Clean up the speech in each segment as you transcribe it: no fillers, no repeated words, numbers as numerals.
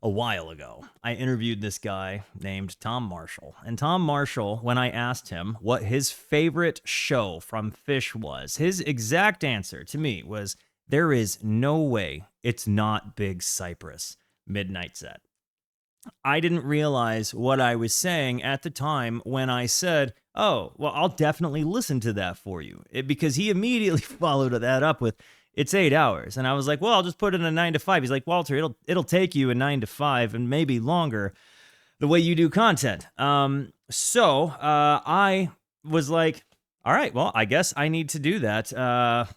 a while ago, I interviewed this guy named Tom Marshall. And Tom Marshall, when I asked him what his favorite show from Phish was, his exact answer to me was, there is no way it's not Big Cypress Midnight Set. I didn't realize what I was saying at the time when I said, oh, well, I'll definitely listen to that for you. Because he immediately followed that up with, it's 8 hours. And I was like, well, I'll just put it in a 9 to 5. He's like, Walter, it'll take you a 9 to 5 and maybe longer the way you do content. So I was like, all right, well, I guess I need to do that.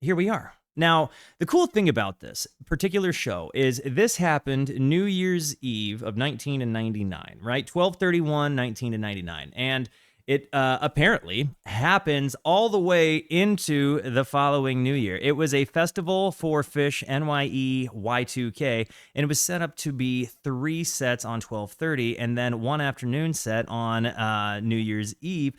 Here we are. Now, the cool thing about this particular show is this happened New Year's Eve of 1999, right? 12/31/1999. And it apparently happens all the way into the following New Year. It was a festival for Phish NYE Y2K, and it was set up to be 3 sets on 12/30 and then one afternoon set on New Year's Eve,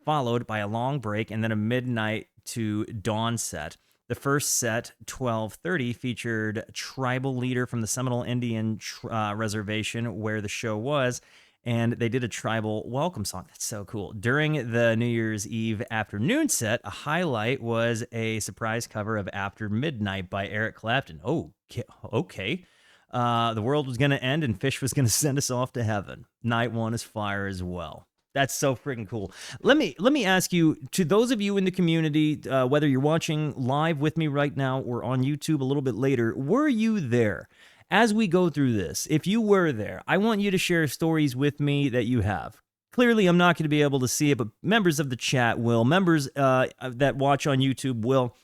followed by a long break and then a midnight to dawn set. The first set, 12:30, featured tribal leader from the Seminole Indian reservation where the show was, and they did a tribal welcome song. That's so cool. During the New Year's Eve afternoon set, a highlight was a surprise cover of After Midnight by Eric Clapton. Oh, okay. The world was going to end and Phish was going to send us off to heaven. Night one is fire as well. That's so freaking cool. Let me ask you, to those of you in the community, whether you're watching live with me right now or on YouTube a little bit later, were you there as we go through this? If you were there, I want you to share stories with me that you have. Clearly, I'm not going to be able to see it, but members of the chat will. Members that watch on YouTube will.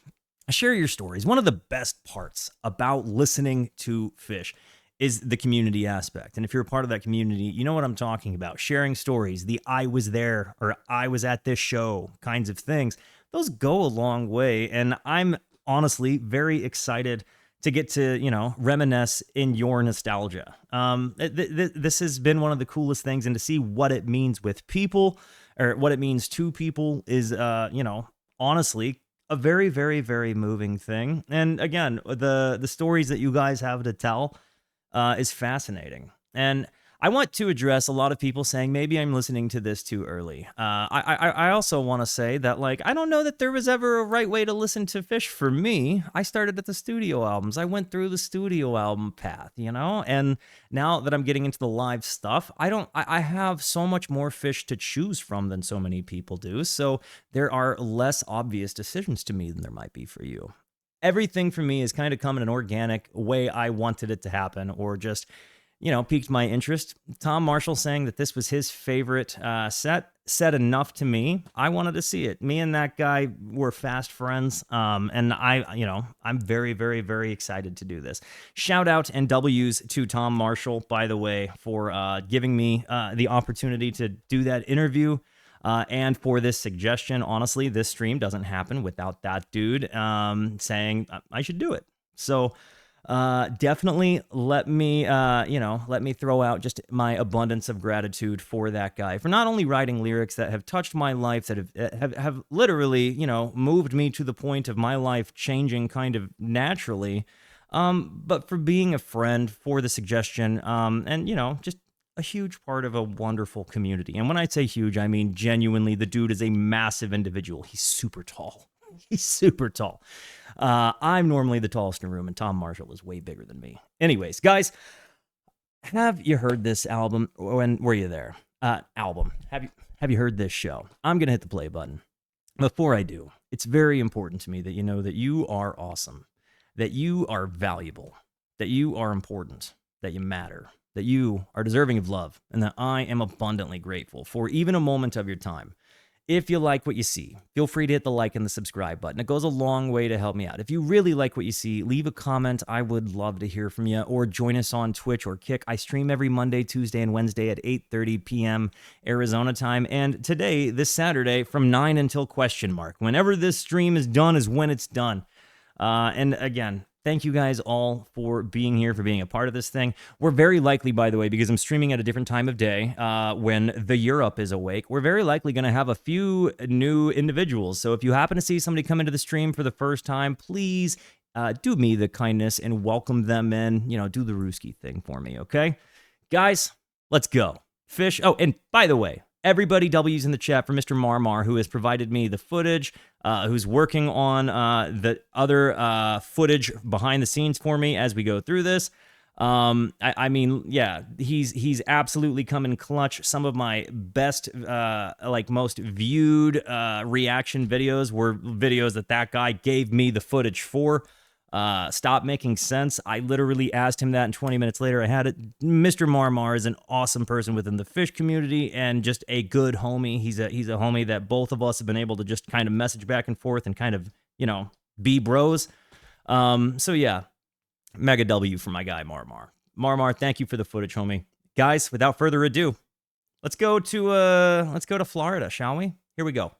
Share your stories. One of the best parts about listening to Phish is the community aspect. And if you're a part of that community, you know what I'm talking about. Sharing stories, the I was there or I was at this show kinds of things. Those go a long way. And I'm honestly very excited to get to, reminisce in your nostalgia. This has been one of the coolest things, and to see what it means with people or what it means to people is, honestly, a very, very, very moving thing. And again, the stories that you guys have to tell is fascinating. And I want to address a lot of people saying maybe I'm listening to this too early. I also want to say that, I don't know that there was ever a right way to listen to Phish for me. I started at the studio albums. I went through the studio album path, and now that I'm getting into the live stuff, I have so much more Phish to choose from than so many people do. So there are less obvious decisions to me than there might be for you. Everything for me has kind of come in an organic way I wanted it to happen, or just, piqued my interest. Tom Marshall saying that this was his favorite set said enough to me. I wanted to see it. Me and that guy were fast friends, and I'm very, very, very excited to do this. Shout out and W's to Tom Marshall, by the way, for giving me the opportunity to do that interview. And for this suggestion. Honestly, this stream doesn't happen without that dude saying I should do it. So definitely let me throw out just my abundance of gratitude for that guy, for not only writing lyrics that have touched my life, that have literally, moved me to the point of my life changing kind of naturally, but for being a friend, for the suggestion, and, just a huge part of a wonderful community. And when I say huge, I mean genuinely, the dude is a massive individual. He's super tall. He's super tall. I'm normally the tallest in the room, and Tom Marshall is way bigger than me. Anyways, guys, have you heard this album? When were you there? Album. Have you heard this show? I'm going to hit the play button. Before I do, it's very important to me that you know that you are awesome, that you are valuable, that you are important, that you matter, that you are deserving of love, and that I am abundantly grateful for even a moment of your time. If you like what you see, feel free to hit the like and the subscribe button. It goes a long way to help me out. If you really like what you see, leave a comment. I would love to hear from you. Or join us on Twitch or Kick. I stream every Monday, Tuesday, and Wednesday at 8:30 p.m. Arizona time. And today, this Saturday, from 9 until question mark. Whenever this stream is done is when it's done. And again, thank you guys all for being here, for being a part of this thing. We're very likely, by the way, because I'm streaming at a different time of day when the Europe is awake, we're very likely going to have a few new individuals. So if you happen to see somebody come into the stream for the first time, please do me the kindness and welcome them in. You know, do the Rooski thing for me, okay? Guys, let's go. Phish. Oh, and by the way, everybody W's in the chat for Mr. Marmar, who has provided me the footage, who's working on the other footage behind the scenes for me as we go through this. I mean, yeah, he's absolutely come in clutch. Some of my best, like most viewed reaction videos were videos that guy gave me the footage for. Stop making sense. I literally asked him that, and 20 minutes later I had it. Mr. Marmar is an awesome person within the Phish community and just a good homie. He's a homie that both of us have been able to just kind of message back and forth and kind of, you know, be bros. So yeah, mega W for my guy Marmar. Marmar, thank you for the footage, homie. Guys, without further ado, let's go to Florida, shall we? Here we go.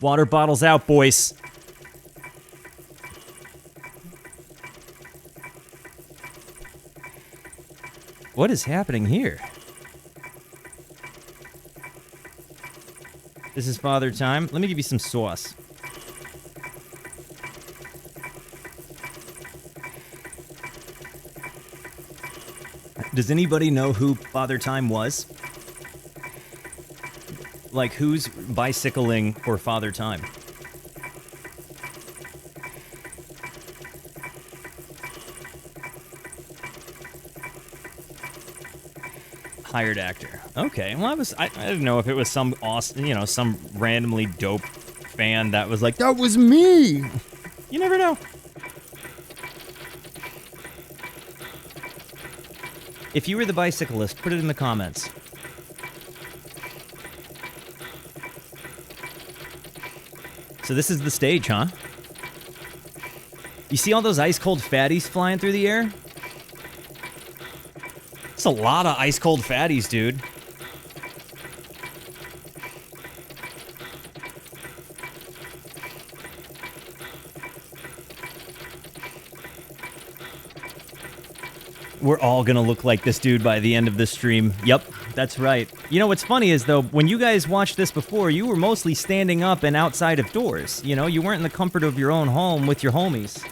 Water bottles out, boys. What is happening here? This is father time. Let me give you some sauce. Does anybody know who Father Time was? Like, who's bicycling for Father Time? Hired actor. Okay, well, I didn't know if it was some awesome, you know, some randomly dope fan that was like, that was me! You never know. If you were the bicyclist, put it in the comments. So this is the stage, huh? You see all those ice-cold fatties flying through the air? That's a lot of ice-cold fatties, dude. We're all gonna look like this dude by the end of this stream. Yep, that's right. You know, what's funny is, though, when you guys watched this before, you were mostly standing up and outside of doors. You know, you weren't in the comfort of your own home with your homies.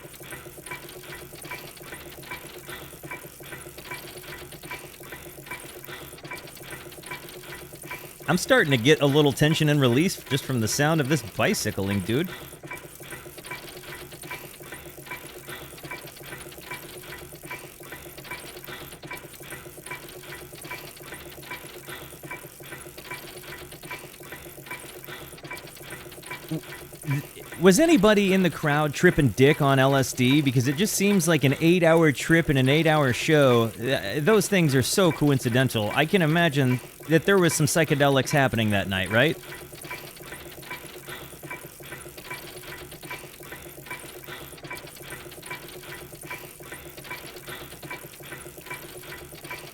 I'm starting to get a little tension and release just from the sound of this bicycling, dude. Was anybody in the crowd tripping dick on LSD? Because it just seems like an 8-hour trip and an 8-hour show. Those things are so coincidental. I can imagine that there was some psychedelics happening that night, right?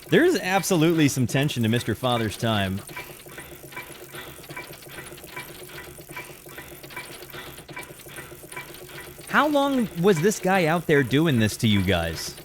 There's absolutely some tension to Mr. Father's Time. How long was this guy out there doing this to you guys?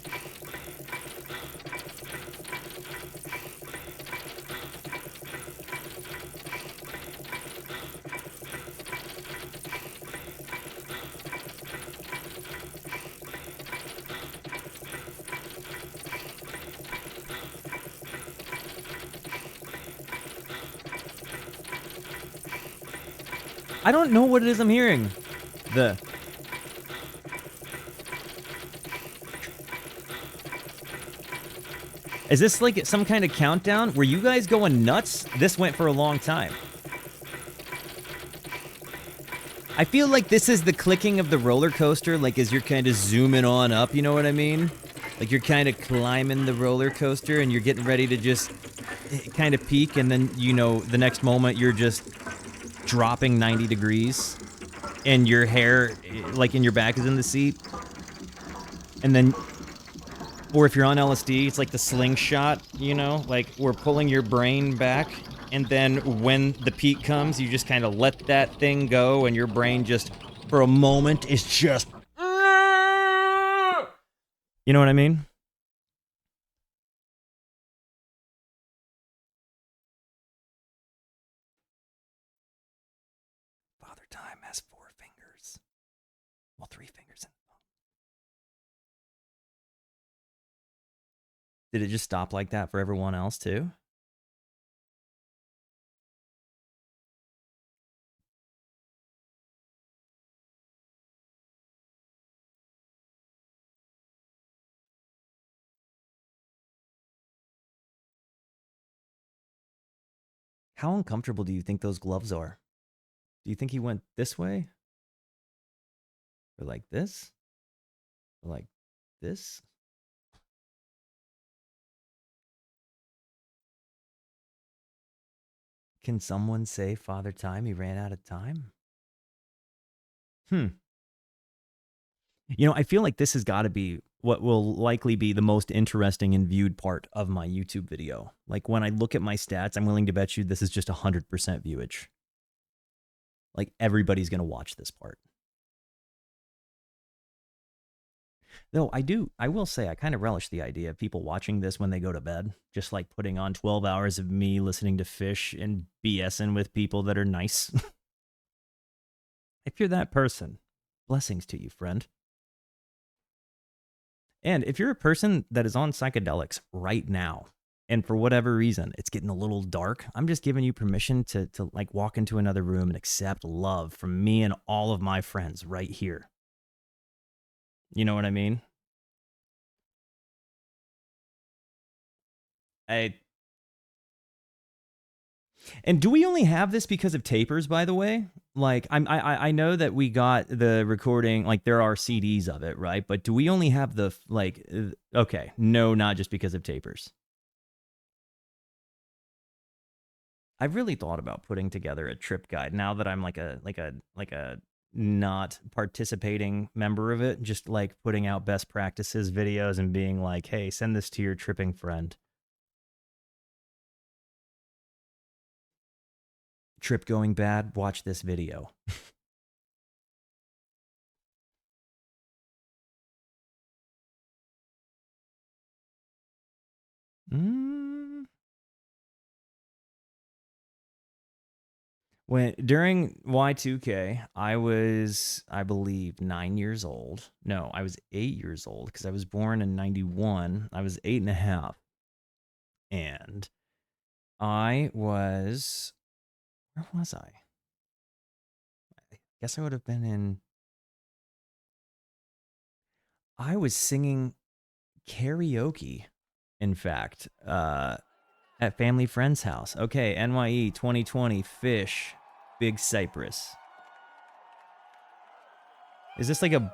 I don't know what it is I'm hearing. Is this like some kind of countdown? Were you guys going nuts? This went for a long time. I feel like this is the clicking of the roller coaster, like as you're kind of zooming on up, you know what I mean? Like you're kind of climbing the roller coaster and you're getting ready to just kind of peak, and then, you know, the next moment you're just dropping 90 degrees and your hair, like in your back, is in the seat. And then, or if you're on LSD, it's like the slingshot, you know? Like, we're pulling your brain back, and then when the peak comes, you just kind of let that thing go, and your brain just, for a moment, is just... You know what I mean? 3 fingers in. Did it just stop like that for everyone else too? How uncomfortable do you think those gloves are? Do you think he went this way? Or like this? Or like this? Can someone say Father Time he ran out of time? You know, I feel like this has got to be what will likely be the most interesting and viewed part of my YouTube video. Like when I look at my stats, I'm willing to bet you this is just 100% viewage. Like everybody's going to watch this part. Though I will say I kind of relish the idea of people watching this when they go to bed, just like putting on 12 hours of me listening to Phish and BSing with people that are nice. If you're that person, blessings to you, friend. And if you're a person that is on psychedelics right now, and for whatever reason, it's getting a little dark, I'm just giving you permission to like walk into another room and accept love from me and all of my friends right here. You know what I mean? And do we only have this because of tapers, by the way? Like, I know that we got the recording, like there are CDs of it, right? But do we only have the, like, okay, no, not just because of tapers. I've really thought about putting together a trip guide now that I'm like a not participating member of it, just like putting out best practices videos and being like, hey, send this to your tripping friend. Trip going bad, watch this video. When during Y2K, I was, I believe, 9 years old. No, I was 8 years old because I was born in 91. I was 8.5. And I was, where was I? I guess I would have been in, I was singing karaoke, in fact, at family friend's house. Okay, NYE 2020, Phish, Big Cypress. Is this like a...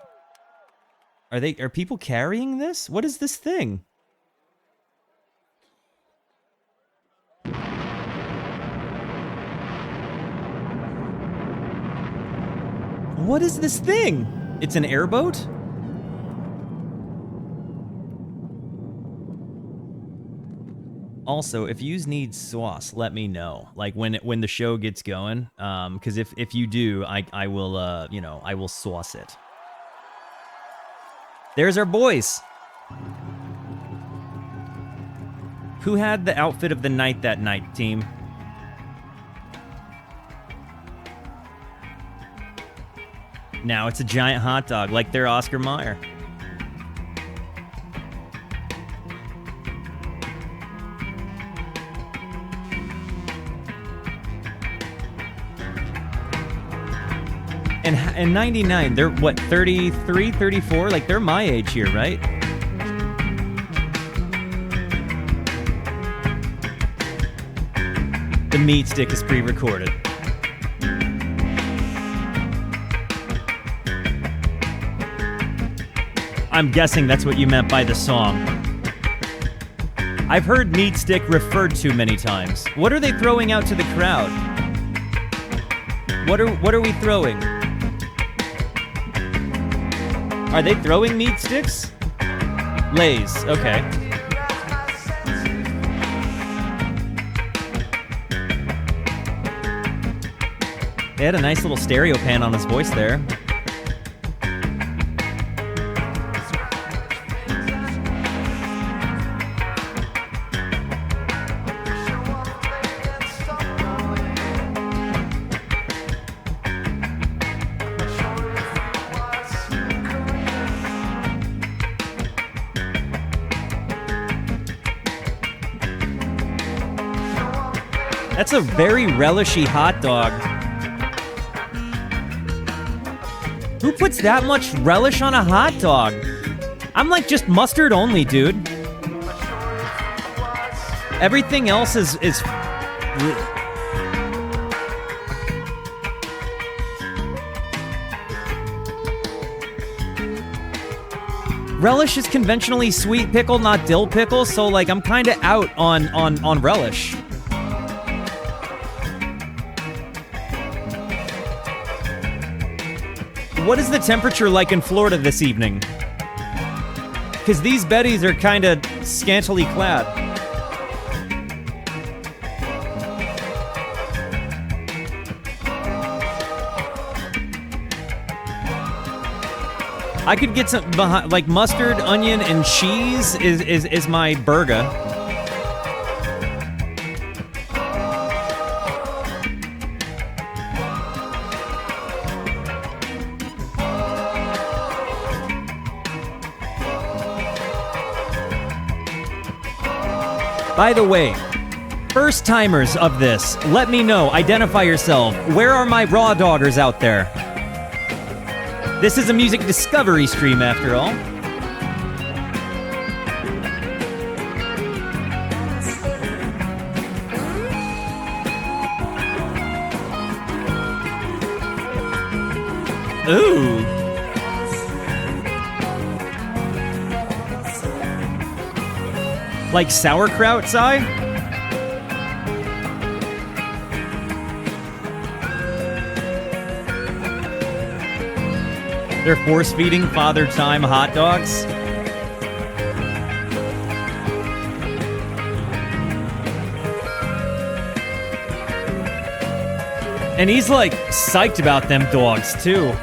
Are people carrying this? What is this thing? What is this thing? It's an airboat? Also, if you need sauce, let me know. Like when the show gets going, because if you do, I will you know, I will sauce it. There's our boys. Who had the outfit of the night that night, team? Now it's a giant hot dog, like they're Oscar Mayer. And in 99, they're what, 33, 34? Like, they're my age here, right? The Meatstick is pre-recorded. I'm guessing that's what you meant by the song. I've heard Meatstick referred to many times. What are they throwing out to the crowd? What are we throwing? Are they throwing meat sticks? Lays, okay. They had a nice little stereo pan on his voice there. That's a very relishy hot dog. Who puts that much relish on a hot dog? I'm like just mustard only, dude. Everything else is relish is conventionally sweet pickle, not dill pickle, so like I'm kind of out on relish. What is the temperature like in Florida this evening? Because these Bettys are kind of scantily clad. I could get some like mustard, onion, and cheese is my burger. By the way, first timers of this, let me know, identify yourself. Where are my raw doggers out there? This is a music discovery stream after all. Ooh. Like sauerkraut, Cy? They're force-feeding Father Time hot dogs? And he's like psyched about them dogs too.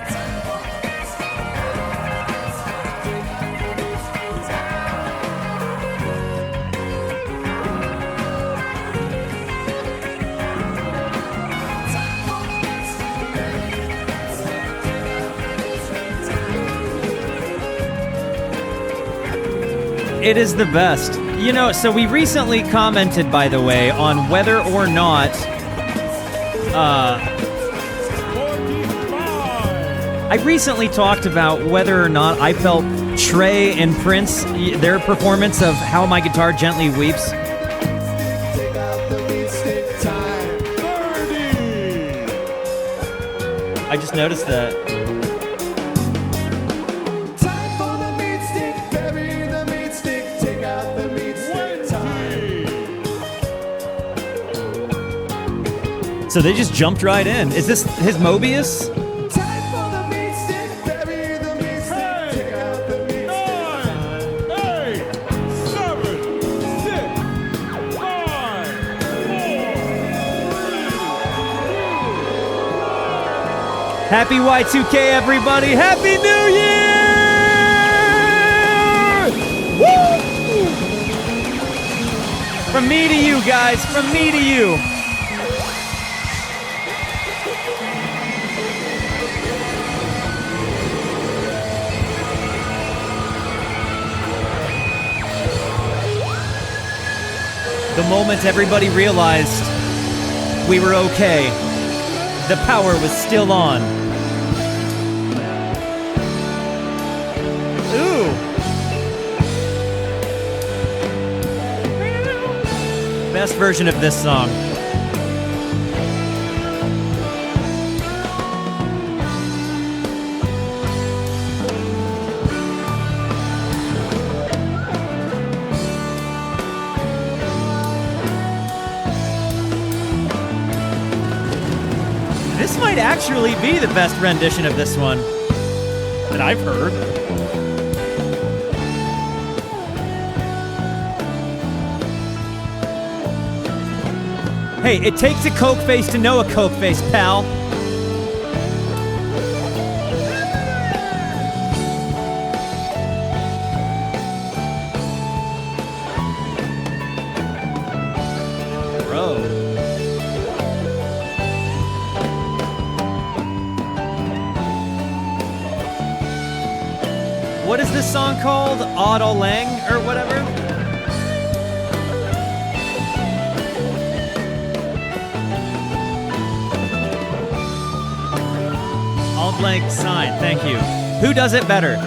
It is the best. You know, so we recently commented, by the way, on whether or not I recently talked about whether or not I felt Trey and Prince, their performance of How My Guitar Gently Weeps. I just noticed that. So they just jumped right in. Is this his Mobius? Happy Y2K, everybody! Happy New Year! Woo! From me to you, guys. From me to you. The moment everybody realized we were okay, the power was still on. Ooh. Best version of this song. This might actually be the best rendition of this one that I've heard. Hey, it takes a coke face to know a coke face, pal. What is this song called? Auld Lang or whatever? blank Syne. Thank you. Who does it better?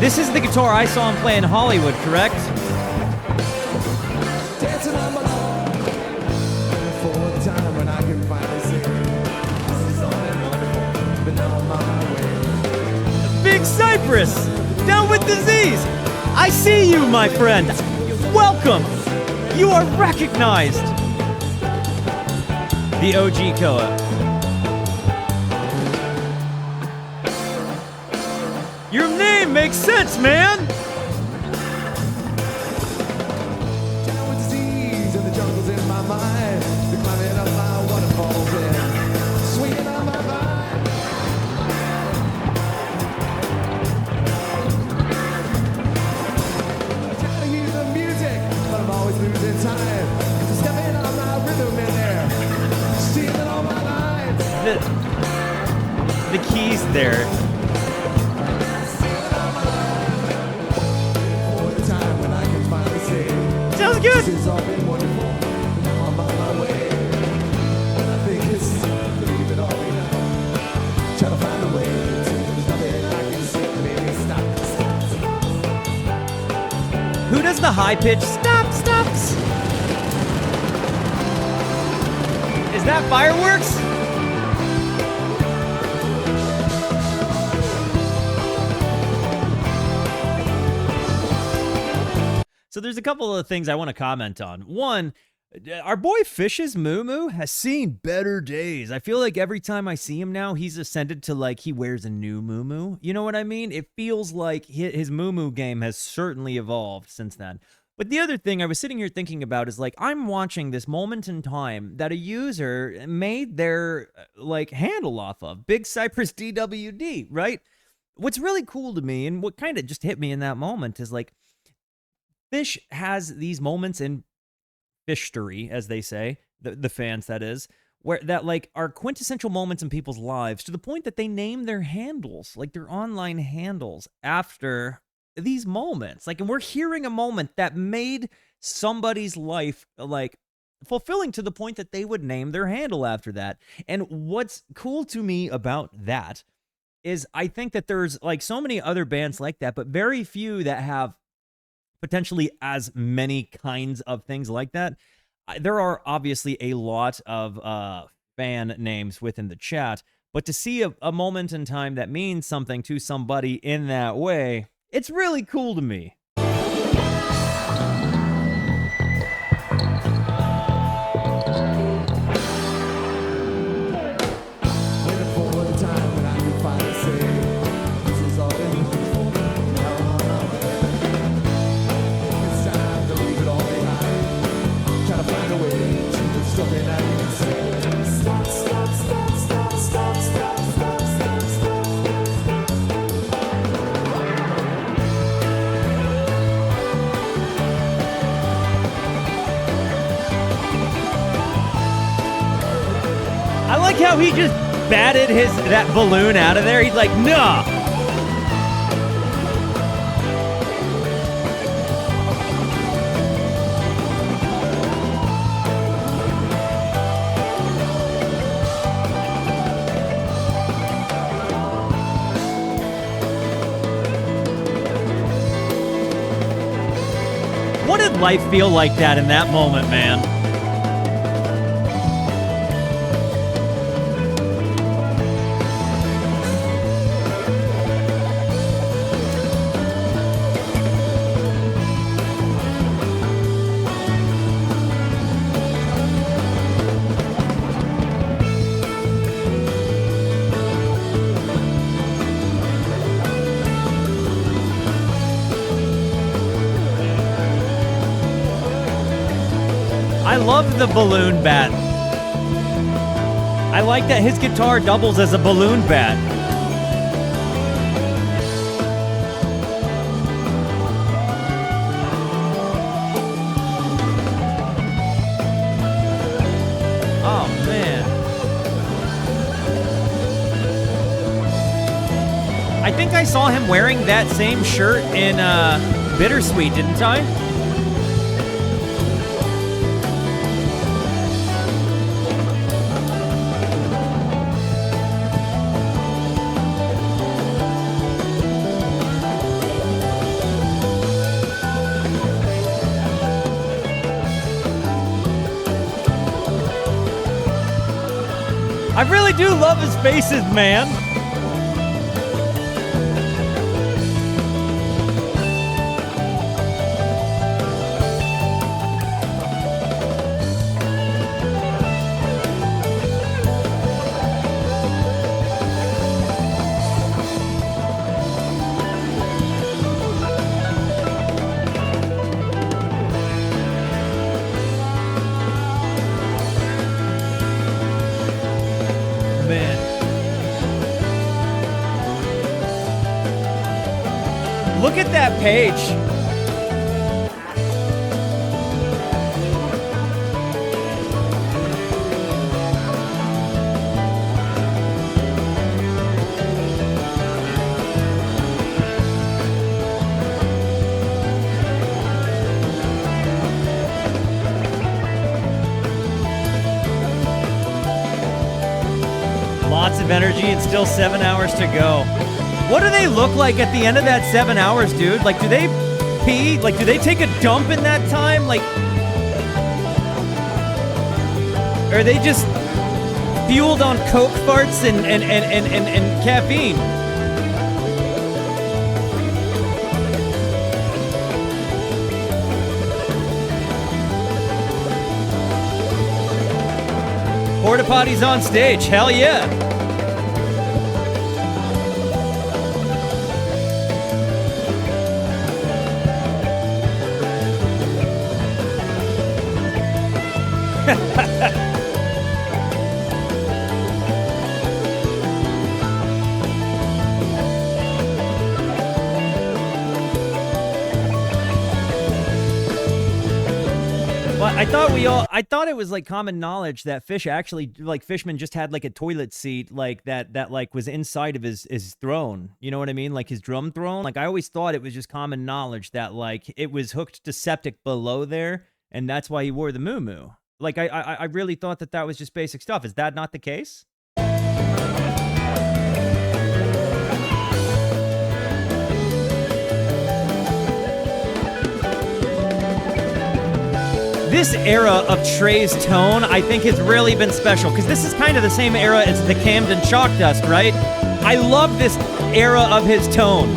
This is the guitar I saw him play in Hollywood, correct? Big Cypress, down with disease. I see you, my friend. Welcome. You are recognized. The OG Koa. Your name makes sense, man! Down with disease and the jungle's in my mind. The climbing up my waterfalls and swinging on my vine. I'm trying to hear the music, but I'm always losing time. I'm stepping on my rhythm in there, stealing all my lines. The keys there. Sounds good. This has all been wonderful. Now I'm on my way. When I think it's leave it all behind. Try to find a way to there's nothing I can say. Maybe stop. Who does the high pitch stops? Is that fireworks? So there's a couple of things I want to comment on. One, our boy Phish's moo has seen better days. I feel like every time I see him now, he's ascended to like he wears a new moo. You know what I mean? It feels like his moo game has certainly evolved since then. But the other thing I was sitting here thinking about is like I'm watching this moment in time that a user made their like handle off of Big Cypress DWD, right? What's really cool to me and what kind of just hit me in that moment is like Phish has these moments in Phishtory, as they say, the fans, that is, where that like are quintessential moments in people's lives to the point that they name their handles, like their online handles, after these moments. Like, and we're hearing a moment that made somebody's life like fulfilling to the point that they would name their handle after that. And what's cool to me about that is I think that there's like so many other bands like that, but very few that have potentially as many kinds of things like that. There are obviously a lot of fan names within the chat, but to see a moment in time that means something to somebody in that way, it's really cool to me. I like how he just batted that balloon out of there. He's like, nah. life feel like that in that moment, man. I love the balloon bat. I like that his guitar doubles as a balloon bat. Oh, man. I think I saw him wearing that same shirt in Bittersweet, didn't I? I really do love his faces, man. Look at that page. Lots of energy and still 7 hours to go. What do they look like at the end of that 7 hours, dude? Like, do they pee? Like, do they take a dump in that time? Like, or are they just fueled on Coke farts and caffeine? Porta potties on stage, hell yeah. I thought it was like common knowledge that Phish actually, like, Fishman just had like a toilet seat like that like was inside of his throne. You know what I mean? Like his drum throne. Like I always thought it was just common knowledge that like it was hooked to septic below there, and that's why he wore the muumuu. Like I really thought that was just basic stuff. Is that not the case? This era of Trey's tone, I think, has really been special, because this is kind of the same era as the Camden Chalk Dust, right? I love this era of his tone.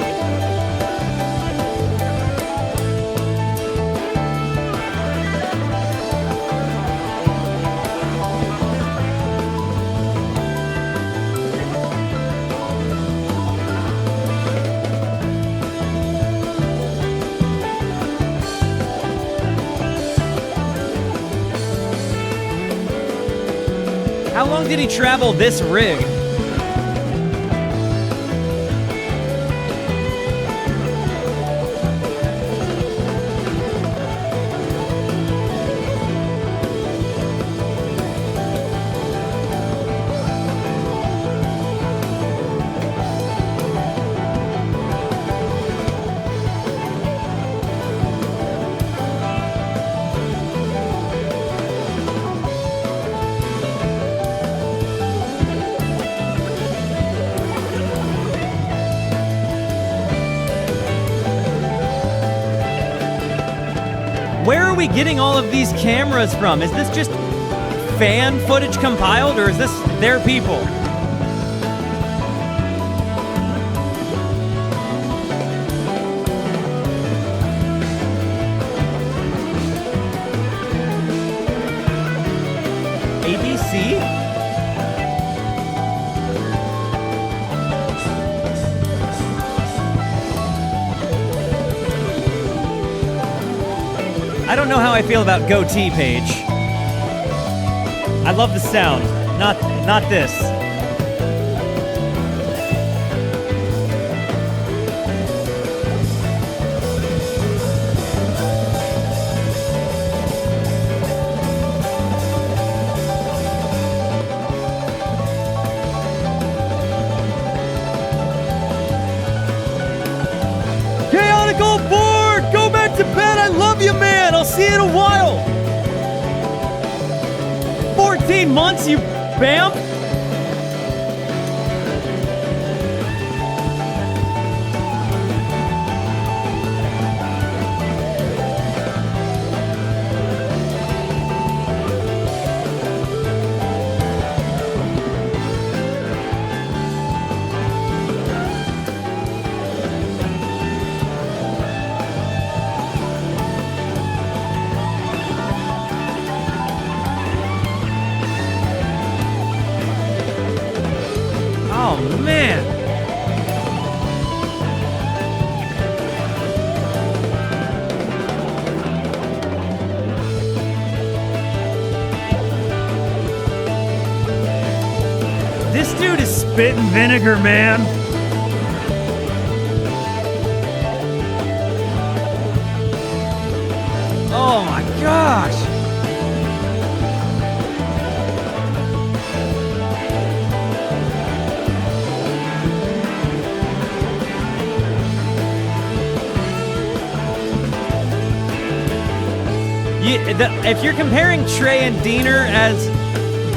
How long did he travel this rig? Where are we getting all of these cameras from? Is this just fan footage compiled, or is this their people? ABC? I don't know how I feel about Goatee Page. I love the sound, not this. Chaotical board! Go back to bed! I love you, man! I'll see you in a while! 14 months, you bam! Oh, man. This dude is spitting vinegar, man. Oh, my gosh. If you're comparing Trey and Diener as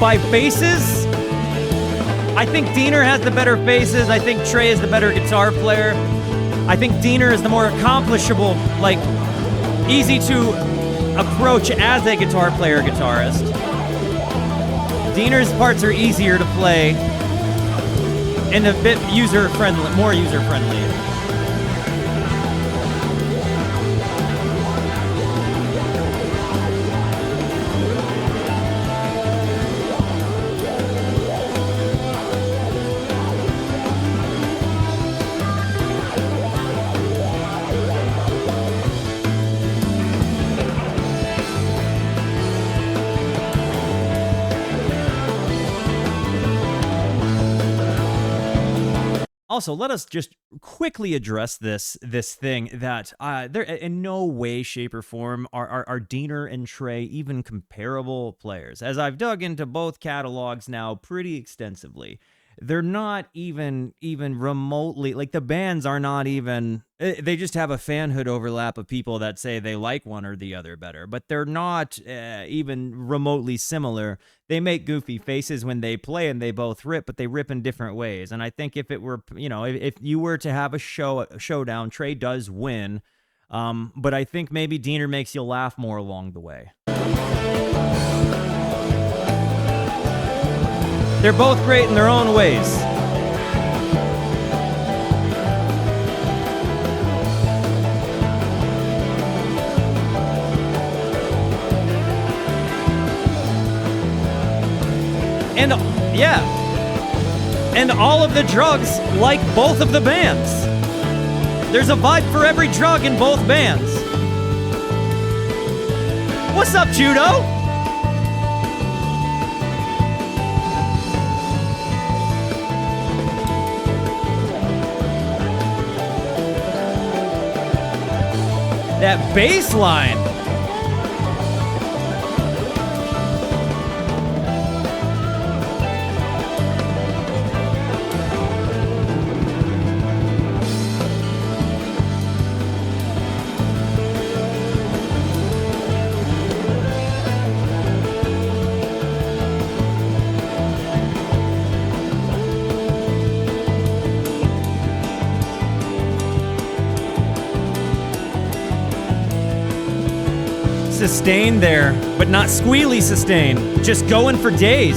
by faces, I think Diener has the better faces. I think Trey is the better guitar player. I think Diener is the more accomplishable, like easy to approach as a guitar player guitarist. Diener's parts are easier to play and a bit user-friendly, more user-friendly. Also, let us just quickly address this thing that there in no way, shape, or form are Diener and Trey even comparable players. As I've dug into both catalogs now pretty extensively, they're not even remotely, like the bands are not even, they just have a fanhood overlap of people that say they like one or the other better, but they're not even remotely similar. They make goofy faces when they play and they both rip, but they rip in different ways. And I think if it were, you know, if you were to have a showdown, Trey does win. But I think maybe Diener makes you laugh more along the way. They're both great in their own ways. And yeah, and all of the drugs like both of the bands. There's a vibe for every drug in both bands. What's up, Judo? That bass line. sustain there, but not squealy sustain. Just going for days.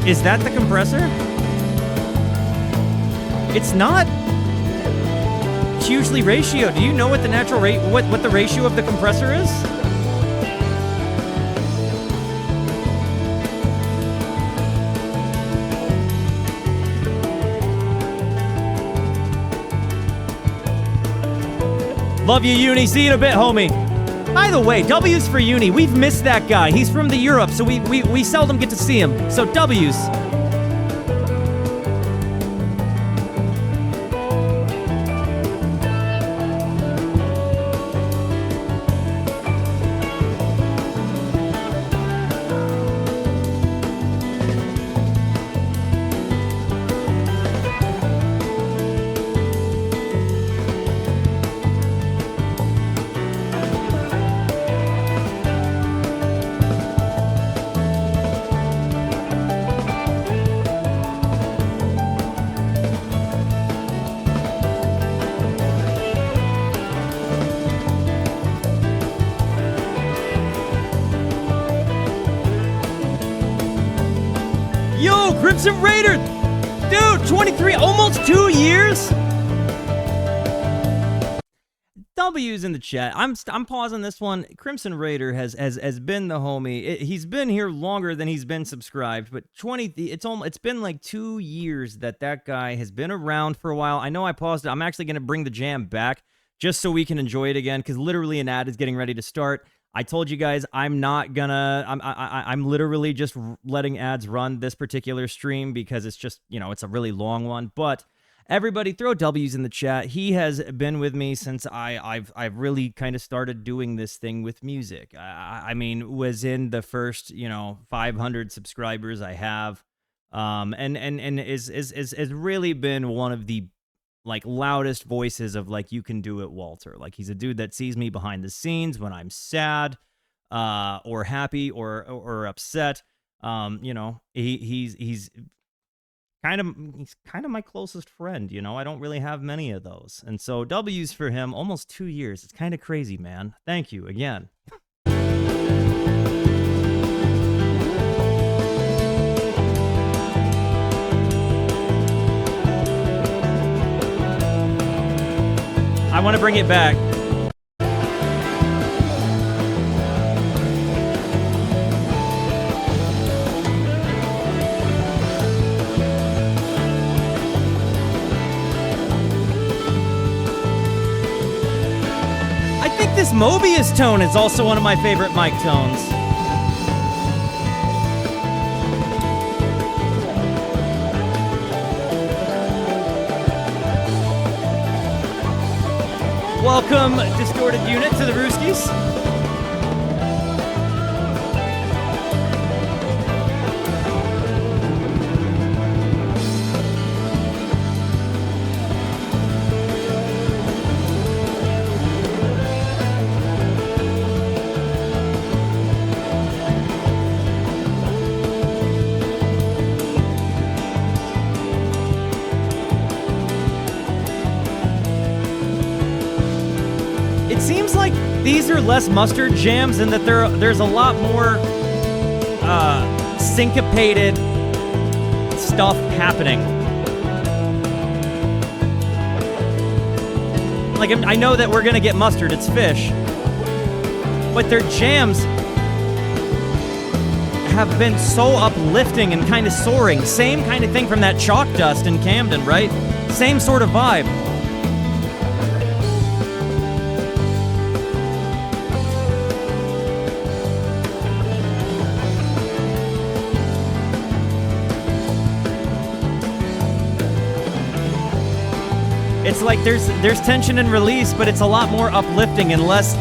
Is that the compressor? It's not hugely ratio. Do you know what the natural rate, what the ratio of the compressor is? Love you, Uni. See you in a bit, homie. By the way, W's for Uni. We've missed that guy. He's from the Europe, so we seldom get to see him. So W's. Crimson Raider! Dude, 23, almost 2 years? W's in the chat. I'm pausing this one. Crimson Raider has been the homie. He's been here longer than he's been subscribed, but it's been like 2 years that guy has been around for a while. I know I paused it. I'm actually going to bring the jam back just so we can enjoy it again, because literally an ad is getting ready to start. I told you guys I'm literally just letting ads run this particular stream because it's just, it's a really long one. But everybody throw W's in the chat. He has been with me since I've really kind of started doing this thing with music. I mean, was in the first, 500 subscribers I have. And is really been one of the loudest voices of you can do it, Walter. He's a dude that sees me behind the scenes when I'm sad, or happy or upset. He's kind of my closest friend. I don't really have many of those, and so W's for him. Almost 2 years. It's kind of crazy, man. Thank you again. I want to bring it back. I think this Mobius tone is also one of my favorite mic tones. Welcome, Distorted Unit, to the Rooskies. These are less mustard jams in that there's a lot more syncopated stuff happening. I know that we're gonna get mustard, it's Phish, but their jams have been so uplifting and kind of soaring. Same kind of thing from that Chalk Dust in Camden, right? Same sort of vibe. It's like there's tension and release, but it's a lot more uplifting and less.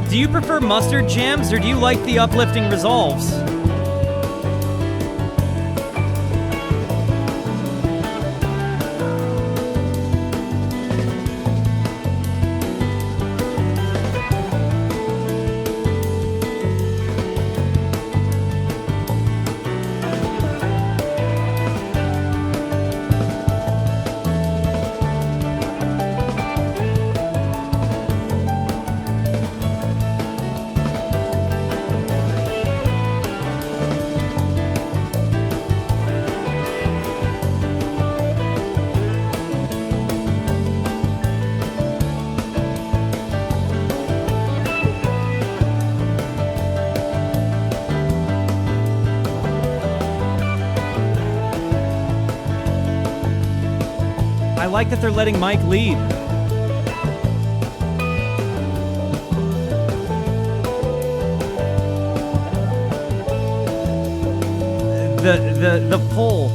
Do you prefer mustard jams, or do you like the uplifting resolves? I like that they're letting Mike lead. The pull.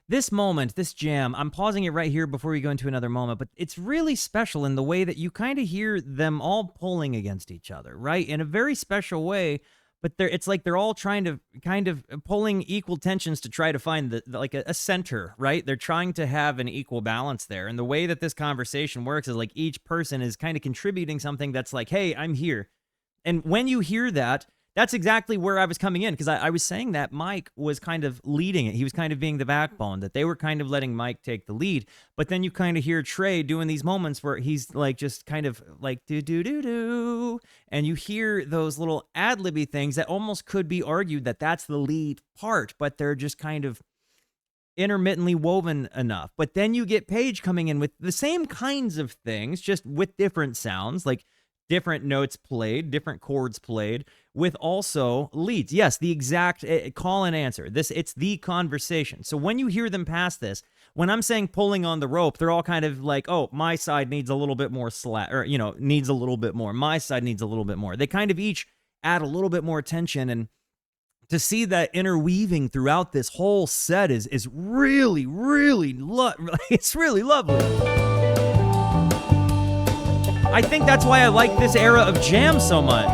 This moment, this jam, I'm pausing it right here before we go into another moment, but it's really special in the way that you kind of hear them all pulling against each other, right? In a very special way. But it's like they're all trying to kind of pulling equal tensions to try to find like a center, right? They're trying to have an equal balance there. And the way that this conversation works is like each person is kind of contributing something that's like, hey, I'm here. And when you hear that, that's exactly where I was coming in, because I was saying that Mike was kind of leading it. He was kind of being the backbone, that they were kind of letting Mike take the lead. But then you kind of hear Trey doing these moments where he's like just kind of like do-do-do-do. And you hear those little ad-libby things that almost could be argued that that's the lead part, but they're just kind of intermittently woven enough. But then you get Paige coming in with the same kinds of things, just with different sounds, like different notes played, different chords played, with also leads. Yes, the exact call and answer. It's the conversation. So when you hear them pass this, when I'm saying pulling on the rope, they're all kind of like, oh, my side needs a little bit more slack, or, needs a little bit more. My side needs a little bit more. They kind of each add a little bit more tension, and to see that interweaving throughout this whole set is really, really, it's really lovely. I think that's why I like this era of jam so much.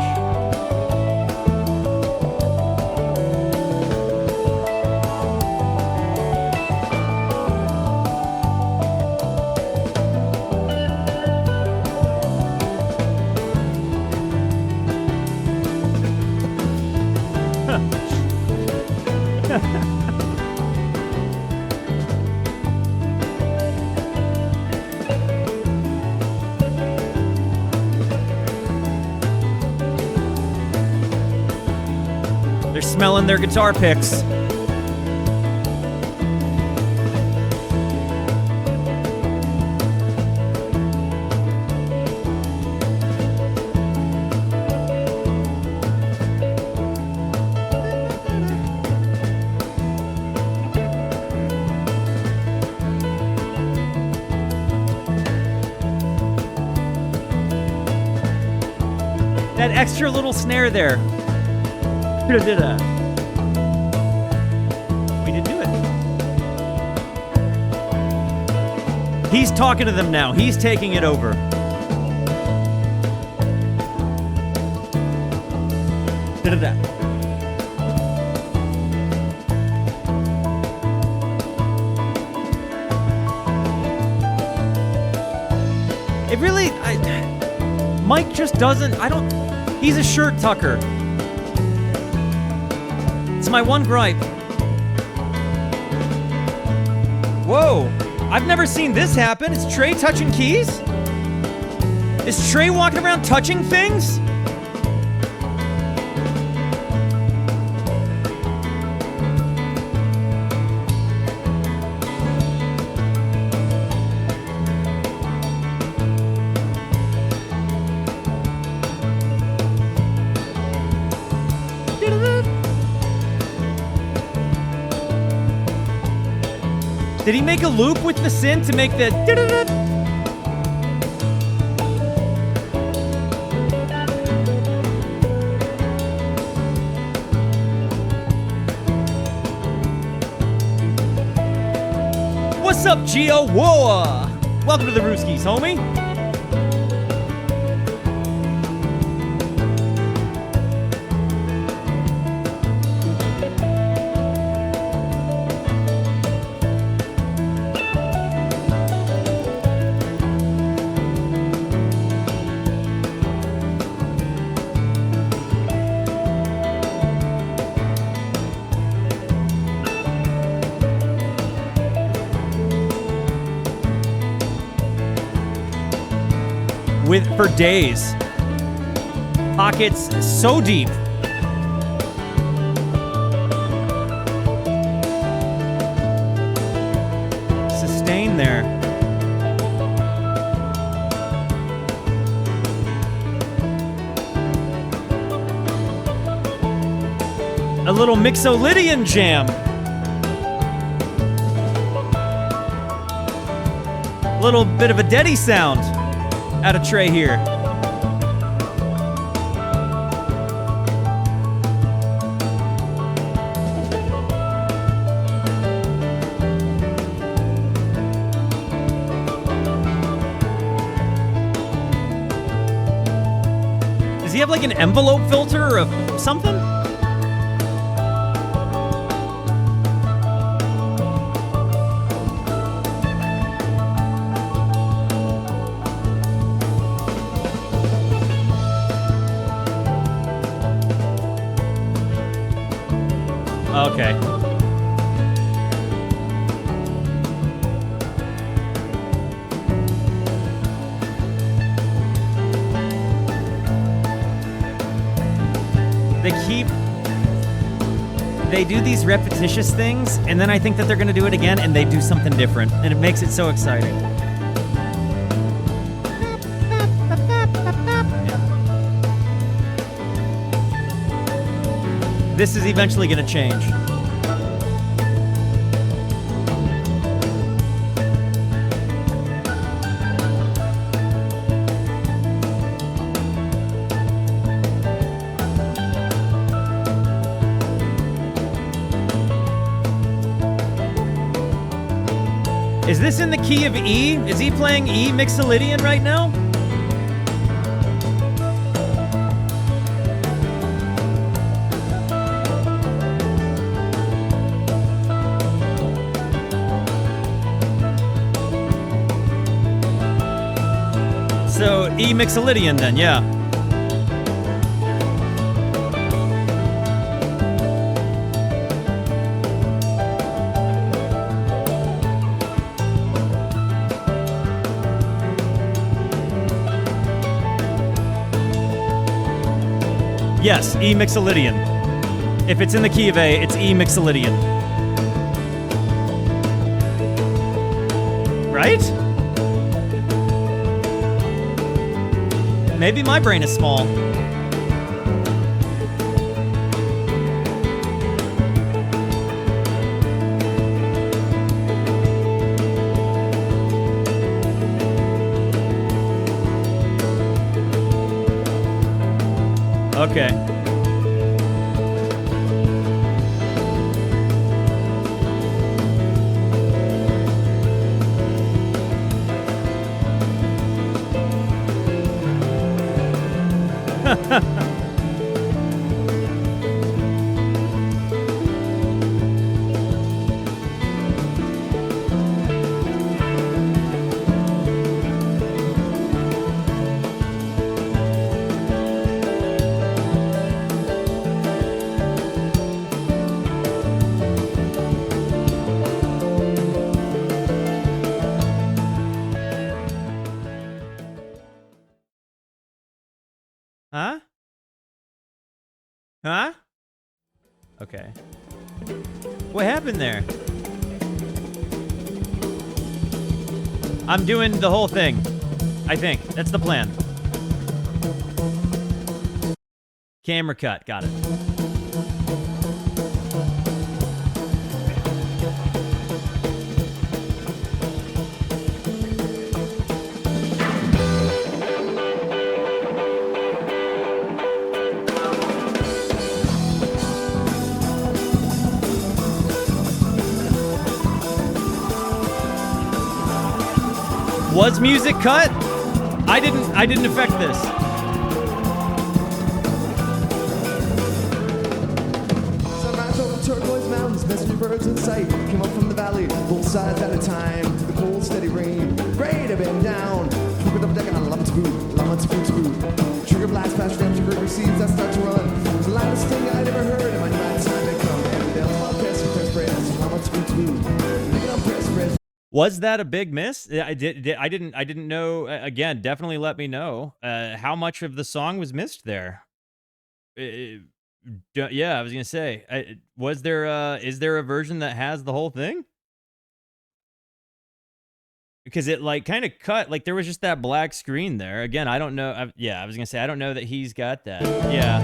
Smelling their guitar picks. That extra little snare there. We didn't do it. He's talking to them now. He's taking it over. It really, Mike just doesn't, he's a shirt tucker. It's my one gripe. Whoa, I've never seen this happen. Is Trey touching keys? Is Trey walking around touching things? Did he make a loop with the synth to make the... What's up, Gio? Whoa! Welcome to the Rooskies, homie. For days. Pockets so deep. Sustain there. A little Mixolydian jam. A little bit of a Deddy sound out of Trey here. Does he have like an envelope filter or something? Okay. They do these repetitious things, and then I think that they're going to do it again, and they do something different, and it makes it so exciting. This is eventually going to change. Is this in the key of E? Is he playing E Mixolydian right now? So E Mixolydian then, yeah. Yes, E Mixolydian. If it's in the key of A, it's E Mixolydian. Right? Maybe my brain is small. Okay. Huh? Huh? Okay. What happened there? I'm doing the whole thing. I think. That's the plan. Camera cut. Got it. Was music cut? I didn't affect this. Sunrise over turquoise mountains, messenger birds in sight. Came up from the valley, both sides at a time. To the cold, steady rain, great to bend down. Keep it up deck on llama to boot, llama to boot to boot. Trigger blast past ramps, trigger receives, I start to run. There's a loudest thing I'd ever heard, and my night time had come. And they'll all press, llama to boot to boot. Make it on press. Was that a big miss? I didn't know. Again, definitely let me know how much of the song was missed there. Yeah, I was gonna say, was there? Is there a version that has the whole thing? Because it like kind of cut, like there was just that black screen there. Again, I don't know. I was gonna say I don't know that he's got that. Yeah,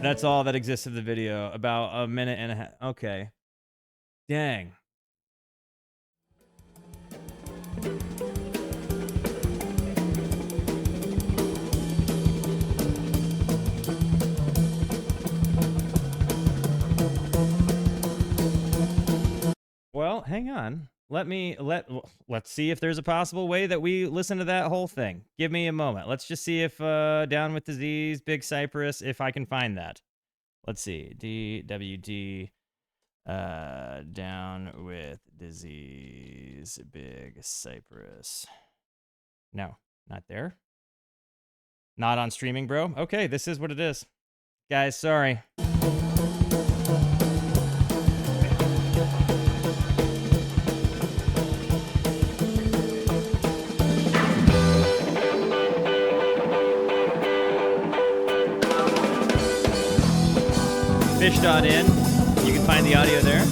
that's all that exists of the video. About a minute and a half. Okay, dang. Well, hang on. Let's see if there's a possible way that we listen to that whole thing. Give me a moment. Let's just see if Down with Disease, Big Cypress, if I can find that. Let's see. DWD Down with Disease, Big Cypress. No, not there. Not on streaming, bro. Okay, this is what it is. Guys, sorry. Phish.in. You can find the audio there.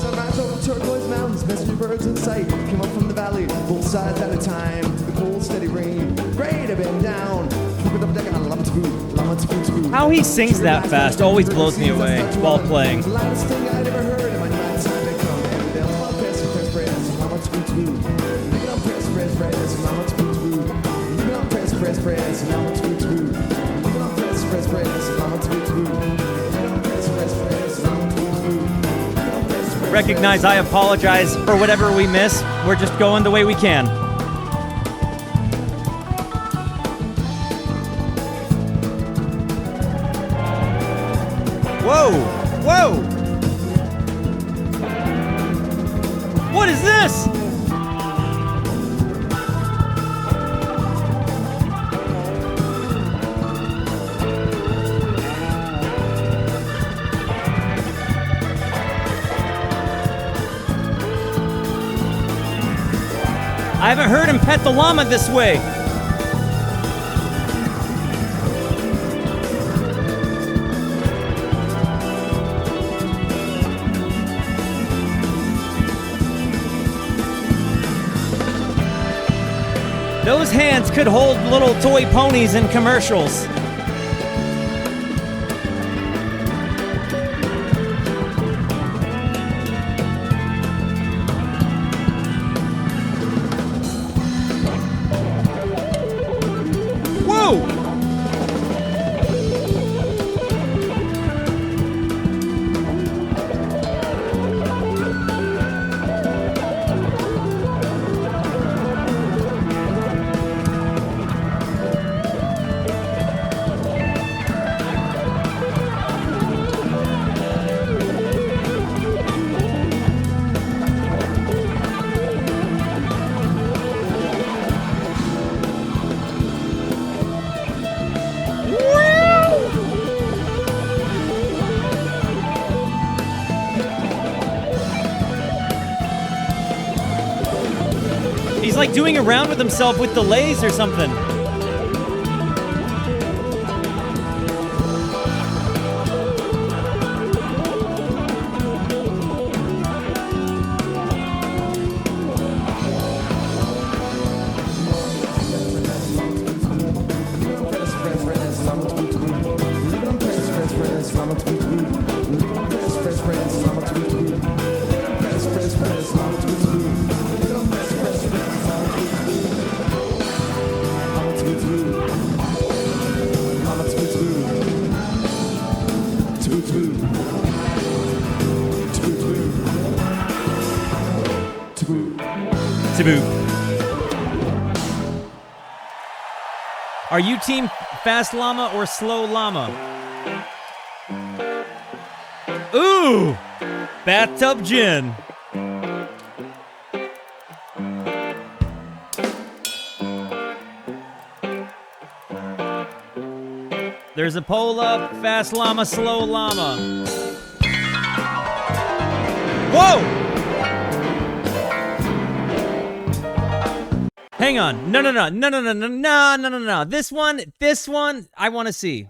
Sunrise over turquoise mountains, messenger birds in sight. Came up from the valley, both sides at a time. To the cold, steady rain, great to bend down. Keep it up deck on llama to boot, llama to boot to boot. How he sings that fast always blows me away while playing. The loudest thing I'd ever heard, and my night time had come. And they'll all press, llama to boot to boot. Make it on press, llama to boot to boot. Make it on press, llama to boot to boot. Make it on press, llama to boot to boot. Make it on press, llama to boot to boot. Recognize I apologize for whatever we miss. We're just going the way we can. Whoa! Whoa! What is this? I haven't heard him pet the llama this way. Those hands could hold little toy ponies in commercials. He's like doing around with himself with delays or something. Taboo. Are you team fast llama or slow llama? Ooh! Bathtub Gin. There's a poll up. Fast llama, slow llama. Whoa! Hang on. No. This one, I want to see.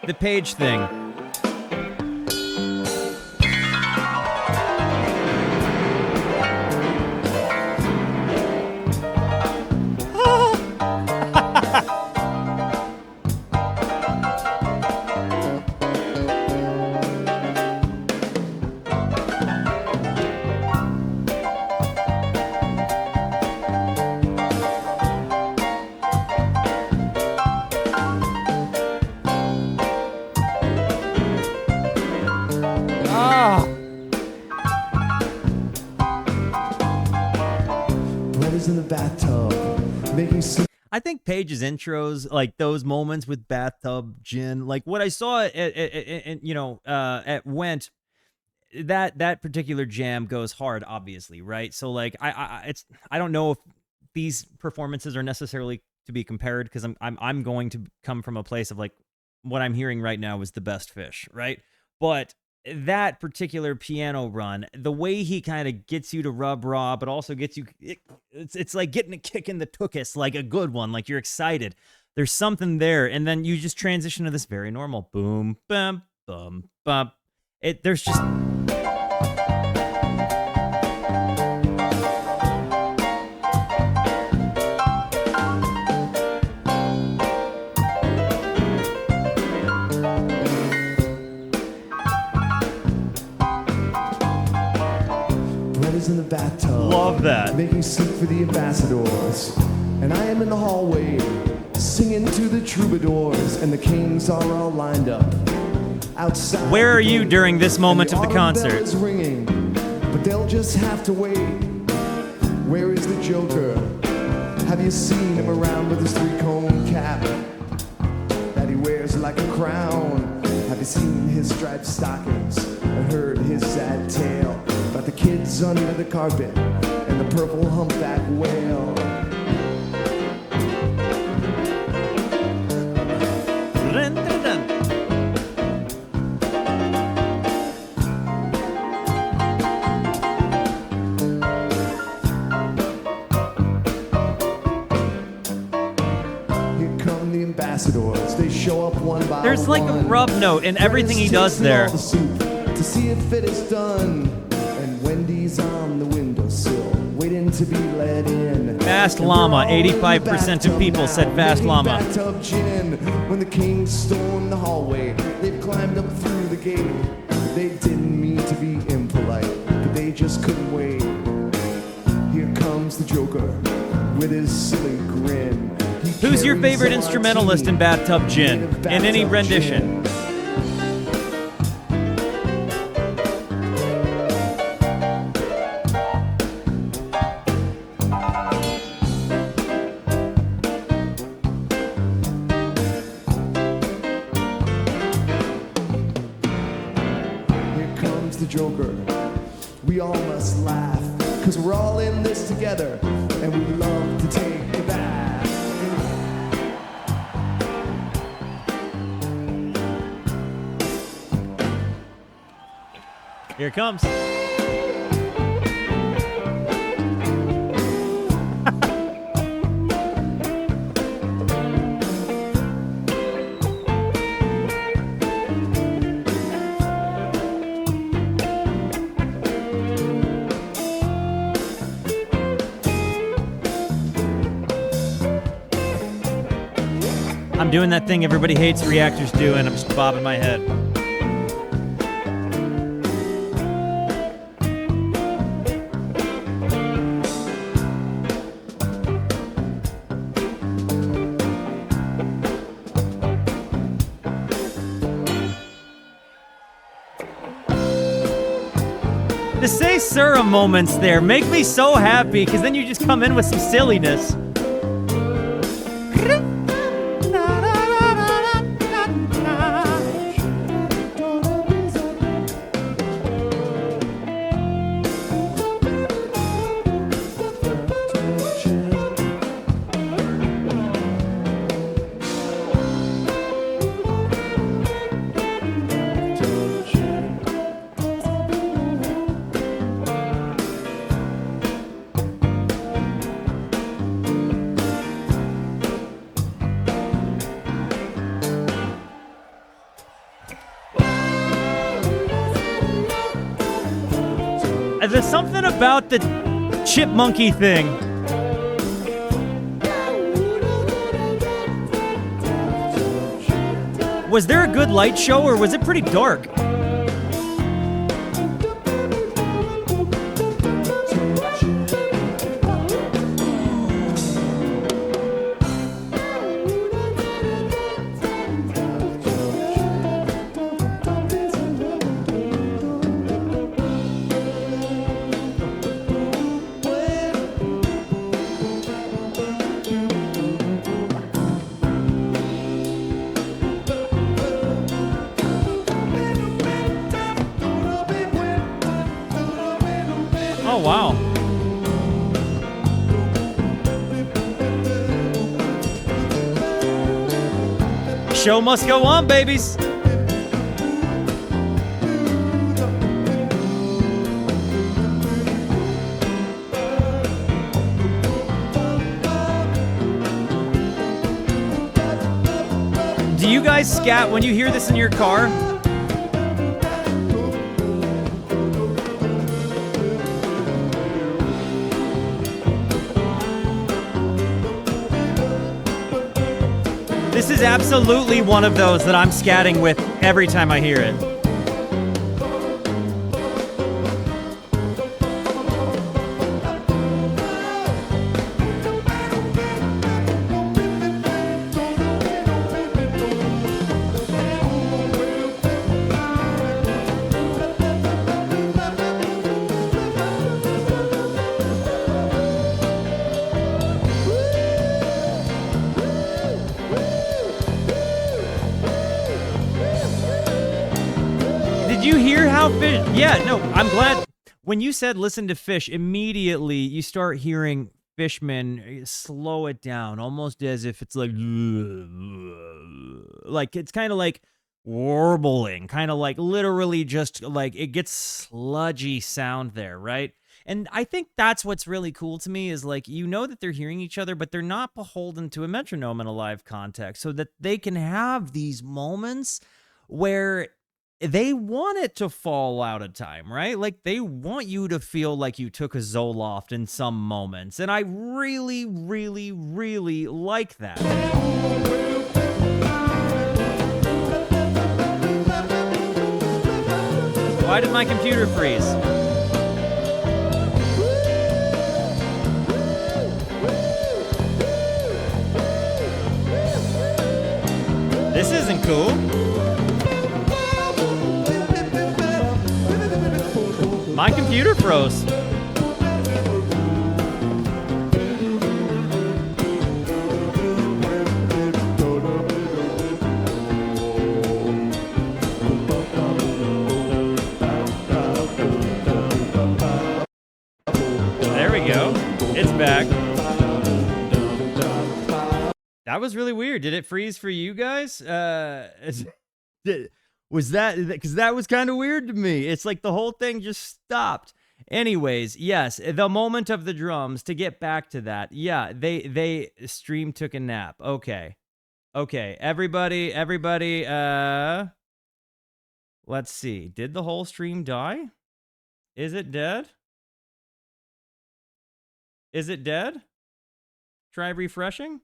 The page thing. I think Paige's intros, like those moments with Bathtub Gin, like what I saw at Went, that particular jam goes hard, obviously, right? So like I don't know if these performances are necessarily to be compared, because I'm going to come from a place of like what I'm hearing right now is the best Phish, right? But that particular piano run, the way he kind of gets you to rub raw, but also gets you, it's like getting a kick in the tuchus, like a good one, like you're excited. There's something there, and then you just transition to this very normal boom, bum, bum, bum. There's just. In the bathtub, love that, making soup for the ambassadors, and I am in the hallway singing to the troubadours, and the kings are all lined up outside. Where are you during this moment of the concert? Bell is ringing, but they'll just have to wait. Where is the Joker? Have you seen him around with his 3-cone cap that he wears like a crown? Have you seen his striped stockings and heard his sad tale about the kids under the carpet and the purple humpback whale? Here come the ambassadors. They show up one by one. There's like a rub note in everything he does there. To see if it is done. Wendy's on the windowsill, waiting to be let in. Fast llama. 85% of people said fast llama. Bathtub gin. When the kings storm the hallway, they've climbed up through the gate. They didn't mean to be impolite, but they just couldn't wait. Here comes the Joker with his silly grin. Who's your favorite instrumentalist in Bathtub Gin? In any rendition? Joker, we all must laugh, cause we're all in this together, and we love to take a bath. Here it comes. I'm doing that thing everybody hates reactors do, and I'm just bobbing my head. The say Sura moments there make me so happy, because then you just come in with some silliness. There's something about the chipmunky thing. Was there a good light show, or was it pretty dark? Oh, wow. Show must go on, babies. Do you guys scat when you hear this in your car? This is absolutely one of those that I'm scatting with every time I hear it. Phish, yeah, no, I'm glad. When you said listen to Phish, immediately you start hearing Fishman slow it down, almost as if it's like it's kind of like warbling, kind of like literally just like it gets sludgy sound there, right? And I think that's what's really cool to me is like, you know that they're hearing each other, but they're not beholden to a metronome in a live context, so that they can have these moments where they want it to fall out of time, right? Like they want you to feel like you took a Zoloft in some moments. And I really, really, really like that. Why did my computer freeze? This isn't cool. My computer froze. There we go. It's back. That was really weird. Did it freeze for you guys? Was that, because that was kind of weird to me. It's like the whole thing just stopped. Anyways, yes, the moment of the drums, to get back to that. Yeah, they stream took a nap. Okay. Everybody, let's see. Did the whole stream die? Is it dead? Is it dead? Try refreshing.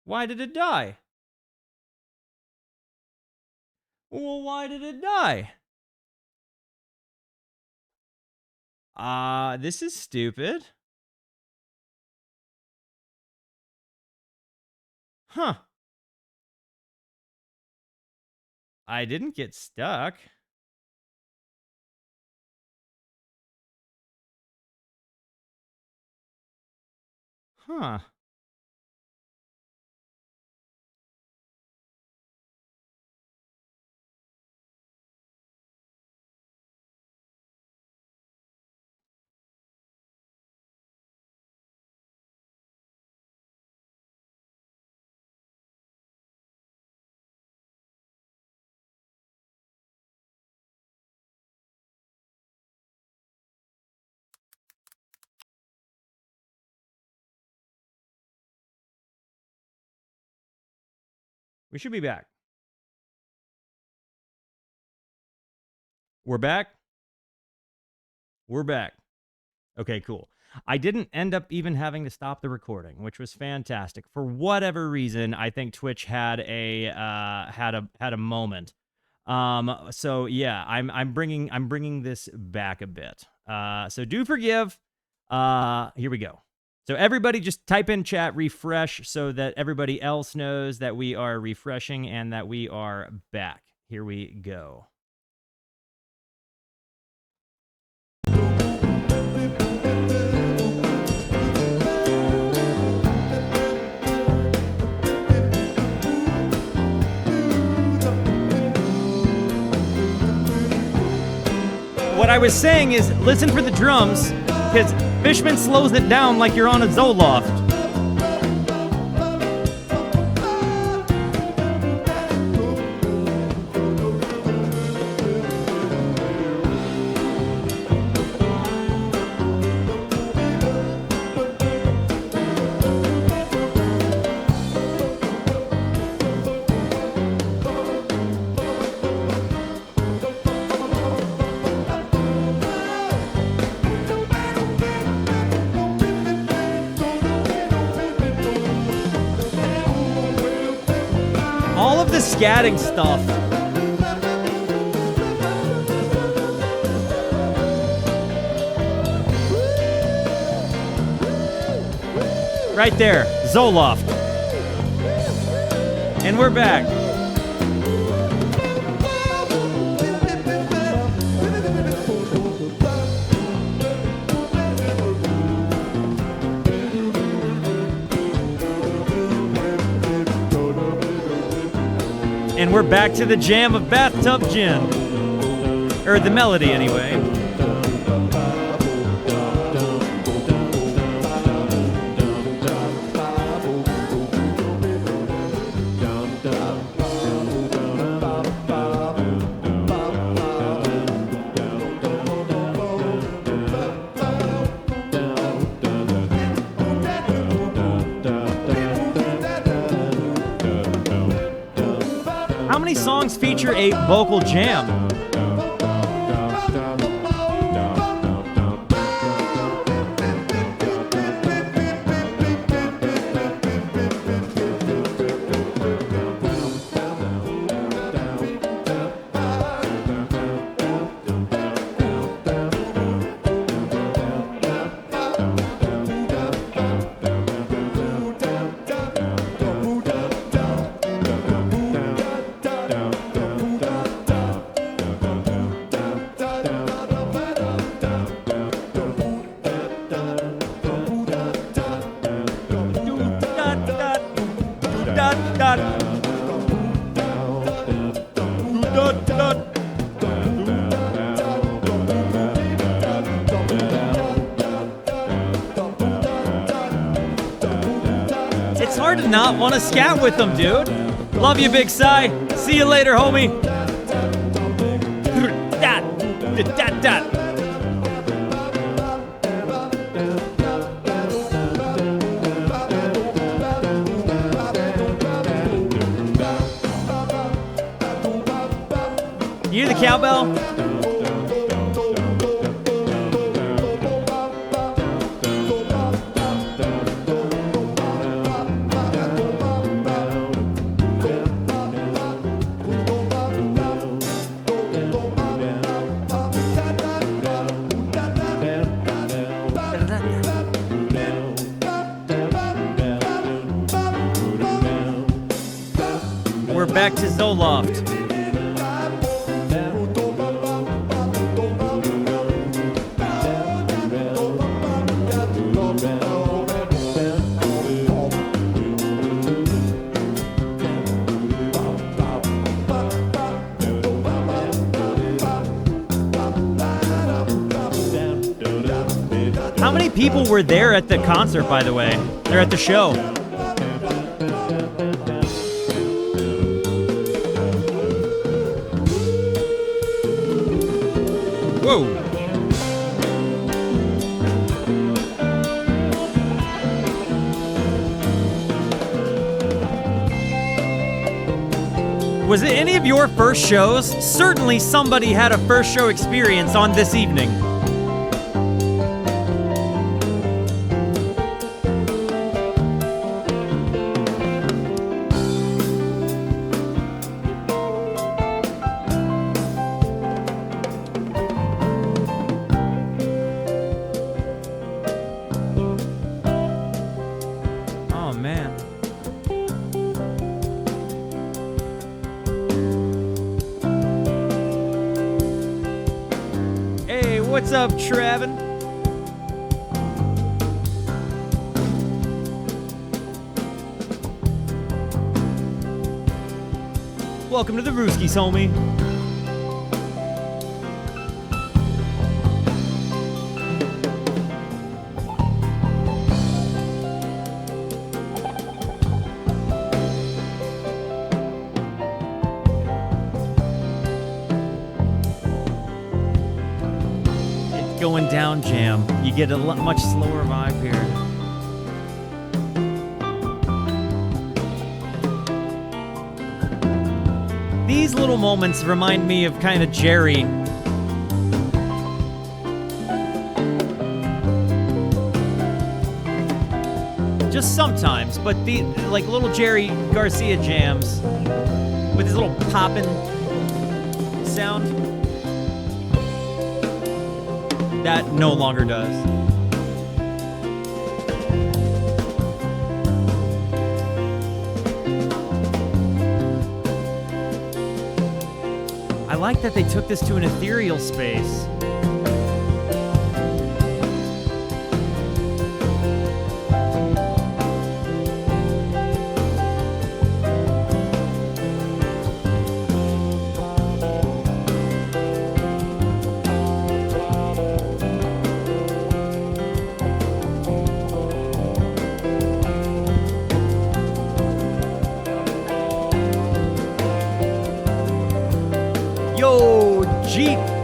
Why did it die? Well, why did it die? This is stupid. Huh. I didn't get stuck. Huh. We should be back. We're back. We're back. Okay, cool. I didn't end up even having to stop the recording, which was fantastic. For whatever reason, I think Twitch had a moment. So yeah, I'm bringing this back a bit. So do forgive. Here we go. So everybody just type in chat refresh so that everybody else knows that we are refreshing and that we are back. Here we go. What I was saying is listen for the drums, because Fishman slows it down like you're on a Zoloft. Scatting stuff. Right there, Zoloft. And we're back. And we're back to the jam of Bathtub Gin. Or the melody, anyway. How many songs feature a vocal jam? It's hard to not want to scat with them, dude. Love you, Big Cy. See you later, homie. You hear the cowbell? We're back to Zoloft. How many people were there at the concert, by the way? They're at the show. Whoa. Was it any of your first shows? Certainly somebody had a first show experience on this evening. Oh, man. What's up, Travin? Welcome to the Rooskies, homie. Going down, Jam. You get a much slower vibe here. These little moments remind me of kind of Jerry. Just sometimes, but the like little Jerry Garcia jams with his little poppin' sound. That no longer does. I like that they took this to an ethereal space.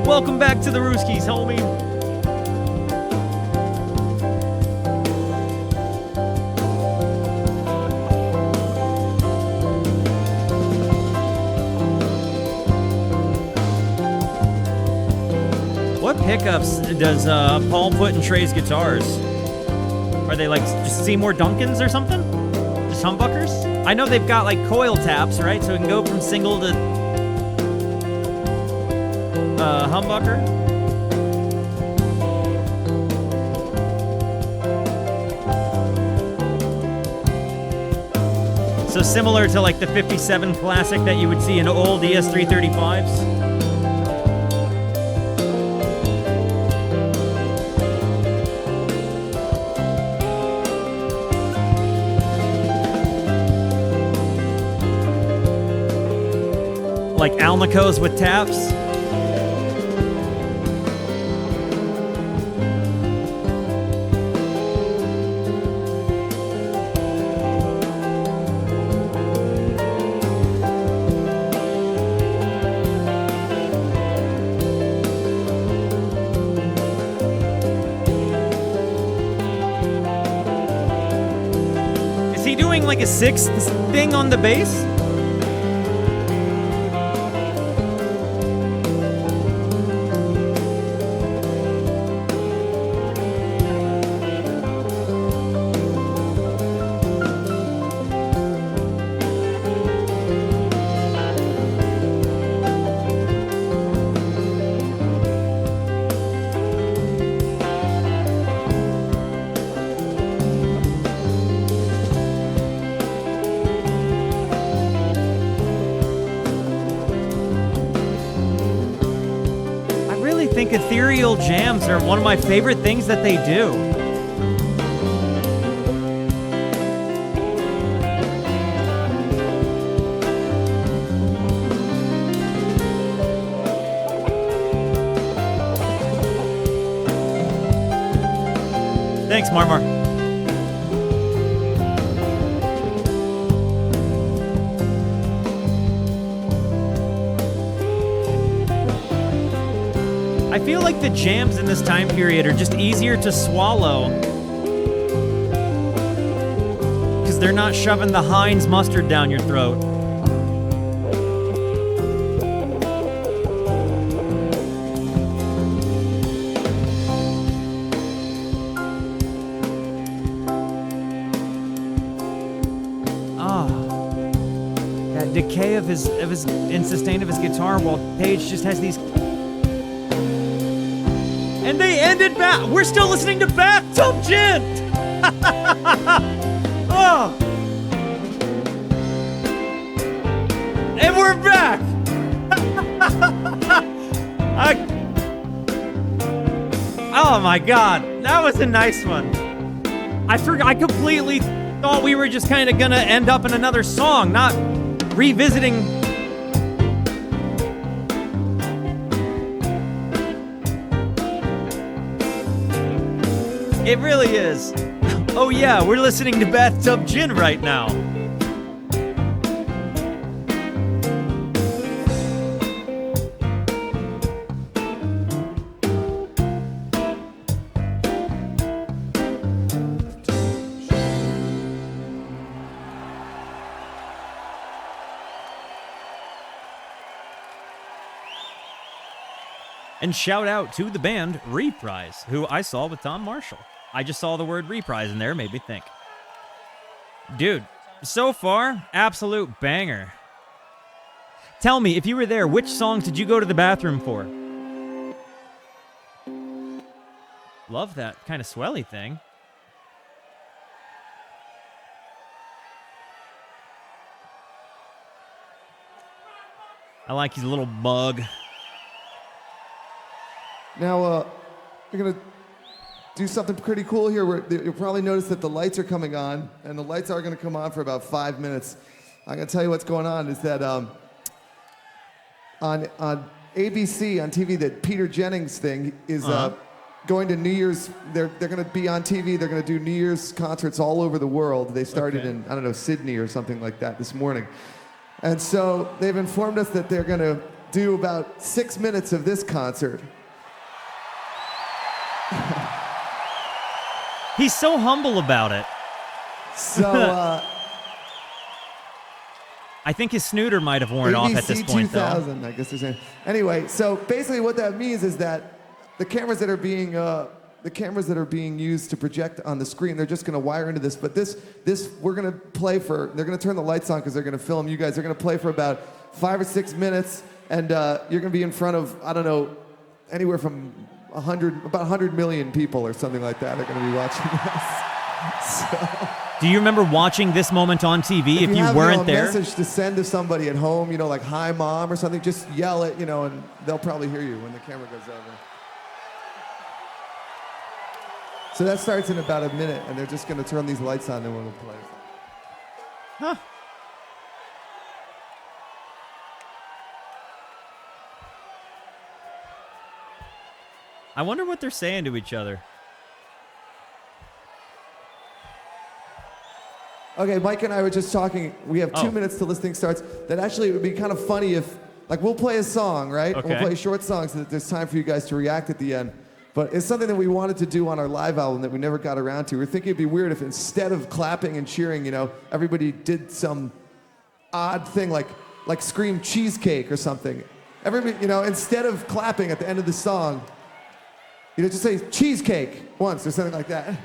Welcome back to the Rooskies, homie. What pickups does Paul put in Trey's guitars? Are they like just Seymour Duncans or something? Just humbuckers? I know they've got like coil taps, right? So it can go from single to humbucker. So similar to like the 57 Classic that you would see in old ES335s. Like Alnicos with taps. Like a sixth thing on the bass? Ethereal jams are one of my favorite things that they do. Thanks, Marmar. I feel like the jams in this time period are just easier to swallow because they're not shoving the Heinz mustard down your throat. Decay of his in sustain of his guitar while Page just has these. And they ended back. We're still listening to Bathtub Gin. Oh. And we're back. Oh my God, that was a nice one. I completely thought we were just kind of gonna end up in another song, not revisiting. It really is. Oh yeah, we're listening to Bathtub Gin right now. And shout out to the band Reprise, who I saw with Tom Marshall. I just saw the word reprise in there, made me think. Dude, so far, absolute banger. Tell me, if you were there, which songs did you go to the bathroom for? Love that kind of swelly thing. I like his little mug. Now, we're going to do something pretty cool here. You'll probably notice that the lights are coming on, and the lights are going to come on for about 5 minutes. I'm going to tell you what's going on is that on ABC, on TV, that Peter Jennings thing is going to New Year's. They're going to be on TV. They're going to do New Year's concerts all over the world. They started in, I don't know, Sydney or something like that this morning. And so they've informed us that they're going to do about 6 minutes of this concert. He's so humble about it. So, I think his snooter might have worn off at this point, 2000, though. I guess they're saying. Anyway, so basically what that means is that the cameras that are being used to project on the screen, they're just going to wire into this. But this we're going to play for. They're going to turn the lights on because they're going to film you guys. They're going to play for about 5 or 6 minutes, and you're going to be in front of, I don't know, anywhere from about 100 million people or something like that are going to be watching this. So, do you remember watching this moment on TV if you weren't there? If you have a message to send to somebody at home, like, hi, Mom, or something, just yell it, and they'll probably hear you when the camera goes over. So that starts in about a minute, and they're just going to turn these lights on and we'll play. Huh. I wonder what they're saying to each other. Okay, Mike and I were just talking. We have 2 minutes till this thing starts. That actually it would be kind of funny if, like, we'll play a song, right? Okay. We'll play a short song so that there's time for you guys to react at the end. But it's something that we wanted to do on our live album that we never got around to. We're thinking it'd be weird if instead of clapping and cheering, everybody did some odd thing like scream Cheesecake or something. Everybody, instead of clapping at the end of the song, just say Cheesecake once or something like that.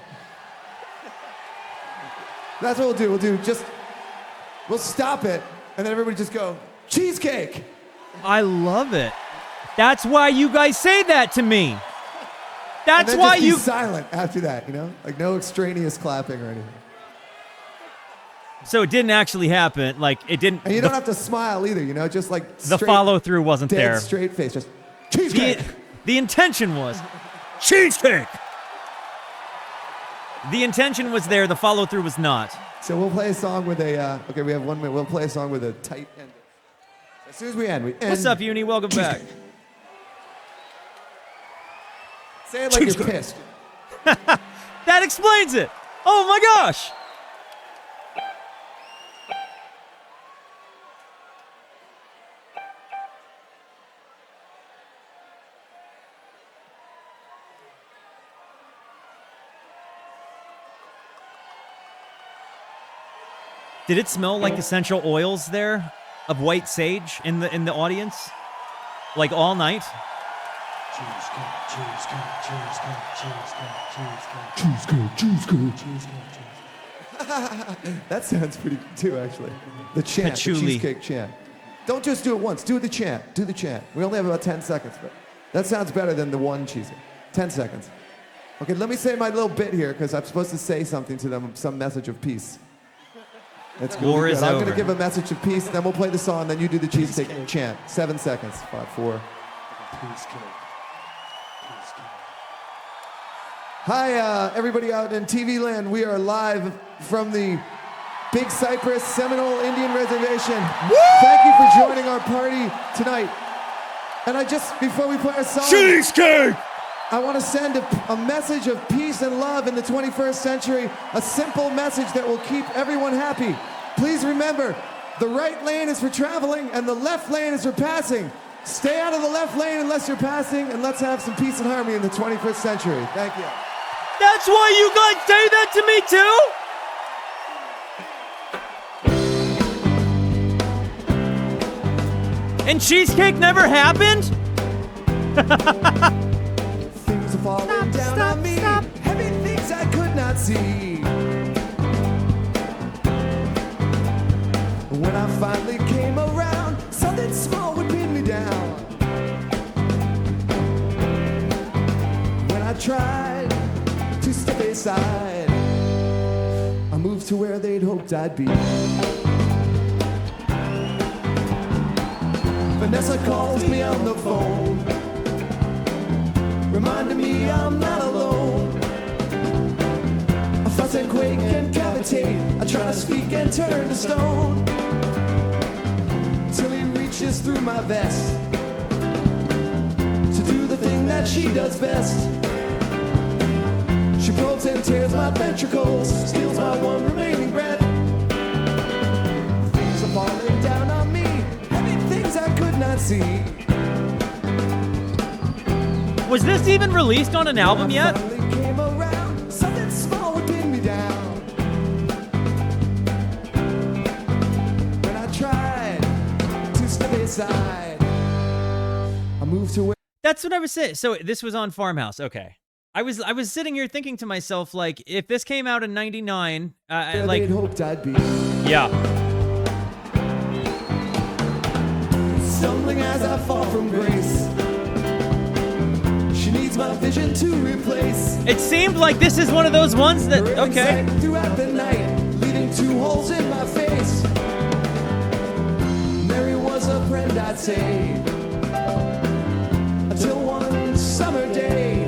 That's what we'll do. We'll stop it, and then everybody just go, Cheesecake! I love it. That's why you guys say that to me. That's and then why just you... be silent after that, like no extraneous clapping or anything. So it didn't actually happen, like it didn't... And you don't have to smile either, just like the follow-through wasn't dead there. Straight face, just Cheesecake! The intention was Cheesecake! The intention was there, the follow-through was not. So we'll play a song with a, okay, we have 1 minute. We'll play a song with a tight end. As soon as we end, What's up, Uni? Welcome back. Say it like you're pissed. That explains it. Oh my gosh. Did it smell like essential oils there of white sage in the audience? Like all night? That sounds pretty good too, actually. The chant, Patchouli. the cheesecake chant. Don't just do it once, do the chant, do the chant. We only have about 10 seconds, but that sounds better than the one cheesecake. 10 seconds. Okay, let me say my little bit here, because I'm supposed to say something to them, some message of peace. That's good. War is I'm over. going to give a message of peace, then we'll play the song, then you do the cheesecake chant. 7 seconds. 5, 4. Hi, everybody out in TV land. We are live from the Big Cypress Seminole Indian Reservation. Woo! Thank you for joining our party tonight. And before we play our song, Cheesecake! I want to send a message of peace and love in the 21st century, a simple message that will keep everyone happy. Please remember, the right lane is for traveling and the left lane is for passing. Stay out of the left lane unless you're passing, and let's have some peace and harmony in the 21st century. Thank you. That's why you guys say that to me too? And cheesecake never happened? Things are falling down on me. Heavy things I could not see. When I finally came around, something small would pin me down. When I tried to step aside, I moved to where they'd hoped I'd be. Vanessa calls me on the phone, reminding me I'm not alone. I fuss and quake and cavitate, I try to speak and turn to stone, till he reaches through my vest to do the thing that she does best. She probes and tears my ventricles, steals my one remaining breath. Things are falling down on me, heavy things I could not see. Was this even released on an album yet? Finally came around, something small would pin me down. When I tried to step aside, I moved to where That's what I was saying. So this was on Farmhouse. Okay. I was sitting here thinking to myself, like, if this came out in 99, like, they'd hoped I'd be. yeah. Stumbling as I fall from grace, she needs my vision to replace. It seemed like this is one of those ones that, Her okay. insight throughout the night, leaving 2 holes in my face. Mary was a friend, I'd say, until one summer day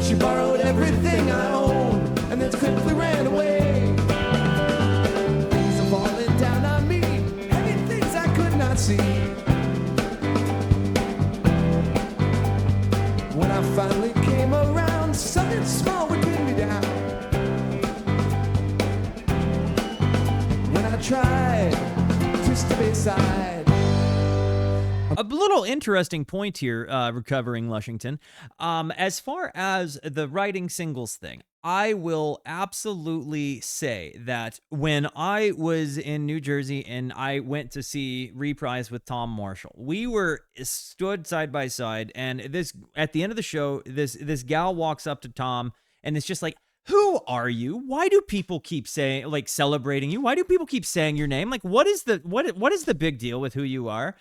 she borrowed everything I owned and then quickly ran away. Things are falling down on me, heavy things I could not see. When I finally came around, something small would pin me down. When I tried to step aside. A little interesting point here, recovering Lushington. As far as the writing singles thing, I will absolutely say that when I was in New Jersey and I went to see Reprise with Tom Marshall, we were stood side by side, and this at the end of the show, this gal walks up to Tom, and it's just like, who are you? Why do people keep saying, like, celebrating you? Why do people keep saying your name? Like, what is the big deal with who you are?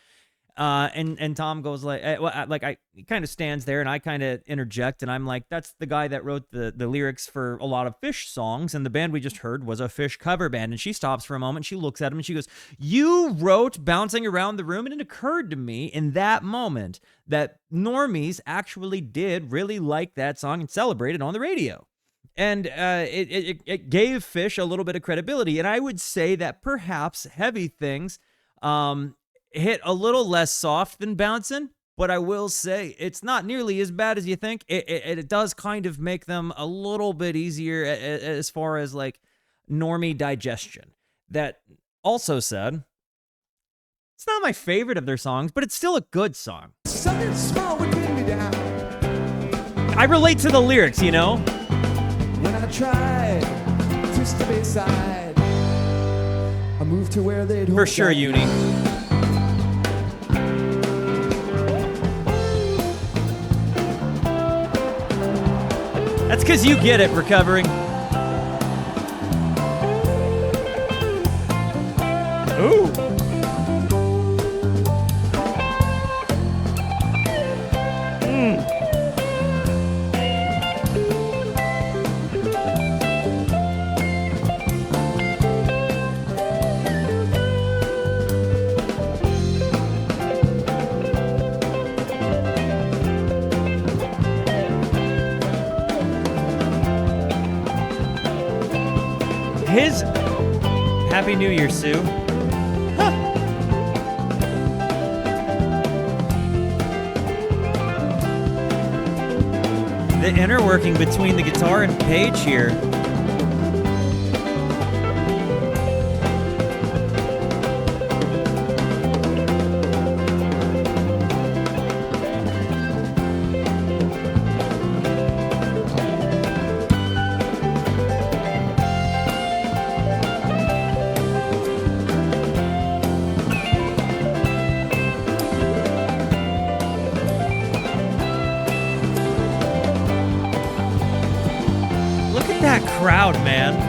And Tom goes he kind of stands there, and I kind of interject, and I'm like, that's the guy that wrote the lyrics for a lot of Phish songs, and the band we just heard was a Phish cover band. And she stops for a moment, she looks at him, and she goes, you wrote Bouncing Around the Room? And it occurred to me in that moment that normies actually did really like that song and celebrate it on the radio. And it gave Phish a little bit of credibility. And I would say that perhaps Heavy Things hit a little less soft than Bouncin', But I will say it's not nearly as bad as you think. It does kind of make them a little bit easier as far as like normie digestion. That also said, it's not my favorite of their songs, but it's still a good song. Something small would bring me down. I relate to the lyrics, you know? When I tried to step aside, I moved to where they'd For sure, Uni. That's because you get it, recovering. Ooh. His Happy New Year, Sue. Huh. The inner working between the guitar and Page here. Crowd, man.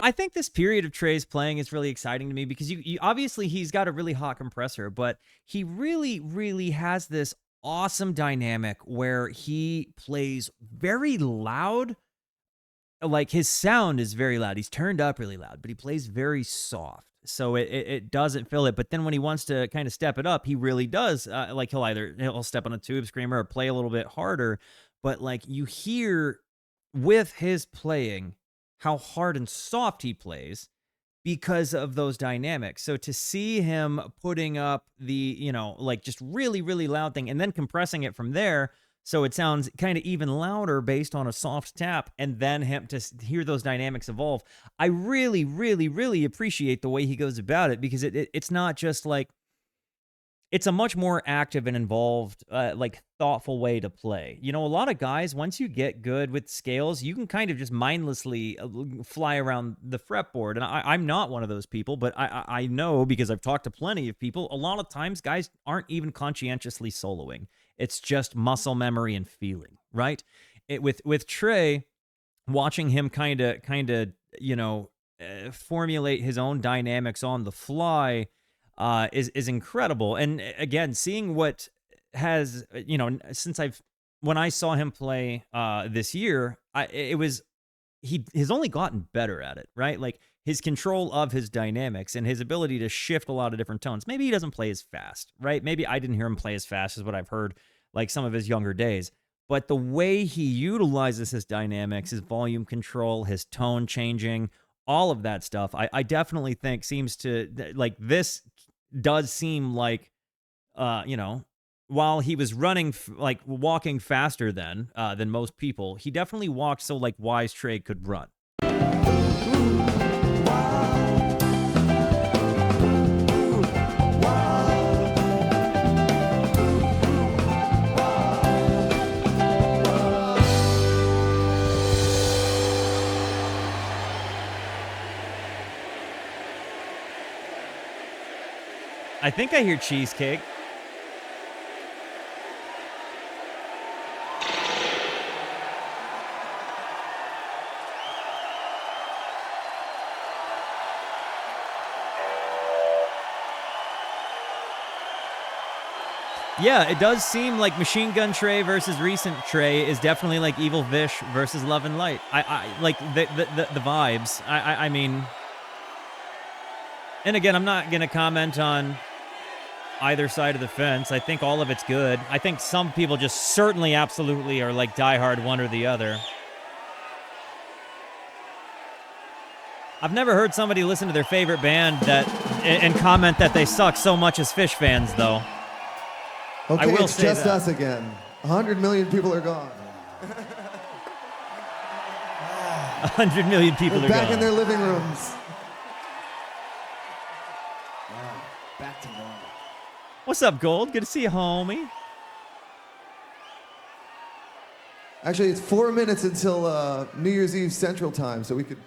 I think this period of Trey's playing is really exciting to me because you obviously he's got a really hot compressor, but he really has this awesome dynamic where he plays very loud. Like his sound is very loud. He's turned up really loud, but he plays very soft. So it doesn't fill it. But then when he wants to kind of step it up, he really does. Like he'll step on a tube screamer or play a little bit harder. But like you hear with his playing how hard and soft he plays because of those dynamics. So to see him putting up the, like just really loud thing and then compressing it from there so it sounds kind of even louder based on a soft tap, and then him to hear those dynamics evolve. I really appreciate the way he goes about it because it's not just like, it's a much more active and involved, like thoughtful way to play. A lot of guys, once you get good with scales, you can kind of just mindlessly fly around the fretboard. And I'm not one of those people, but I know because I've talked to plenty of people, a lot of times guys aren't even conscientiously soloing. It's just muscle memory and feeling, right? With Trey, watching him kind of formulate his own dynamics on the fly is incredible. And again, seeing what has, when I saw him play this year, he has only gotten better at it, right? Like his control of his dynamics and his ability to shift a lot of different tones. Maybe he doesn't play as fast, right? Maybe I didn't hear him play as fast as what I've heard like some of his younger days. But the way he utilizes his dynamics, his volume control, his tone changing, all of that stuff, I definitely think seems to, like, this does seem like, while he was running, like walking faster than most people, he definitely walked so like Wise Trey could run. I think I hear Cheesecake. Yeah, it does seem like Machine Gun Trey versus recent Trey is definitely like Evil Vish versus Love and Light. I like the vibes. I mean, and again, I'm not gonna comment on either side of the fence. I think all of it's good. I think some people just certainly, absolutely are like diehard one or the other. I've never heard somebody listen to their favorite band and comment that they suck so much as Phish fans, though. Okay, I will it's say just that. us again. 100 million people are gone. 100 million people They're are back gone. in their living rooms. Back to normal. What's up, Gold? Good to see you, homie. Actually, it's 4 minutes until New Year's Eve Central Time, so we could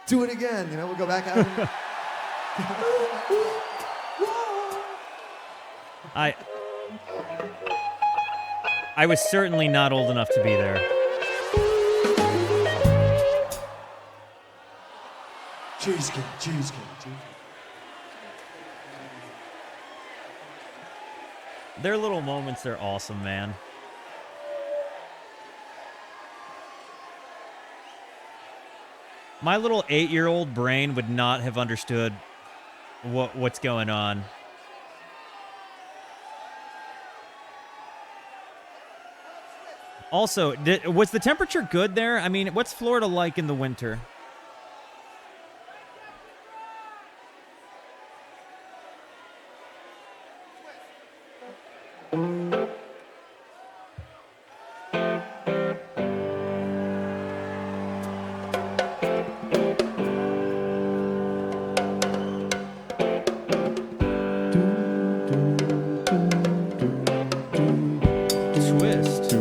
do it again. You know, we'll go back out. I was certainly not old enough to be there. Cheesecake. Their little moments are awesome, man. My little 8-year-old brain would not have understood what's going on. Also, was the temperature good there? I mean, what's Florida like in the winter? Twist.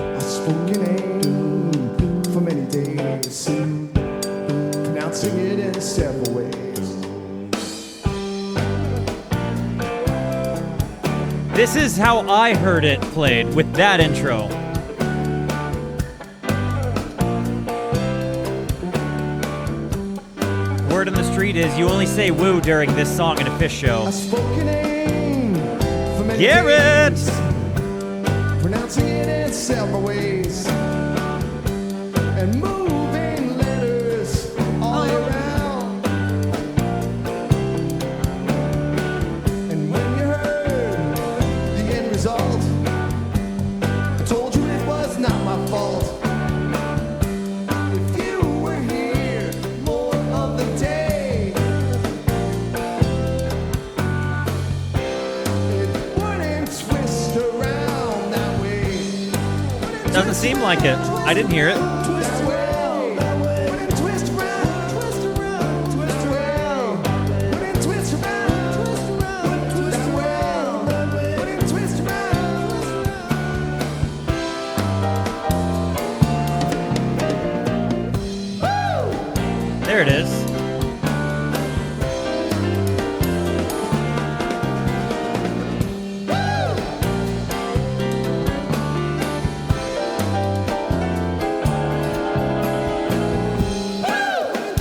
I've spoken your name for many days, pronouncing it in several ways. This is how I heard it played with that intro. Word on the street is you only say woo during this song at a Phish show. I spoke your name for many Garrett! days, pronouncing it in several ways, and moving letters all around. And when you heard the end result, I told you it was not my fault. If you were here more of the day, it wouldn't twist around that way. Doesn't seem like it. I didn't hear it. Twist around, wouldn't twist around, twist around, twist around, wouldn't twist around, twist around, twist around, wouldn't twist around, There it is.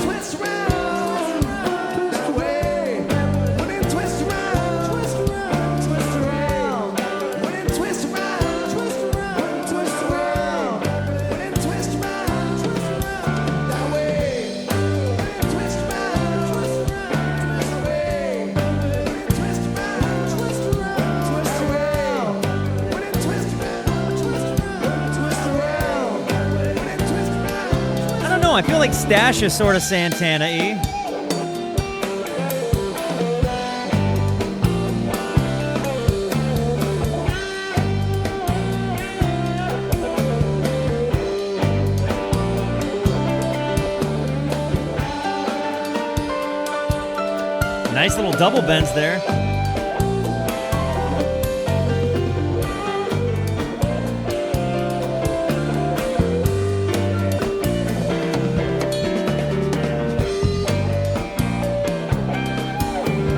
twist around, that way, wouldn't twist around, twist around, twist around, wouldn't twist around, twist around, twist around, wouldn't twist around, twist around, that way, wouldn't twist around, twist around, twist away, wouldn't twist around, twist around, twist around, wouldn't twist around, twist around, twist around, wouldn't twist around. I don't know. I feel like Stash is sort of Santana-y. Nice little double bends there.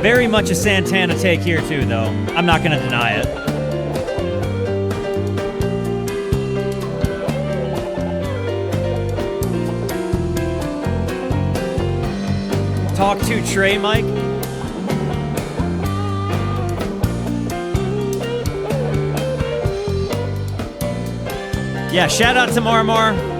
Very much a Santana take here too, though. I'm not going to deny it. talk to Trey, Mike? Yeah, shout out to Marmar.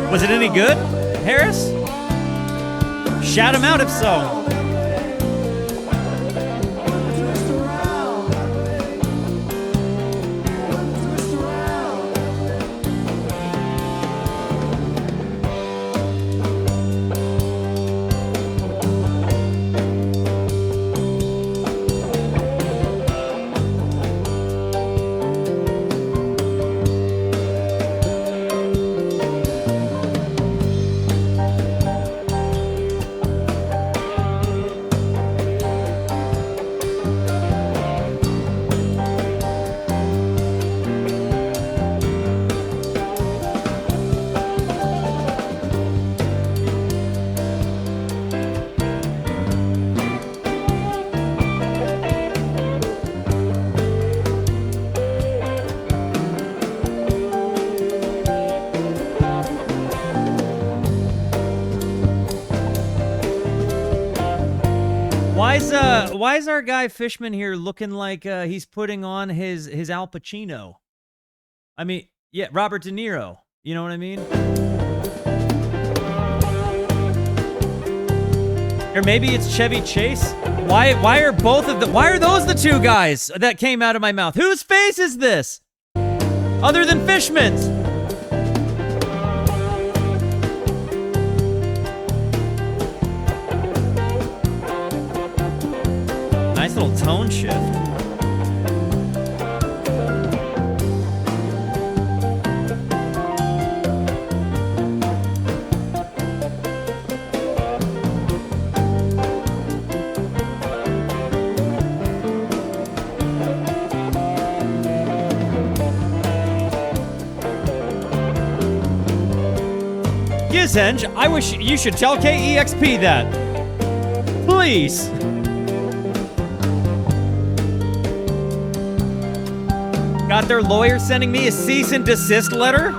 Was it any good, Harris? Shout him out if so. Why is our guy Fishman here looking like he's putting on his Al Pacino? I mean, yeah, Robert De Niro. You know what I mean? Or maybe it's Chevy Chase. Why are those the two guys that came out of my mouth? Whose face is this? Other than Fishman's. Nice little tone shift. Gizhenge, I wish you should tell KEXP that. Please. Got their lawyer sending me a cease and desist letter?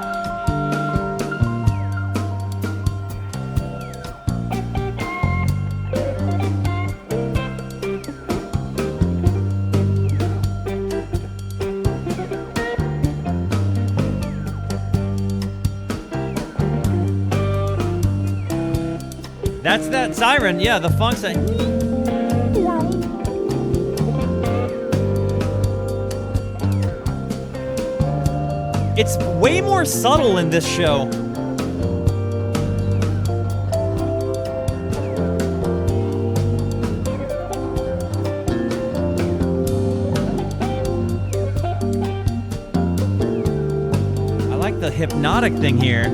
That's that siren. Yeah, the funk siren. It's way more subtle in this show. I like the hypnotic thing here.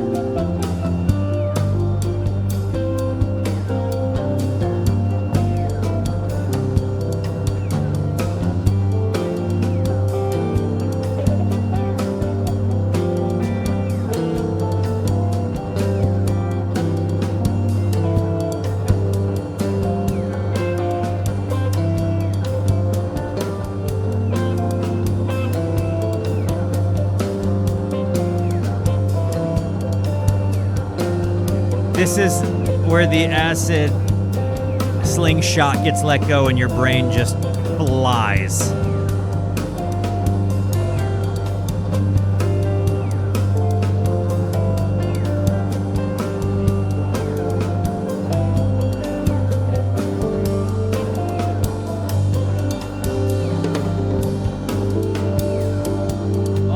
This is where the acid slingshot gets let go and your brain just flies.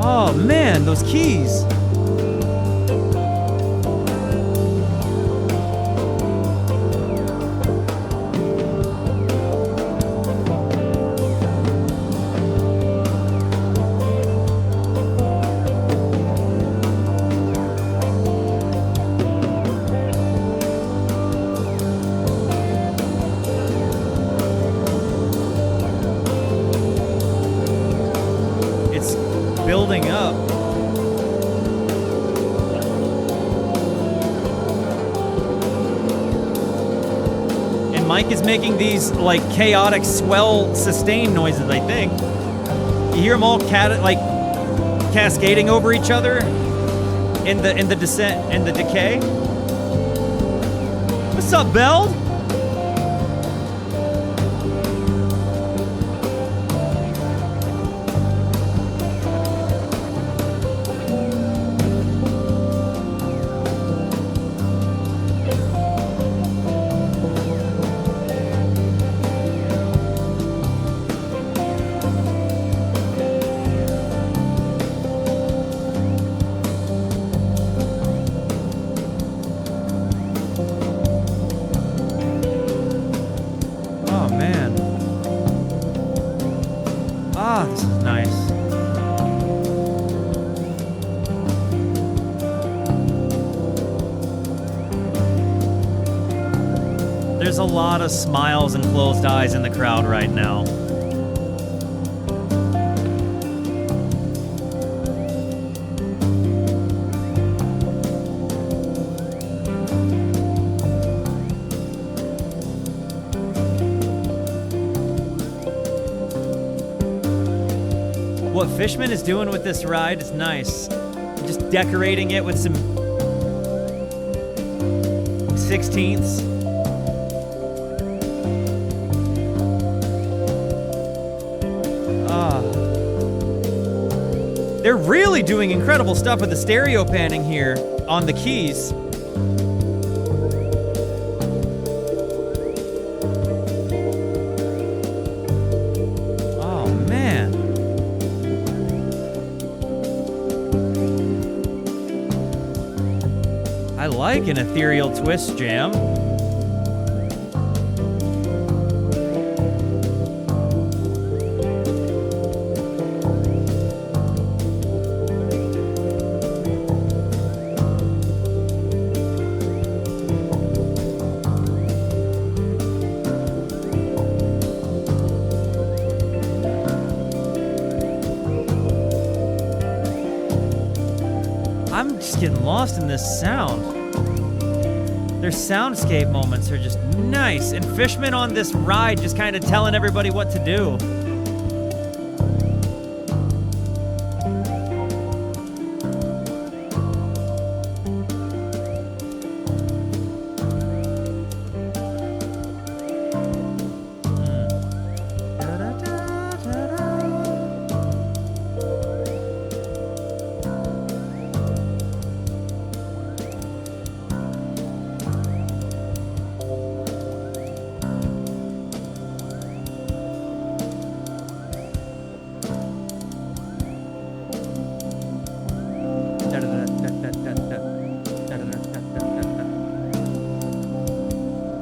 Oh man, those keys. building up. And Mike is making these like chaotic swell sustain noises, I think. You hear them all like cascading over each other in the descent and the decay. What's up, Belle? There's a lot of smiles and closed eyes in the crowd right now. What Fishman is doing with this ride is nice. Just decorating it with some 16ths. They're really doing incredible stuff with the stereo panning here on the keys. Oh, man. I like an ethereal twist jam. Getting lost in this sound. Their soundscape moments are just nice, and Fishman on this ride just kind of telling everybody what to do.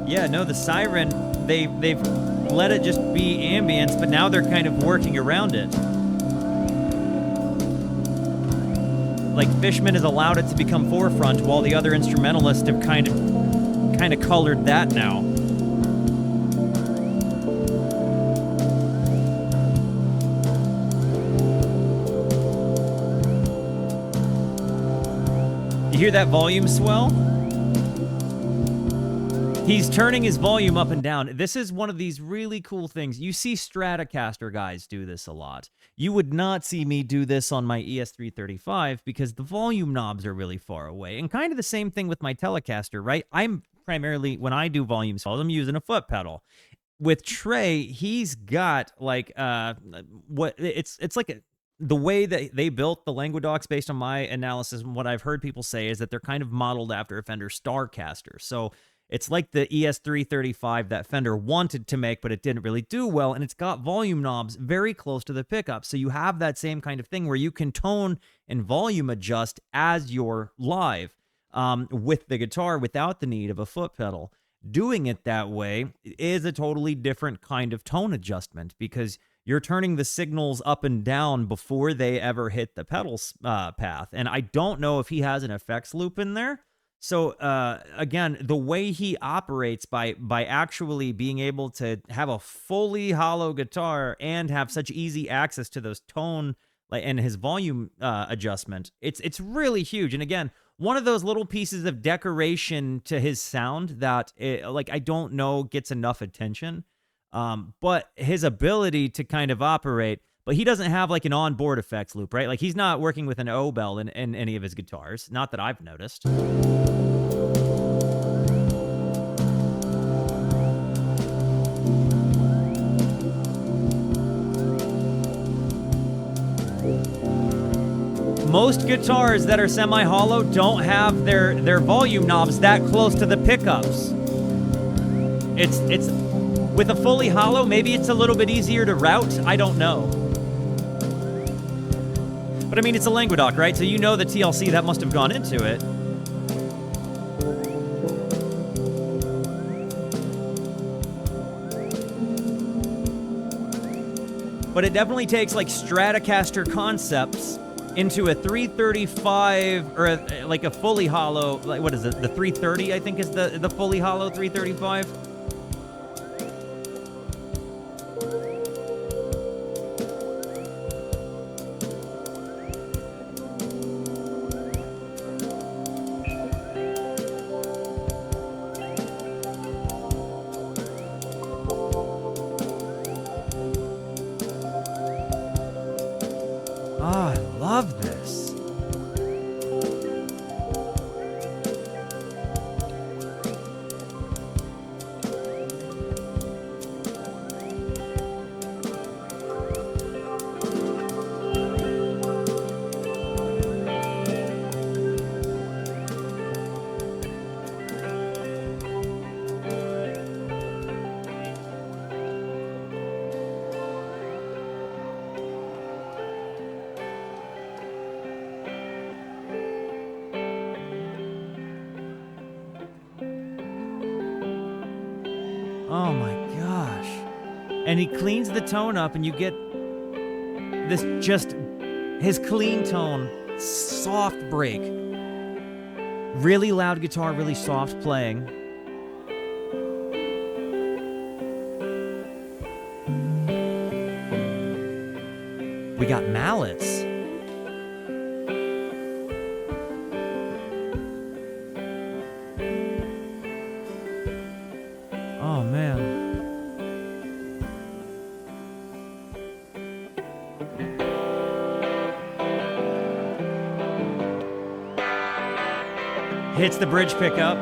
Yeah, no, the siren, they've let it just be ambience, but now they're kind of working around it. Like Fishman has allowed it to become forefront, while the other instrumentalists have kind of colored that now. You hear that volume swell? He's turning his volume up and down. This is one of these really cool things. You see Stratocaster guys do this a lot. You would not see me do this on my ES335 because the volume knobs are really far away. And kind of the same thing with my Telecaster, right? I'm primarily, when I do volume swells, I'm using a foot pedal. With Trey, he's got like, it's like the way that they built the Languedocs, based on my analysis and what I've heard people say, is that they're kind of modeled after a Fender Starcaster. So it's like the ES335 that Fender wanted to make, but it didn't really do well, and it's got volume knobs very close to the pickup. So you have that same kind of thing where you can tone and volume adjust as you're live with the guitar without the need of a foot pedal. Doing it that way is a totally different kind of tone adjustment because you're turning the signals up and down before they ever hit the pedal path. And I don't know if he has an effects loop in there. So, again, the way he operates by actually being able to have a fully hollow guitar and have such easy access to those tone like, and his volume adjustment, it's really huge. And again, one of those little pieces of decoration to his sound that like I don't know gets enough attention. But his ability to kind of operate, but he doesn't have like an onboard effects loop, right? Like he's not working with an O bell in any of his guitars, not that I've noticed. Most guitars that are semi-hollow don't have their volume knobs that close to the pickups. It's with a fully hollow, maybe it's a little bit easier to route. I don't know. But I mean, it's a Languedoc, right? So you know the TLC that must have gone into it. But it definitely takes like Stratocaster concepts into a 335 or like a fully hollow, like what is it? The 330, I think is the fully hollow 335. Oh, I love this. Oh my gosh. And he cleans the tone up and you get this just his clean tone, soft break. Really loud guitar, really soft playing. We got mallets. Oh, man. Hits the bridge pickup.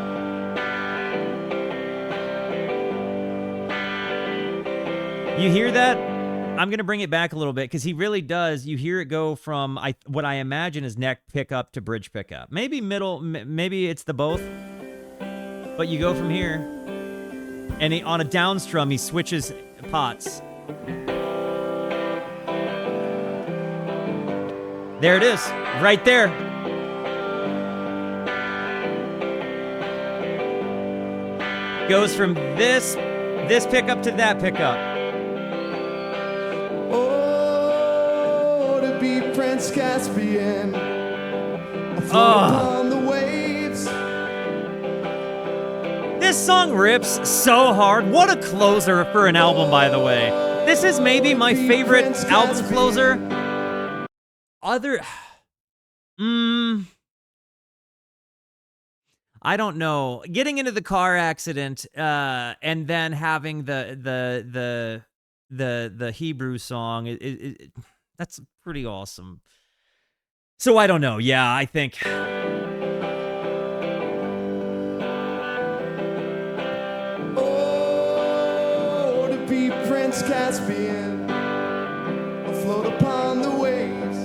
You hear that? I'm going to bring it back a little bit because he really does. You hear it go from what I imagine is neck pickup to bridge pickup. Maybe middle, maybe it's the both. But you go from here. And on a down strum, he switches pots. There it is, right there. Goes from this pickup to that pickup. Oh, to be Prince Caspian, afloat on the waves. This song rips so hard. What a closer for an album, by the way. This is maybe my favorite album closer. I don't know. Getting into the car accident, and then having the Hebrew song, that's pretty awesome. So I don't know. Yeah, I think. Oh, to be Prince Caspian, afloat upon the waves.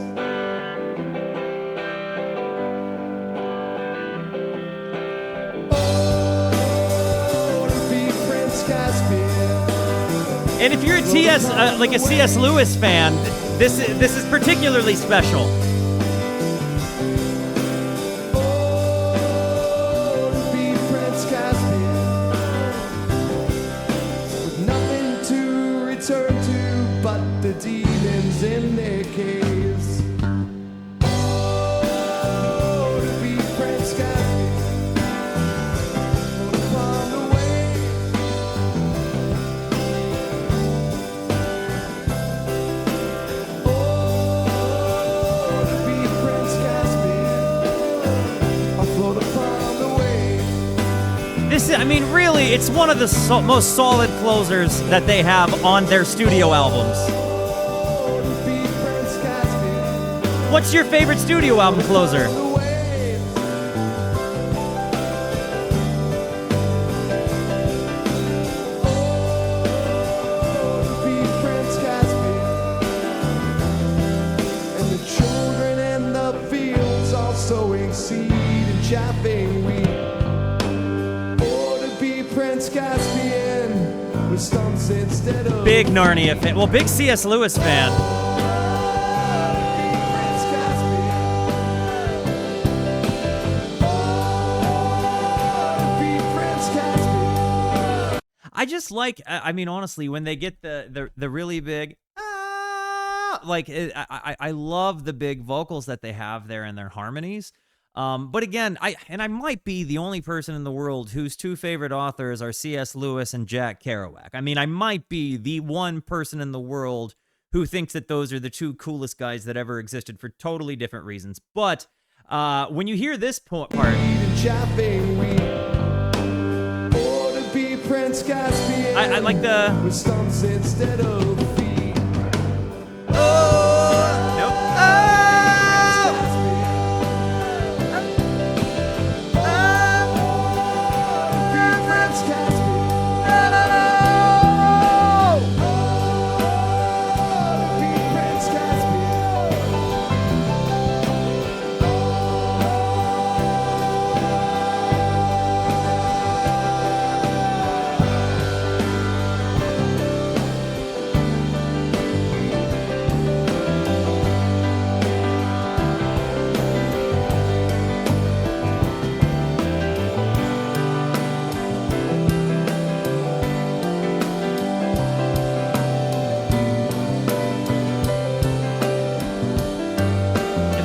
Oh, to be Prince Caspian. And if you're a like a C.S. Lewis fan, this is particularly special. Oh, to be Prince Caspian, with nothing to return to but the demons in their caves. Oh, to be Prince Caspian, upon the waves. Oh, I mean, really, it's one of the most solid closers that they have on their studio albums. What's your favorite studio album closer? Chaffing wheat, or to be Prince Caspian with stumps instead of big Narnia fan. Well, big C.S. Lewis fan. I just like. I mean, honestly, when they get the really big. Like I love the big vocals that they have there and their harmonies. But again, I might be the only person in the world whose two favorite authors are C.S. Lewis and Jack Kerouac. I mean, I might be the one person in the world who thinks that those are the two coolest guys that ever existed for totally different reasons. But when you hear this part, I like the. With stumps instead of feet. Oh, nope.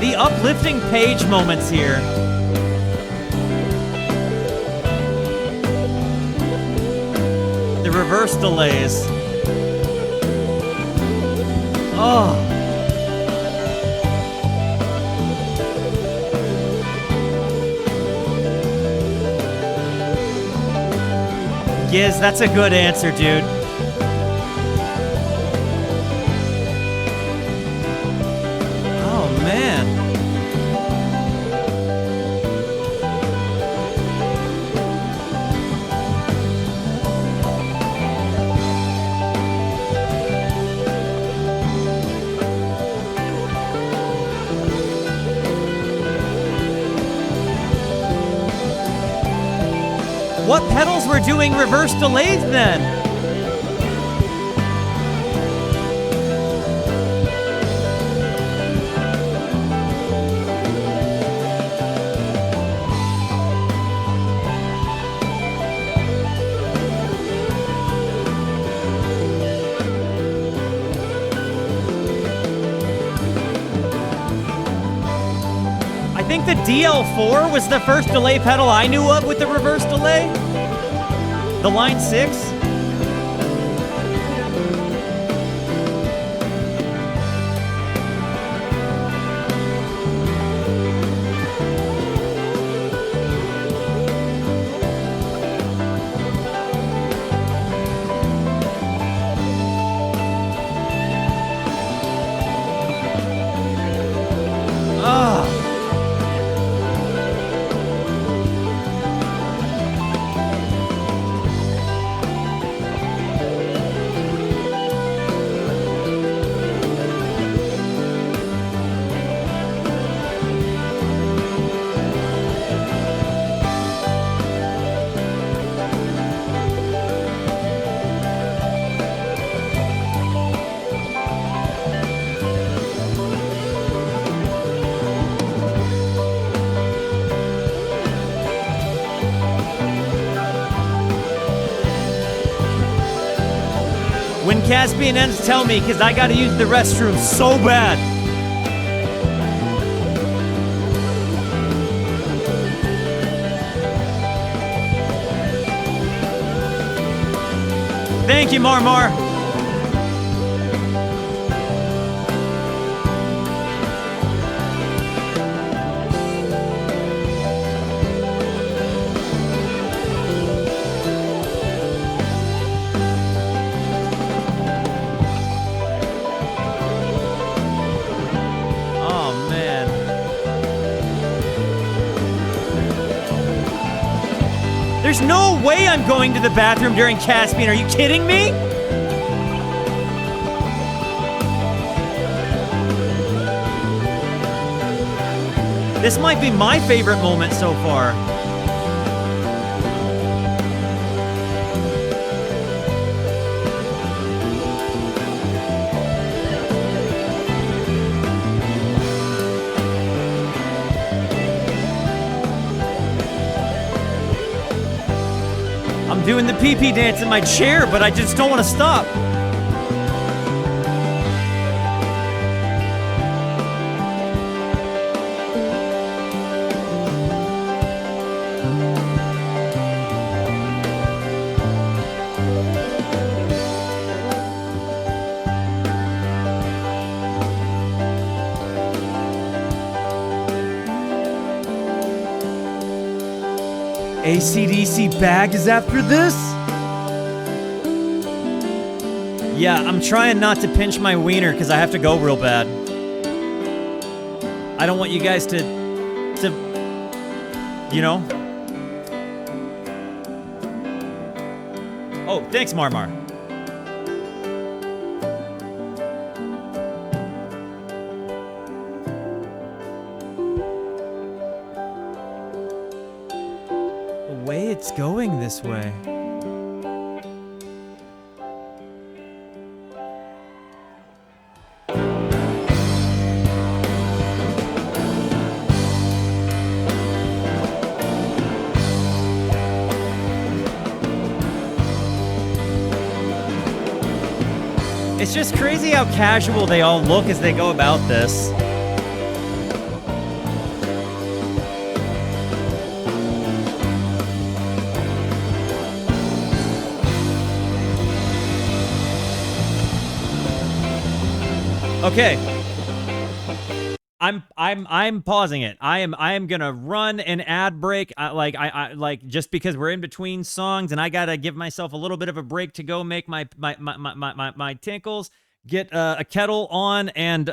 The uplifting page moments here. The reverse delays. Oh. Giz, that's a good answer, dude. What pedals were doing reverse delays then? I think the DL4 was the first delay pedal I knew of with the reverse delay. The line 6. When Caspian ends, tell me, because I gotta use the restroom so bad. Thank you, Marmar. There's no way I'm going to the bathroom during Caspian. Are you kidding me? This might be my favorite moment so far. I'm doing the pee-pee dance in my chair, but I just don't want to stop. AC/DC bag is after this? Yeah, I'm trying not to pinch my wiener because I have to go real bad. I don't want you guys to, you know? Oh, thanks, Marmar. The way it's going this way. It's just crazy how casual they all look as they go about this. Okay. I'm pausing it. I am gonna run an ad break. Like just because we're in between songs and I gotta give myself a little bit of a break to go make my tinkles, get a kettle on, and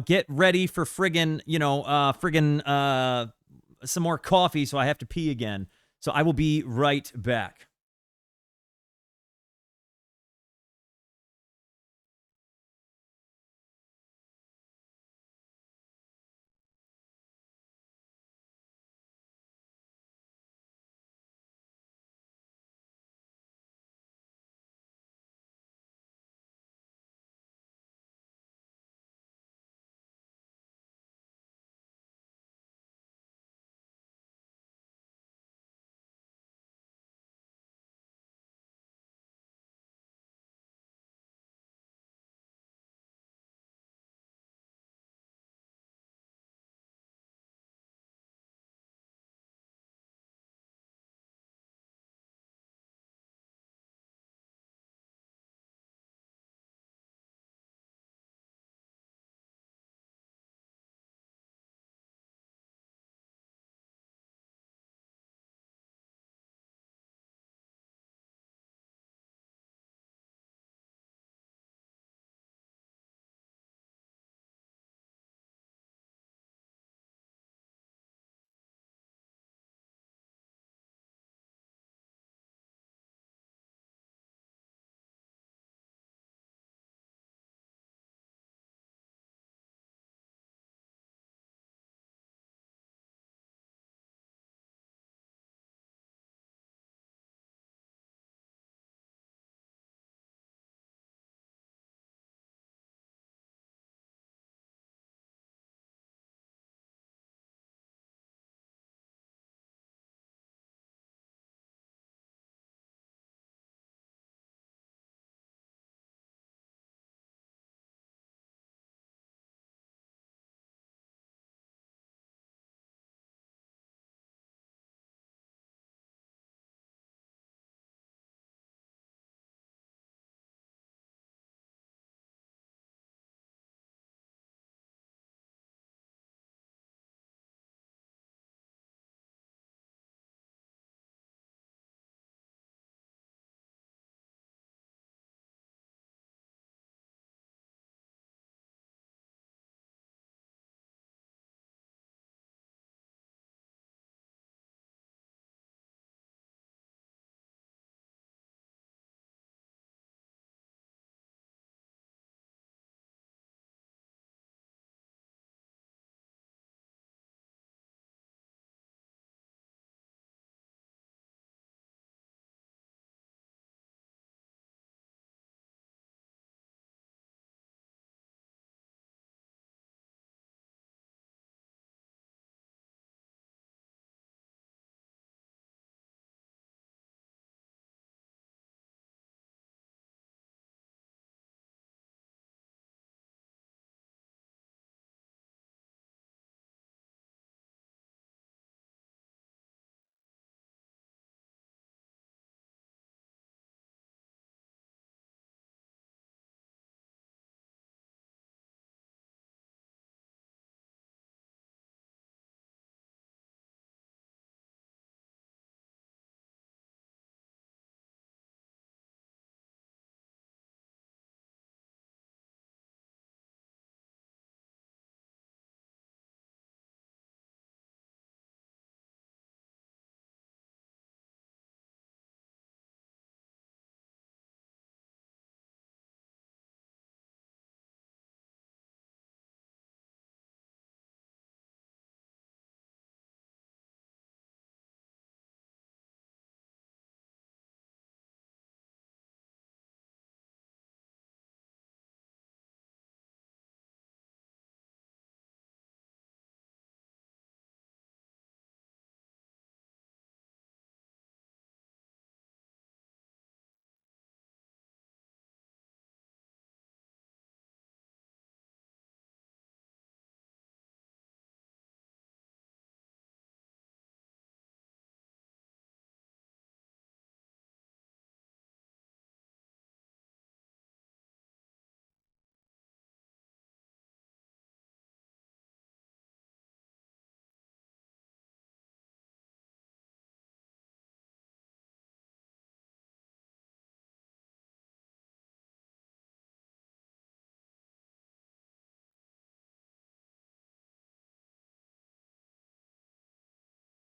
get ready for friggin' some more coffee. So I have to pee again. So I will be right back.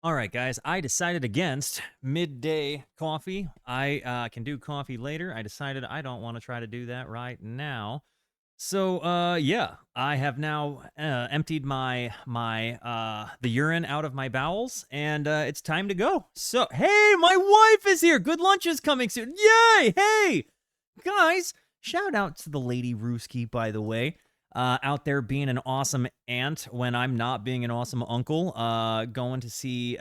All right, guys, I decided against midday coffee. I can do coffee later. I decided I don't want to try to do that right now. So, yeah, I have now emptied the urine out of my bowels, and it's time to go. So, hey, my wife is here. Good lunch is coming soon. Yay! Hey, guys, shout out to the Lady Rooski, by the way. Out there being an awesome aunt when I'm not being an awesome uncle. Going to see,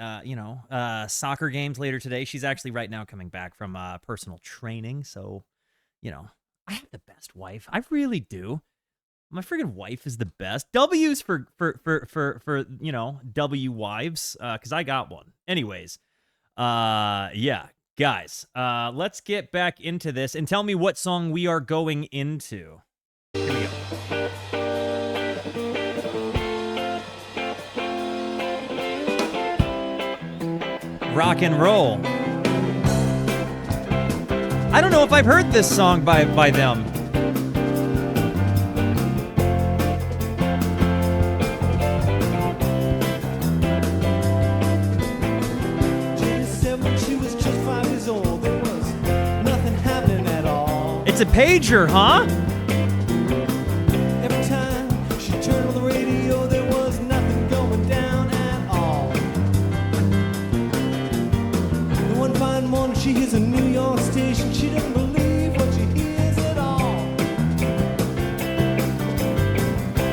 soccer games later today. She's actually right now coming back from personal training. So, I have the best wife. I really do. My friggin' wife is the best. W's for W wives, because I got one. Anyways, yeah, guys, let's get back into this and tell me what song we are going into. Here we go. Rock and roll. I don't know if I've heard this song by them. Jenny said when she was just 5 years old, there was nothing happening at all. It's a pager, huh? Every time she turned on the radio, there was nothing going down at all. The one fine morning she hears a New York station, she doesn't believe what she hears at all.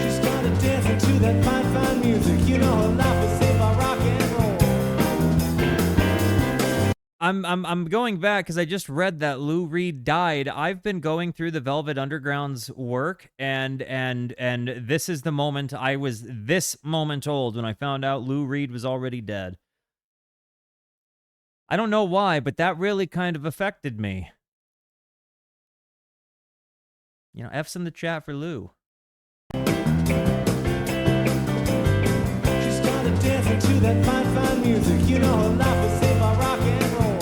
She started dancing to that fine, fine music. You know her life was saved by rock and roll. I'm going back because I just read that Lou Reed died. I've been going through the Velvet Underground's work, and this is the moment I was this moment old when I found out Lou Reed was already dead. I don't know why, but that really kind of affected me. F's in the chat for Lou. She started dancing to that fine, fine music. You know her life was saved by rock and roll.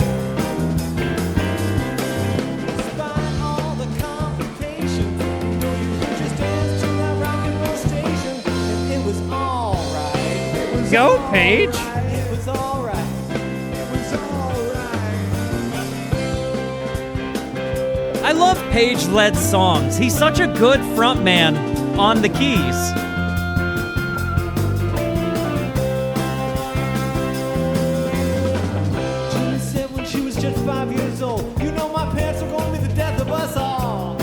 Despite all the complications, you could just dance to that rock and roll station, and it was alright. It was Go, all Paige. right. It was alright. It was alright. I love Page-led songs. He's such a good frontman on the keys. Jenny said when she was just 5 years old, you know my parents were going to be the death of us all.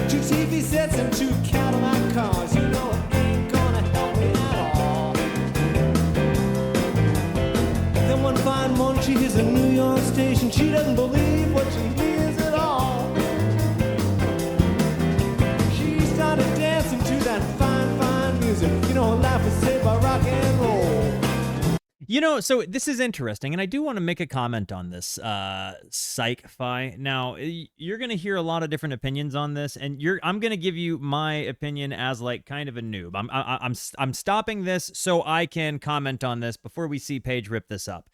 2 TV sets and 2 Cadillac cars, you know it ain't gonna help me at all. Then one fine morning she hears a New York station, she doesn't believe what she hears at all. She started dancing to that fine, fine music. You know her life was saved by rock and roll. So this is interesting, and I do want to make a comment on this, Psych-Fi. Now, you're going to hear a lot of different opinions on this, and I'm going to give you my opinion as like kind of a noob. I'm stopping this so I can comment on this before we see Paige rip this up.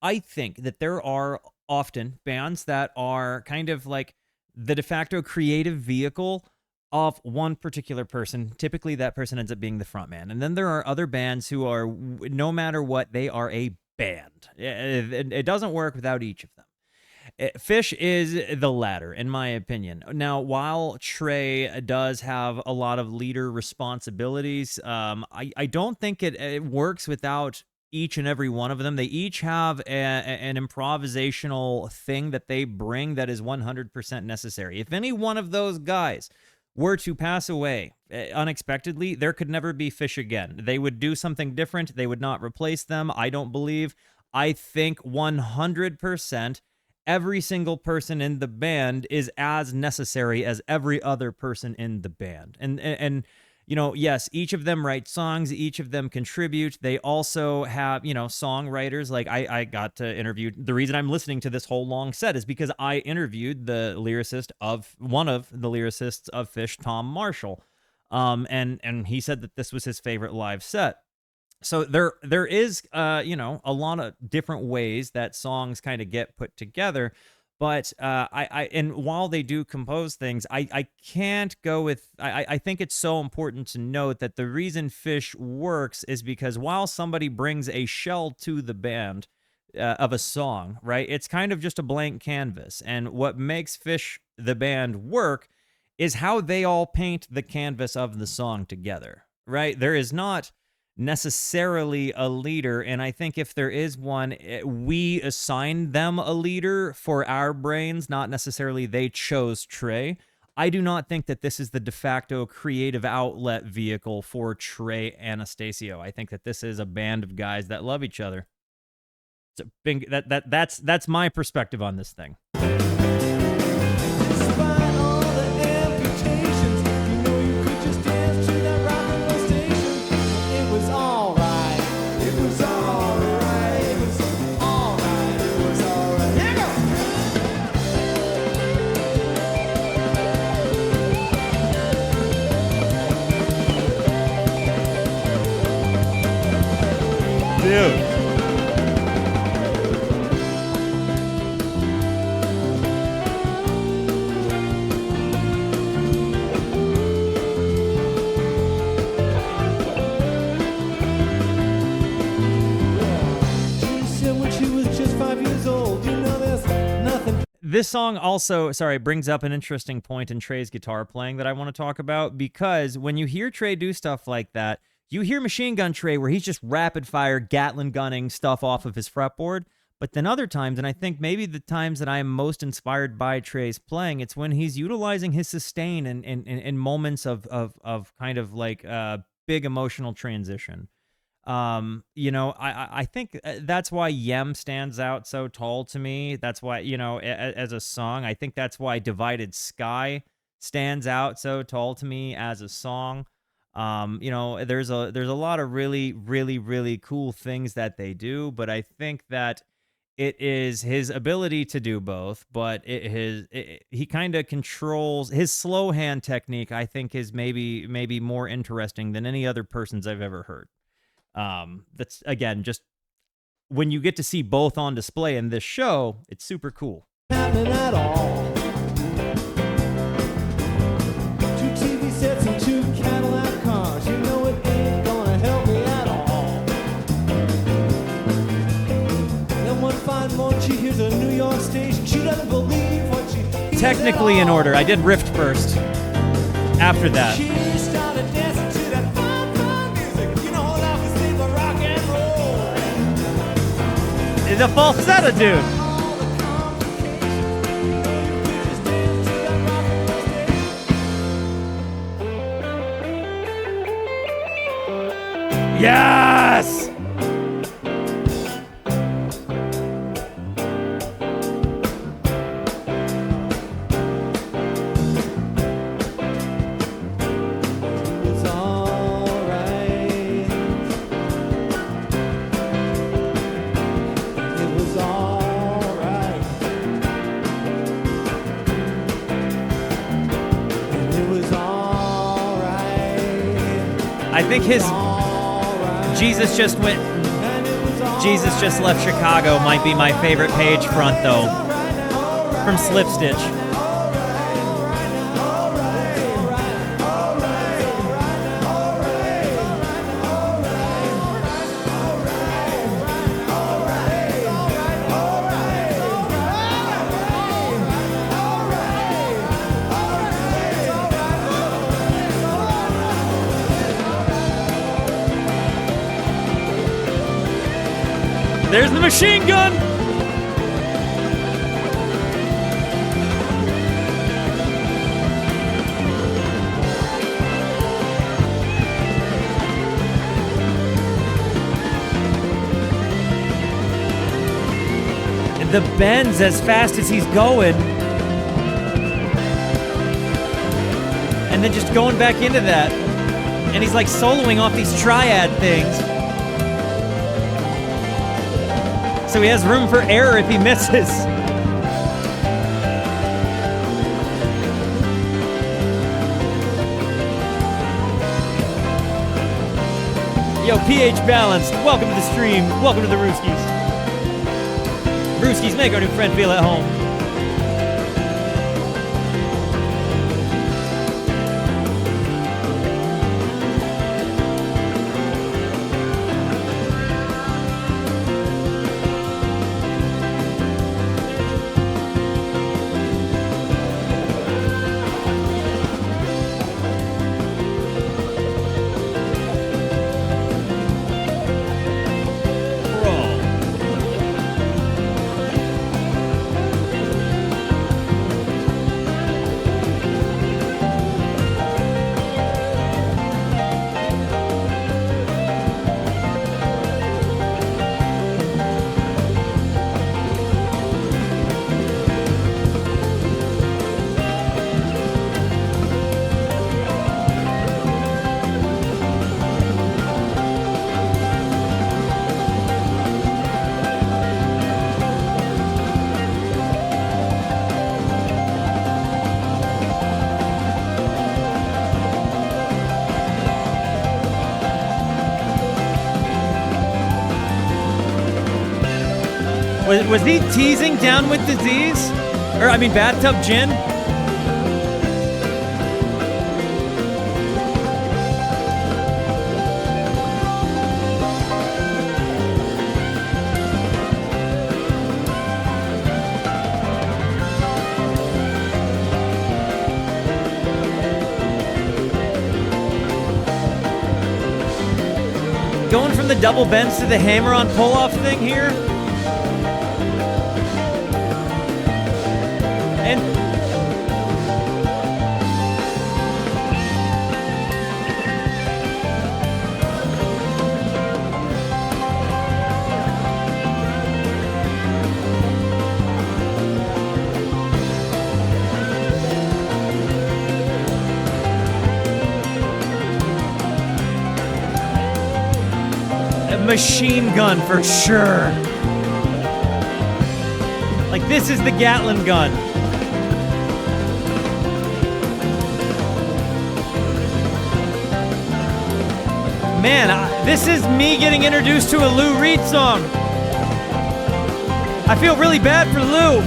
I think that there are often bands that are kind of like the de facto creative vehicle of one particular person. Typically that person ends up being the front man, and then there are other bands who are, no matter what, they are a band. It doesn't work without each of them. Phish is the latter, in my opinion. Now, while Trey does have a lot of leader responsibilities, I don't think it works without each and every one of them. They each have an improvisational thing that they bring that is 100% necessary. If any one of those guys were to pass away unexpectedly, there could never be Phish again. They would do something different. They would not replace them, I don't believe. I think 100% every single person in the band is as necessary as every other person in the band. And yes, each of them write songs, each of them contribute. They also have, songwriters. Like I got to interview, the reason I'm listening to this whole long set is because I interviewed one of the lyricists of Phish, Tom Marshall. And he said that this was his favorite live set. So there is, a lot of different ways that songs kind of get put together. But and while they do compose things, I can't go with. I think it's so important to note that the reason Phish works is because while somebody brings a shell to the band of a song, right, it's kind of just a blank canvas. And what makes Phish the band work is how they all paint the canvas of the song together, right? There is not necessarily a leader, and I think if there is one, we assign them a leader for our brains, not necessarily they chose Trey. I do not think that this is the de facto creative outlet vehicle for Trey Anastasio. I think that this is a band of guys that love each other. So that's my perspective on this thing. Despite all the amputations, you know you could just dance to that rock and roll station. It was alright. It was alright. It was alright. It was alright. Here Dude. She said when she was just 5 years old, you know there's nothing. This song also, brings up an interesting point in Trey's guitar playing that I want to talk about, because when you hear Trey do stuff like that, you hear Machine Gun Trey where he's just rapid fire Gatling gunning stuff off of his fretboard. But then other times, and I think maybe the times that I am most inspired by Trey's playing, it's when he's utilizing his sustain in moments of kind of like big emotional transition. I think that's why YEM stands out so tall to me. That's why, as a song, I think that's why Divided Sky stands out so tall to me as a song. There's a lot of really, really, really cool things that they do, but I think that it is his ability to do both, but he kind of controls his slow hand technique. I think is maybe more interesting than any other person's I've ever heard. That's again, just when you get to see both on display in this show, it's super cool. Happening at all. 2 TV sets and 2 Cadillac cars. You know it ain't gonna help me at all. Then one fine morning she hears a New York station. She doesn't believe what she hears. Technically in order. I did Rift first. After that. She started dancing to that fine, fine music. You know life is sleep of rock and roll. The falsetto dude. All the complications. You know you could just dance to that rock and roll station. Yes! It was alright. It was alright. And it was alright. I think his Jesus Just Left Chicago might be my favorite page front, though, from Slipstitch. There's the machine gun! The bends as fast as he's going. And then just going back into that. And he's like soloing off these triad things. So he has room for error if he misses. Yo, pH Balanced, welcome to the stream. Welcome to the Rooskies. Rooskies, make our new friend feel at home. Was he teasing Down with Disease? Or, I mean, Bathtub Gin? Going from the double bends to the hammer-on pull-off thing here. And a machine gun for sure. Like, this is the Gatling gun. Man, this is me getting introduced to a Lou Reed song. I feel really bad for Lou.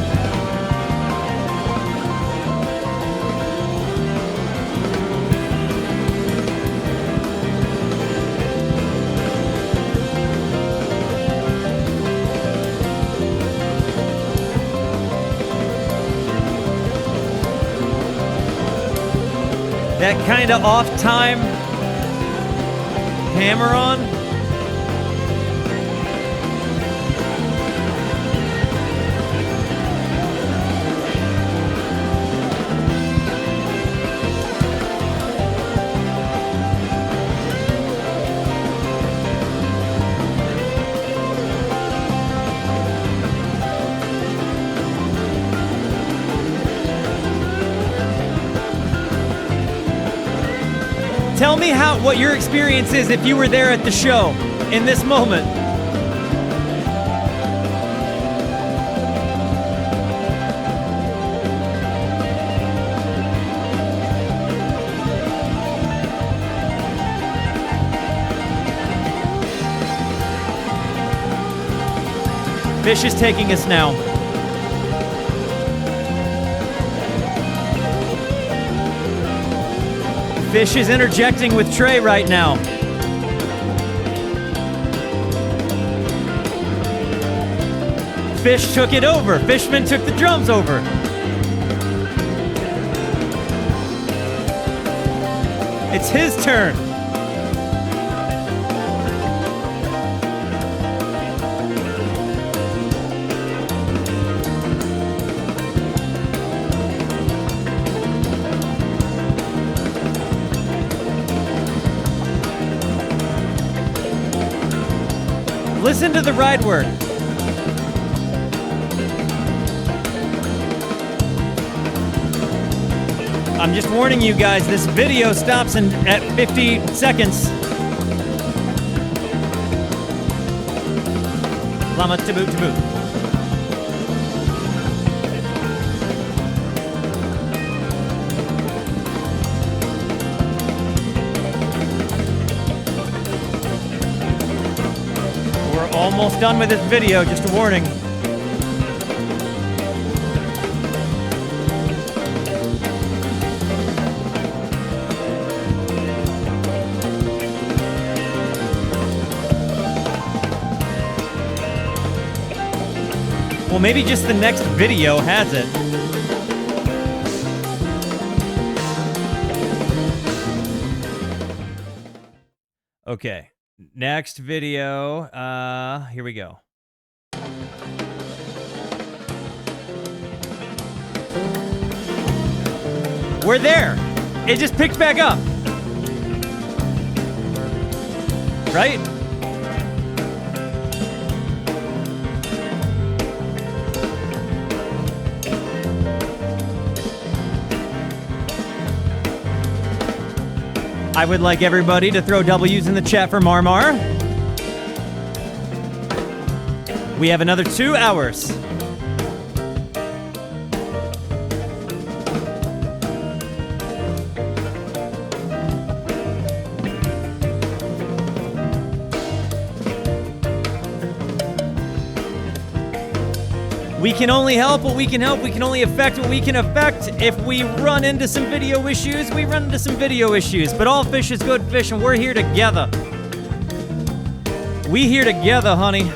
That kind of off-time hammer-on. Tell me what your experience is if you were there at the show in this moment. Phish is taking us now. Phish is interjecting with Trey right now. Phish took it over. Fishman took the drums over. It's his turn. Listen to the ride work. I'm just warning you guys, this video stops at 50 seconds. Llama to boot to boot. Almost done with this video, just a warning. Well, maybe just the next video has it. Okay. Next video, here we go. We're there. It just picked back up. Right? I would like everybody to throw W's in the chat for Marmar. We have another 2 hours. We can only help what we can help. We can only affect what we can affect. If we run into some video issues, we run into some video issues. But all fish is good fish, and we're here together. We here together, honey.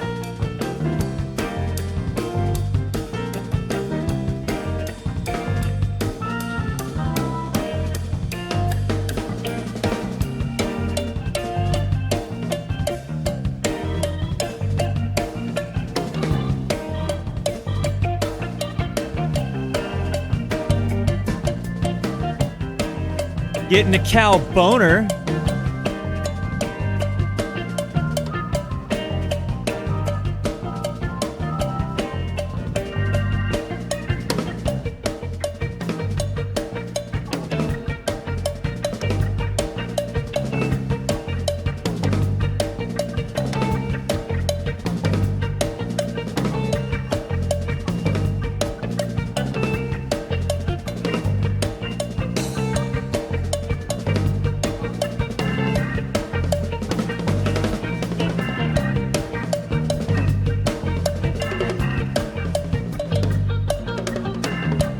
Getting a cow boner.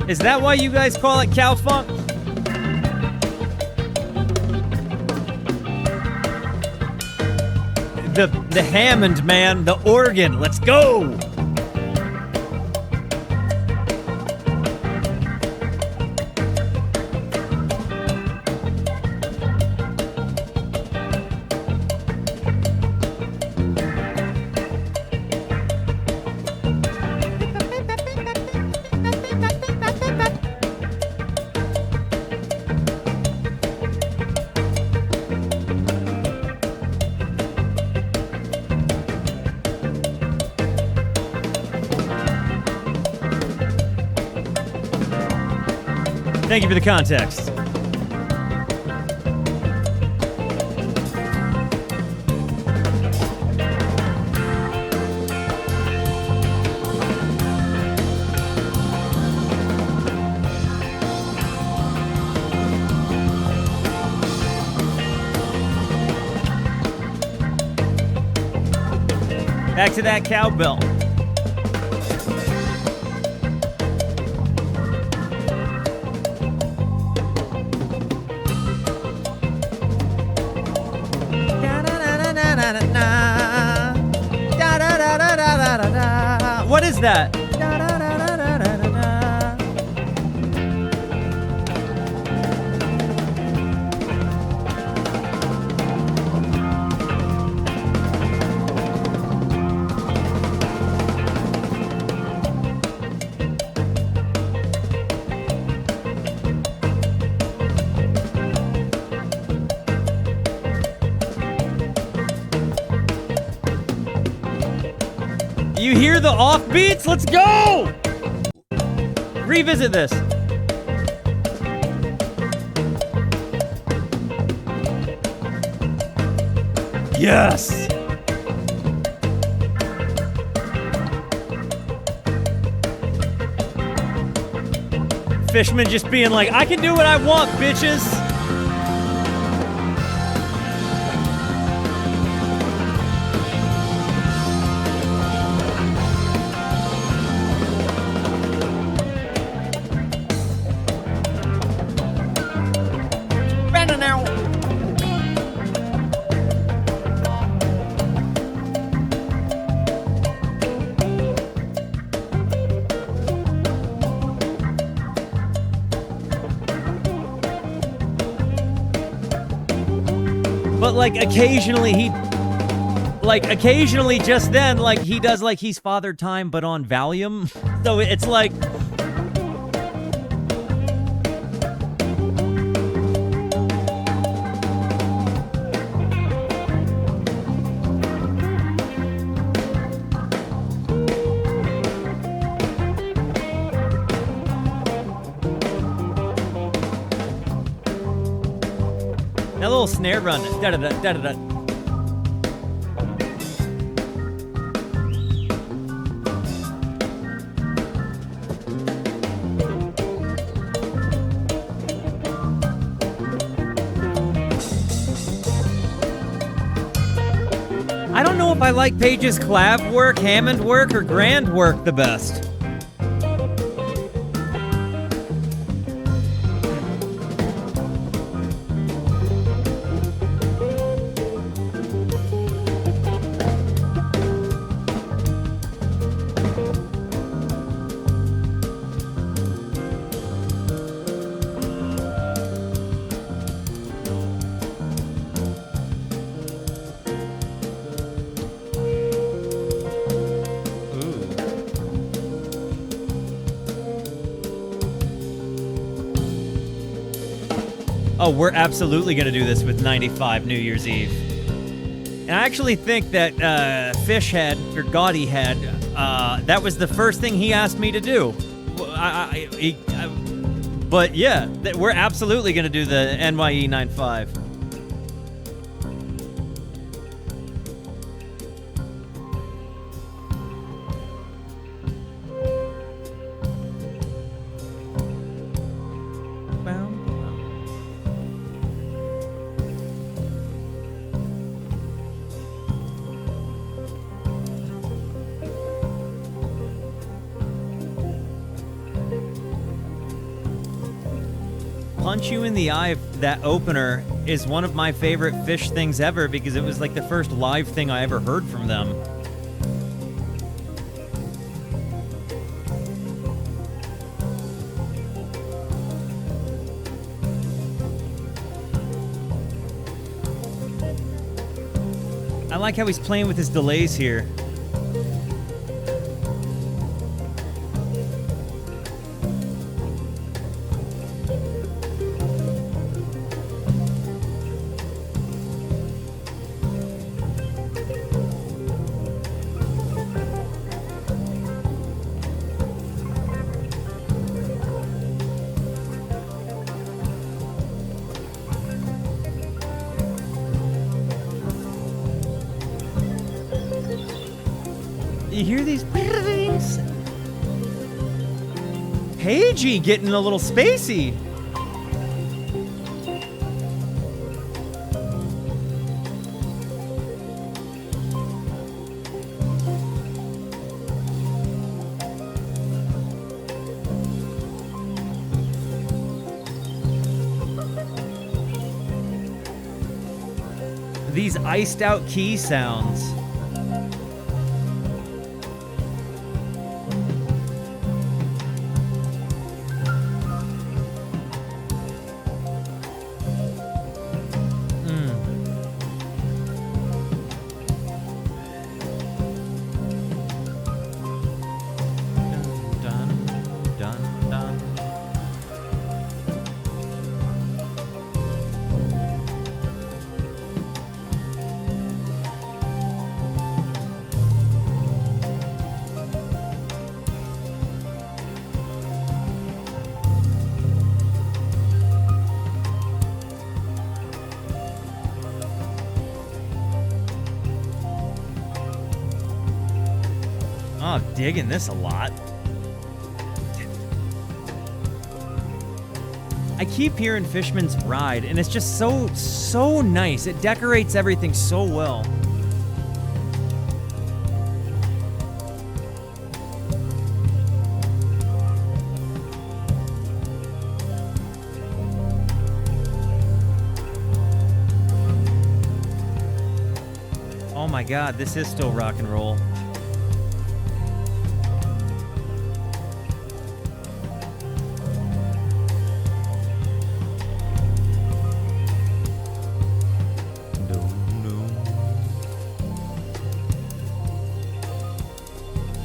Is that why you guys call it cow funk? The Hammond, man, the organ. Let's go. Thank you for the context. Back to that cowbell. What is that? You hear the offbeats? Let's go! Revisit this. Yes! Fishman just being like, I can do what I want, bitches! But like occasionally just then, like he does like he's Father Time but on Valium. So it's like that little snare run. Da-da-da-da-da-da. I don't know if I like Page's clav work, Hammond work, or grand work the best. Oh, we're absolutely going to do this with 95 New Year's Eve. And I actually think that Phish had, or Gotti had, that was the first thing he asked me to do. But yeah, we're absolutely going to do the NYE 95. Punch You in the Eye, that opener, is one of my favorite Phish things ever because it was like the first live thing I ever heard from them. I like how he's playing with his delays here. You hear these things? Pagey getting a little spacey. These iced out key sounds. Oh, digging this a lot. I keep hearing Fishman's Ride, and it's just so nice. It decorates everything so well. Oh my God, this is still rock and roll.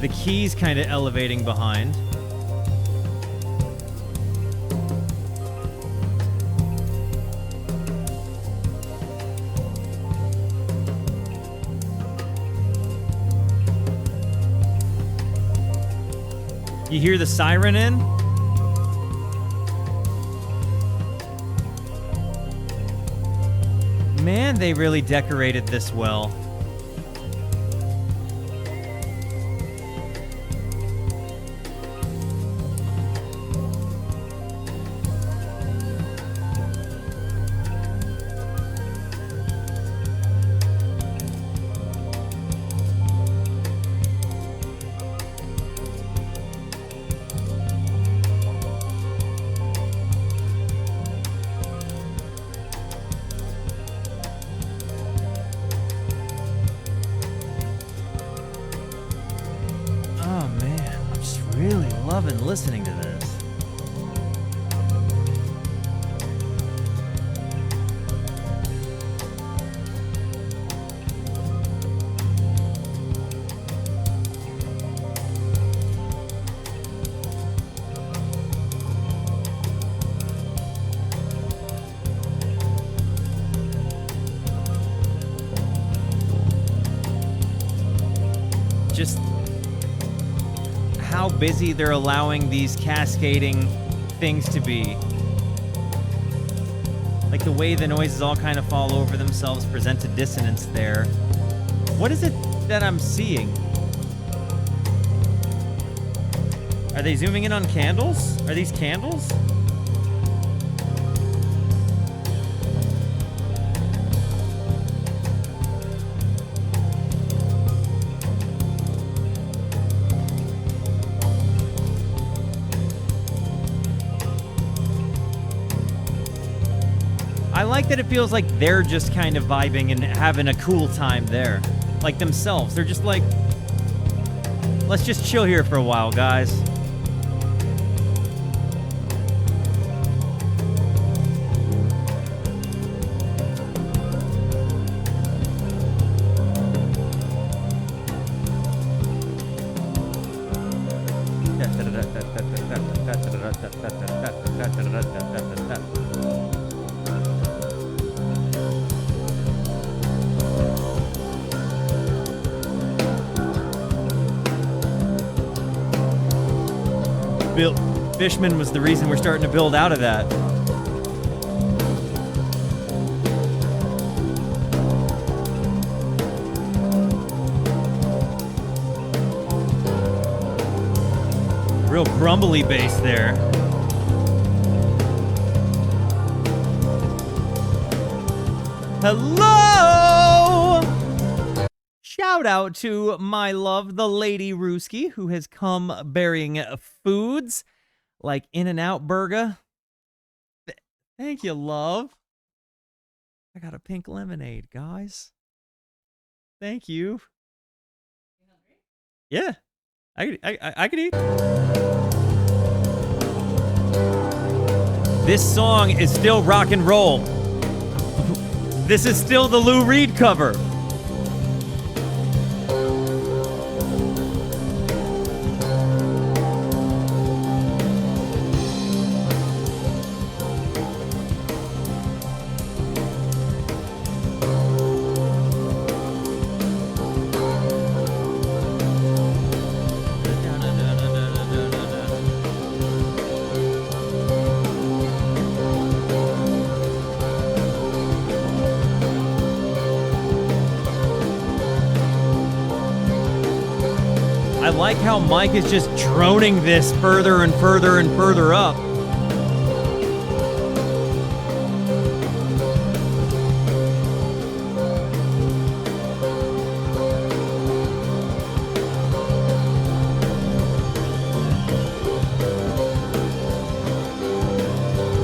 The keys kind of elevating behind. You hear the siren in? Man, they really decorated this well. Listening to this. just how busy they're allowing these cascading things to be. Like the way the noises all kind of fall over themselves, present a dissonance there. What is it that I'm seeing? Are they zooming in on candles? Are these candles? I like that it feels like they're just kind of vibing and having a cool time there. Like themselves. They're just like, let's just chill here for a while, guys. Fishman was the reason we're starting to build out of that. Real grumbly bass there. Hello! Shout out to my love, the Lady Rooski, who has come bearing foods like In-N-Out Burger. Thank you, love. I got a pink lemonade, guys. Thank you. Yeah, I could eat. This song is still rock and roll. This is still the Lou Reed cover. I like how Mike is just droning this further and further and further up.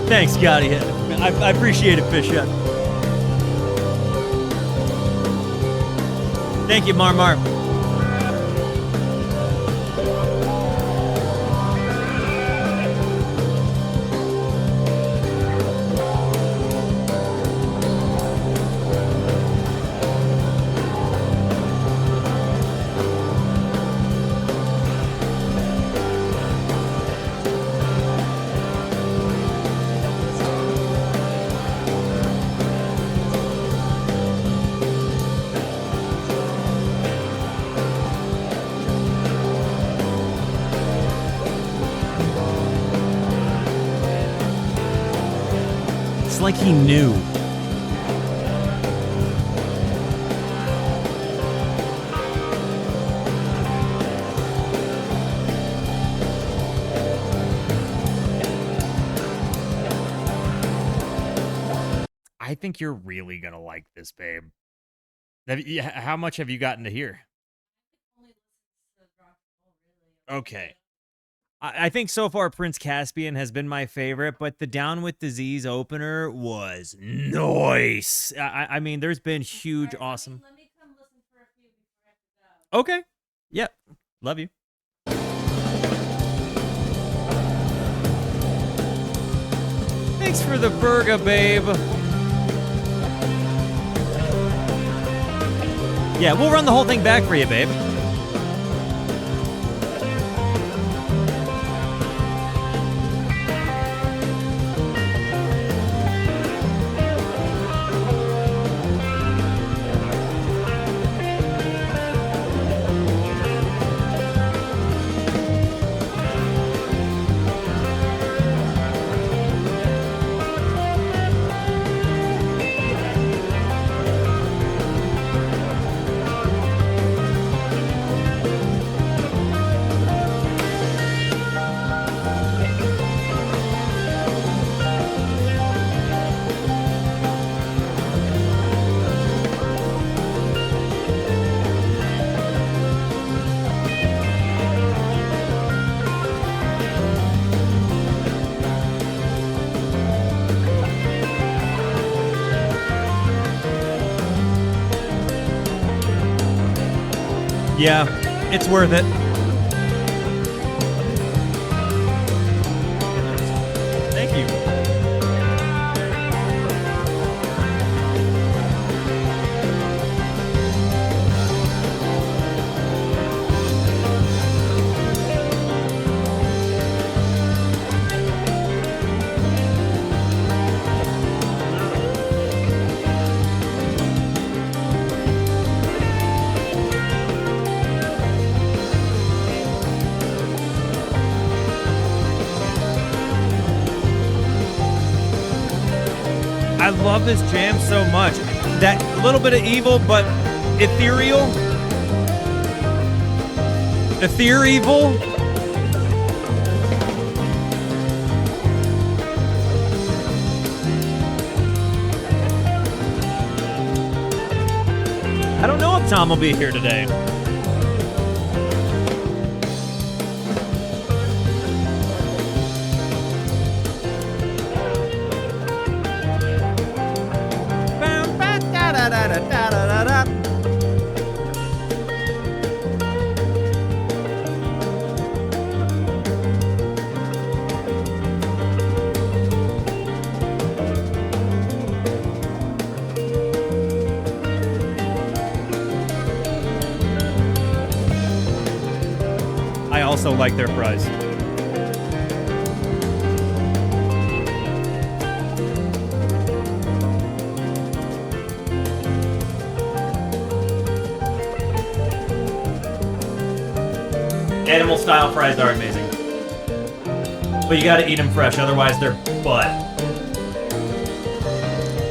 Thanks, Scotty. I appreciate it, Fish. Thank you, Marmar. Like he knew. I think you're really gonna like this, babe. How much have you gotten to hear? Okay. I think so far Prince Caspian has been my favorite, but the Down with Disease opener was nice. I mean, there's been huge, awesome. Let me come listen for a few before I have to go. Okay. Yep. Love you. Thanks for the burger, babe. Yeah, we'll run the whole thing back for you, babe. Yeah, it's worth it. Thank you. I love this jam so much. That little bit of evil, but ethereal. Ethereal. I don't know if Tom will be here today. I also like their fries. Animal style fries are amazing. But you gotta eat them fresh, otherwise they're butt.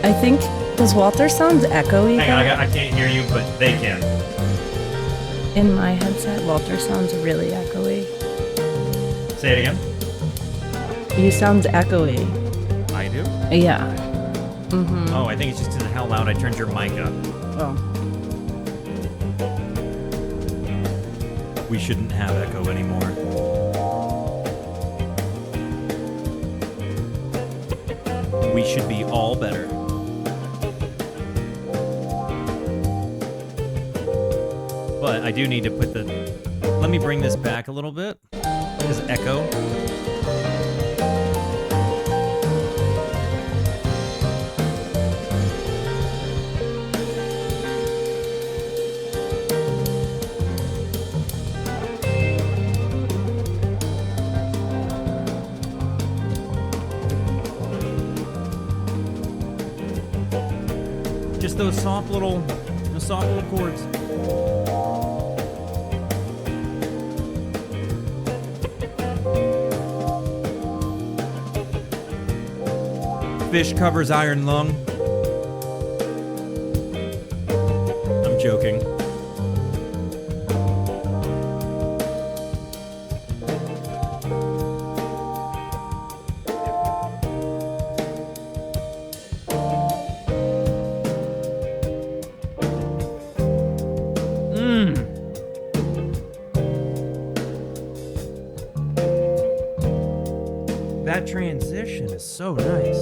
I think, does Walter sound echoey? Hang on, I can't hear you, but they can. In my headset, Walter sounds really echoey. Say it again. You sound echoey. I do? Yeah. Mm-hmm. Oh, I think it's just because of how loud I turned your mic up. Oh. We shouldn't have echo anymore. We should be all better. But I do need to put the... Let me bring this back a little bit. This echo. Just those soft little chords. Phish covers Iron Lung. I'm joking. That transition is so nice.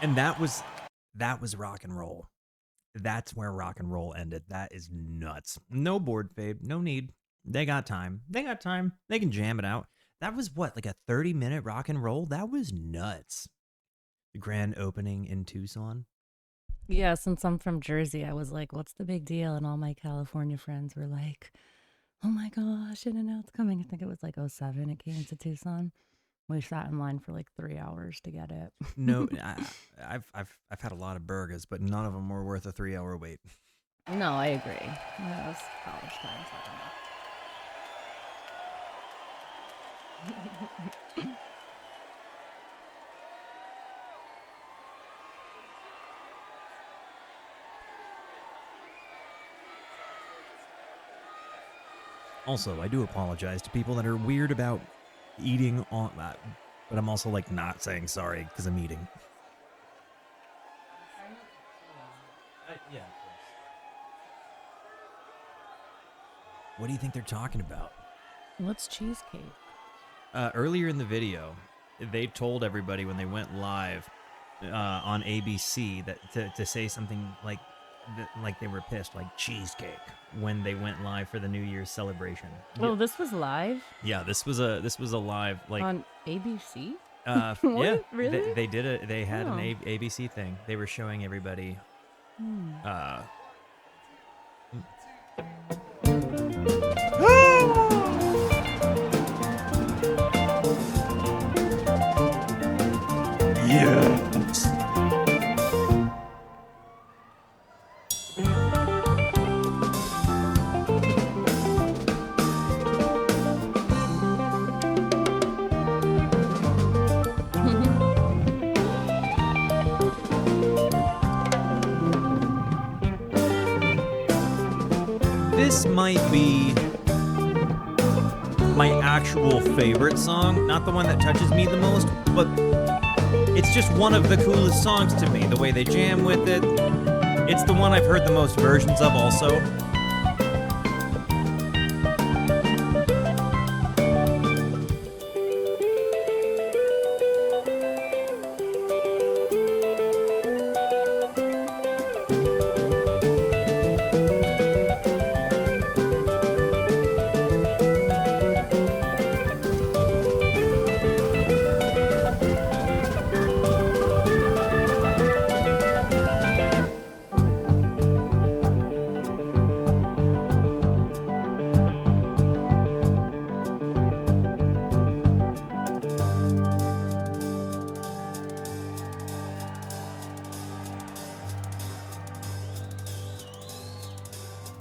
And that was rock and roll. That's where rock and roll ended. That is nuts. No board fade, no need. They got time. They can jam it out. That was what, like a 30-minute rock and roll? That was nuts. The grand opening in Tucson. Yeah, since I'm from Jersey, I was like, what's the big deal? And all my California friends were like, oh my gosh, In-N-Out's coming. I think it was like 07 it came to Tucson. We sat in line for like 3 hours to get it. No, I've had a lot of burgers, but none of them were worth a 3-hour wait. No, I agree. That was college times. I don't know. Also, I do apologize to people that are weird about eating on that, but I'm also like not saying sorry because I'm eating. Yeah, of course. What do you think they're talking about? What's cheesecake? Earlier in the video, they told everybody when they went live on ABC that to say something like they were pissed, like Cheesecake, when they went live for the New Year's celebration. Oh, this was live Yeah, this was a live like on ABC. yeah, Really? they did it. They had an Oh. ABC thing. They were showing everybody. Yes. This might be my actual favorite song, not the one that touches me the most, but it's just one of the coolest songs to me, the way they jam with it. It's the one I've heard the most versions of also.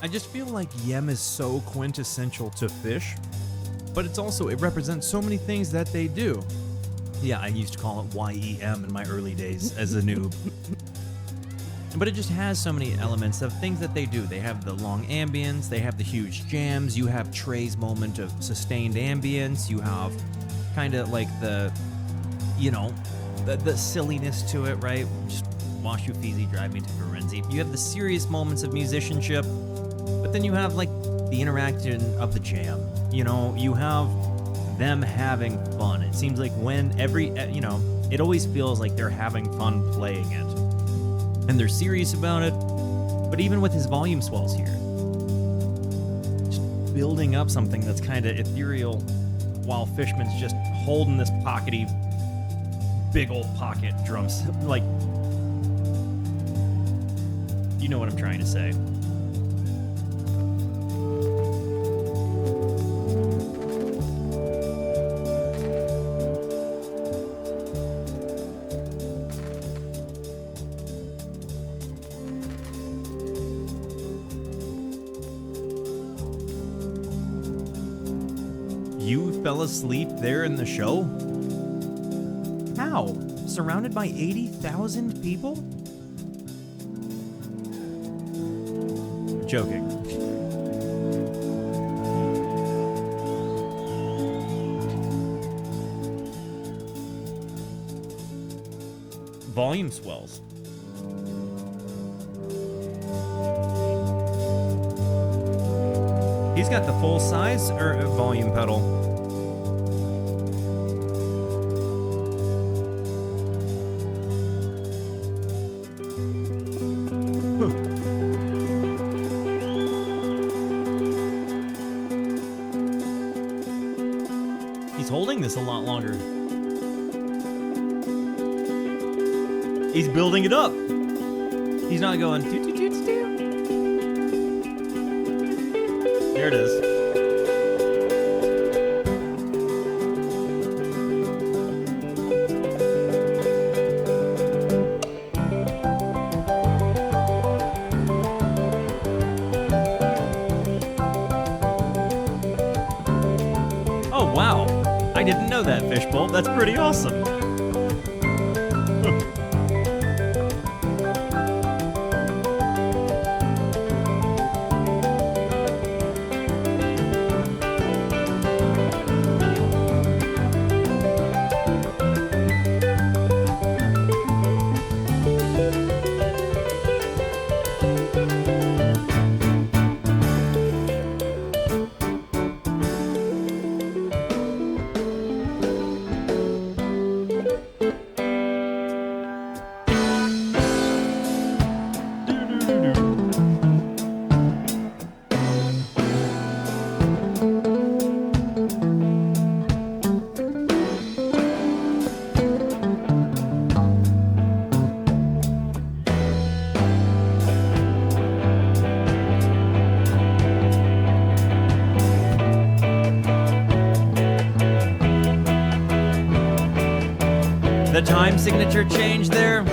I just feel like YEM is so quintessential to Phish, but it represents so many things that they do. Yeah, I used to call it YEM in my early days as a noob. But it just has so many elements of things that they do. They have the long ambience, they have the huge jams, you have Trey's moment of sustained ambience, you have kind of like the silliness to it, right? Just wash you feezy, drive me to frenzy. You have the serious moments of musicianship, but then you have like the interaction of the jam. You have them having fun. It seems like when it always feels like they're having fun playing it. And they're serious about it. But even with his volume swells here, just building up something that's kind of ethereal while Fishman's just holding this pockety, big old pocket drums. Like, you know what I'm trying to say. You fell asleep there in the show? How? Surrounded by 80,000 people? Joking. Volume swells. He's got the full size volume pedal. He's holding this a lot longer. He's building it up. He's not going toot toot toot toot. There it is. Oh wow. I didn't know that, Fishbowl. That's pretty awesome. The time signature change there.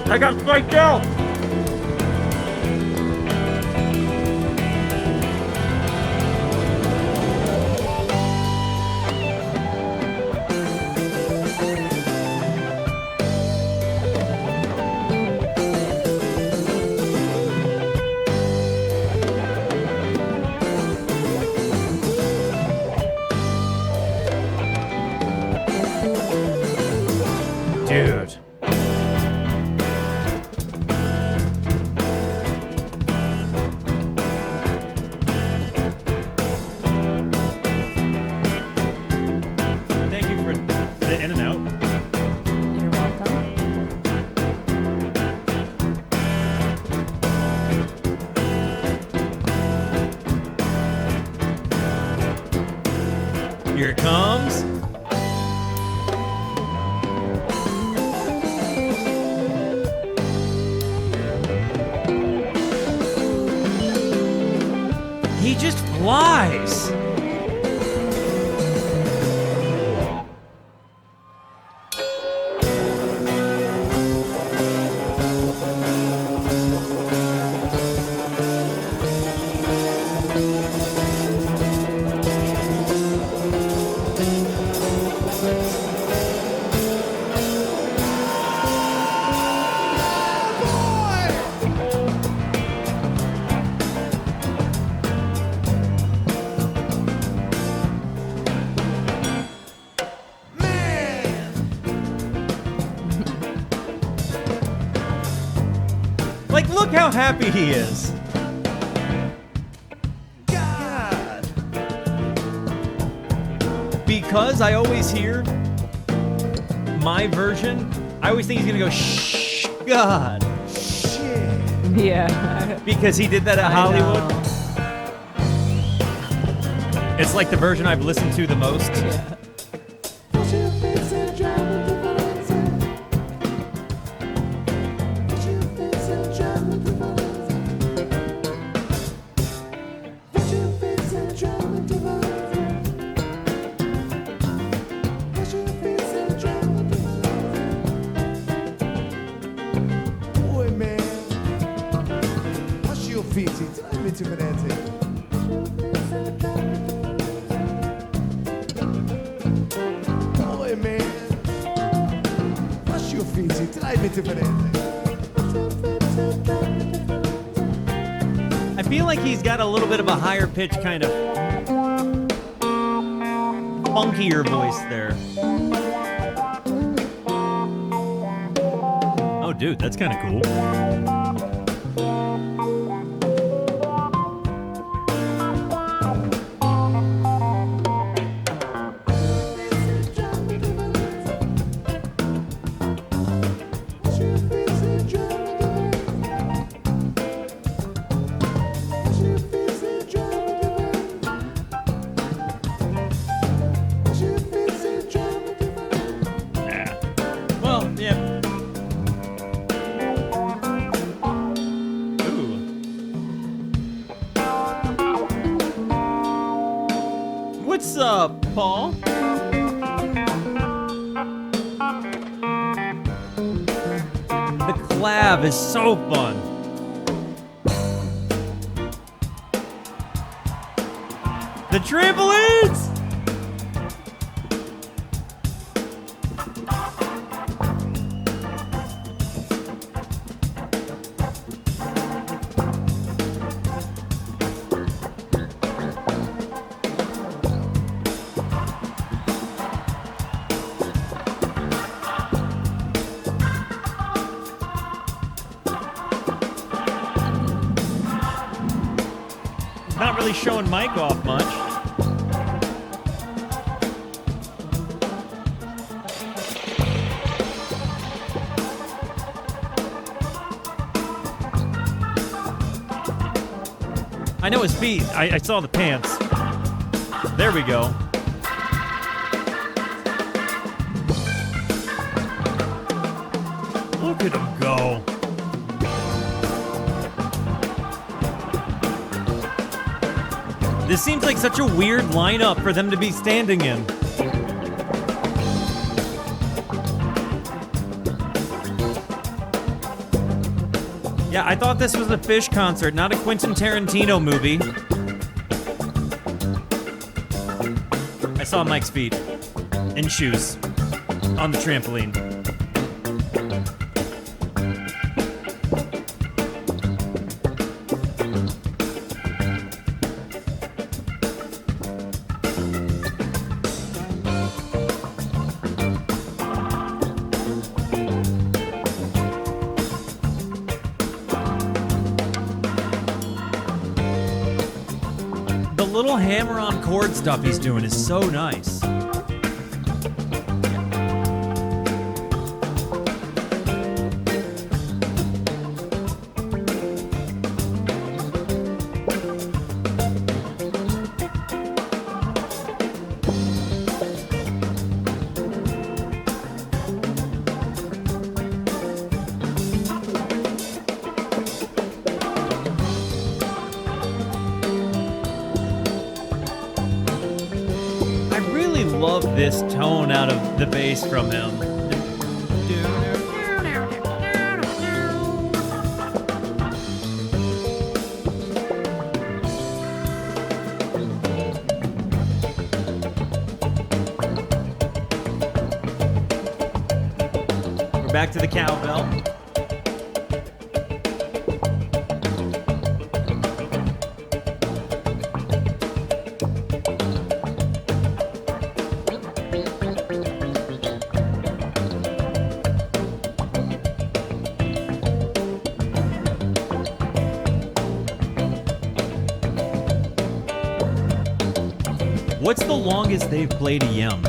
I got spiked out! Dude. Thank you for the in and out. You're welcome. Here it comes. He just flies. Like, look how happy he is. God. Because I always hear my version, I always think he's gonna go, shh, God. Yeah. Because he did that at I Hollywood. know. It's like the version I've listened to the most. Yeah. I feel like he's got a little bit of a higher pitch, kind of funkier voice there. Oh, dude, that's kind of cool. What's up, Paul? The collab is so fun. The trampolines! really showing Mike off much. I know his feet. I saw the pants. There we go. Look at him go. This seems like such a weird lineup for them to be standing in. Yeah, I thought this was a Phish concert, not a Quentin Tarantino movie. I saw Mike's feet in shoes on the trampoline. Little hammer-on chord stuff he's doing is so nice. Love this tone out of the bass from him. We're back to the cowbell. What's the longest they've played a YEM?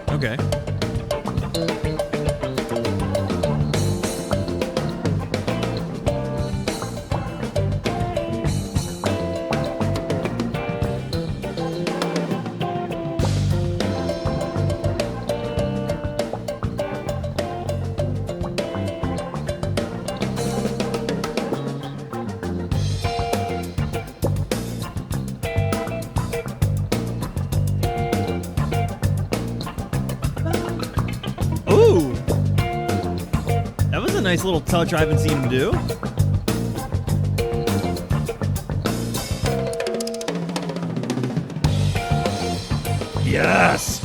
Okay. Nice little touch I haven't seen him do. Yes!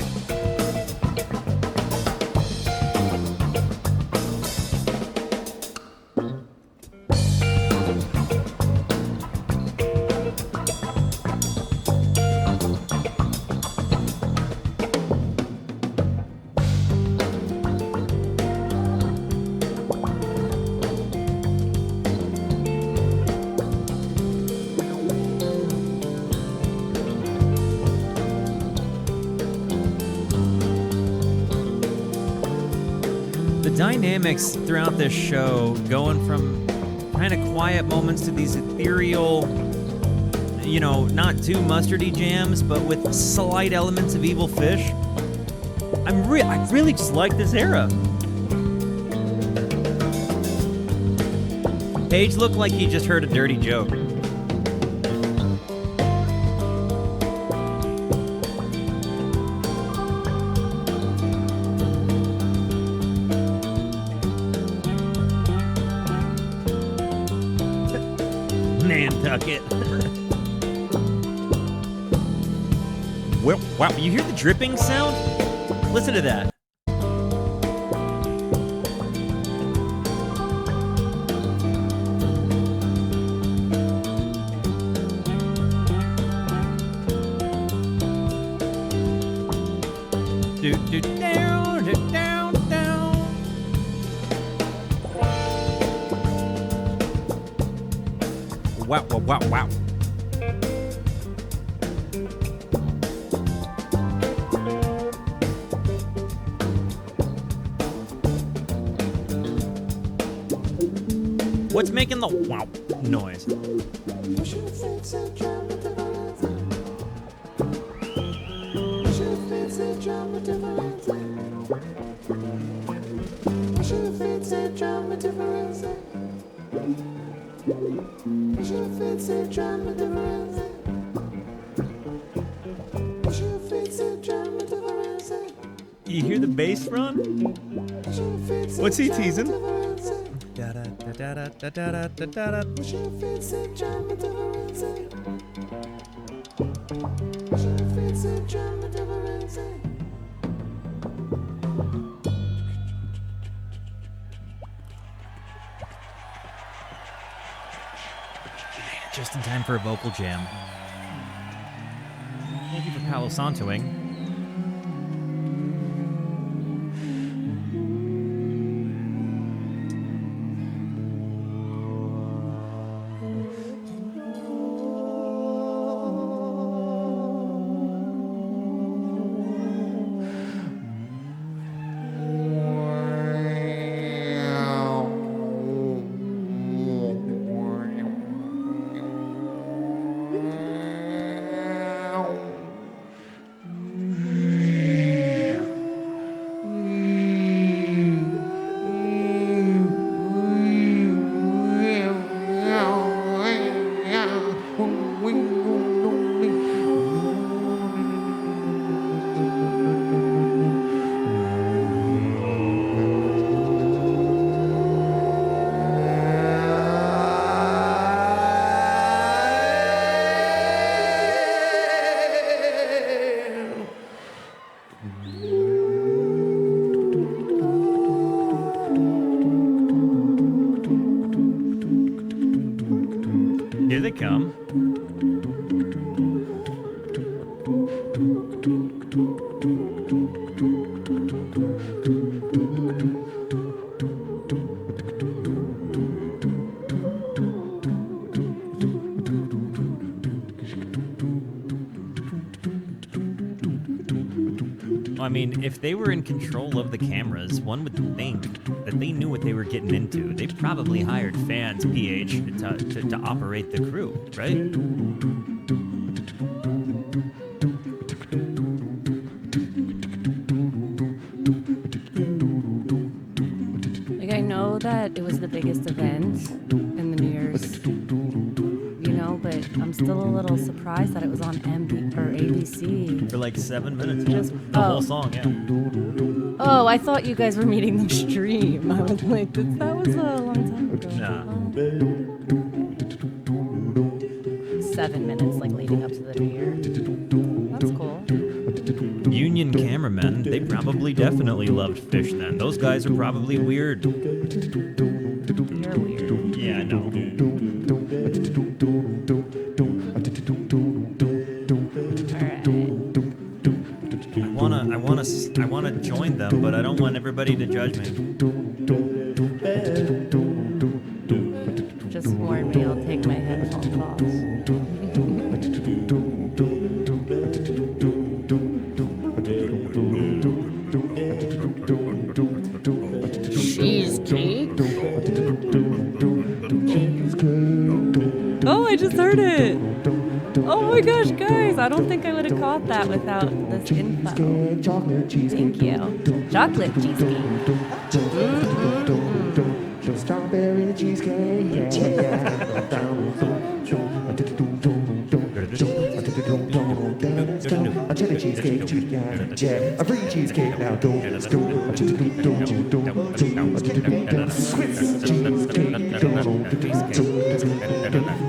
Dynamics throughout this show, going from kind of quiet moments to these ethereal, you know, not too mustardy jams, but with slight elements of Evil Phish. I really just like this era. Page looked like he just heard a dirty joke. Nantucket. Wow, you hear the dripping sound? Listen to that. Do, do, down, do, down, down. Wow, wow, wow, wow. What's making the wow noise? You hear the bass run? What's he teasing? Da da da da da da da da da. Just in time for a vocal jam. Thank you for Palo Santoing. Here they come. I mean, if they were in control of the cameras, one would think that they knew what they were getting into. They probably hired fans, PH, to operate the crew, right? Like, I know that it was the biggest event in the New Year's, you know, but I'm still a little surprised that it was on ABC. For like 7 minutes. Just the whole song, yeah. Oh, I thought you guys were meeting them stream. I was like, that was a long time ago. Nah. 7 minutes, like, leading up to the New Year. That's cool. Union cameramen, they probably definitely loved Phish then. Those guys are probably weird. You're weird. Yeah, I know. I wanna join them, but I don't want everybody to judge me. Just warn me, I'll take my headphones off. Cheesecake? Oh, I just heard it! Oh my gosh, guys, I don't think I would have caught that without this info. Thank you. Chocolate cheesecake. Strawberry cheesecake, a cheddar cheesecake, a free cheesecake now, Swiss cheesecake,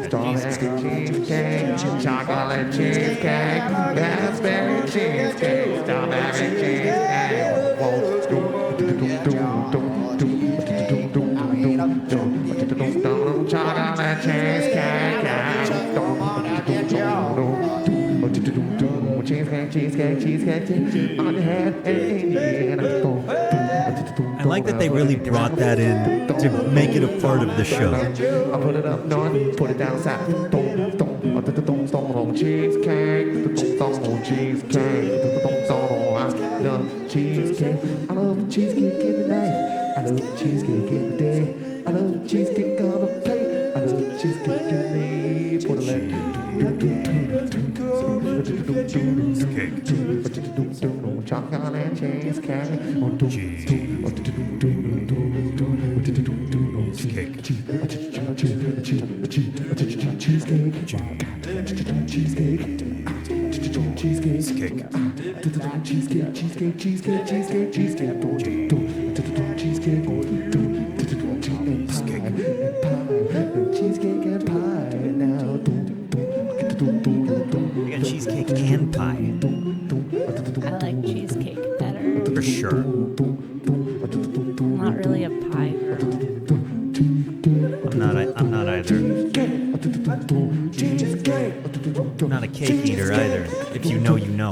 strawberry cheesecake, chocolate cheesecake, raspberry cheesecake, strawberry cheesecake. Chocolate cheesecake, cheesecake, on your head. I like that they really brought that in to make it a part of the show. I put it up north, put it down south. Cheesecake, cheesecake. I love cheesecake. I love cheesecake every night. I love cheesecake every day. I love cheesecake on a plate. I love cheesecake in me. Put a leg. Chocolate and cheesecake. Cheesecake and pie now. We got cheesecake and pie. I like cheesecake better. For sure. I'm not really a pie girl. I'm not either. I'm not a cake eater either. If you know, you know.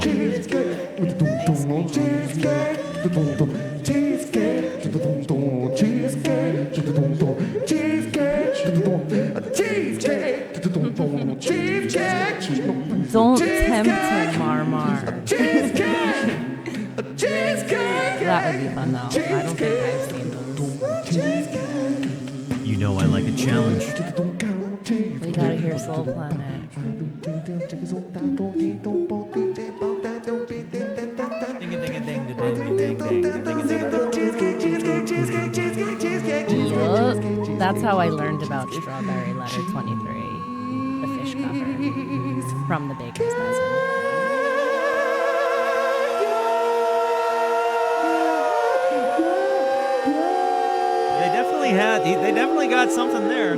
Don't tempt him, Marmar. That would be fun though. I don't think I've seen those. You know I like a challenge. We gotta hear Soul Planet. Yup. That's how I learned about Strawberry Letter 23, the Phish cover from the Baker's Dozen. They definitely got something there.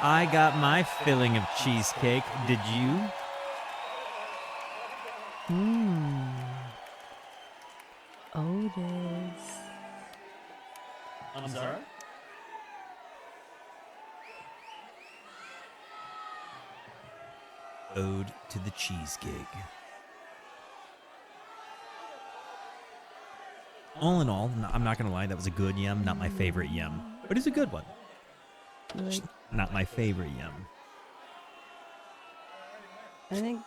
I got my filling of cheesecake. Did you? Otis. I'm sorry? Ode to the Cheesecake. All in all, I'm not gonna lie, that was a good yum. Not my favorite yum, but it's a good one. Just not my favorite yum. I think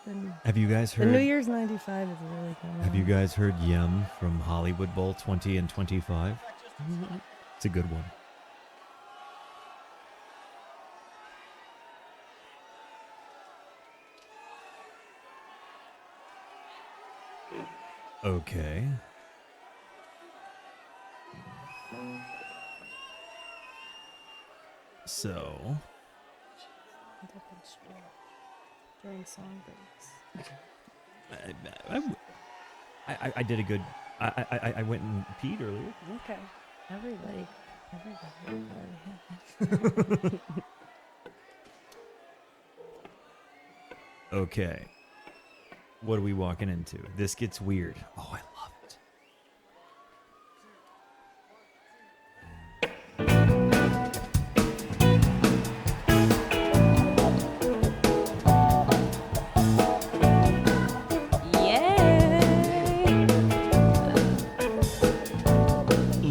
Have you guys the heard? New Year's 95 is really good. Have you guys heard Yum from Hollywood Bowl 20 and 25? It's a good one. Okay. So, during song breaks. I did a good. I went and peed earlier. Okay. Everybody. Okay. What are we walking into? This gets weird. Oh, I love it.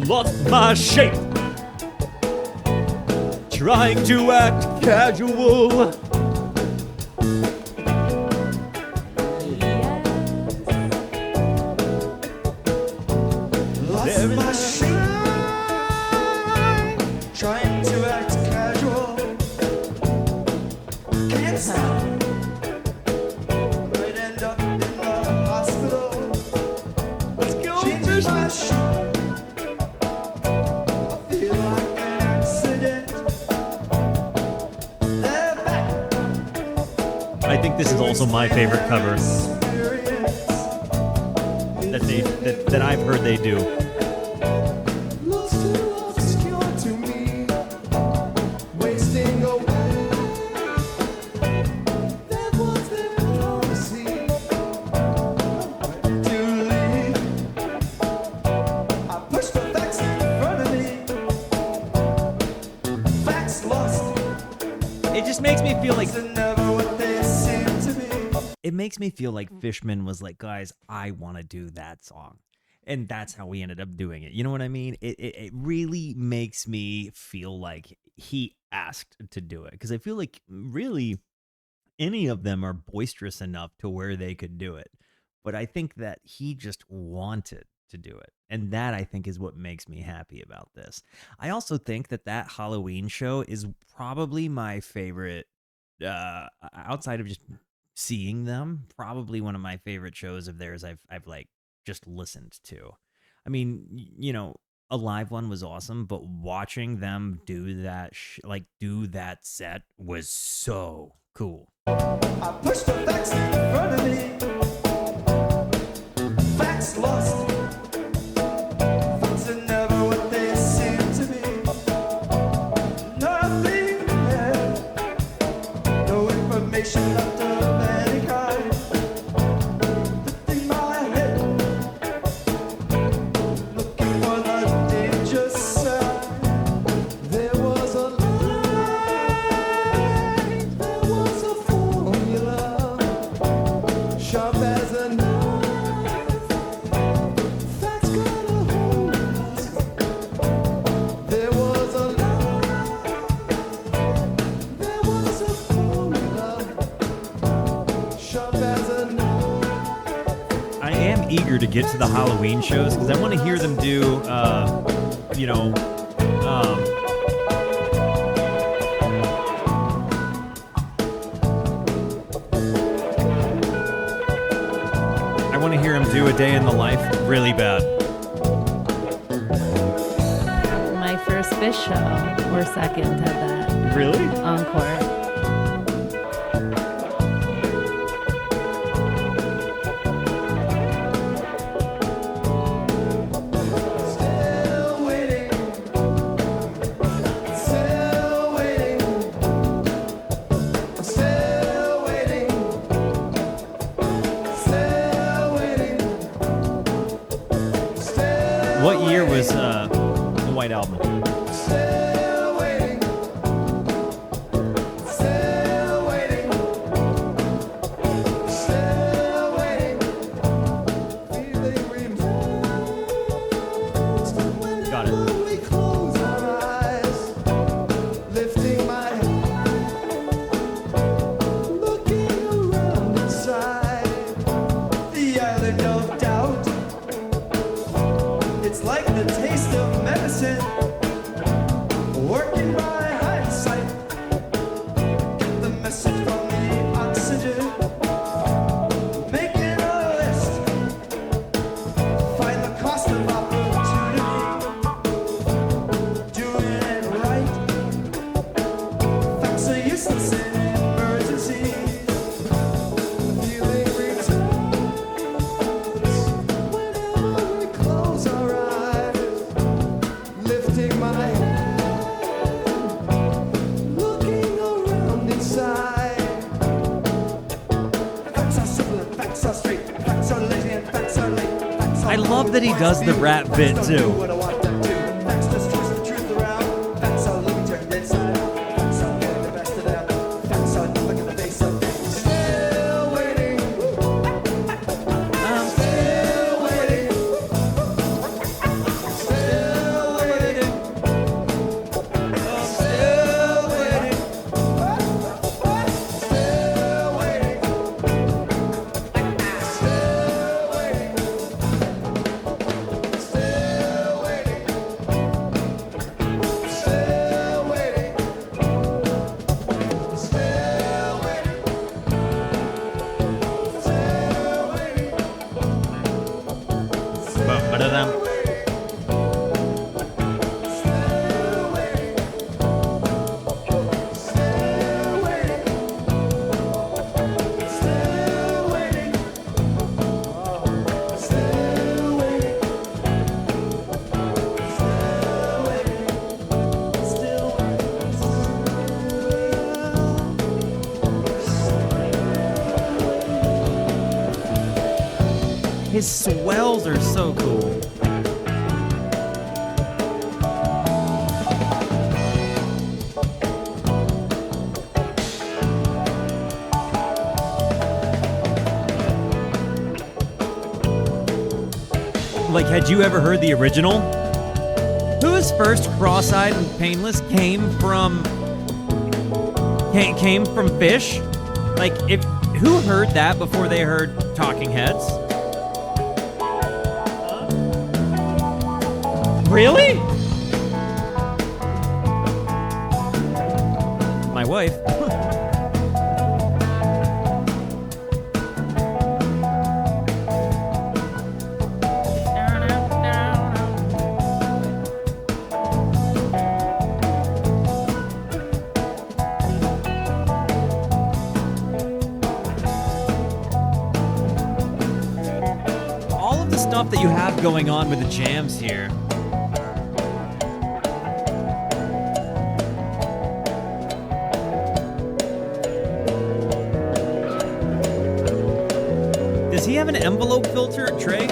Lost my shape, trying to act casual. Lost my shine, trying to act casual. Can't stop. Might end up in the hospital. Let's go, Change my shine. I think this is also my favorite cover that I've heard they do. Looks too obscure to me, wasting away. That was their prophecy to leave. makes me feel like Things are never what they seem to be. it makes me feel like Fishman was like, guys, I want to do that song. And that's how we ended up doing it. You know what I mean? It really makes me feel like he asked to do it. Because I feel like really any of them are boisterous enough to where they could do it. But I think that he just wanted to do it. And that, I think, is what makes me happy about this. I also think that that Halloween show is probably my favorite, outside of just seeing them, probably one of my favorite shows of theirs I've like just listened to. I mean, you know, a live one was awesome, but watching them do that, do that set was so cool. I push the facts in front of me. Facts lost. Facts are never what they seem to be. Nothing there. No information left of any kind. Lifting my head. Looking for the danger side. There was a light, there was a formula, sharp as a knife. Facts got a hold of us. There was a light, there was a formula, sharp as a knife. I am eager to get to the Halloween shows because I want to hear them do, you know, I want to hear him do A Day in the Life really bad. My first Phish show or second had that Really? encore. Still waiting, still waiting, still waiting, still waiting, still What year was the White Album? still waiting, still waiting, still waiting, feeling remains Got it. whenever we close our eyes, lifting my head, looking around inside. The island of doubt. It's like the taste of medicine. Working by hindsight. Get the message from the oxygen. Making a list. Find the cost of opportunity. Doing it right. Facts are useless in emergencies. Feeling returns whenever we close our eyes, lifting my head, looking around inside. Facts are simple and facts are straight. Facts are lazy and facts are late. Facts are I love that he does the rap bit Facts don't do too. what I want them to. Facts just twist the truth around. Facts are living turned inside out. Facts are getting the best of them. Facts are looking at the base of things. Still waiting, still waiting, still waiting, still waiting, still waiting, still waiting, still waiting, still waiting, still waiting, still waiting. Ba-ba-da-dum. His swells are so cool. like, had you ever heard the original? Whose first Cross-Eyed and Painless came from Phish? Like, who heard that before they heard Talking Heads? Really? My wife. All of the stuff that you have going on with the jams here. Does he have an envelope filter, Trey?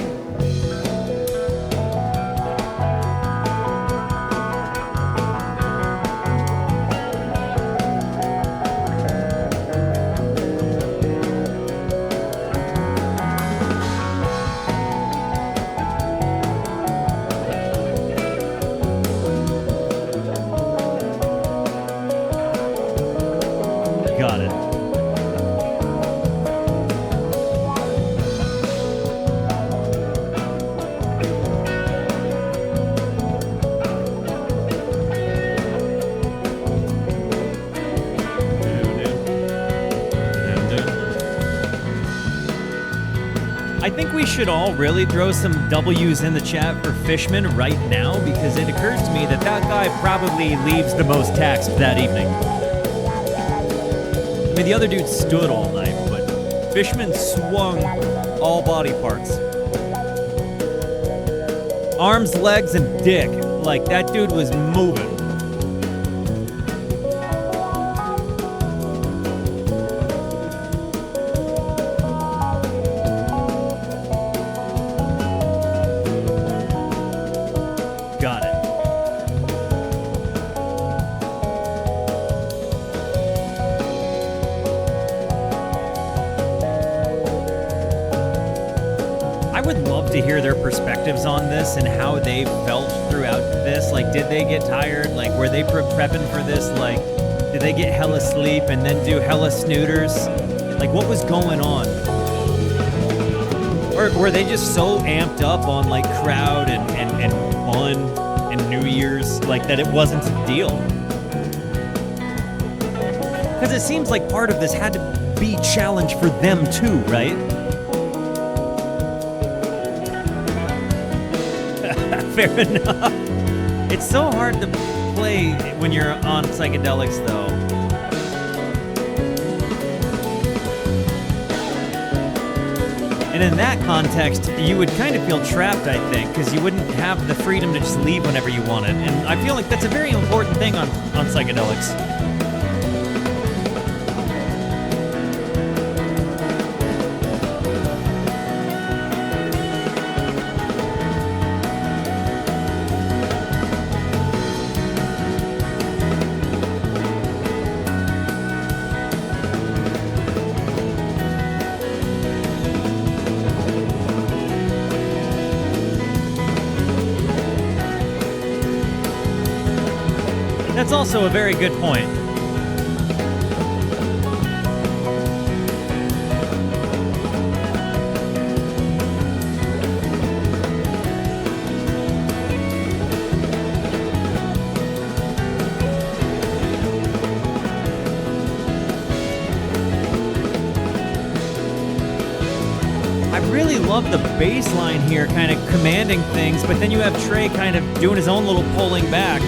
Got it. I think we should all really throw some W's in the chat for Fishman right now, because it occurs to me that that guy probably leaves the most taxed that evening. I mean, the other dude stood all night, but Fishman swung all body parts. Arms, legs, and dick. Like, that dude was moving. Got it. I would love to hear their perspectives on this and how they felt throughout this. Like, did they get tired? Like, were they prepping for this? Like, did they get hella sleep and then do hella snooters? Like, what was going on? Or were they just so amped up on, like, crowd and fun and New Year's, like, that it wasn't a deal? Because it seems like part of this had to be challenge for them too, right? Fair enough. It's so hard to play when you're on psychedelics, though. And in that context, you would kind of feel trapped, I think, because you wouldn't have the freedom to just leave whenever you wanted. And I feel like that's a very important thing on psychedelics. That's also a very good point. I really love the bass line here, kind of commanding things, but then you have Trey kind of doing his own little pulling back.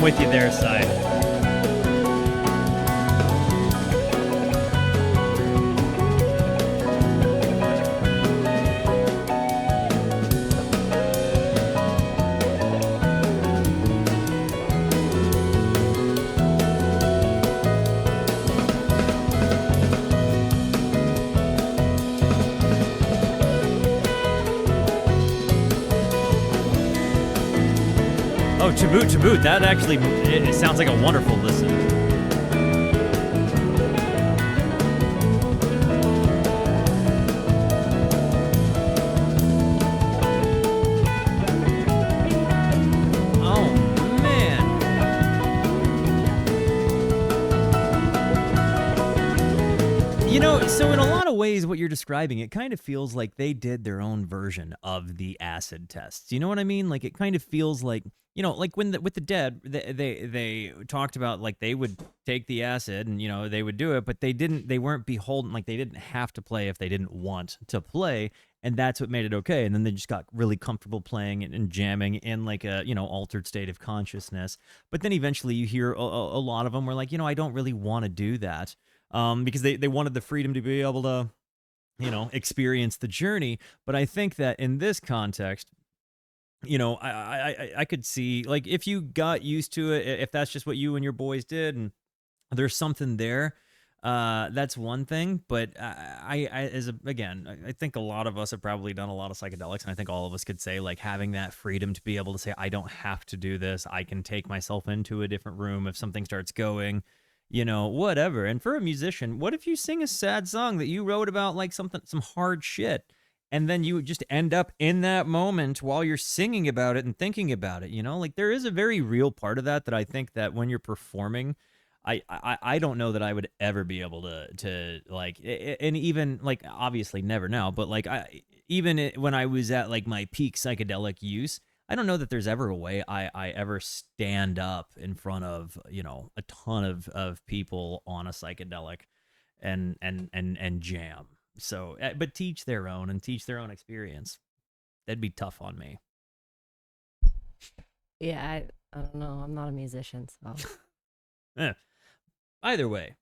with you there, Syne. Oh, to boot. That actually, it sounds like a wonderful listen. Oh, man. You know, so in a lot of ways, what you're describing, it kind of feels like they did their own version of the acid tests. You know what I mean? Like, it kind of feels like, you know, like when with the Dead, they talked about like they would take the acid and, you know, they would do it, but they weren't beholden, like they didn't have to play if they didn't want to play, and that's what made it okay. And then they just got really comfortable playing and jamming in like a, you know, altered state of consciousness. But then eventually you hear a lot of them were like, you know, I don't really want to do that, because they wanted the freedom to be able to, you know, experience the journey. But I think that in this context, you know, I could see, like, if you got used to it, if that's just what you and your boys did, and there's something there, that's one thing. But again, I think a lot of us have probably done a lot of psychedelics, and I think all of us could say, like, having that freedom to be able to say, I don't have to do this. I can take myself into a different room if something starts going, you know, whatever. And for a musician, what if you sing a sad song that you wrote about, like some hard shit, and then you just end up in that moment while you're singing about it and thinking about it, you know? Like, there is a very real part of that I think that when you're performing, I don't know that I would ever be able to like, and even, like, obviously never now, but like, when I was at like my peak psychedelic use, I don't know that there's ever a way I ever stand up in front of, you know, a ton of people on a psychedelic and jam. So, but teach their own experience. That'd be tough on me. Yeah, I don't know. I'm not a musician, so. Either way.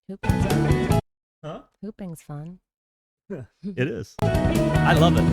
Hooping's fun. Huh? Hooping's fun. It is. I love it.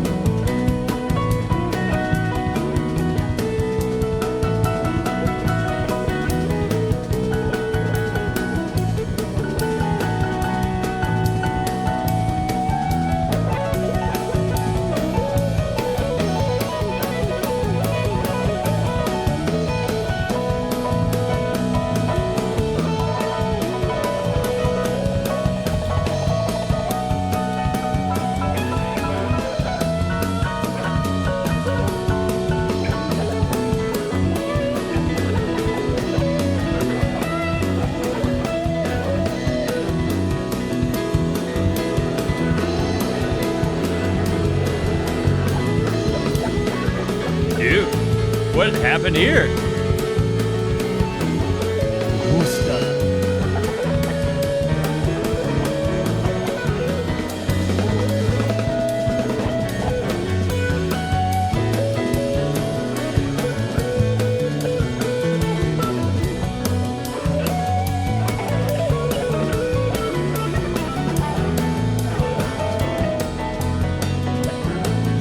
What happened here?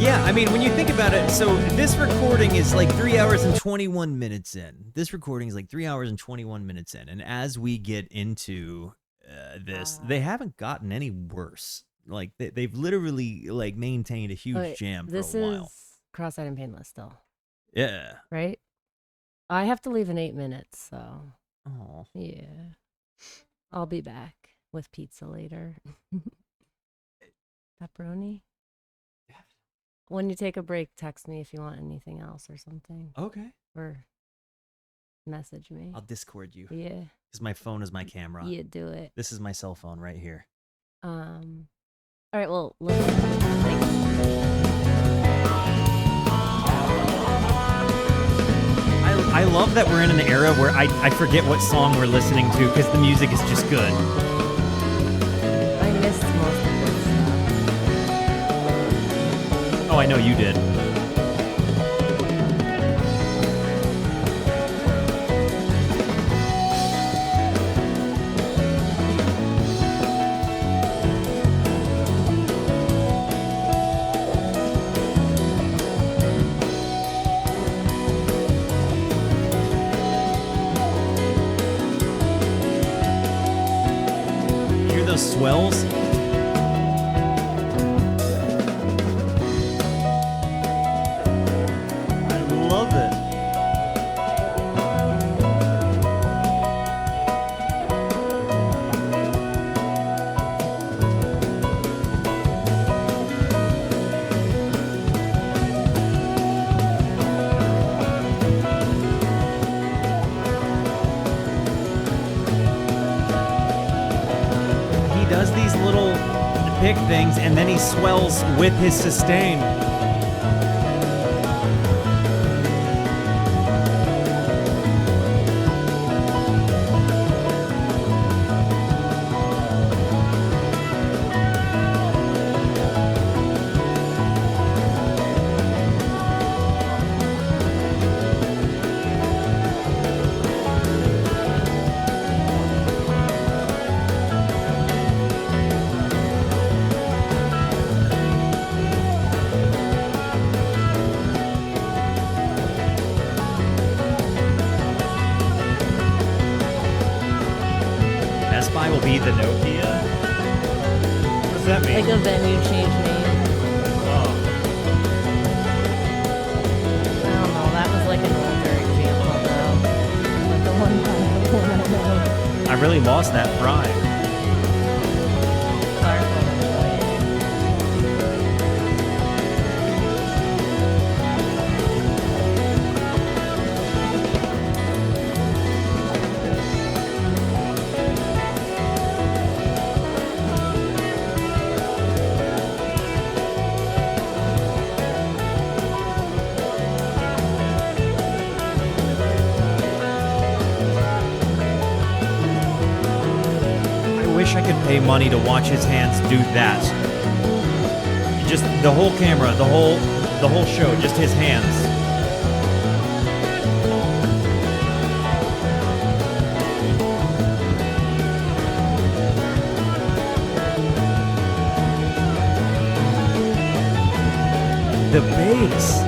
Yeah, I mean, when you think about it, so this recording is like 3 hours and 21 minutes in. This recording is like 3 hours and 21 minutes in. And as we get into this, they haven't gotten any worse. Like, they've literally, like, maintained a huge jam for a while. This is Crosseyed and Painless still. Yeah. Right? I have to leave in 8 minutes, so. Oh. Yeah. I'll be back with pizza later. Pepperoni? When you take a break, text me if you want anything else or something. Okay. Or message me. I'll Discord you. Yeah. Because my phone is my camera. Yeah, do it. This is my cell phone right here. All right, well, look. I love that we're in an era where I forget what song we're listening to because the music is just good. I missed most of this stuff. Oh, I know you did. swells. I love it. He does these little pick things and then he swells with his sustain. Best Buy will be the Nokia. What does that mean? Like a venue change name. Oh. I don't know. That was like an older example, though. But the one I know. I really lost that fry. Clark will enjoy it. I wish I could pay money to watch his hands do that. Just the whole camera, the whole show, just his hands. The bass.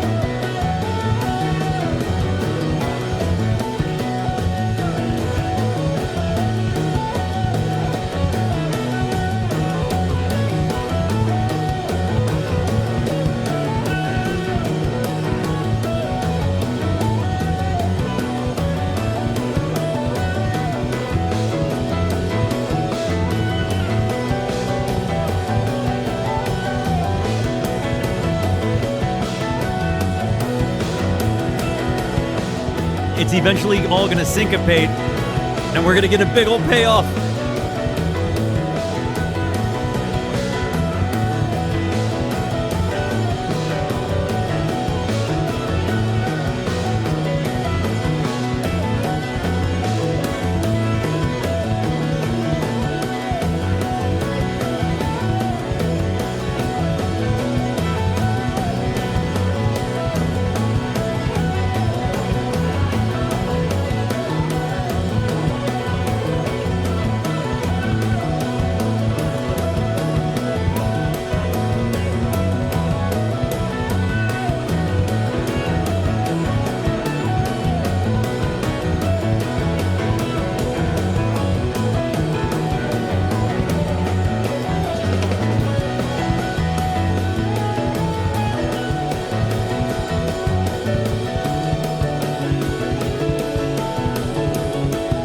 It's eventually all gonna syncopate, and we're gonna get a big old payoff.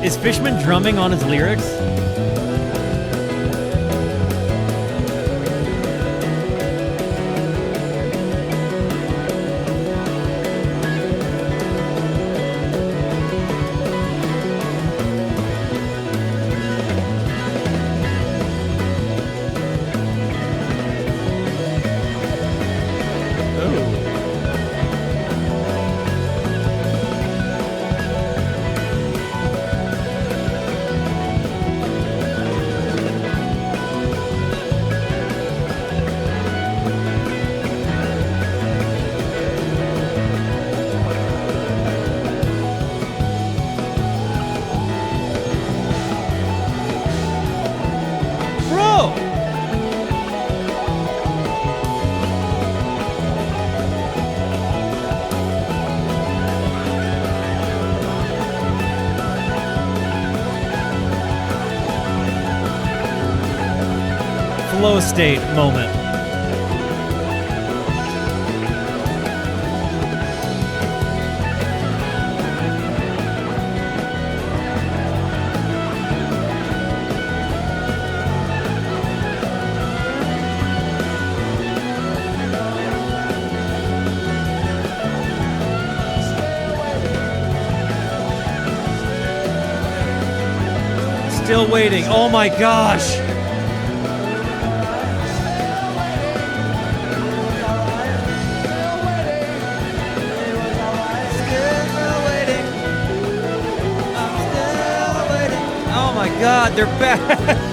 Is Fishman drumming on his lyrics? flow state moment. Still waiting. Oh my gosh. Oh my God, they're back.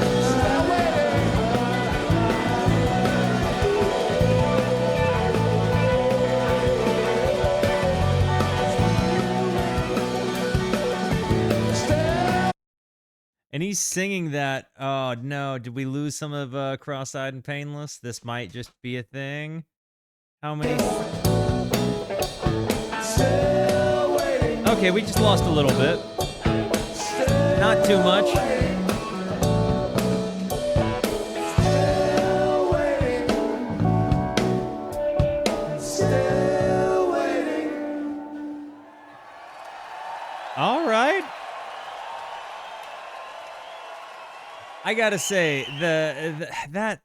And he's singing that. Oh no, did we lose some of Cross-Eyed and Painless? This might just be a thing. How many? Okay, we just lost a little bit. Not too much. All right. I gotta say, that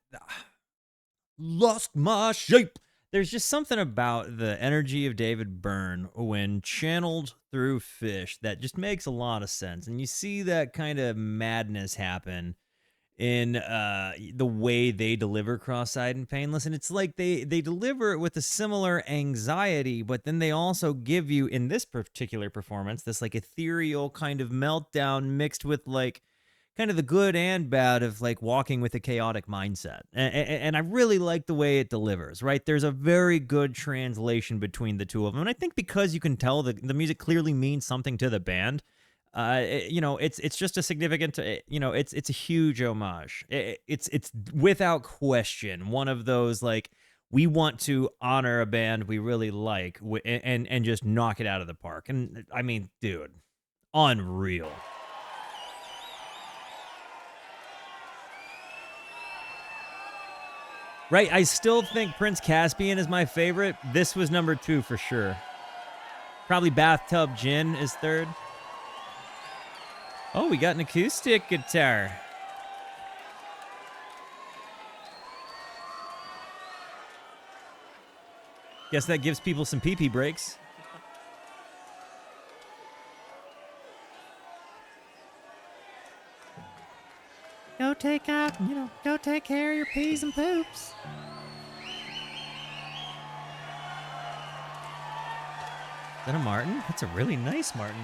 lost my shape. There's just something about the energy of David Byrne when channeled through Phish that just makes a lot of sense. And you see that kind of madness happen in the way they deliver Cross-Eyed and Painless. And it's like they deliver it with a similar anxiety, but then they also give you, in this particular performance, this like ethereal kind of meltdown mixed with like kind of the good and bad of like walking with a chaotic mindset. And I really like the way it delivers, right? There's a very good translation between the two of them. And I think because you can tell the music clearly means something to the band, it's just a significant, it's a huge homage. It's without question one of those like, we want to honor a band we really like and just knock it out of the park. And I mean, dude, unreal. Right, I still think Prince Caspian is my favorite. This was number 2 for sure. Probably Bathtub Gin is third. Oh, we got an acoustic guitar. Guess that gives people some pee-pee breaks. Go take care of your peas and poops. Is that a Martin? That's a really nice Martin.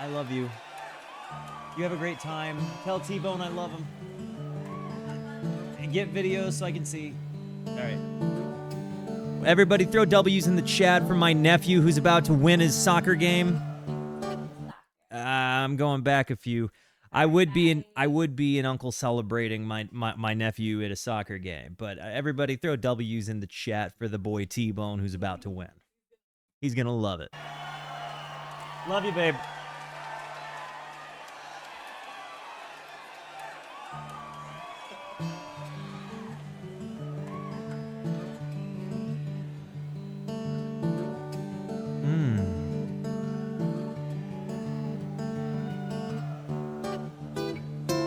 I love you. You have a great time. Tell T-Bone I love him. And get videos so I can see. All right. Everybody throw W's in the chat for my nephew who's about to win his soccer game. I'm going back a few. I would be an uncle celebrating my nephew at a soccer game, but everybody throw W's in the chat for the boy T-Bone who's about to win. He's gonna love it. Love you, babe.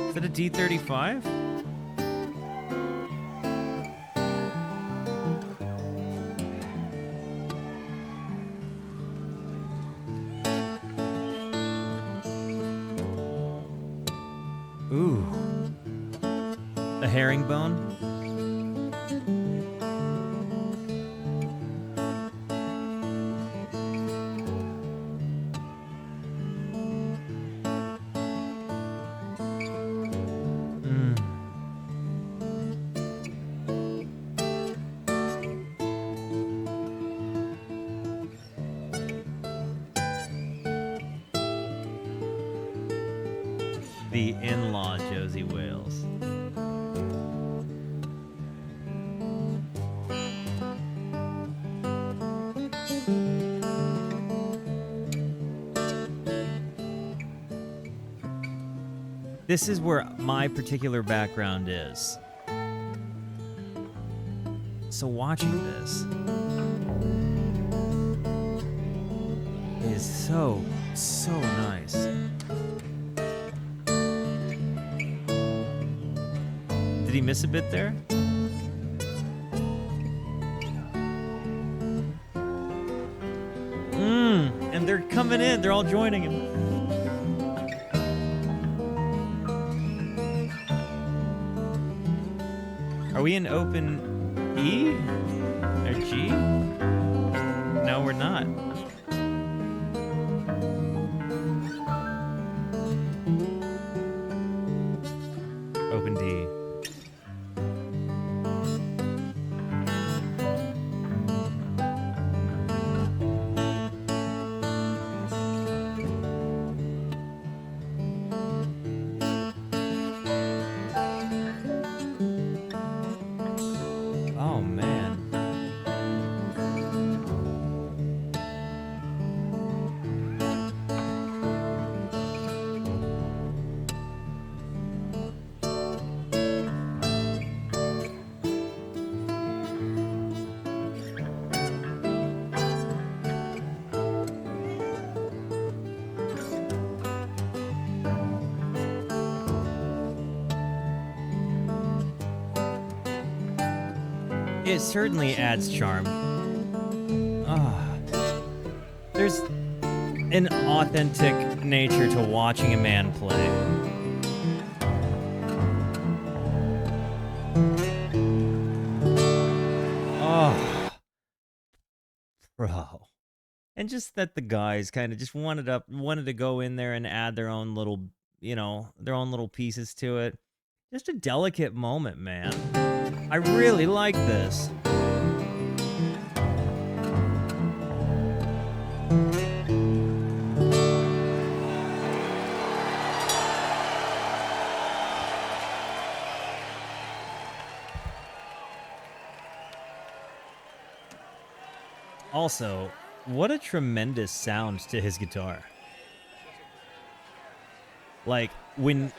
Is that a D35? Ooh. A herringbone? The Inlaw, Josie Wales. This is where my particular background is. So watching this is so nice. Did he miss a bit there? And they're coming in. They're all joining him. Are we in open E or G? No, we're not. Open D. Oh man. It certainly adds charm. There's an authentic nature to watching a man play. Oh, bro. And just that the guys kind of just wanted to go in there and add their own little, their own little pieces to it. Just a delicate moment, man. I really like this. Also, what a tremendous sound to his guitar. Like, when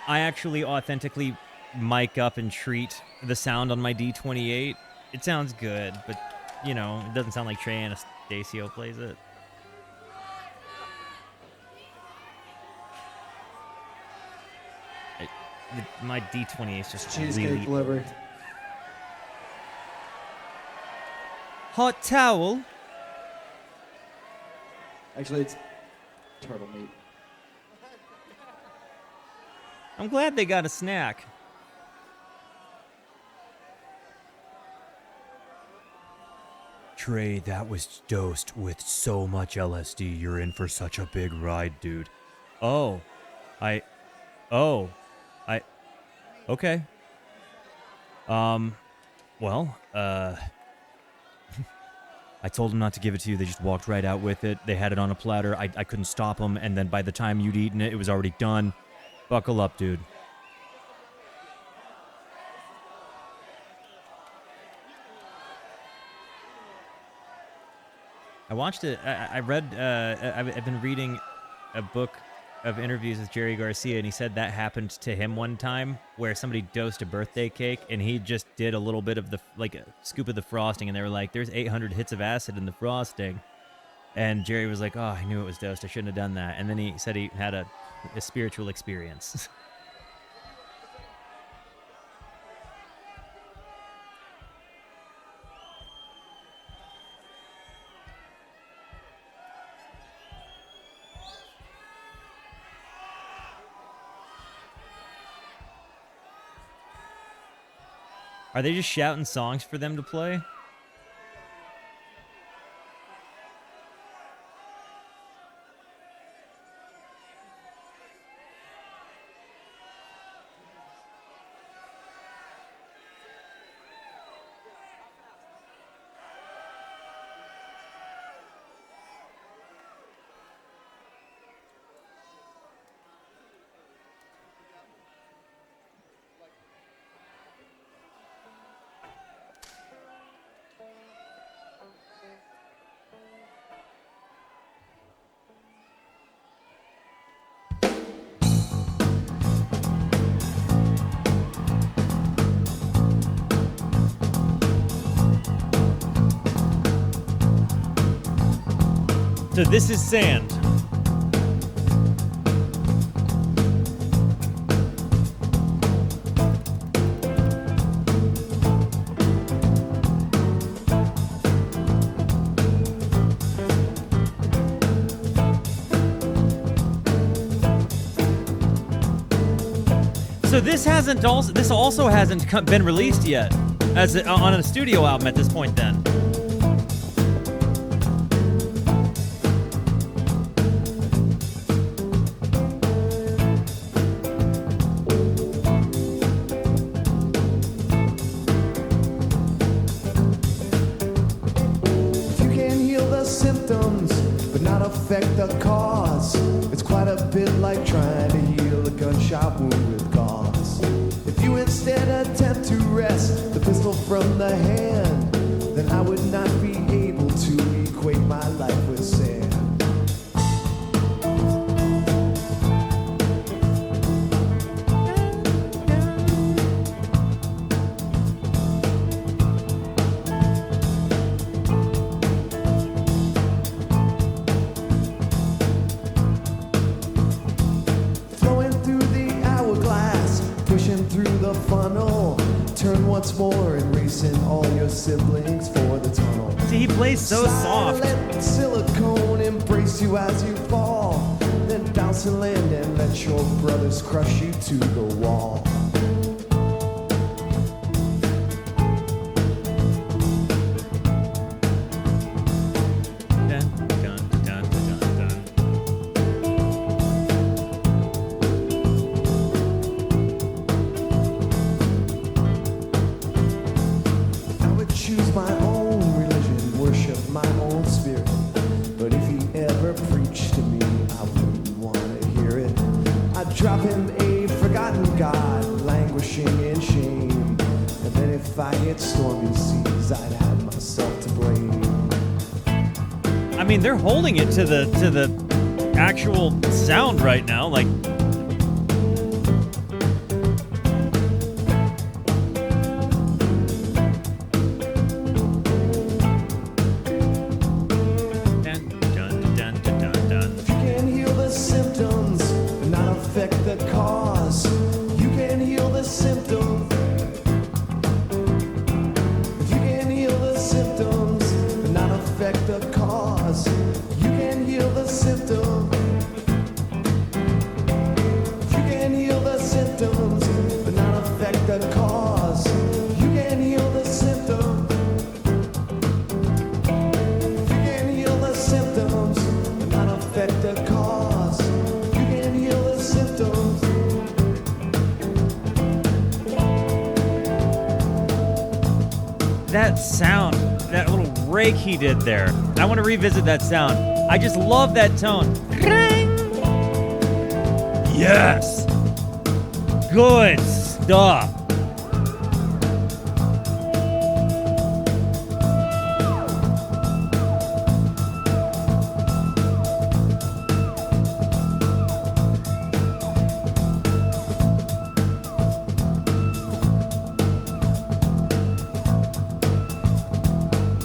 I actually authentically mic up and treat the sound on my D28, it sounds good, but, it doesn't sound like Trey Anastasio plays it. My D28 is just Cheesecake really... delivery. Hot towel? Actually, it's turtle meat. I'm glad they got a snack. Trey, that was dosed with so much LSD. You're in for such a big ride, dude. Okay. I told them not to give it to you. They just walked right out with it. They had it on a platter. I couldn't stop them, and then by the time you'd eaten it, it was already done. Buckle up, dude. I watched it. I read. I've been reading a book of interviews with Jerry Garcia, and he said that happened to him one time, where somebody dosed a birthday cake, and he just did a little bit of a scoop of the frosting, and they were like, "There's 800 hits of acid in the frosting," and Jerry was like, "Oh, I knew it was dosed. I shouldn't have done that." And then he said he had a spiritual experience. Are they just shouting songs for them to play? So this is sand. So this also hasn't been released yet on a studio album at this point then. You can heal the symptoms, but not affect the cause. It's quite a bit like trying to heal a gunshot wound with gauze. If you instead attempt to wrest the pistol from the hand, then I would not be able to equate my life with sand. Flowing through the hourglass, pushing through the funnel. Turn once more and racing all your siblings for the tunnel. See, he plays so soft. Let silicone embrace you as you fall. Then bounce and land and let your brothers crush you to the wall. Dun, dun, dun, dun, dun. I would choose my own religion, worship my own spirit. But if he ever preached to me, I wouldn't want to hear it. I'd drop him a forgotten god, languishing in shame. And then if I hit stormy seas, I'd have myself to blame. I mean, they're holding it to the actual sound right now. Like, dun, dun, dun, dun, dun, dun. You can heal the symptoms, but not affect the cause. You can heal the symptoms. You can heal the symptoms, but not affect the cause. You can heal the symptoms. You can heal the symptoms, but not affect the cause. You can heal the symptoms. You can heal the symptoms, but not affect the cause. You can heal the symptoms. That sound, that little rake he did there. I want to revisit that sound. I just love that tone. Yes. Good stuff.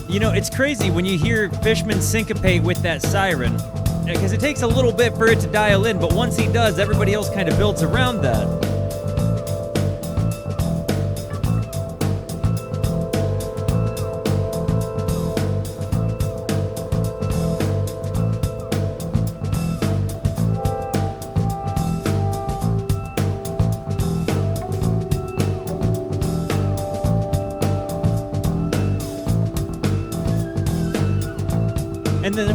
You know, it's crazy when you hear Fishman syncopate with that siren, because it takes a little bit for it to dial in, but once he does, everybody else kind of builds around that. And then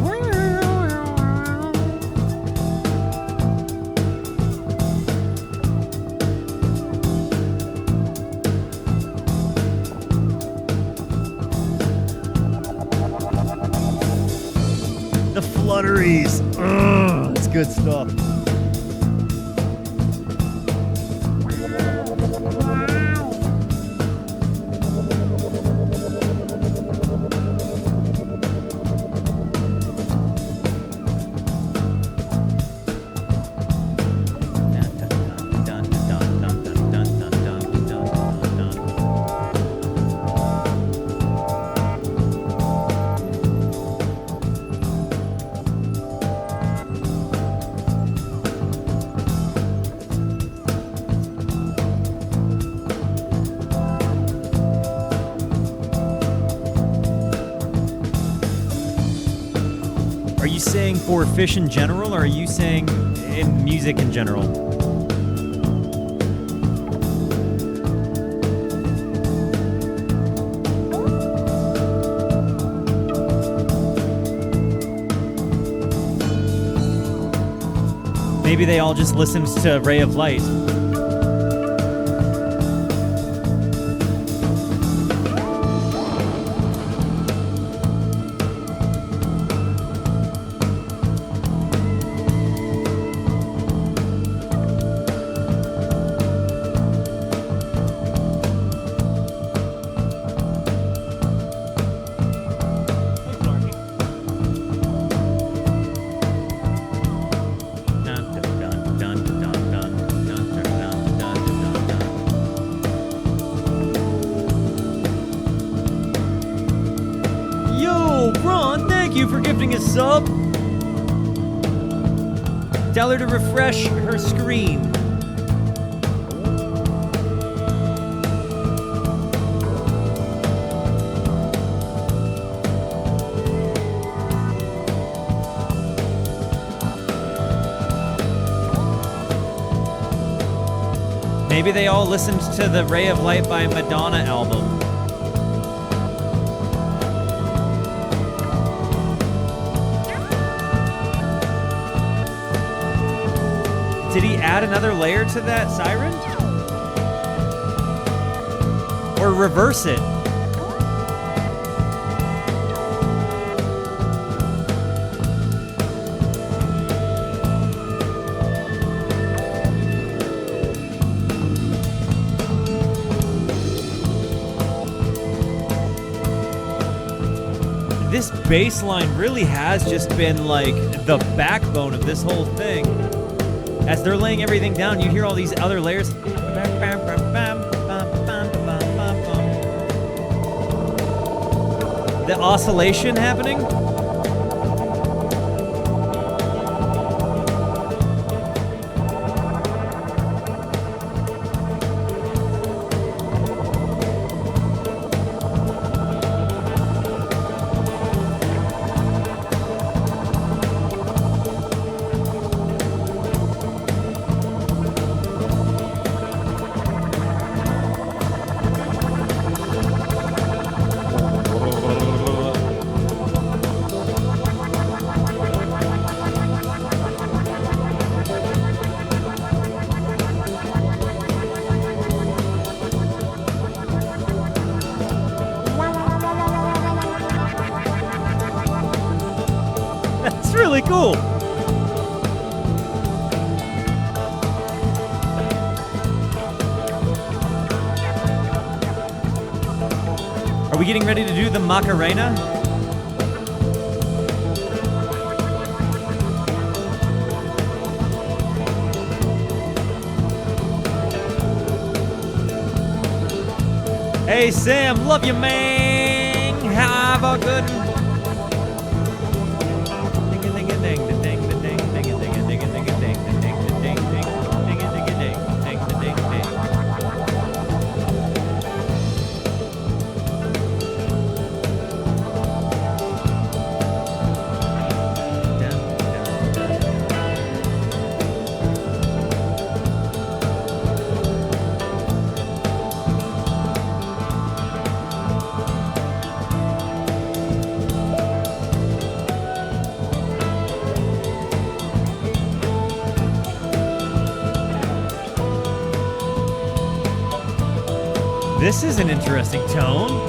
the flutteries. Ugh, that's good stuff. saying for Phish in general, or are you saying in music in general? Maybe they all just listened to Ray of Light. Sub. Tell her to refresh her screen. Maybe they all listened to the Ray of Light by Madonna album. Did he add another layer to that siren? Or reverse it? This bass line really has just been like the backbone of this whole thing. As they're laying everything down, you hear all these other layers. The oscillation happening. Really cool. Are we getting ready to do the Macarena? Hey Sam, love you, man. Have a good one. This is an interesting tone.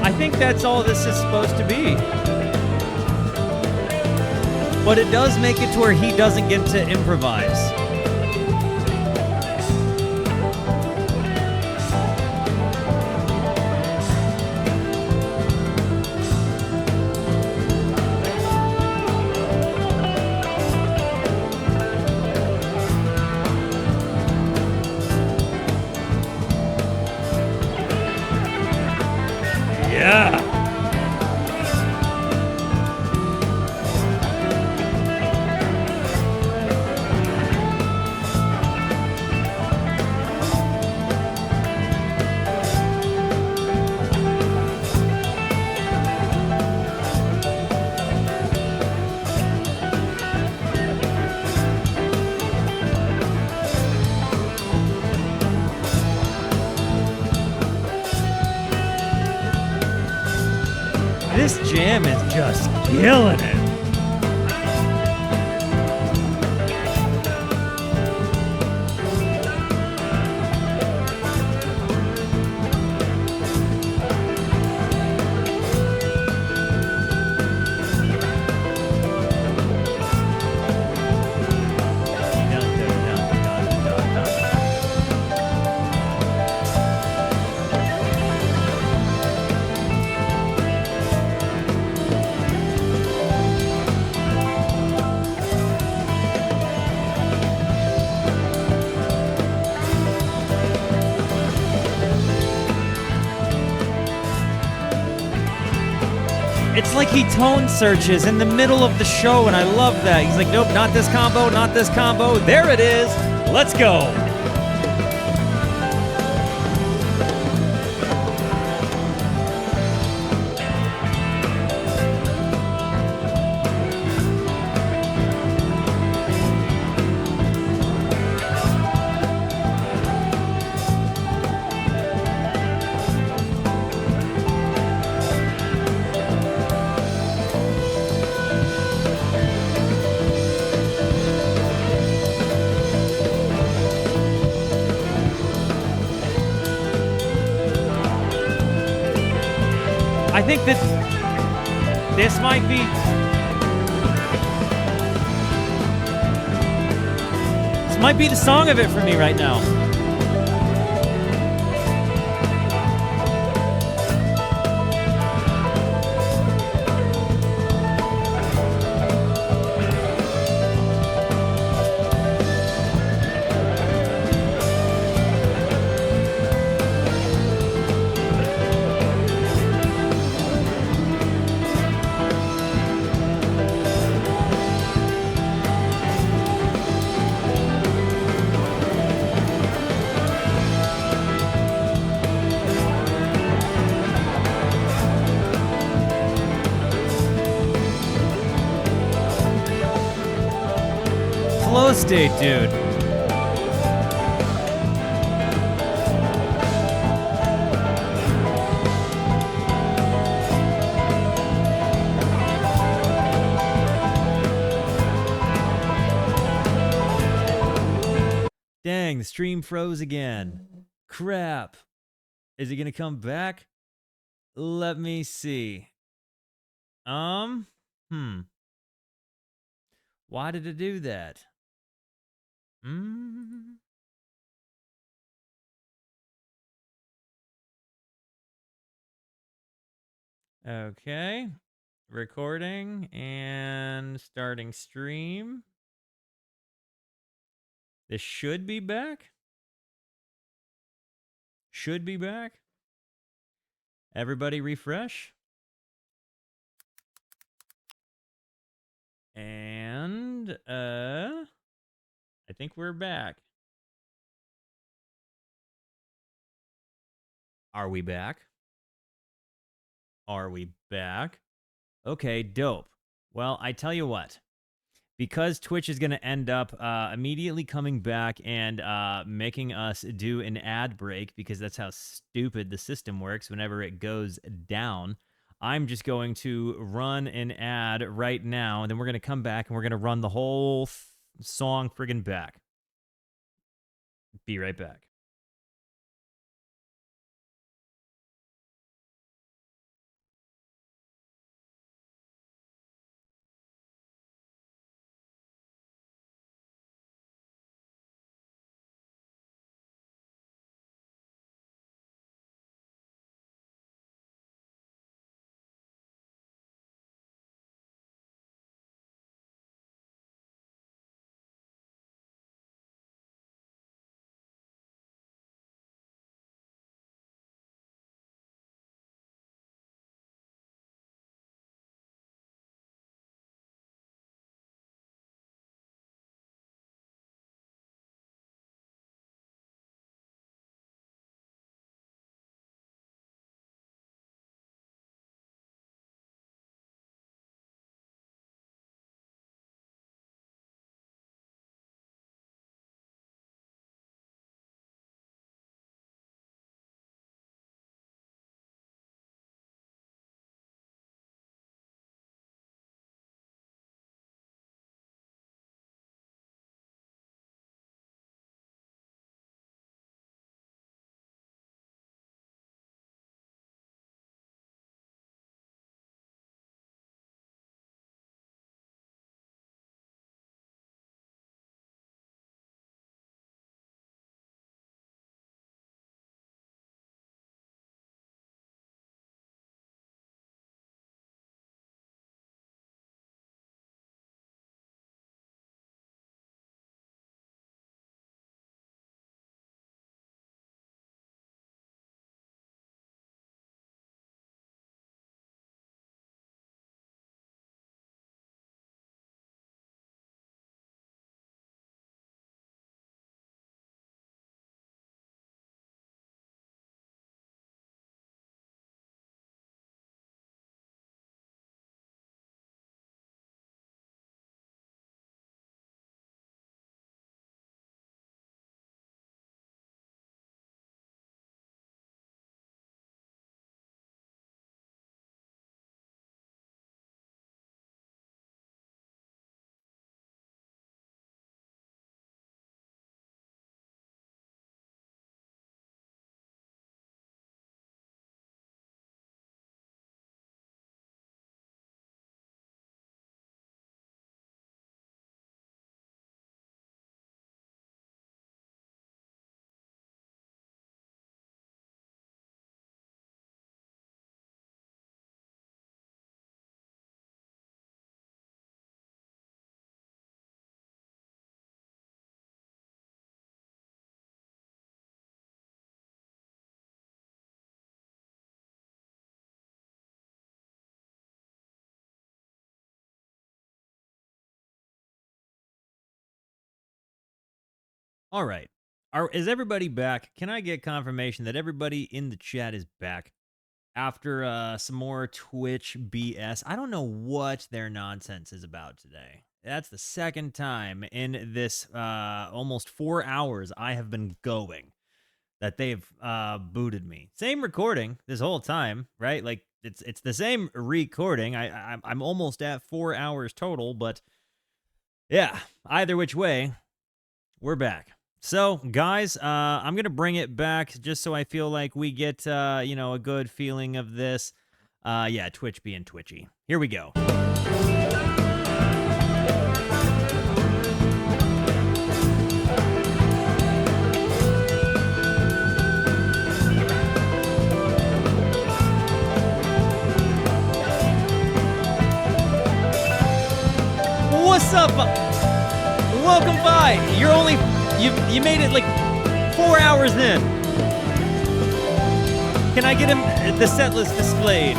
I think that's all this is supposed to be. But it does make it to where he doesn't get to improvise. Yeah. This jam is just killing it. It's like he tone searches in the middle of the show, and I love that. He's like, nope, not this combo, not this combo. There it is. Let's go. I think that this might be... This might be the song of it for me right now. Flow state, dude. Dang, the stream froze again. Crap. Is it gonna come back? Let me see. Why did it do that? Okay. Recording and starting stream. This should be back. Should be back. Everybody refresh. And I think we're back. Are we back? Are we back? Okay, dope. Well, I tell you what. Because Twitch is going to end up immediately coming back and making us do an ad break, because that's how stupid the system works whenever it goes down, I'm just going to run an ad right now, and then we're going to come back and we're going to run the whole song friggin' back. Be right back. All right. Is everybody back? Can I get confirmation that everybody in the chat is back after some more Twitch BS? I don't know what their nonsense is about today. That's the second time in this almost 4 hours I have been going that they've booted me. Same recording this whole time, right? Like it's the same recording. I'm almost at 4 hours total, but yeah, either which way, we're back. So, guys, I'm going to bring it back just so I feel like we get, a good feeling of this. Yeah, Twitch being twitchy. Here we go. What's up? Welcome by. You made it like 4 hours in. Can I get him the set list displayed?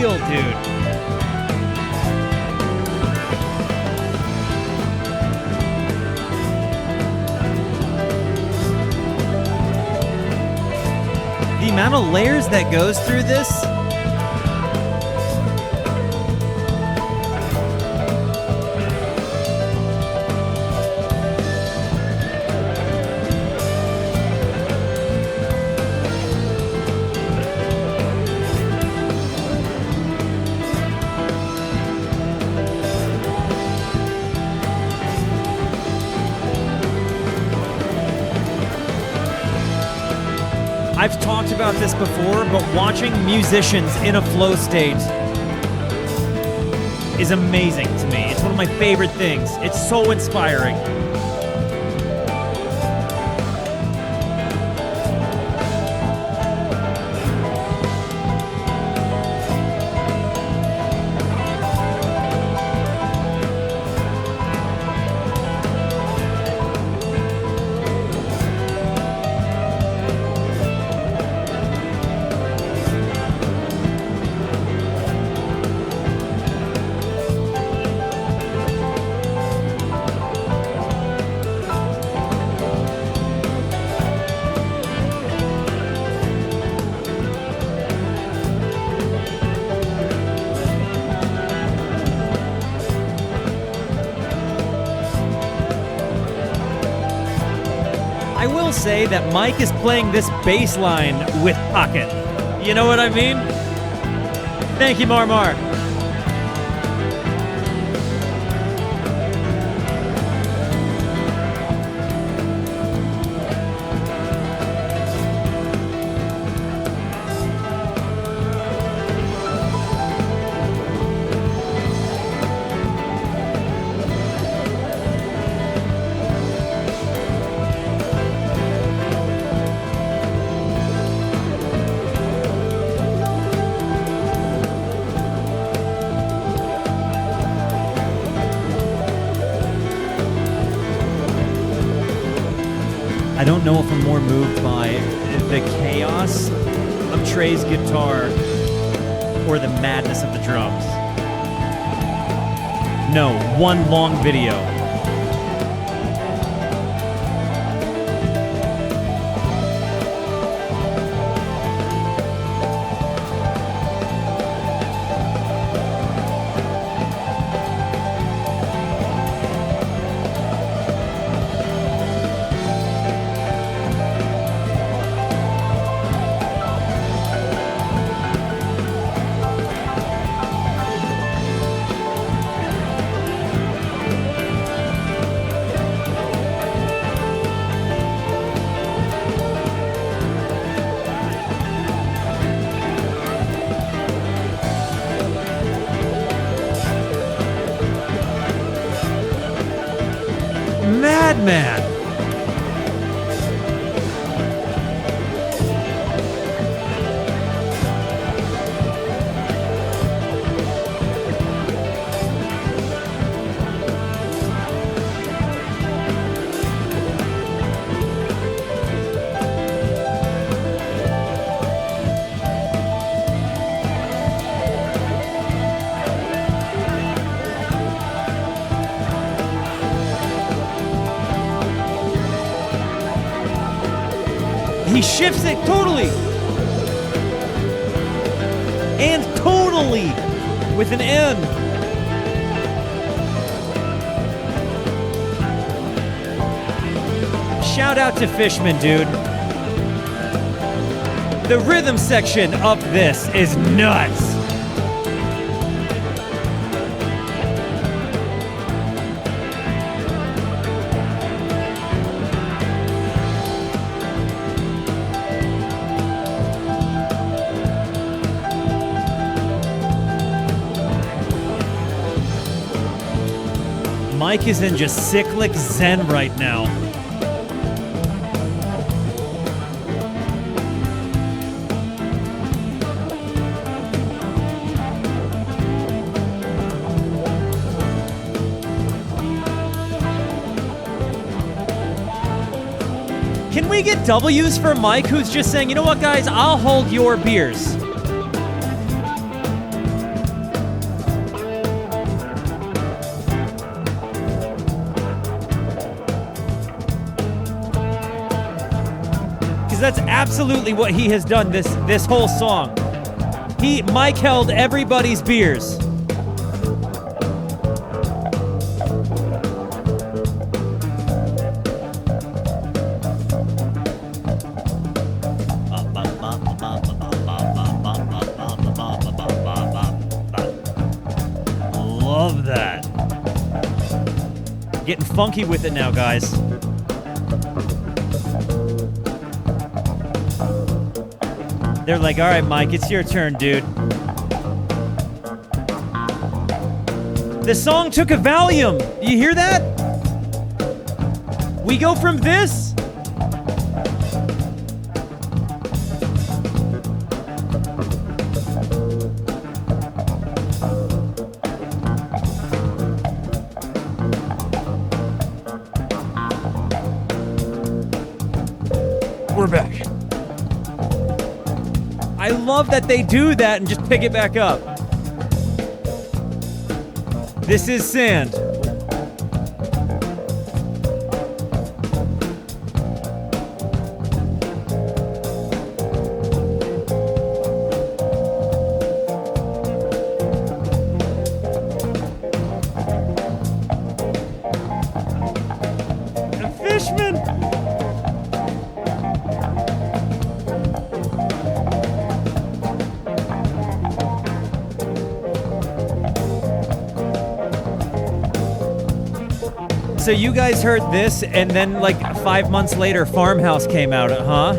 Dude. The amount of layers that goes through this. I've talked about this before, but watching musicians in a flow state is amazing to me. It's one of my favorite things. It's so inspiring. Say that Mike is playing this bass line with pocket. You know what I mean? Thank you, Marmar. I don't know if I'm more moved by the chaos of Trey's guitar or the madness of the drums. No, one long video. madman. He shifts it totally. And totally with an N. Shout out to Fishman, dude. The rhythm section of this is nuts. Mike is in just cyclic zen right now. Can we get W's for Mike, who's just saying, you know what, guys, I'll hold your beers. That's absolutely what he has done this whole song. Mike held everybody's beers. Love that. Getting funky with it now, guys. They're like, all right, Mike, it's your turn, dude. The song took a Valium. You hear that? We go from this. We're back. I love that they do that and just pick it back up. This is Sand. So you guys heard this, and then like 5 months later, Farmhouse came out, huh?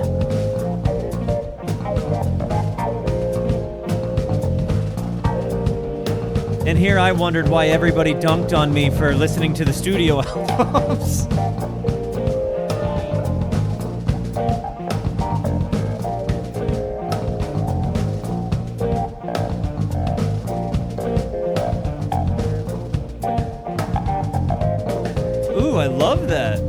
And here I wondered why everybody dunked on me for listening to the studio albums. Ooh, I love that.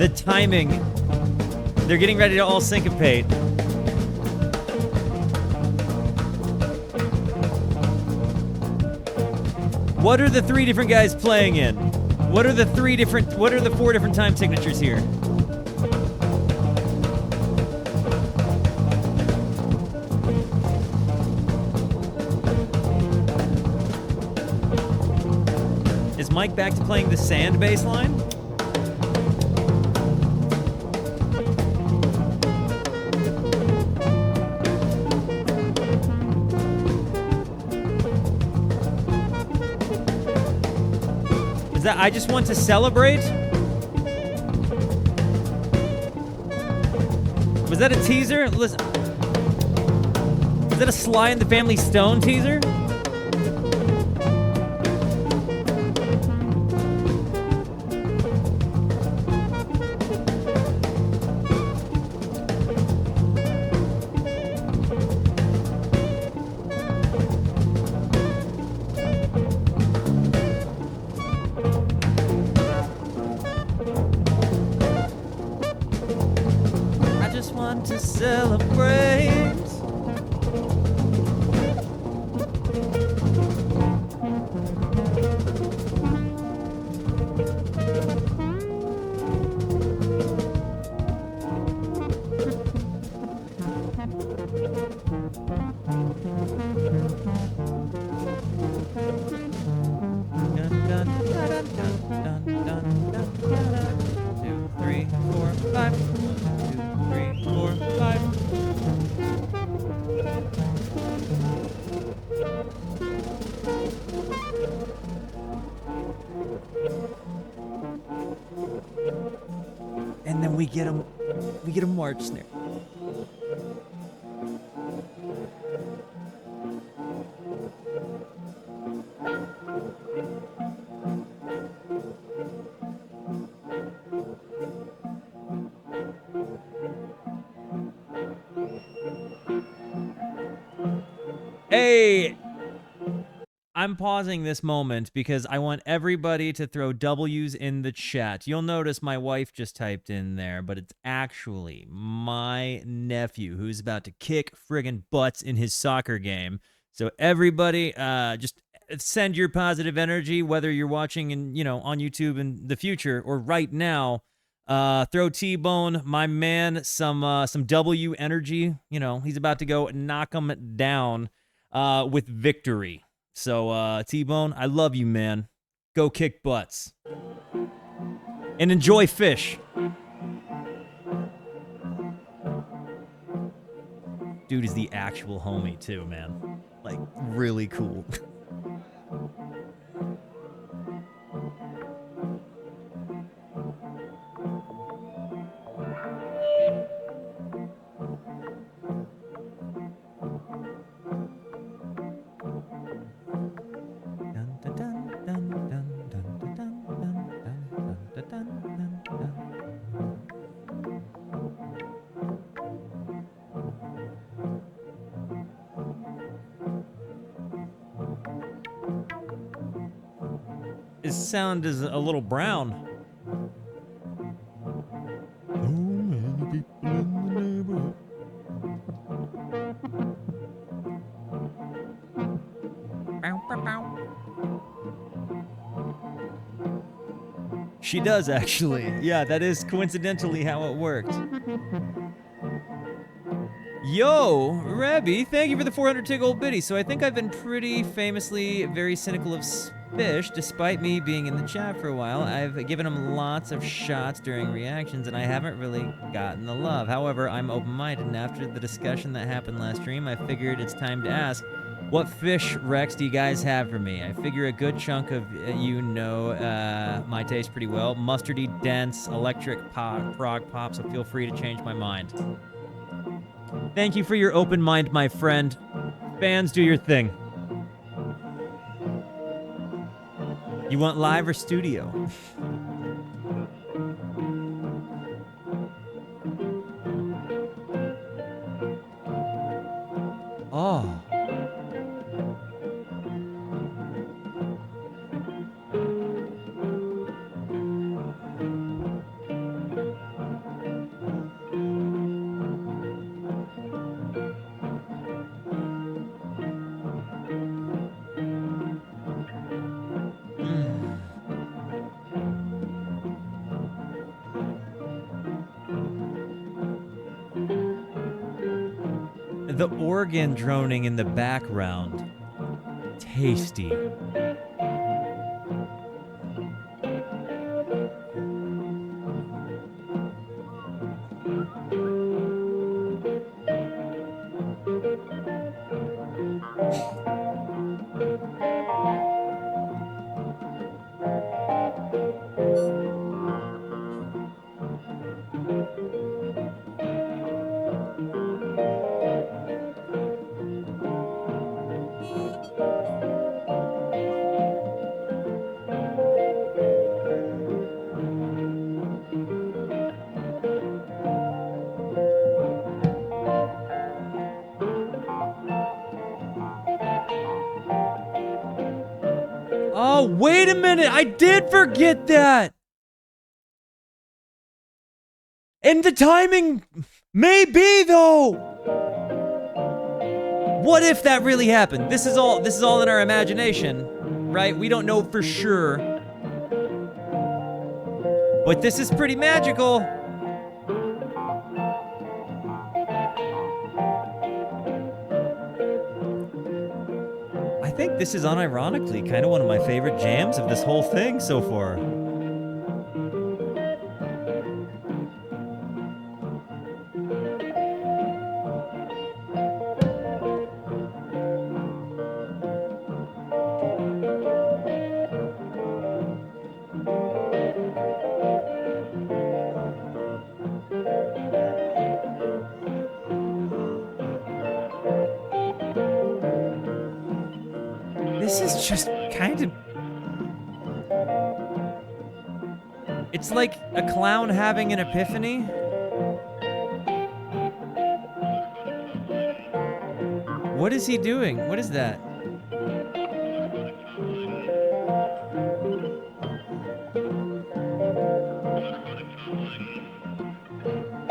The timing. They're getting ready to all syncopate. What are the three different guys playing in? What are the four different time signatures here? Is Mike back to playing the sand bass line? Is that I Just Want to Celebrate? Was that a teaser? Listen. Is that a Sly and the Family Stone teaser? To celebrate. Dun, dun, dun, dun, dun, dun, dun. 2, 3, 4, 5. 2, 3, 4, 5. And then we get a march snare. Hey, I'm pausing this moment because I want everybody to throw W's in the chat. You'll notice my wife just typed in there, but it's actually my nephew who's about to kick friggin' butts in his soccer game. So everybody, just send your positive energy, whether you're watching on YouTube in the future or right now. Throw T-Bone, my man, some W energy. He's about to go knock him down with victory. So, T-Bone, I love you, man. Go kick butts. And enjoy Phish. Dude is the actual homie, too, man. Like, really cool. His sound is a little brown. So many people in the neighborhood. She does, actually. Yeah, that is coincidentally how it worked. Yo, Rebby, thank you for the 400 tick old biddy. So I think I've been pretty famously very cynical of Phish, despite me being in the chat for a while. I've given him lots of shots during reactions, and I haven't really gotten the love. However, I'm open-minded, and after the discussion that happened last stream, I figured it's time to ask, what Phish Rex do you guys have for me? I figure a good chunk of you know my taste pretty well. Mustardy, dense, electric pop, prog pop, so feel free to change my mind. Thank you for your open mind, my friend. Fans, do your thing. You want live or studio? Oh. The organ droning in the background. Tasty. Wait a minute, I did forget that. And the timing may be though. What if that really happened? This is all in our imagination, right? We don't know for sure. But this is pretty magical. I think this is unironically kind of one of my favorite jams of this whole thing so far. This is just kind of... It's like a clown having an epiphany. What is he doing? What is that?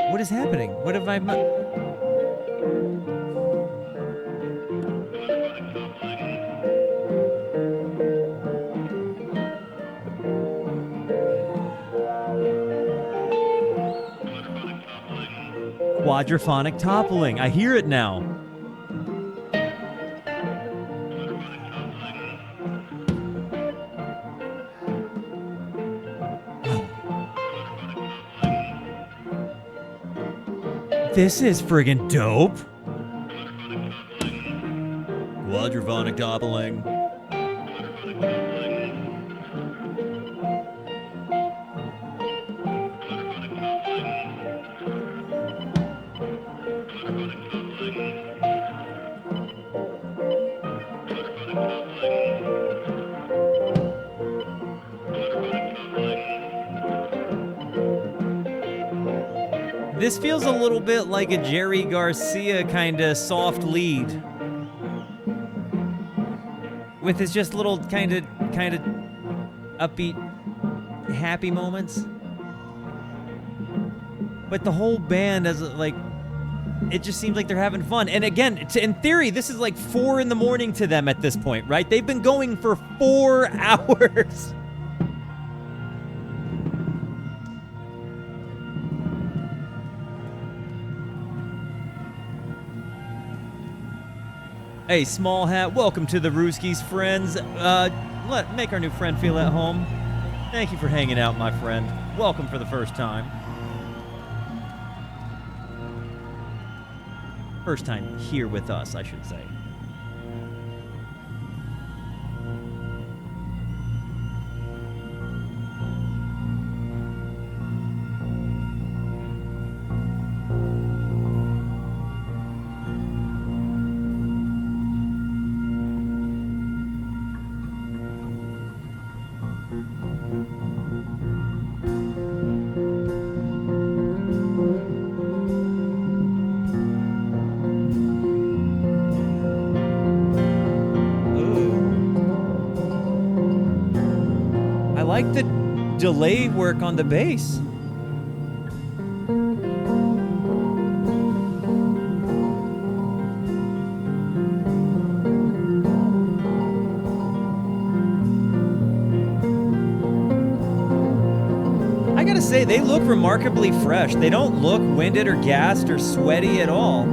What is happening? What have I... Quadrophonic toppling. I hear it now. This is friggin' dope. Quadrophonic toppling. This feels a little bit like a Jerry Garcia kind of soft lead, with his just little kind of upbeat, happy moments. But the whole band has like, it just seems like they're having fun. And again, in theory, this is like 4 a.m. to them at this point, right? They've been going for 4 hours. Hey, Small Hat, welcome to the Rooskies, friends. Make our new friend feel at home. Thank you for hanging out, my friend. Welcome for the first time. First time here with us, I should say. I like the delay work on the bass. I gotta say, they look remarkably fresh. They don't look winded or gassed or sweaty at all.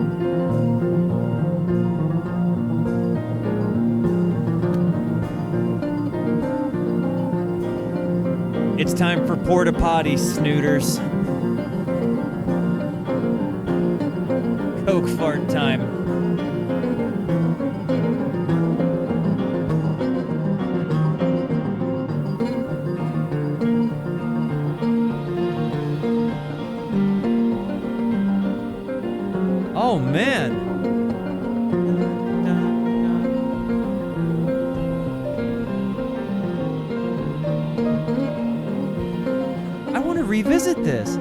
It's time for porta potty, snooters. Coke fart time. Oh, man. Revisit this.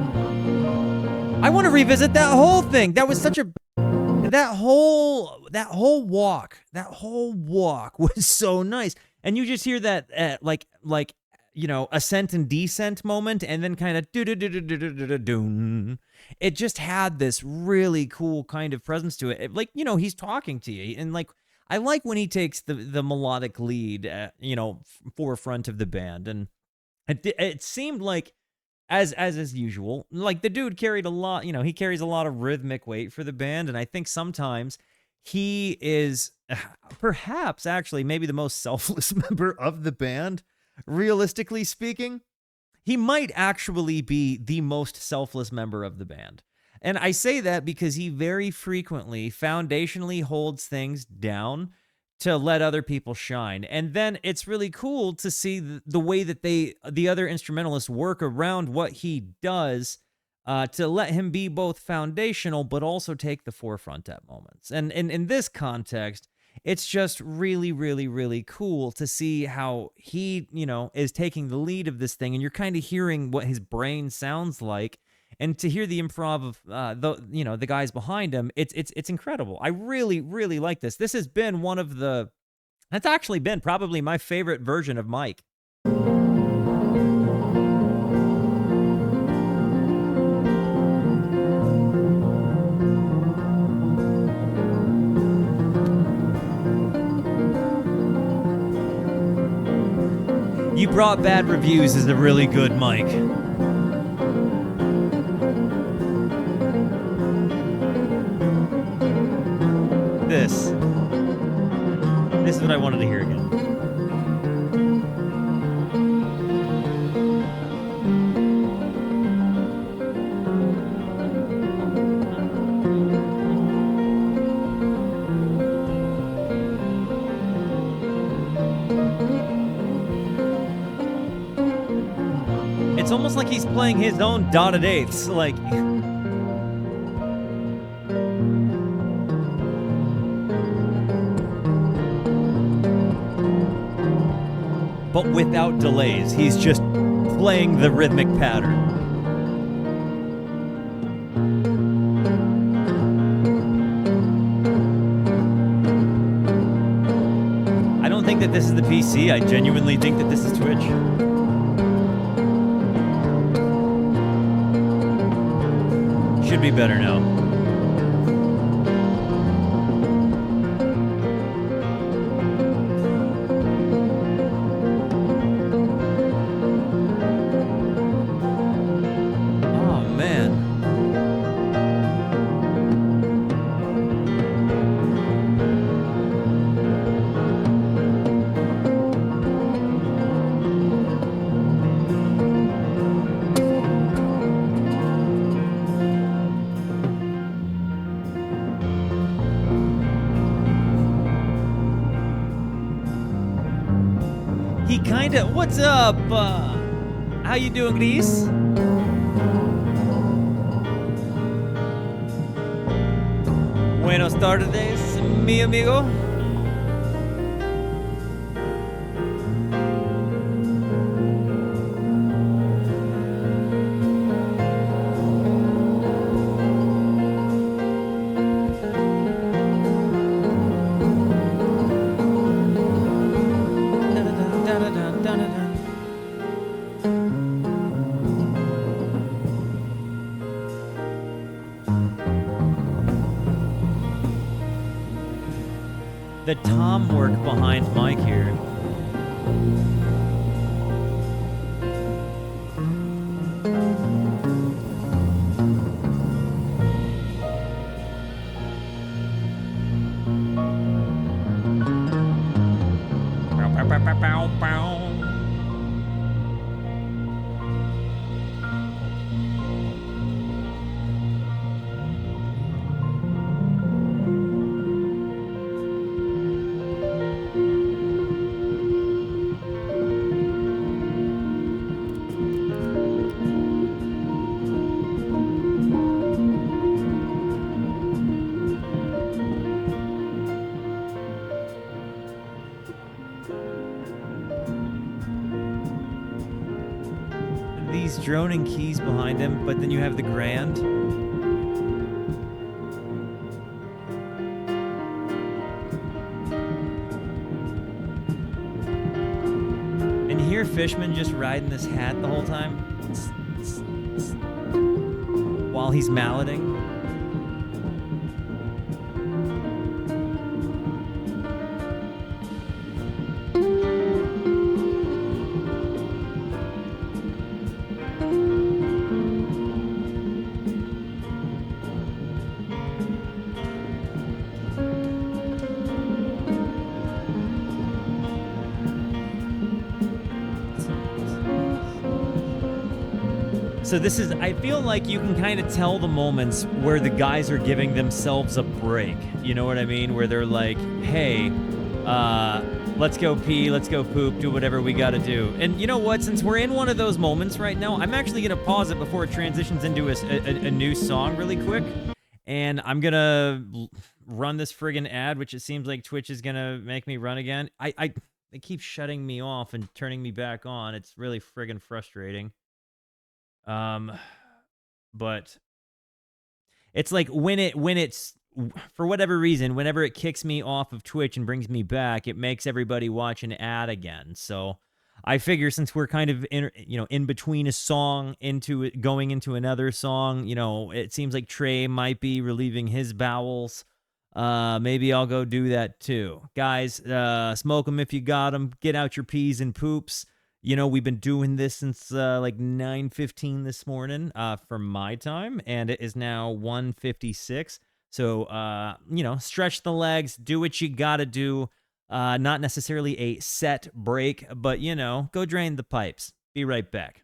I want to revisit that whole thing. That was such a that whole walk was so nice. and you just hear that like ascent and descent moment, and then kind of do. It just had this really cool kind of presence to it. Like, he's talking to you, and like I like when he takes the melodic lead, forefront of the band, and it seemed like as is usual, like the dude carried a lot. He carries a lot of rhythmic weight for the band, and I think sometimes he is perhaps actually maybe the most selfless member of the band. Realistically speaking, he might actually be the most selfless member of the band. And I say that because he very frequently foundationally holds things down to let other people shine. And then it's really cool to see the way that the other instrumentalists work around what he does to let him be both foundational but also take the forefront at moments. And in this context, it's just really, really, really cool to see how he, is taking the lead of this thing, and you're kind of hearing what his brain sounds like, and to hear the improv of the guys behind him, it's incredible. I really, really like this. This has been that's actually been probably my favorite version of Mike. You Brought Bad Reviews is a really good Mike. This is what I wanted to hear again. It's almost like he's playing his own dotted eighths, like... but without delays. He's just playing the rhythmic pattern. I don't think that this is the PC. I genuinely think that this is Twitch. Should be better now. What's up? How you doing, Gris? Buenos tardes, mi amigo. The tom work behind Mike here. Droning keys behind him, but then you have the grand. Fishman just riding this hat the whole time while he's malleting. So this is, I feel like you can kind of tell the moments where the guys are giving themselves a break. You know what I mean? Where they're like, hey, let's go pee, let's go poop, do whatever we got to do. And you know what? Since we're in one of those moments right now, I'm actually going to pause it before it transitions into a new song really quick. And I'm going to run this friggin' ad, which it seems like Twitch is going to make me run again. They keep shutting me off and turning me back on. It's really friggin' frustrating. But it's like when it's for whatever reason, whenever it kicks me off of Twitch and brings me back, it makes everybody watch an ad again. So I figure since we're kind of in between a song going into another song, it seems like Trey might be relieving his bowels. Maybe I'll go do that too. Guys, smoke them if you got them. Get out your peas and poops. We've been doing this since like 9:15 this morning for my time, and it is now 1:56. So, stretch the legs, do what you gotta do. Not necessarily a set break, but, go drain the pipes. Be right back.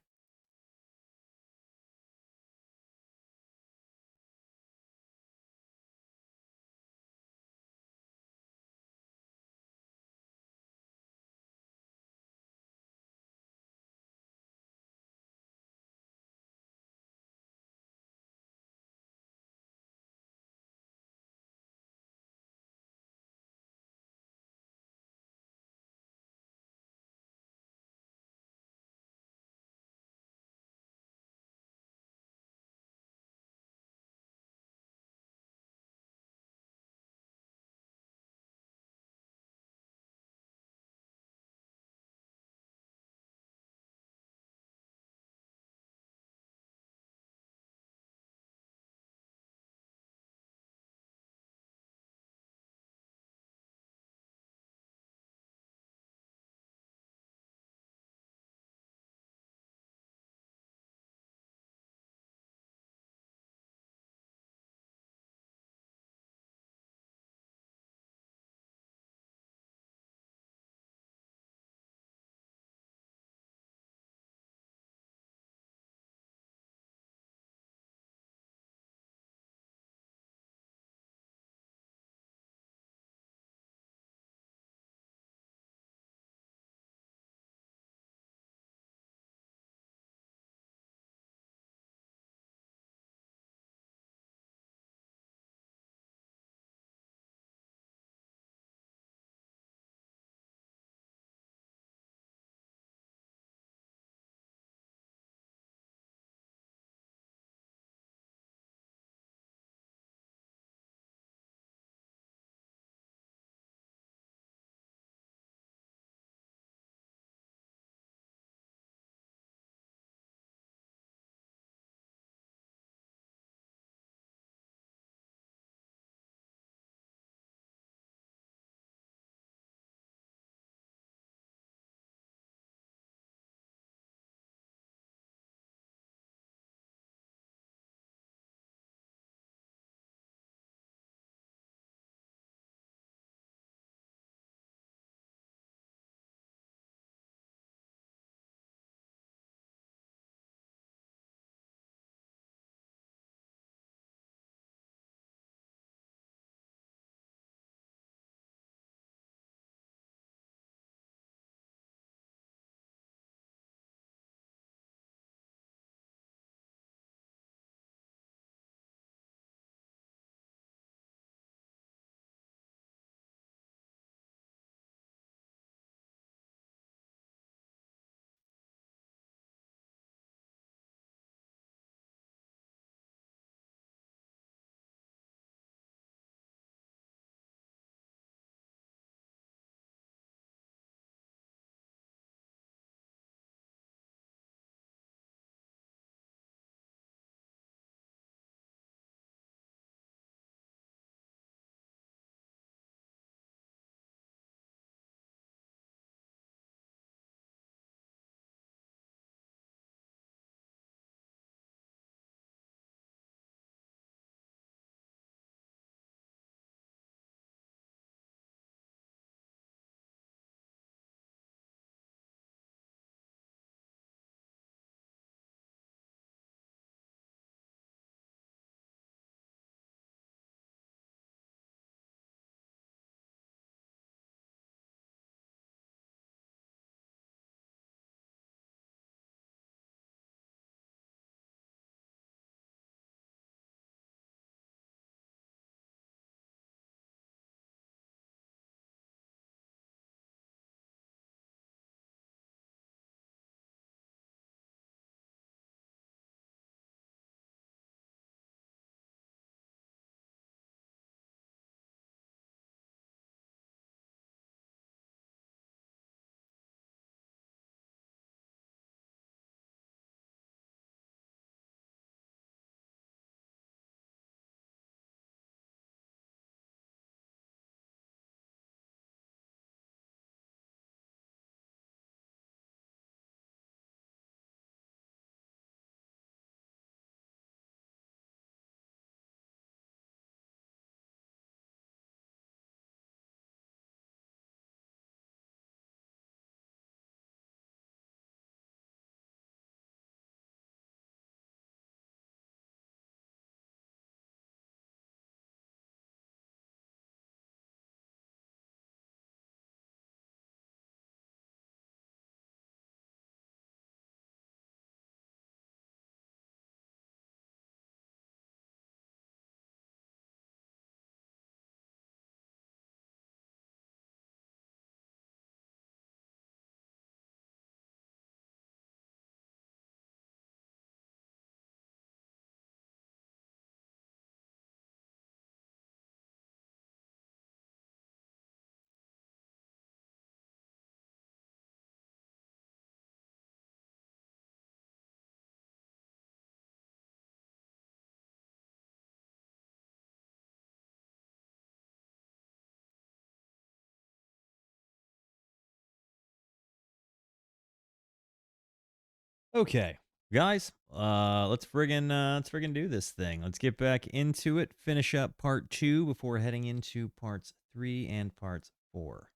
Okay, guys, let's friggin' do this thing. Let's get back into it. Finish up part 2 before heading into parts 3 and parts 4.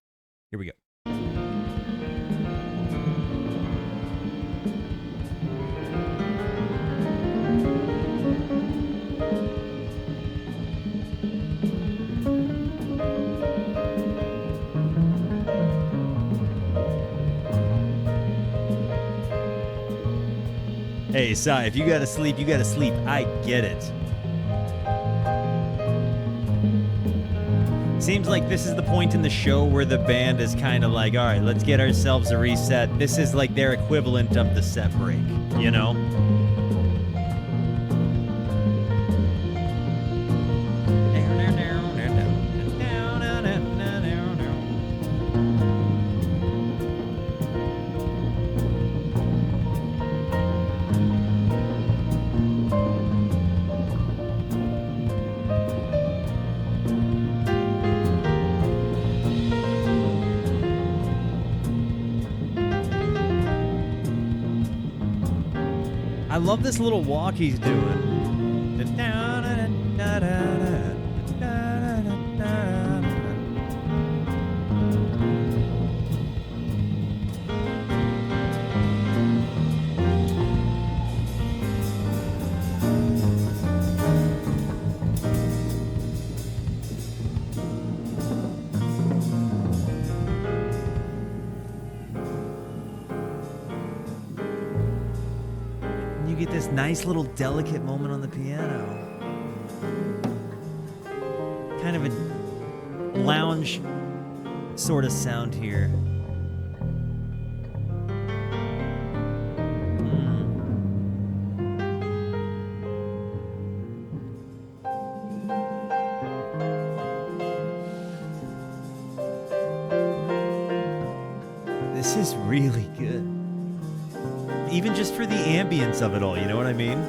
Here we go. Hey, Sai, if you gotta sleep, you gotta sleep. I get it. Seems like this is the point in the show where the band is kind of like, all right, let's get ourselves a reset. This is like their equivalent of the set break, you know? I love this little walk he's doing. You get this nice little delicate moment on the piano. Kind of a lounge sort of sound here. This is really good. Even just for the ambience of it all, you know what I mean?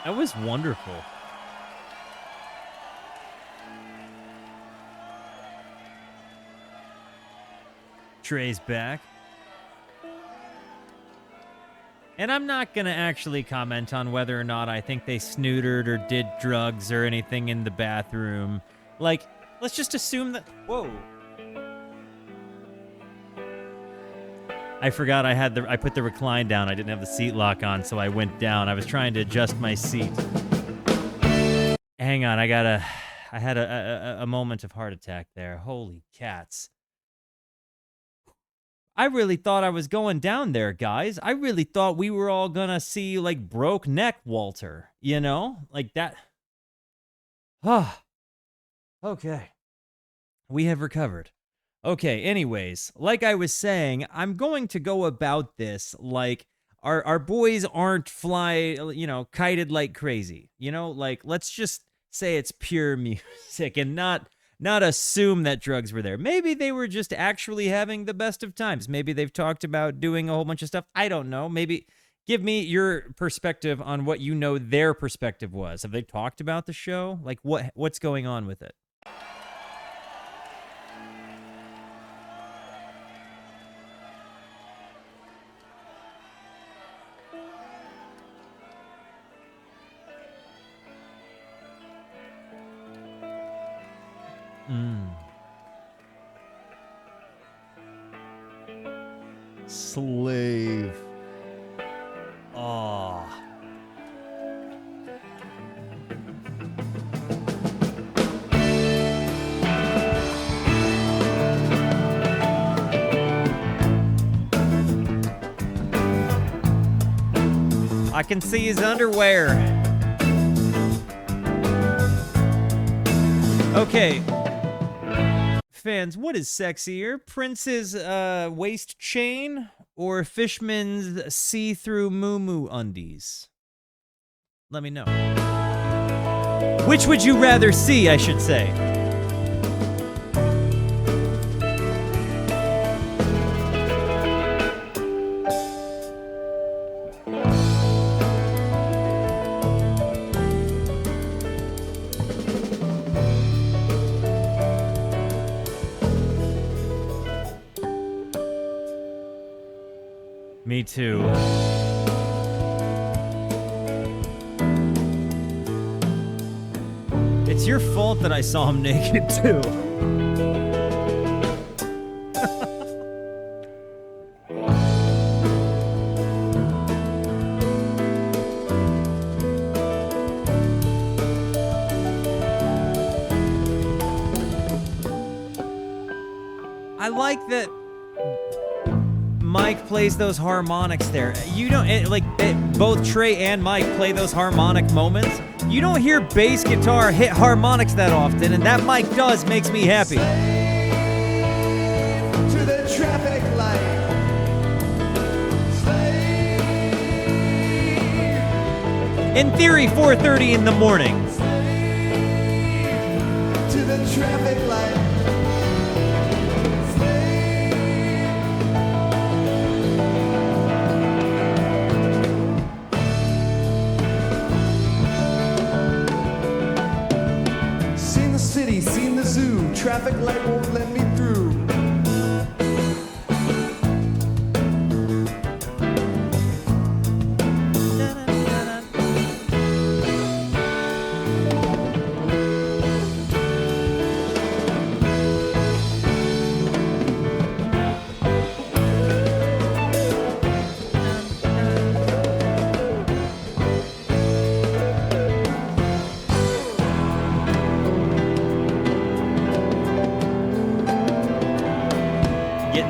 That was wonderful. Trey's back. And I'm not going to actually comment on whether or not I think they snootered or did drugs or anything in the bathroom. Like, let's just assume that... Whoa. I forgot I put the recline down. I didn't have the seat lock on, so I went down. I was trying to adjust my seat. Hang on, I had a moment of heart attack there. Holy cats. I really thought I was going down there, guys. I really thought we were all gonna see, like, broke neck Walter. You know? Like that. Ah. Okay. We have recovered. Okay, anyways, like I was saying, I'm going to go about this like our boys aren't kited like crazy. You know, like let's just say it's pure music and not assume that drugs were there. Maybe they were just actually having the best of times. Maybe they've talked about doing a whole bunch of stuff. I don't know. Maybe give me your perspective on what you know their perspective was. Have they talked about the show? Like what's going on with it? Slave. Oh. I can see his underwear. Okay. Fans, what is sexier? Prince's waist chain or Fishman's see-through moo-moo undies? let me know. Which would you rather see, I should say? Me too. It's your fault that I saw him naked too. I like that Mike plays those harmonics there. You don't both Trey and Mike play those harmonic moments. You don't hear bass guitar hit harmonics that often, and that Mike does makes me happy. To the traffic light. In theory, 4:30 in the morning. To the traffic light. Seen the zoo, traffic light won't let me through.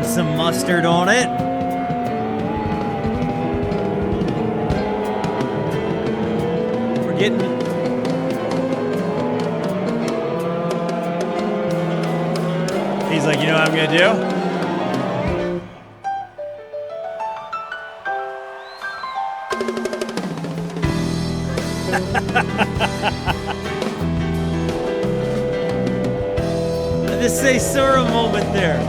Some mustard on it. We're getting... He's like, you know what I'm gonna do? The say Sura moment there.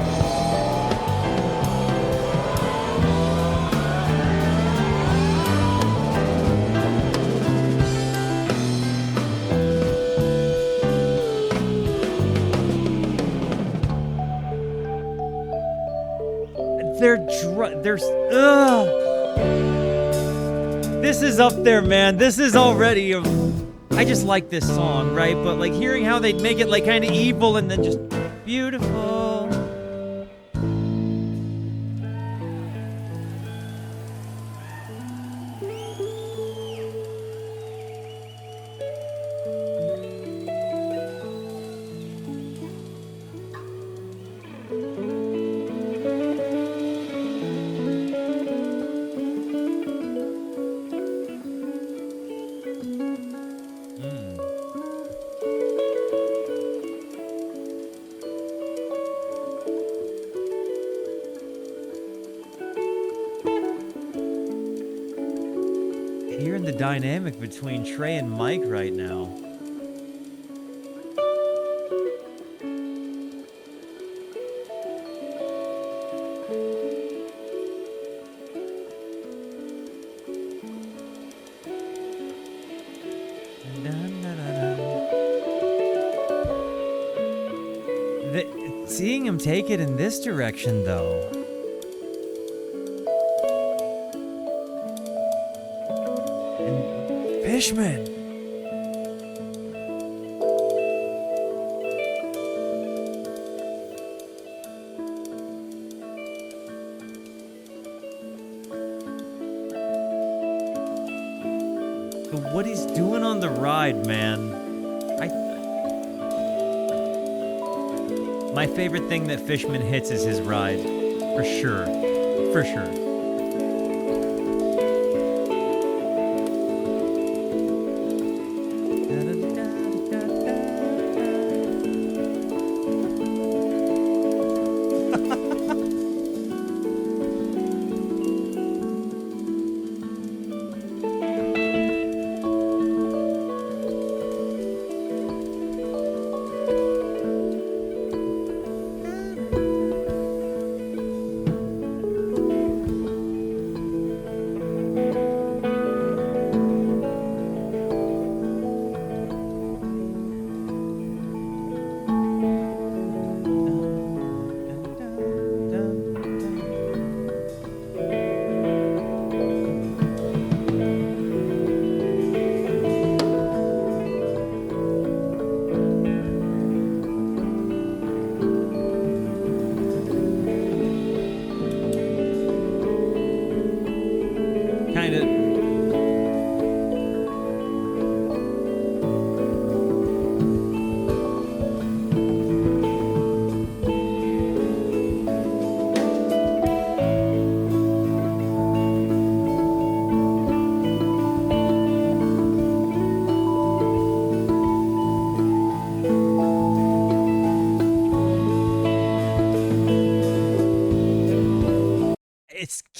This is up there, man. This is already I just like this song, right? But like hearing how they'd make it like kind of evil and then just beautiful. Hearing the dynamic between Trey and Mike right now. Seeing him take it in this direction, though. Fishman. What he's doing on the ride, man. My favorite thing that Fishman hits is his ride. For sure. For sure.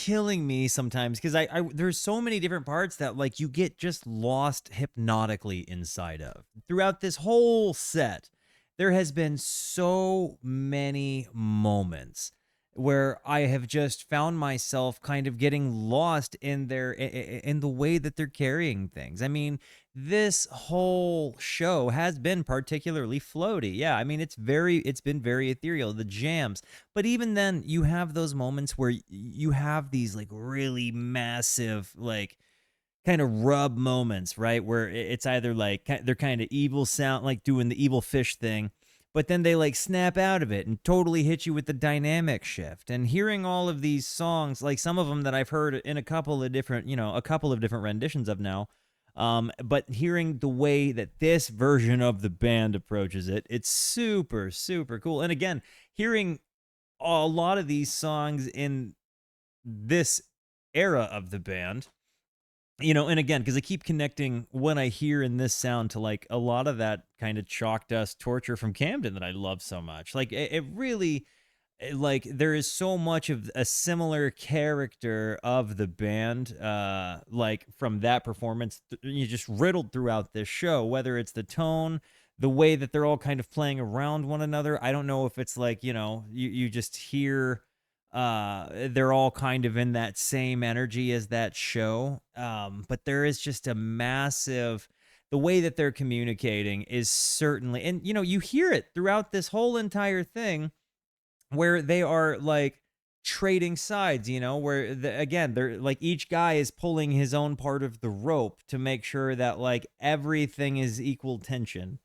killing me sometimes because I there's so many different parts that like you get just lost hypnotically inside of. Throughout this whole set, there has been so many moments where I have just found myself kind of getting lost in in the way that they're carrying things. I mean, this whole show has been particularly floaty. Yeah, I mean, it's been very ethereal, the jams. But even then, you have those moments where you have these like really massive like kind of rub moments, right? Where it's either like they're kind of evil sound, like doing the evil Phish thing, but then they like snap out of it and totally hit you with the dynamic shift. And hearing all of these songs, like some of them that I've heard in a couple of different renditions of now, but hearing the way that this version of the band approaches it, it's super, super cool. And again, hearing a lot of these songs in this era of the band, and again, because I keep connecting what I hear in this sound to like a lot of that kind of chalk dust torture from Camden that I love so much. Like it really, like there is so much of a similar character of the band, like from that performance, you just riddled throughout this show, whether it's the tone, the way that they're all kind of playing around one another. I don't know if it's like, you just hear they're all kind of in that same energy as that show. But there is just a massive, the way that they're communicating is certainly, and you hear it throughout this whole entire thing where they are like trading sides, where again, they're like each guy is pulling his own part of the rope to make sure that like everything is equal tension.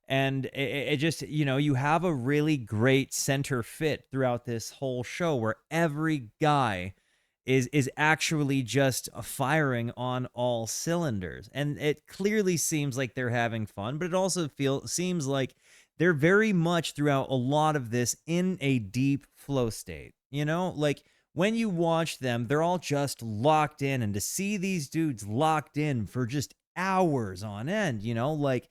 And it just, you have a really great center fit throughout this whole show where every guy is actually just firing on all cylinders. And it clearly seems like they're having fun, but it also seems like they're very much throughout a lot of this in a deep flow state. Like when you watch them, they're all just locked in. And to see these dudes locked in for just hours on end, like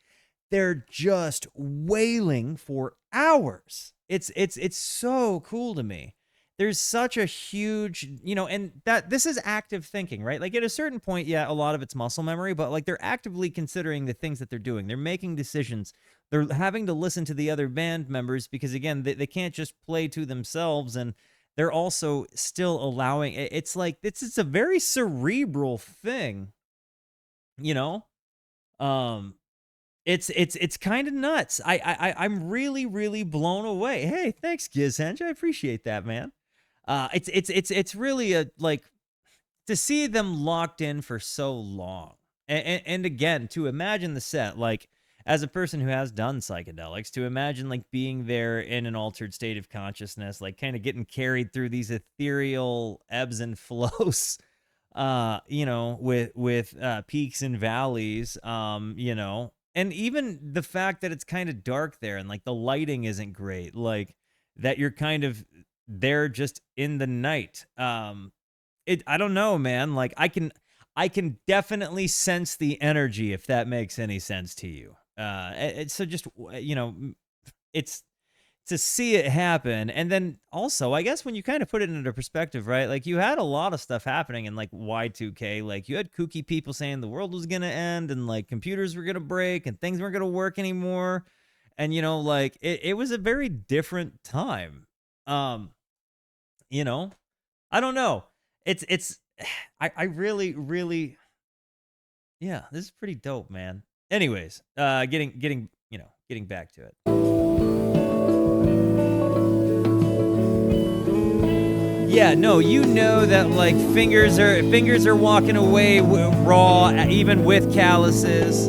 they're just wailing for hours. It's so cool to me. There's such a huge, and that this is active thinking, right? Like at a certain point, yeah, a lot of it's muscle memory, but like they're actively considering the things that they're doing. They're making decisions. They're having to listen to the other band members because again, they can't just play to themselves, and they're also still allowing, it's like, it's a very cerebral thing, It's kind of nuts. I'm really, really blown away. Hey, thanks, Gizhenge. I appreciate that, man. It's really a like to see them locked in for so long, and again to imagine the set, like as a person who has done psychedelics, to imagine like being there in an altered state of consciousness, like kind of getting carried through these ethereal ebbs and flows, with peaks and valleys, And even the fact that it's kind of dark there and like the lighting isn't great, like that you're kind of there just in the night. I don't know, man. Like I can definitely sense the energy, if that makes any sense to you. So just, it's to see it happen. And then also, I guess when you kind of put it into perspective, right? Like you had a lot of stuff happening in like Y2K, like you had kooky people saying the world was going to end and like computers were going to break and things weren't going to work anymore. And, like it was a very different time. I don't know. I really, really, yeah, this is pretty dope, man. Anyways, getting back to it. Yeah, no, that like fingers are walking away raw, even with calluses.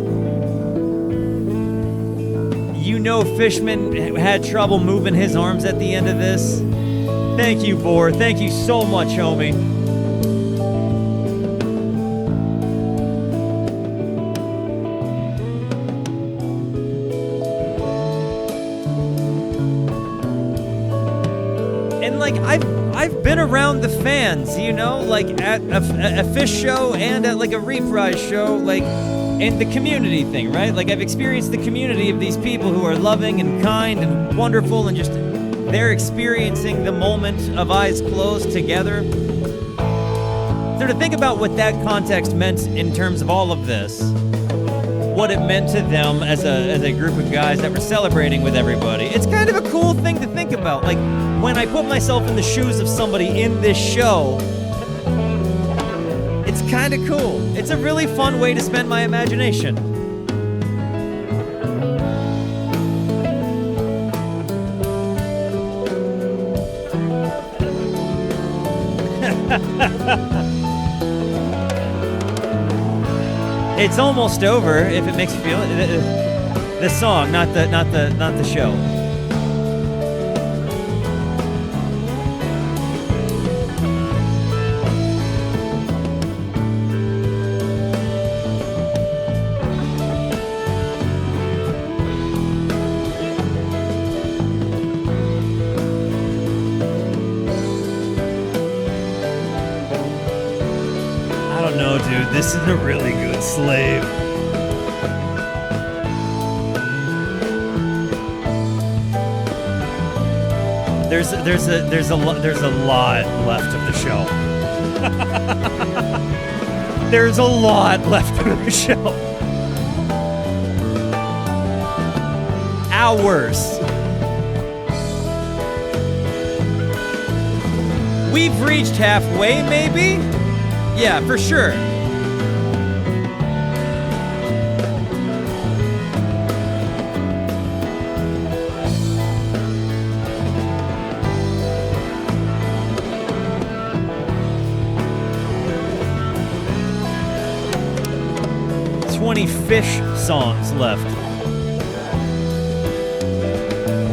Fishman had trouble moving his arms at the end of this. Thank you, Boar. Thank you so much, homie. And like I've been around the fans, like at a Phish show and at like a Reprise show, like, and the community thing, right? Like I've experienced the community of these people who are loving and kind and wonderful, and just they're experiencing the moment of eyes closed together. So to think about what that context meant in terms of all of this, what it meant to them as a group of guys that were celebrating with everybody, it's kind of a cool thing to think about. Like, when I put myself in the shoes of somebody in this show, it's kind of cool. It's a really fun way to spend my imagination. It's almost over. If it makes you feel it, the song, not the show. This is a really good slave. There's a lot left of the show. There's a lot left of the show. Hours. We've reached halfway, maybe? Yeah, for sure. Phish songs left.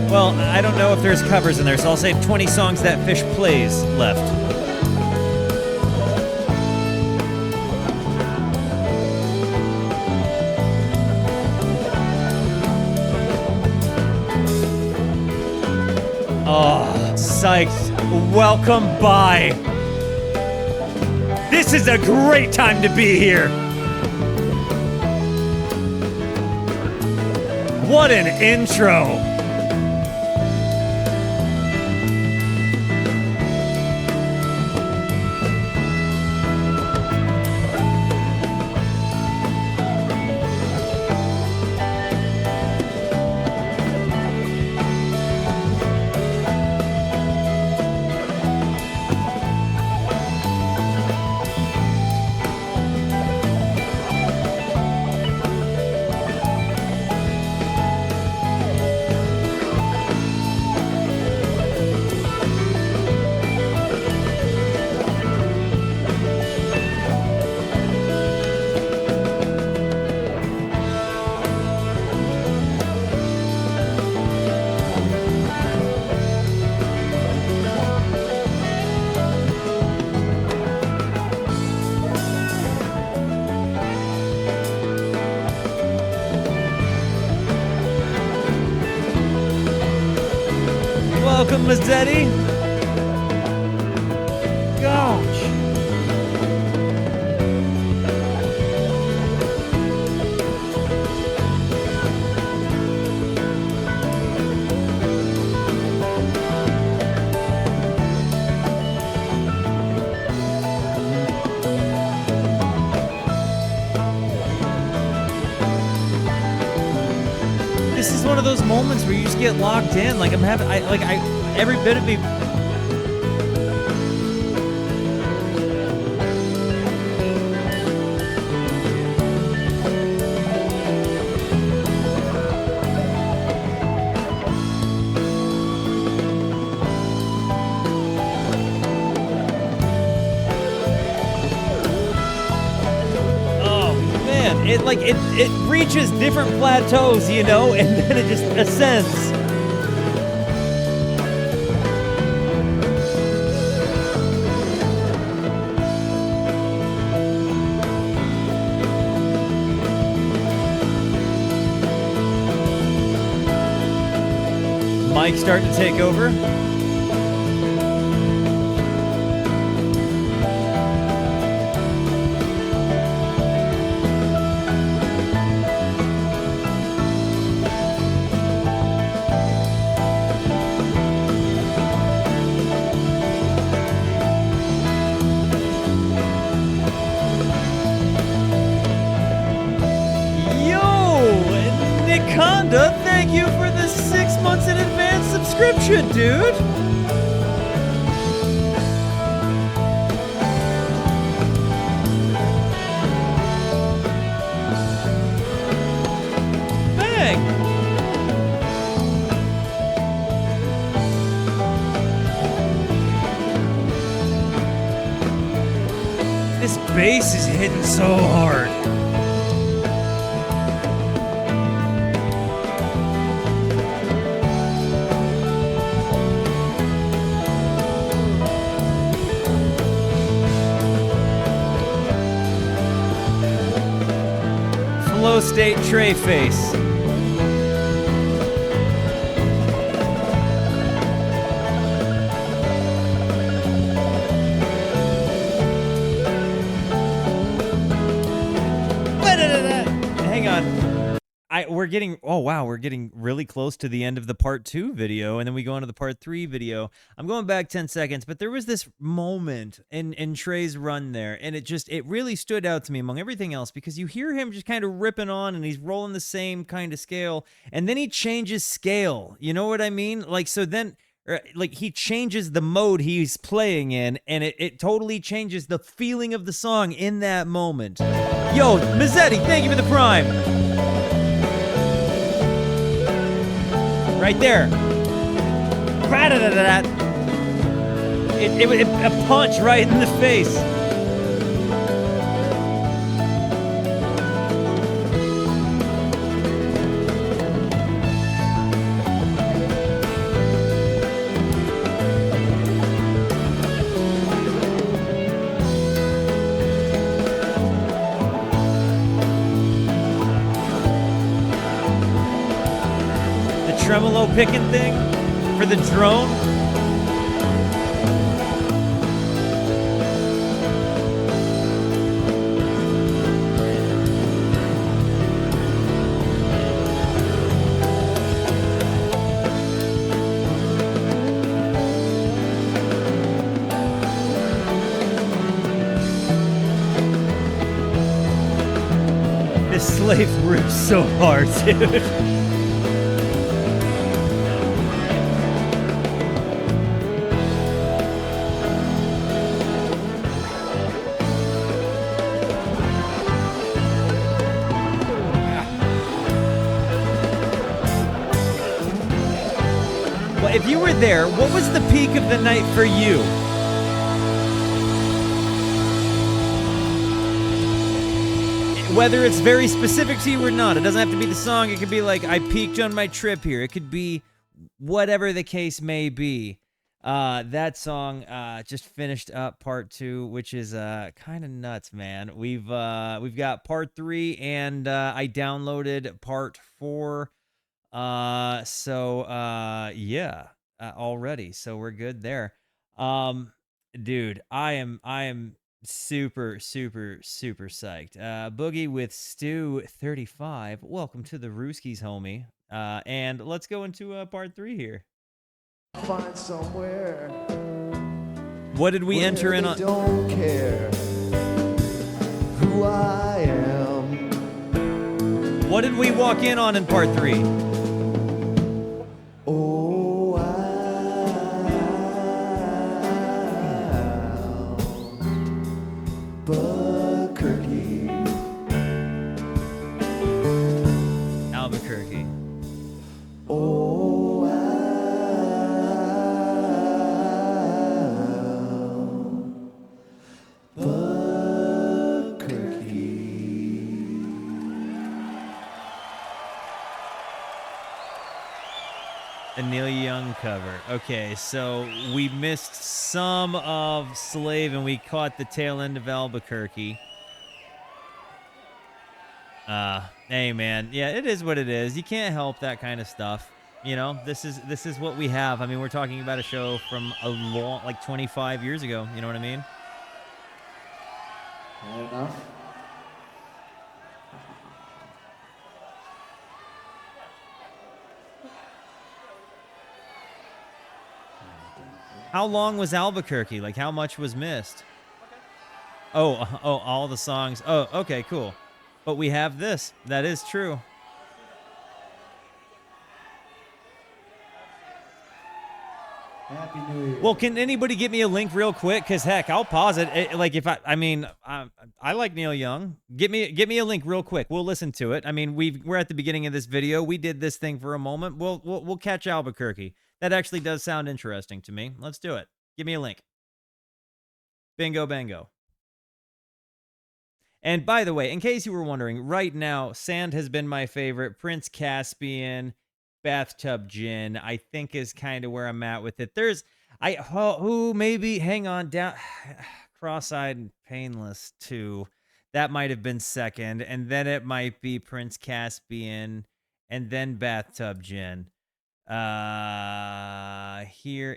Well, I don't know if there's covers in there, so I'll say 20 songs that Phish plays left. Oh, psyched. Welcome by. This is a great time to be here. What an intro! Welcome, Mazzetti. Gosh. This is one of those moments where you just get locked in. Like every bit of me. It reaches different plateaus, you know, and then it just ascends. Mike starting to take over. Anaconda, thank you for the 6 months in advance subscription, dude. Bang. This bass is hitting so hard. Flow state tray face. Hang on. We're getting really close to the end of the part 2 video, and then we go into the part 3 video. I'm going back 10 seconds, but there was this moment in Trey's run there, and it really stood out to me among everything else, because you hear him just kind of ripping on, and he's rolling the same kind of scale, and then he changes scale. You know what I mean? Like, so then, like, he changes the mode he's playing in, and it totally changes the feeling of the song in that moment. Yo, Mazzetti, thank you for the prime. Right there. It a punch right in the face. Tremolo picking thing for the drone. This slave rips so hard, dude. If you were there, what was the peak of the night for you? Whether it's very specific to you or not, it doesn't have to be the song. It could be like, I peaked on my trip here. It could be whatever the case may be. That song just finished up part 2, which is kind of nuts, man. We've got part 3, and I downloaded part 4. Already, so we're good there. Dude, I am super psyched. Boogie with Stu 35, welcome to the Rooskies, homie. And let's go into part 3 here. Find somewhere. What did we enter in on? Don't care who I am. What did we walk in on in part 3? Oh, Albuquerque. Albuquerque. Oh, A Neil Young cover. Okay, so we missed some of Slave and we caught the tail end of Albuquerque. Hey man, yeah, it is what it is. You can't help that kind of stuff. You know, this is what we have. I mean, we're talking about a show from a long, like 25 years ago. You know what I mean? Fair enough. How long was Albuquerque? Like, how much was missed? Oh, all the songs. Oh, okay, cool. But we have this. That is true. Happy New Year. Well, can anybody get me a link real quick? Cause heck, I'll pause it. Like if I mean, I like Neil Young. Get me a link real quick. We'll listen to it. I mean, we're at the beginning of this video. We did this thing for a moment. We'll catch Albuquerque. That actually does sound interesting to me. Let's do it. Give me a link. Bingo, bango. And by the way, in case you were wondering, right now, Sand has been my favorite. Prince Caspian, Bathtub Gin, I think is kind of where I'm at with it. There's, who maybe, hang on, down, Cross-Eyed and Painless too. That might have been second. And then it might be Prince Caspian and then Bathtub Gin. Here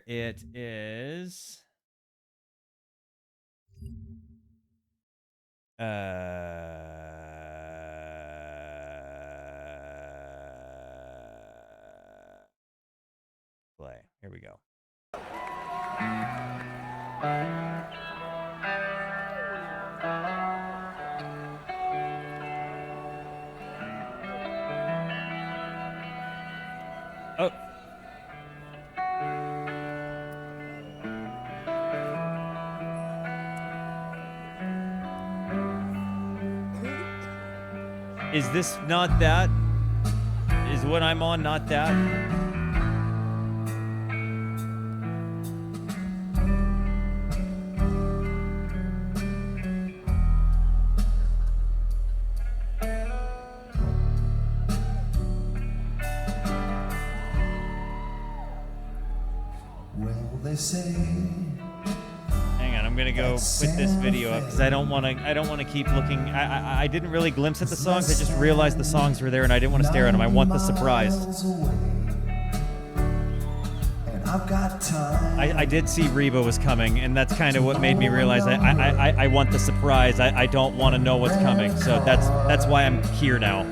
it is. Play. Here we go. Oh. Is this not that? Is what I'm on not that? Well, they say. Hang on, I'm gonna go put this video up because I don't want to keep looking. I didn't really glimpse at the songs. I just realized the songs were there and I didn't want to stare at them. I want the surprise. I did see Reba was coming, and that's kind of what made me realize I want the surprise. I don't want to know what's coming, so that's why I'm here now.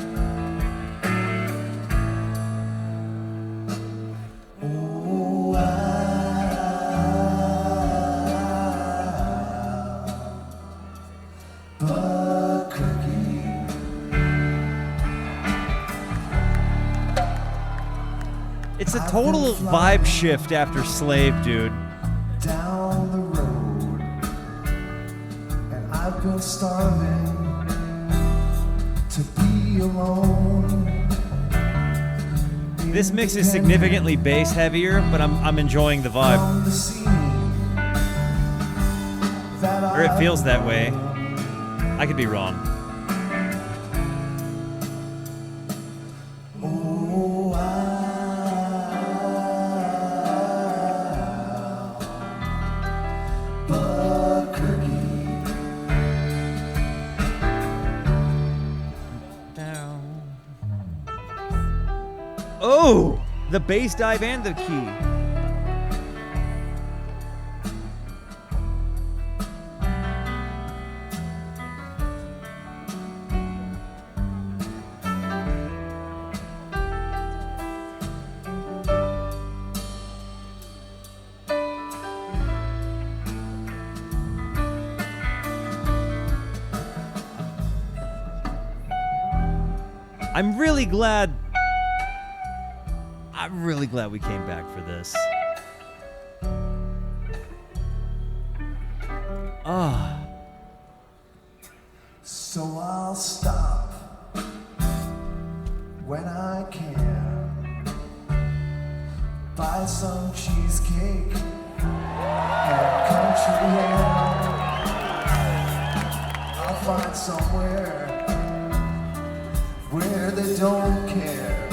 It's a total vibe shift after Slave, dude. Down the road, and I've been starving to be alone. This mix is significantly bass heavier, but I'm enjoying the vibe. Or it feels that way. I could be wrong. Oh, the bass dive and the key. I'm really glad we came back for this. Ah. So I'll stop when I can, buy some cheesecake and country ham. I'll find somewhere where they don't care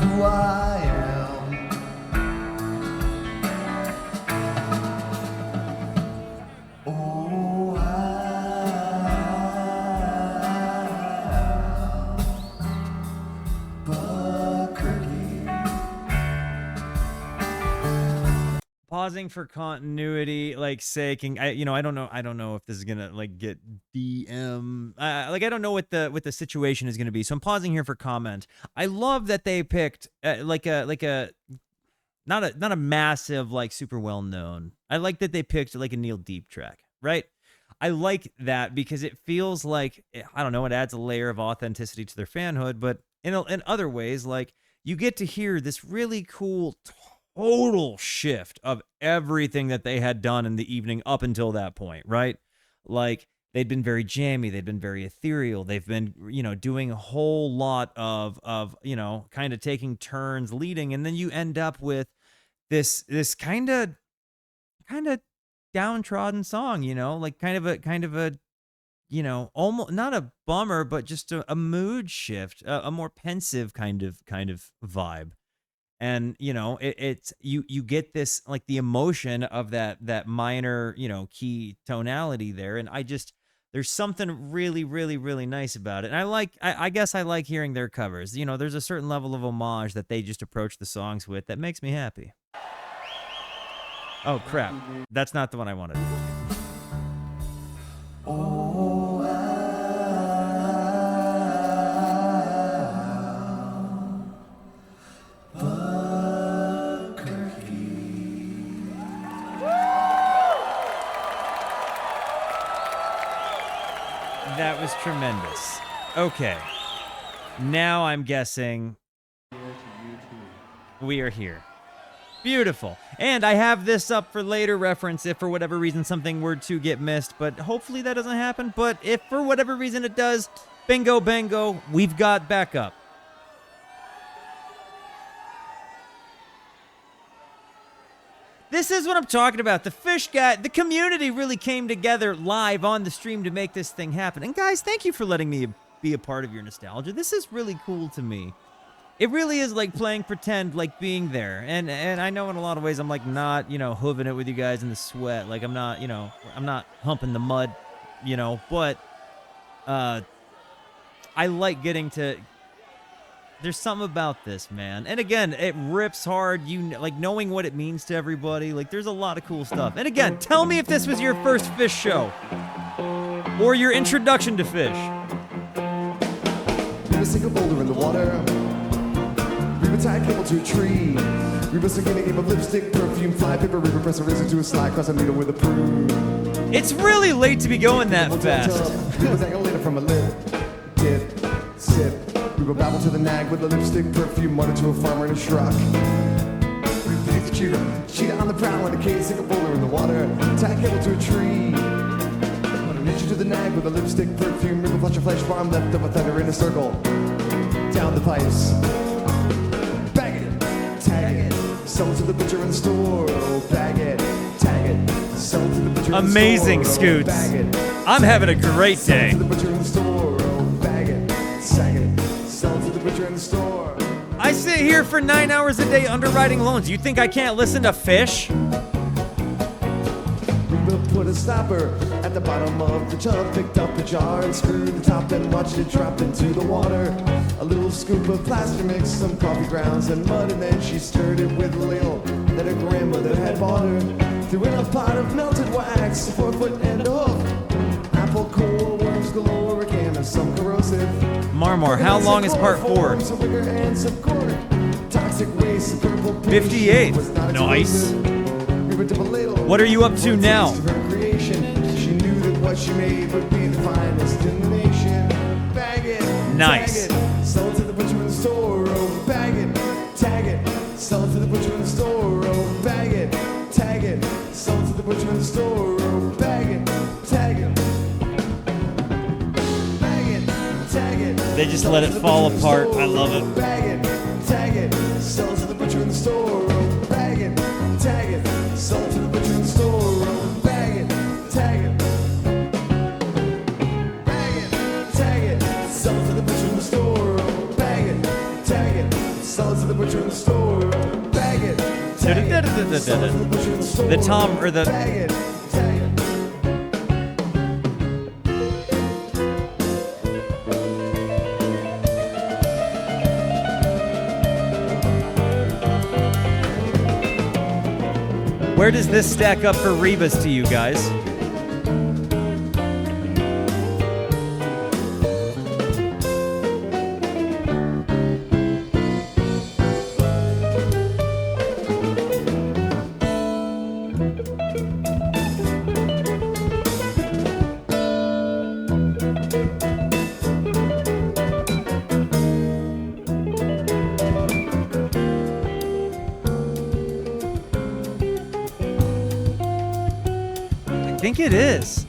who I am. Oh, Albuquerque. Pausing for continuity, like sake, and I don't know if this is gonna like get DM. Like I don't know what the situation is gonna be, so I'm pausing here for comment. I love that they picked not a massive like super well known. I like that they picked like a Neil Deep track, right? I like that because it feels like, I don't know, it adds a layer of authenticity to their fanhood, but in other ways, like you get to hear this really cool, total shift of everything that they had done in the evening up until that point, right? Like, they'd been very jammy, they'd been very ethereal, they've been, doing a whole lot of kind of taking turns leading, and then you end up with this kind of downtrodden song, like kind of a almost not a bummer, but just a mood shift, a more pensive kind of vibe. And it's you get this, like, the emotion of that minor key tonality there, and there's something really, really, really nice about it. And I guess I like hearing their covers. There's a certain level of homage that they just approach the songs with that makes me happy. Oh crap, that's not the one I wanted. That was tremendous. Okay. Now I'm guessing we are here. Beautiful. And I have this up for later reference if for whatever reason something were to get missed, but hopefully that doesn't happen. But if for whatever reason it does, bingo bango, we've got backup. This is what I'm talking about. The Phish guy, the community really came together live on the stream to make this thing happen. And guys, thank you for letting me be a part of your nostalgia. This is really cool to me. It really is like playing pretend, like being there. And I know in a lot of ways I'm like not, hooving it with you guys in the sweat. Like I'm not, I'm not humping the mud, but I like getting to. There's something about this, man. And again, it rips hard. Like knowing what it means to everybody. Like there's a lot of cool stuff. And again, tell me if this was your first Phish show or your introduction to Phish. Reba stick a boulder in the water. Reba tie a cable to a tree. Reba stick in a game of lipstick, perfume, fly paper. Reba press a razor to a slide, cross a needle with a prune. It's really late to be going that fast. Reba sang a later from a lip, dip, sip. Reba babble to the nag with a lipstick, perfume, mutter to a farmer in a truck. Reba takes a cheetah on the prowl in a cage, stick a boulder in the water, tie a cable to a tree. Mutter nature to the nag with a lipstick, perfume, Reba flush a flesh farm, left of a thunder in a circle. Down the pipes. Bag it, tag it, sell it to the butcher in the store. Oh, bag it, tag it, sell it to the butcher in the store. Amazing, Scoots. Bag it, I'm having a great day. sell it to the butcher in the store. Oh, bag it, sag it. Sell to the butcher in the store. I sit here for 9 hours a day underwriting loans. You think I can't listen to Phish? Reba put a stopper at the bottom of the tub, picked up the jar and screwed the top and watched it drop into the water. A little scoop of plaster mix, some coffee grounds and mud, and then she stirred it with a ladle that her grandmother had bought her. Threw in a pot of melted wax, a 4 foot and a hoof. Apple core, worms galore, a can of some corrosive. Marmor, how long is part 4? 58. Nice. What are you up to now? She knew that what she made would be the finest in the nation. Bag it, Nice. tag it, sell it to the butcher in the store. Oh, bag it, tag it, sell it to the butcher in the store. Oh, bag it, tag it, sell it to the butcher in the store. Oh, bag it, tag it. They just let it fall apart. I love it. Bag it, tag it, sell it to the butcher in the store. Oh, bag it, tag it, sell it to the butcher in the store. Oh, bag it, tag it. Bag it, tag it, sell it to the butcher in the store. Oh, bag it, tag it, sell it to the butcher in the store. Oh, bag it, tag it, sell it to the butcher in the store. The Tom or the Bag it, tag it. Where does this stack up for Reba's to you guys? think it is.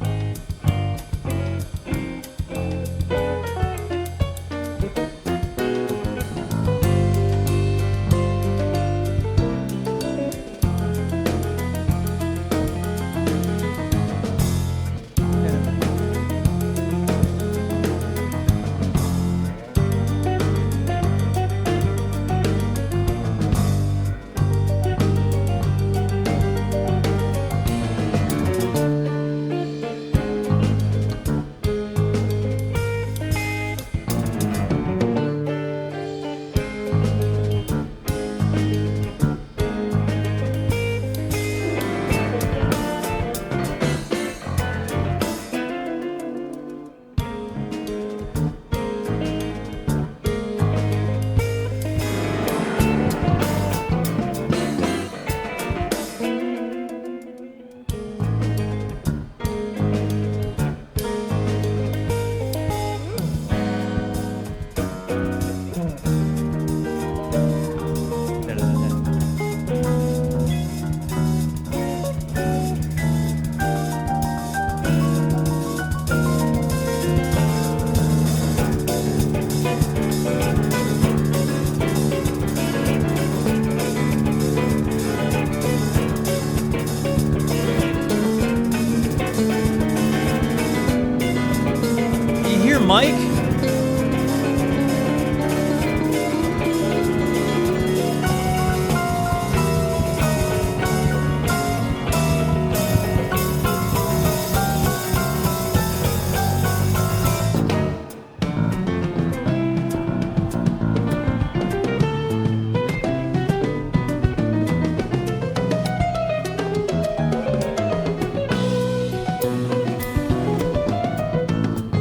Mike?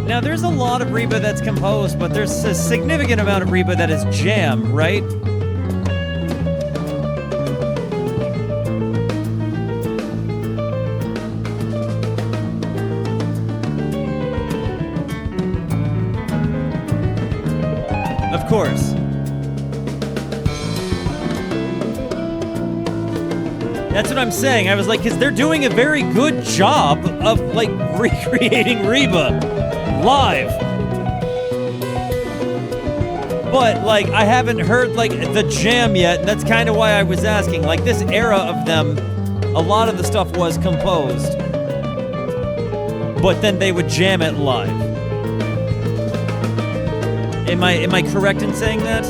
Now, there's a lot of Reba that's composed, but there's a significant amount of Reba that is jam, right? Of course. That's what I'm saying. I was like, because they're doing a very good job of, like, recreating Reba live. But, like, I haven't heard, like, the jam yet, and that's kind of why I was asking. Like, this era of them, a lot of the stuff was composed, but then they would jam it live. Am I correct in saying that?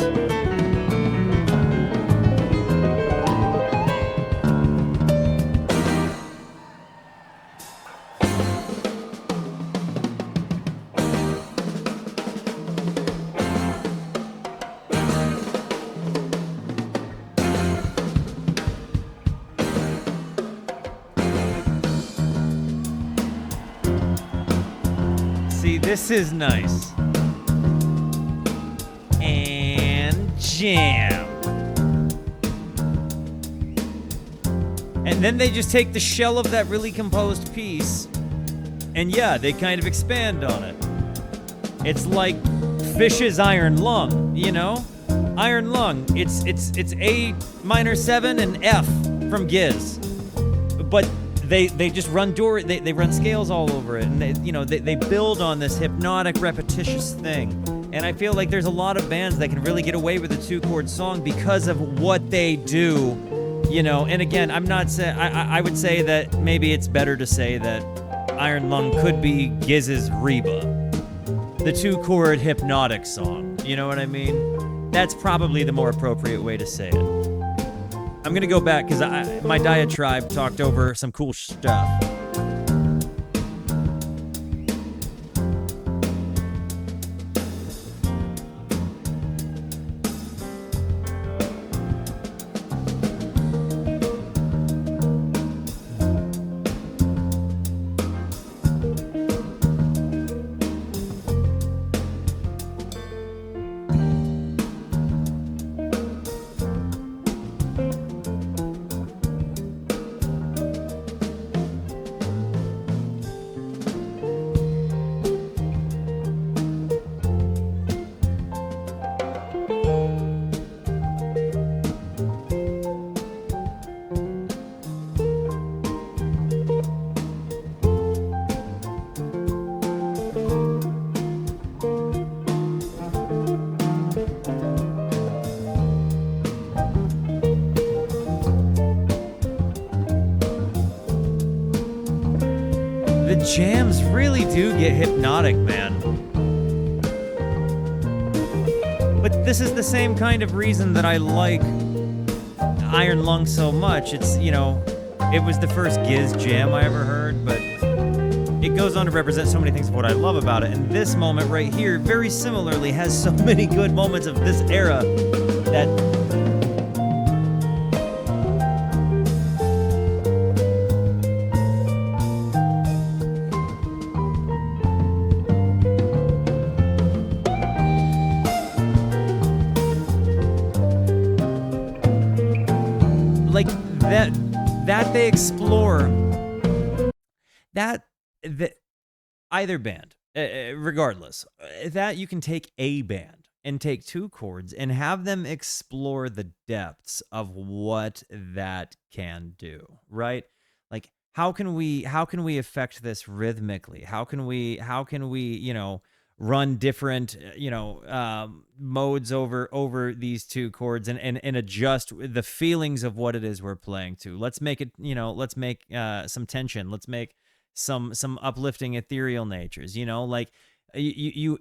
This is nice. And jam. And then they just take the shell of that really composed piece, and yeah, they kind of expand on it. It's like Phish's Iron Lung, you know? Iron Lung. It's A minor 7 and F from Giz. But they just run they run scales all over it, and they build on this hypnotic, repetitious thing. And I feel like there's a lot of bands that can really get away with a 2-chord song because of what they do, you know. And again, I'm not saying I would say that maybe it's better to say that Iron Lung could be Giz's Reba, the 2-chord hypnotic song. You know what I mean? That's probably the more appropriate way to say it. I'm gonna go back because my diatribe talked over some cool stuff. jams really do get hypnotic, man. But this is the same kind of reason that I like Iron Lung so much. It's, you know, it was the first Giz jam I ever heard, but it goes on to represent so many things of what I love about it. And this moment right here, very similarly, has so many good moments of this era that... like that they explore that either band, regardless, that you can take a band and take two chords and have them explore the depths of what that can do, right? Like, how can we affect this rhythmically? How can we, you know, run different, you know, modes over these two chords and adjust the feelings of what it is we're playing to. Let's make it, you know, let's make some tension. Let's make some uplifting ethereal natures, you know, like you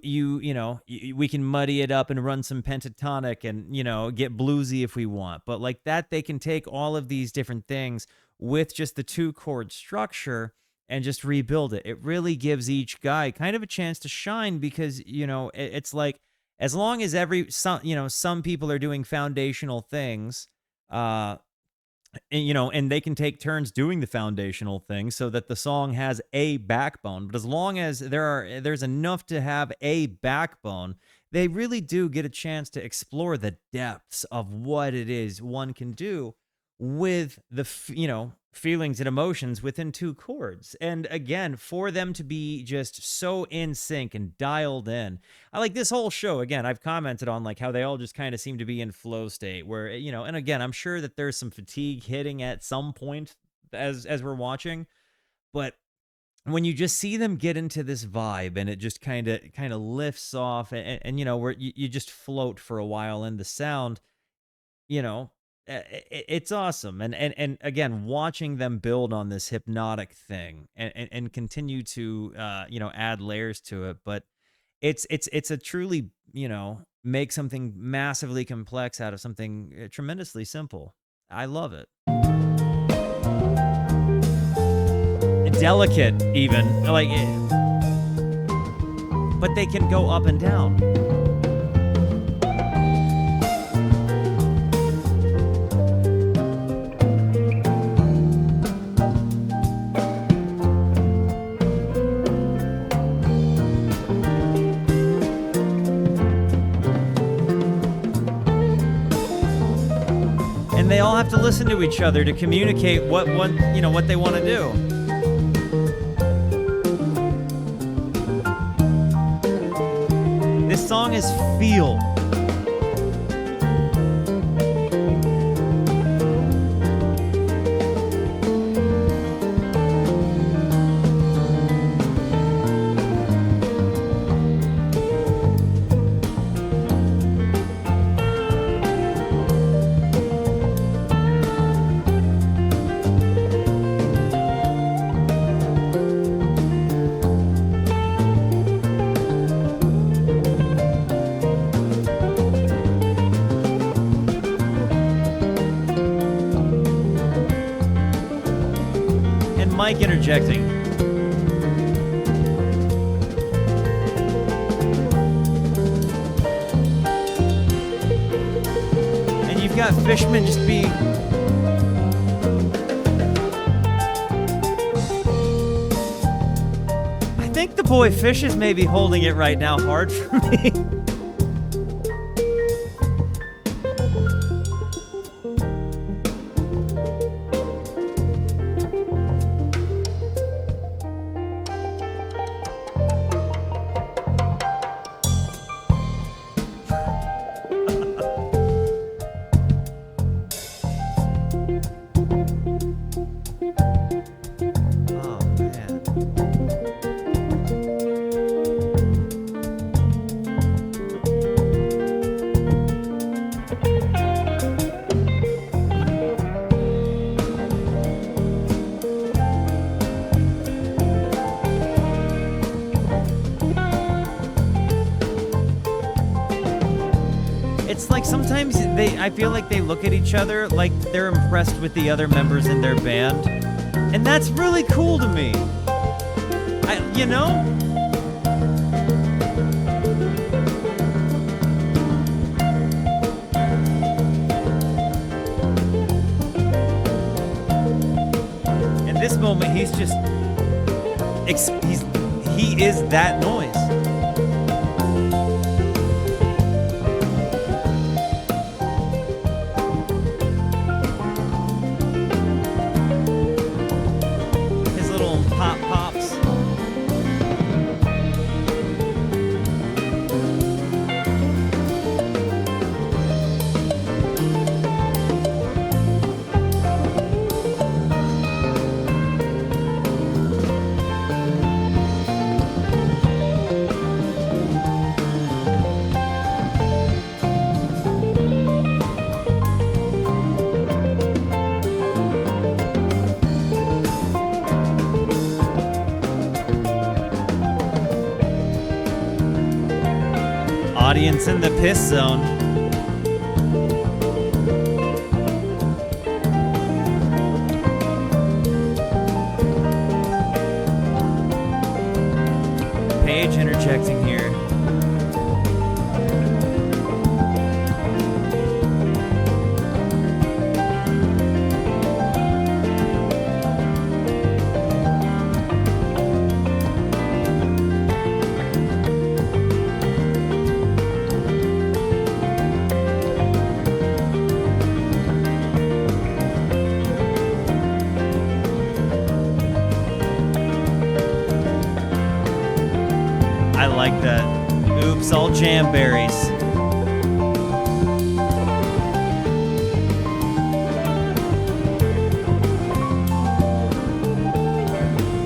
know, we can muddy it up and run some pentatonic and, you know, get bluesy if we want. But like that, they can take all of these different things with just the two chord structure and just rebuild it. It really gives each guy kind of a chance to shine because, you know, it's like, as long as some people are doing foundational things, and, you know, and they can take turns doing the foundational things so that the song has a backbone. But as long as there's enough to have a backbone, they really do get a chance to explore the depths of what it is one can do with the, you know, feelings and emotions within two chords. And again, for them to be just so in sync and dialed in. I like this whole show. Again, I've commented on like how they all just kind of seem to be in flow state where, you know, and again, I'm sure that there's some fatigue hitting at some point as we're watching, but when you just see them get into this vibe and it just kind of lifts off and you know, where you just float for a while in the sound, you know, it's awesome. And again, watching them build on this hypnotic thing and continue to, you know, add layers to it. But it's a truly, you know, make something massively complex out of something tremendously simple. I love it. Delicate even, like, but they can go up and down. They all have to listen to each other to communicate what they want to do. This song is feel. Mike interjecting. And you've got Fishman just be... I think the boy Phish is maybe holding it right now hard for me. sometimes I feel like they look at each other like they're impressed with the other members in their band. And that's really cool to me. You know? In this moment, he's just he is that noise. His little pops. Audience in the piss zone. Paige interjecting here. I like that. Oops, all jamberries.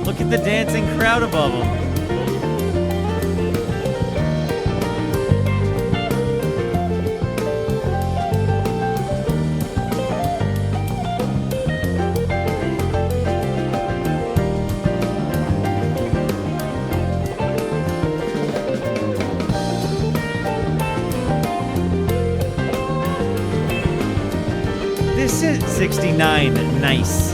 Look at the dancing crowd above them. This is 69. Nice.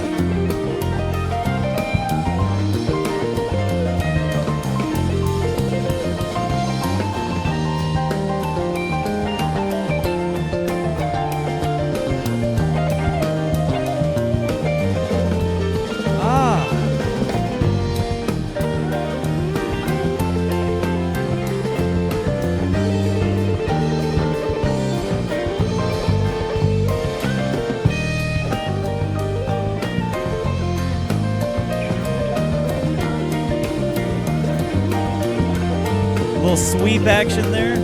Little sweep action there.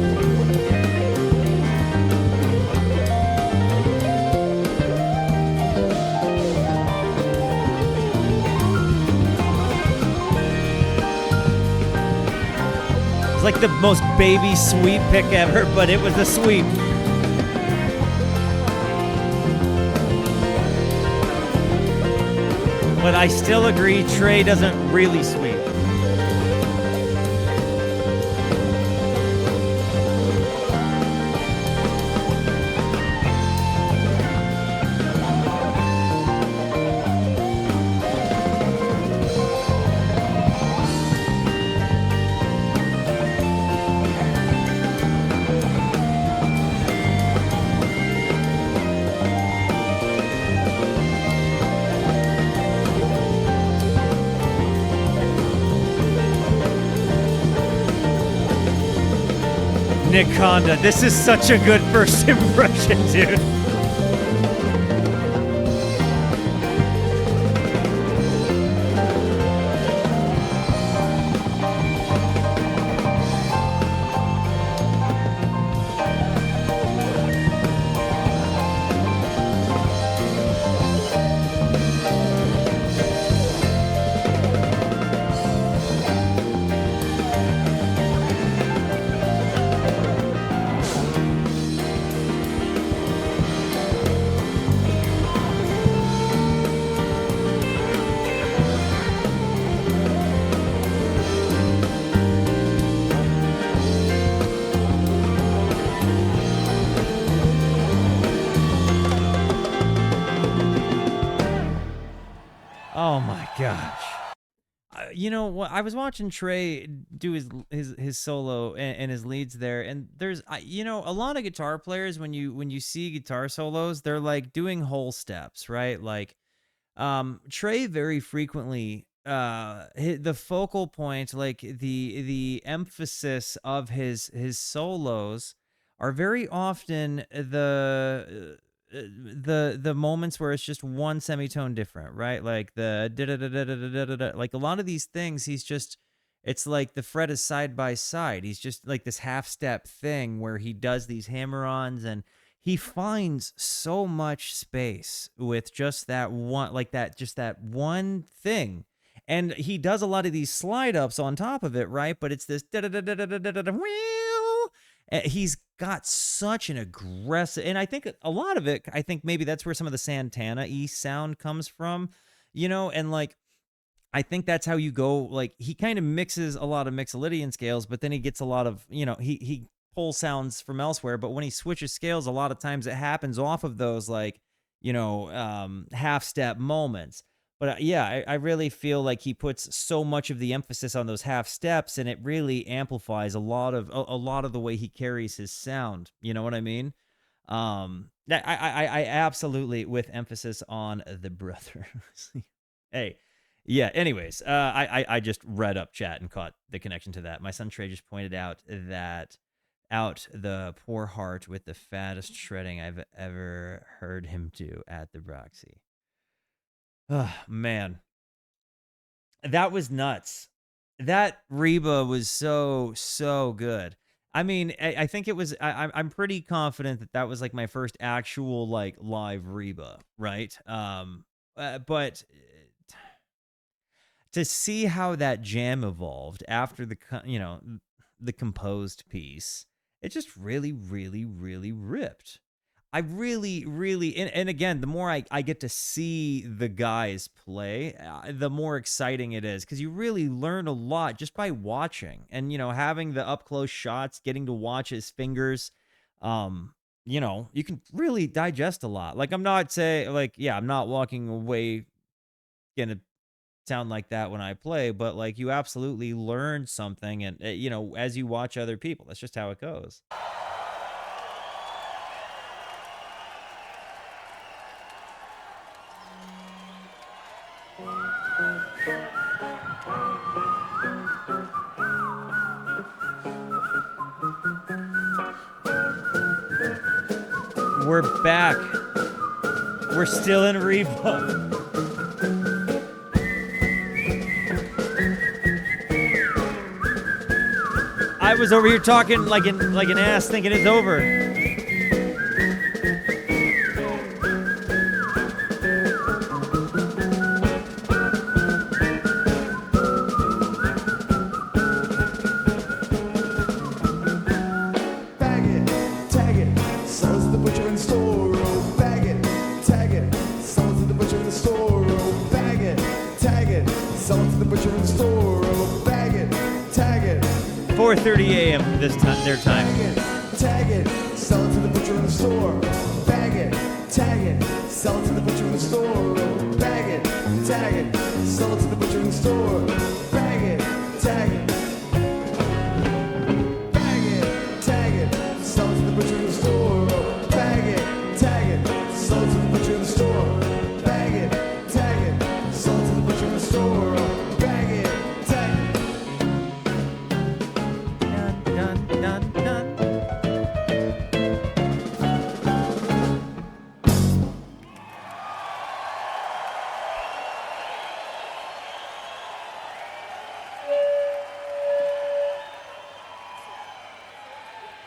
It's like the most baby sweep pick ever, but it was a sweep. But I still agree, Trey doesn't really sweep. Nick Conda, this is such a good first impression, dude. Oh my gosh. You know what? I was watching Trey do his solo and his leads there, and there's you know, a lot of guitar players when you see guitar solos, they're like doing whole steps, right? Like Trey very frequently the focal point, like the emphasis of his solos are very often the moments where it's just one semitone different, right? Like the da-da-da-da-da-da-da-da. Like a lot of these things, it's like the fret is side by side. He's just like this half step thing where he does these hammer-ons, and he finds so much space with just that one, like that, just that one thing. And he does a lot of these slide ups on top of it, right? But it's this da-da-da-da-da-da-da-da. He's got such an aggressive, and I think a lot of it, I think maybe that's where some of the Santana-y sound comes from, you know, and like, I think that's how you go, like, he kind of mixes a lot of Mixolydian scales, but then he gets a lot of, you know, he pulls sounds from elsewhere, but when he switches scales, a lot of times it happens off of those, like, you know, half-step moments. But yeah, I really feel like he puts so much of the emphasis on those half steps, and it really amplifies a lot of the way he carries his sound. You know what I mean? I absolutely, with emphasis on the brother. Hey, yeah. Anyways, I just read up chat and caught the connection to that. My son Trey just pointed out that the poor heart with the fattest shredding I've ever heard him do at the Broxy. Oh, man, that was nuts. That Reba was so good. I mean, I think it was. I'm pretty confident that was like my first actual like live Reba, right? But to see how that jam evolved after the composed piece, it just really ripped. I really, and again, the more I get to see the guys play, the more exciting it is, because you really learn a lot just by watching, and, you know, having the up close shots, getting to watch his fingers, you know, you can really digest a lot. Like, I'm not walking away gonna sound like that when I play, but like, you absolutely learn something, and you know, as you watch other people, that's just how it goes. We're back. We're still in Reba. I was over here talking like an ass, thinking it's over. This time, their time. Tag it, sell it to the butcher in the store. Bag it, tag it, sell it to the butcher in the store. Bag it, tag it, sell it to the butcher in the store. Bag it, tag it. Bag it, tag it, sell it to the butcher in the store. Bag it, tag it, sell it to the butcher in the store. Bag it, tag it, sell it to the butcher in the store. Bag it, tag it.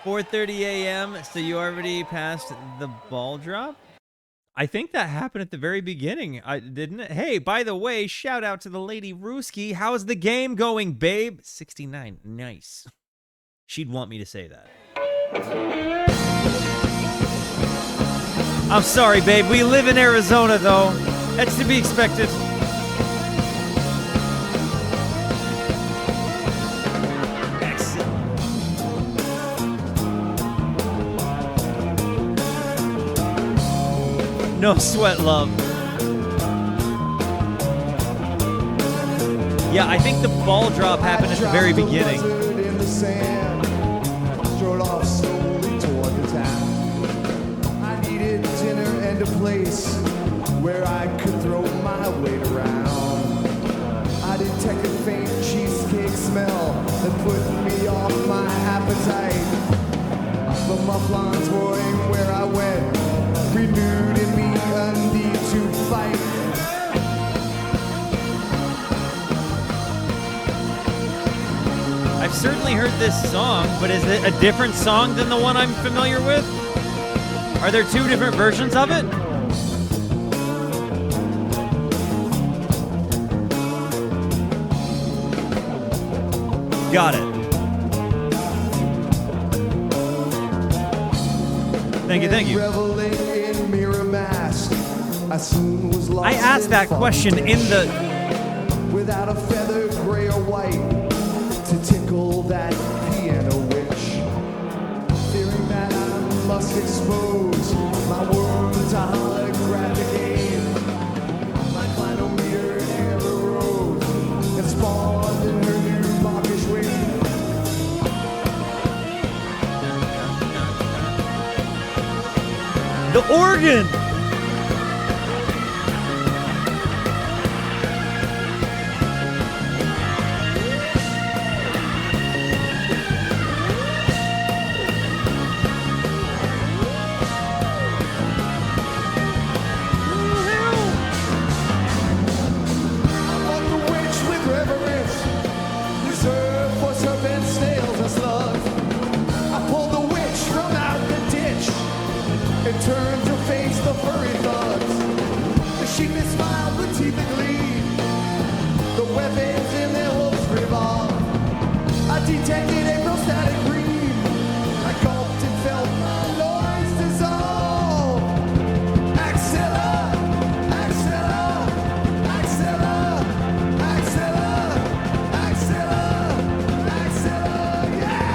.30 a.m. So you already passed the ball drop? I think that happened at the very beginning, didn't it? Hey, by the way, shout out to the lady Rooski. How's the game going, babe? 69. Nice. She'd want me to say that. I'm sorry, babe. We live in Arizona, though. That's to be expected. No sweat, love. Yeah, I think the ball drop happened at the very beginning. In the sand, strolled off slowly toward the town. I needed dinner and a place where I could throw my weight around. I detected a faint cheesecake smell that put me off my appetite. The mufflons roaring where I went, renewed in me a need to fight. I've certainly heard this song, but is it a different song than the one I'm familiar with? Are there two different versions of it? Got it. Thank you, thank you. Reveling in mirror mask, I soon was lost I asked in that fog. question in the... Without a feather, gray or white, to tickle that piano witch. Fearing that I must expose my world to holographic aid. My clinometer ever rose and spawned in her new mawkish way. The organ! Turned to face the furry thugs. The sheepy smile, the teeth that gleam. The weapons in their hooves revolve. I detected a prostatic green. I gulped and felt my noise dissolve. Axilla, Axilla, Axilla, Axilla, Axilla, Axilla, yeah!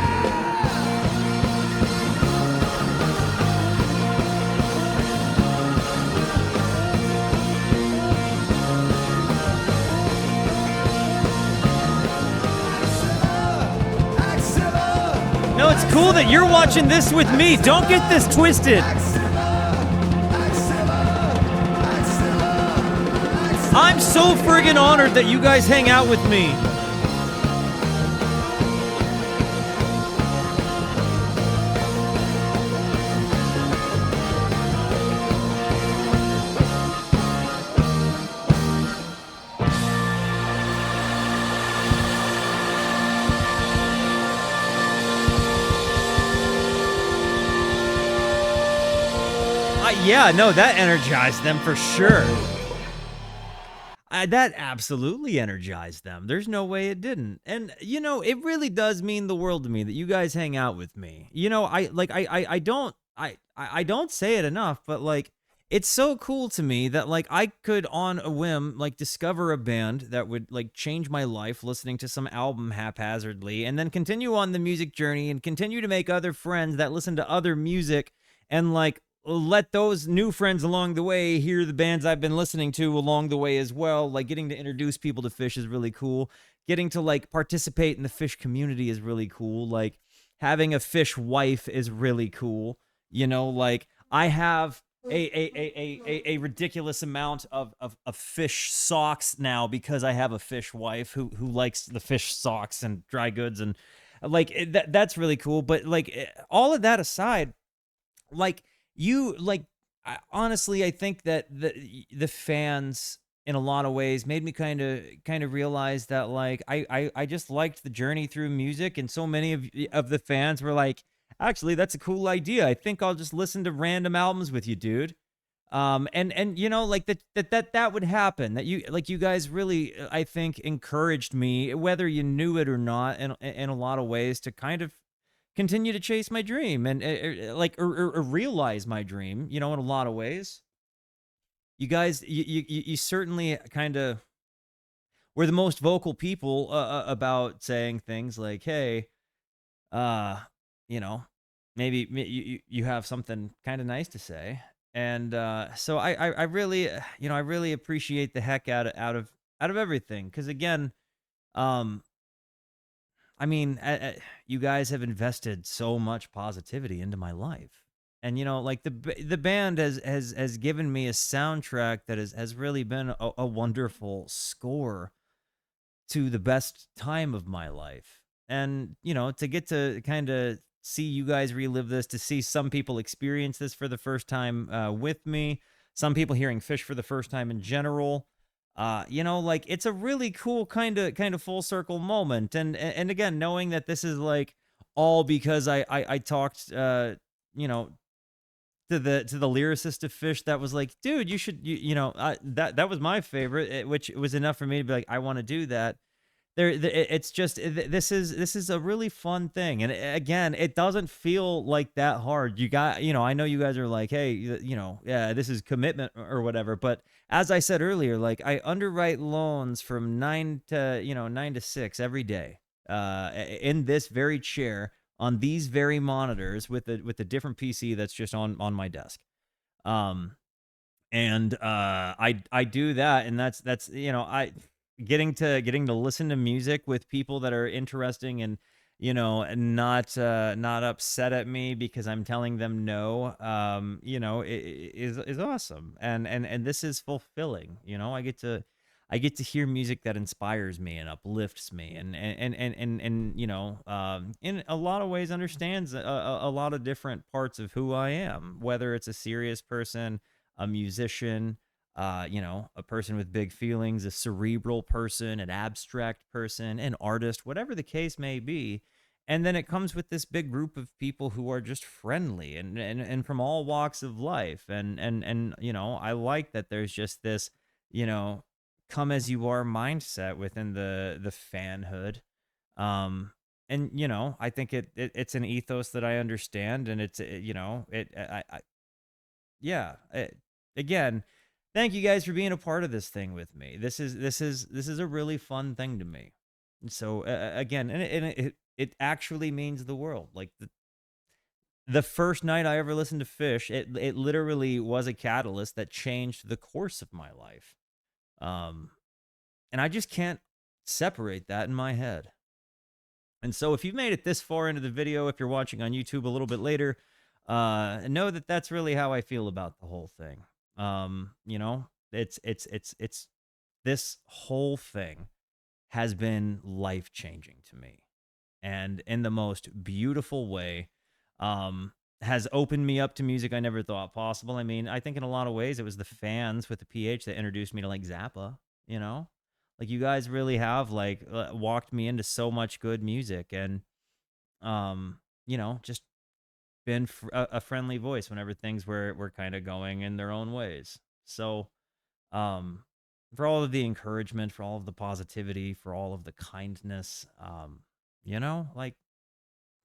No, it's cool that you're watching this with me. Don't get this twisted. I'm so friggin' honored that you guys hang out with me. Yeah, no, that energized them for sure. That absolutely energized them. There's no way it didn't. And you know, it really does mean the world to me that you guys hang out with me. You know, I don't say it enough, but like it's so cool to me that like I could on a whim like discover a band that would like change my life listening to some album haphazardly and then continue on the music journey and continue to make other friends that listen to other music and like let those new friends along the way hear the bands I've been listening to along the way as well. Like getting to introduce people to Phish is really cool. Getting to like participate in the Phish community is really cool. Like having a Phish wife is really cool. You know, like I have a ridiculous amount of Phish socks now because I have a Phish wife who likes the Phish socks and dry goods and like that's really cool. But like all of that aside, like you like honestly I think that the fans in a lot of ways made me kind of realize that like I just liked the journey through music, and so many of the fans were like, actually that's a cool idea, I think I'll just listen to random albums with you, dude. And you know, like that would happen, that you guys really I think encouraged me, whether you knew it or not, in a lot of ways, to kind of continue to chase my dream and like realize my dream, you know, in a lot of ways. You guys, you certainly kind of were the most vocal people about saying things like, hey, you know, maybe you have something kind of nice to say. And so I really, you know, I really appreciate the heck out of everything. Because again, I mean, you guys have invested so much positivity into my life, and like the band has given me a soundtrack that has really been a wonderful score to the best time of my life. And to get to kind of see you guys relive this, to see some people experience this for the first time with me, some people hearing Phish for the first time in general. Like it's a really cool kind of full circle moment. And again, knowing that this is like all because I talked you know to the lyricist of Phish that was like, dude, you should that was my favorite, which was enough for me to be like, I want to do that. It's just this is a really fun thing, and again, it doesn't feel like that hard. You got I know you guys are like, hey, yeah, this is commitment or whatever, but as I said earlier, like I underwrite loans from 9 to 6 every day, in this very chair on these very monitors with a different PC that's just on my desk. And I do that, and that's I getting to listen to music with people that are interesting and not upset at me because I'm telling them no, is awesome, and this is fulfilling. I get to hear music that inspires me and uplifts me, and in a lot of ways understands a lot of different parts of who I am, whether it's a serious person, a musician, a person with big feelings, a cerebral person, an abstract person, an artist, whatever the case may be. And then it comes with this big group of people who are just friendly and from all walks of life. And I like that there's just this, come as you are mindset within the fanhood. And I think it's an ethos that I understand, and it's again, thank you guys for being a part of this thing with me. This is a really fun thing to me. And so again, and it actually means the world. Like the first night I ever listened to Phish, it literally was a catalyst that changed the course of my life. And I just can't separate that in my head. And so if you've made it this far into the video, if you're watching on YouTube a little bit later, know that that's really how I feel about the whole thing. It's this whole thing has been life-changing to me, and in the most beautiful way, has opened me up to music I never thought possible. I mean, I think in a lot of ways it was the fans with the PH that introduced me to like Zappa, like you guys really have like walked me into so much good music, and just been a friendly voice whenever things were kind of going in their own ways. So for all of the encouragement, for all of the positivity, for all of the kindness, like,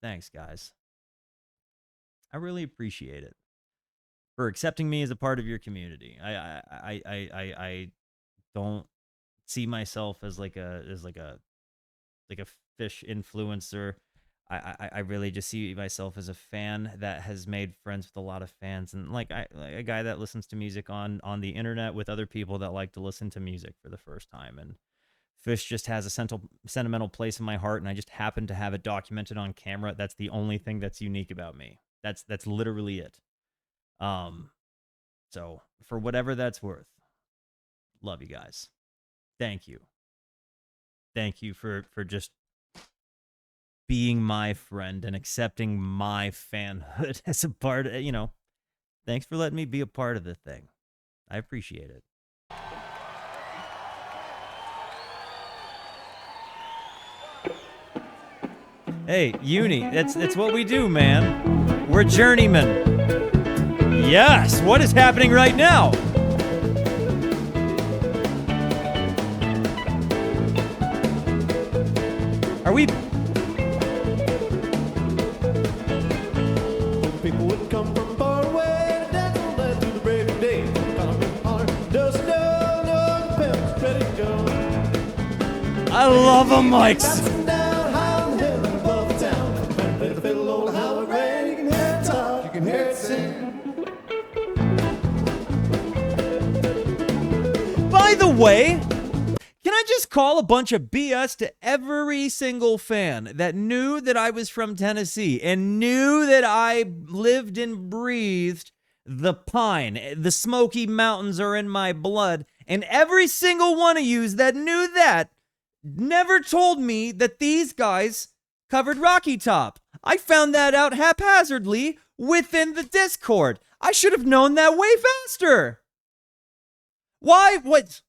thanks guys. I really appreciate it, for accepting me as a part of your community. I don't see myself as like a Phish influencer. I really just see myself as a fan that has made friends with a lot of fans, and like a guy that listens to music on the internet with other people that like to listen to music for the first time. And Phish just has a sentimental place in my heart, and I just happen to have it documented on camera. That's the only thing that's unique about me. That's literally it. So for whatever that's worth, love you guys. Thank you. Thank you for just being my friend and accepting my fanhood as a part of, thanks for letting me be a part of the thing. I appreciate it. Hey, Uni, that's what we do, man. We're journeymen. Yes, what is happening right now? Are we... People would come from far away to dance all night through the break of day. Doesn't know, no pimps ready to go. I love them mics. Bouncing down high on the hill and above the town. Play the fiddle, old how it rang. You can hear it talk, you can hear it sing. By the way, can I just call a bunch of BS to every single fan that knew that I was from Tennessee and knew that I lived and breathed the pine. The Smoky Mountains are in my blood. And every single one of yous that knew that never told me that these guys covered Rocky Top. I found that out haphazardly within the Discord. I should have known that way faster. Why? What?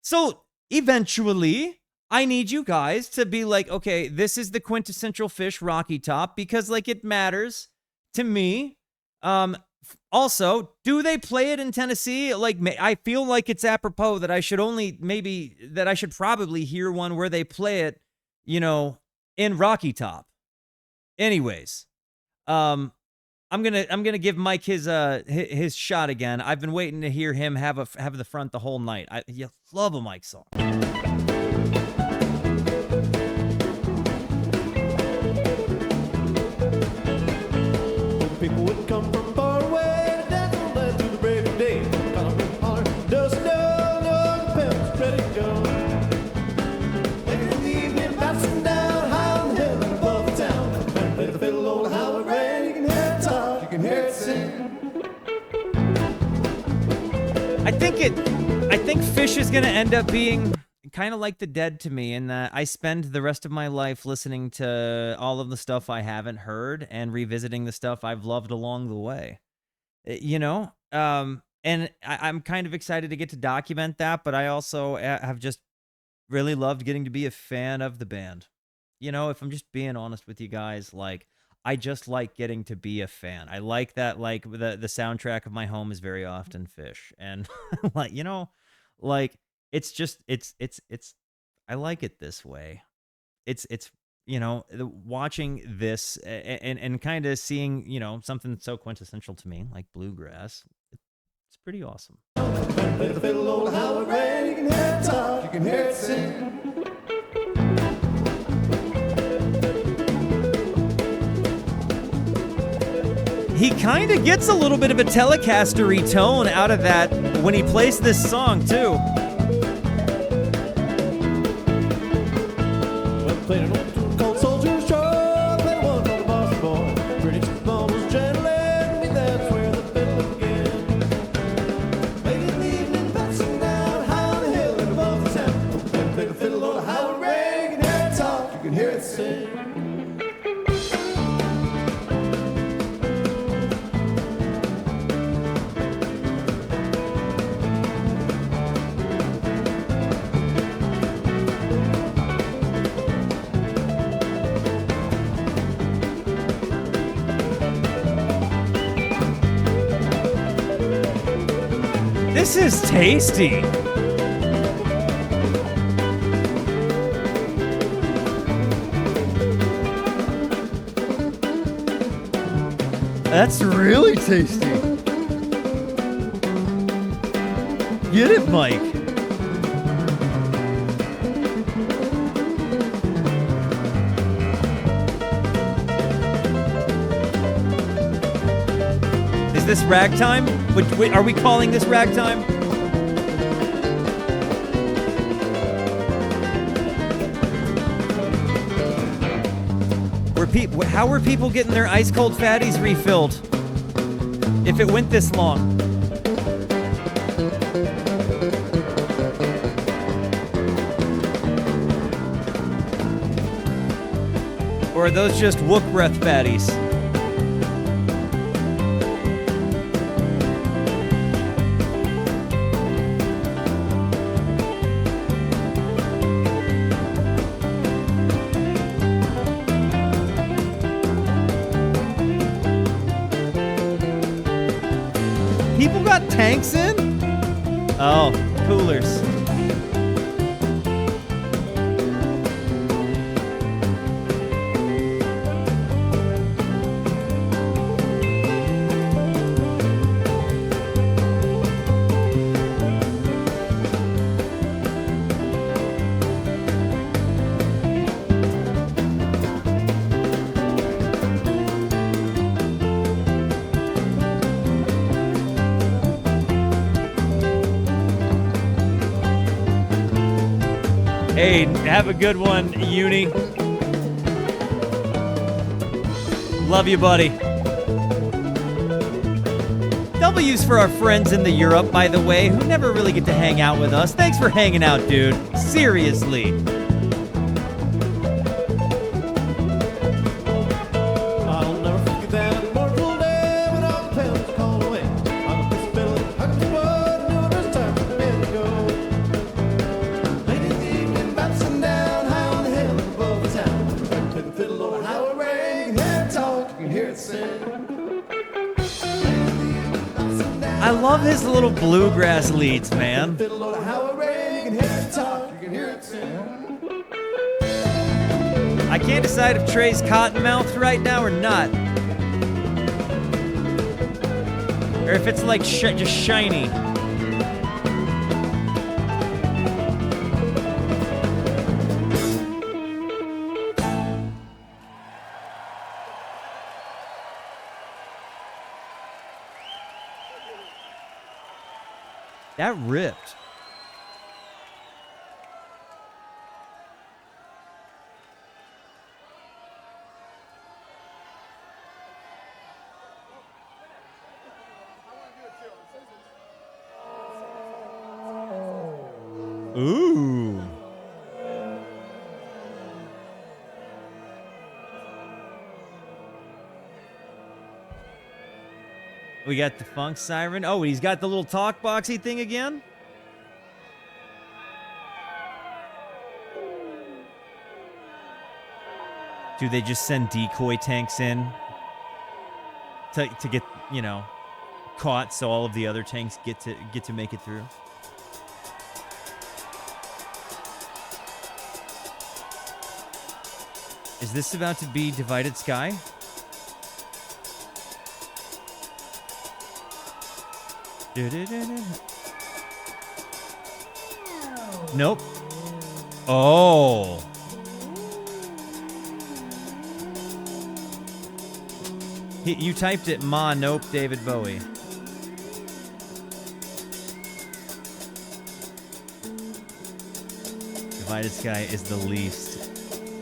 So eventually, I need you guys to be like, okay, this is the quintessential Phish Rocky Top because, like, it matters to me. Also, do they play it in Tennessee? Like, I feel like it's apropos that I should probably hear one where they play it, you know, in Rocky Top. Anyways, I'm gonna give Mike his shot again. I've been waiting to hear him have the front the whole night. I love a Mike song. People would come from far away to dance all night through the break of day. Call me holler, does no pimps ready to go. Later in the evening, bouncing down high on the hill and above the town. And play the fiddle, old Howard Ray, you can hear it talk, you can hear it sing. I think Phish is gonna end up being kind of like the Dead to me in that I spend the rest of my life listening to all of the stuff I haven't heard and revisiting the stuff I've loved along the way. You know? And I'm kind of excited to get to document that, but I also have just really loved getting to be a fan of the band. You know, if I'm just being honest with you guys, like, I just like getting to be a fan. I like that, like, the soundtrack of my home is very often Phish. And, like, you know, like, it's just, it's, I like it this way. It's, you know, watching this and kind of seeing, you know, something so quintessential to me, like bluegrass. It's pretty awesome. Play the fiddle, old Howard Ray, you can hear it talk, you can hear it sing. He kind of gets a little bit of a Telecaster-y tone out of that when he plays this song, too. Played an old tune called Soldier's Joy, played one called the Boss Boy. Pretty mom was gentle and me, that's where the fiddle began. Late in the evening, bouncing down high on the hill and above the town. Play the fiddle, old Howard Ray, you can hear it talk, you can hear it sing. This is tasty. That's really tasty. Get it, Mike. Is this ragtime? Wait, are we calling this ragtime? How were people getting their ice cold fatties refilled if it went this long? Or are those just Wook breath fatties? People got tanks in? Oh, coolers. Hey, have a good one, Uni. Love you, buddy. W's for our friends in the Europe, by the way, who never really get to hang out with us. Thanks for hanging out, dude. Seriously. I'll never forget that mournful day when all the pounds called away. On this fiddle, hugging the wood, knew it was time for men to go. Late in the evening, bouncing down high on the hill above the town. Back to the fiddle on how it rang. You can hear it talk, you can hear it sing. I love his little bluegrass leads, man. Fiddle on how it rang. You can hear it talk, you can hear it sing. I can't decide if Trey's cottonmouth right now or not. Or if it's like just shiny. That ripped. Ooh. We got the funk siren. Oh, he's got the little talk boxy thing again. Do they just send decoy tanks in to get, you know, caught so all of the other tanks get to make it through? Is this about to be Divided Sky? Nope. Oh. You typed it, ma, nope, David Bowie. Divided Sky is the least.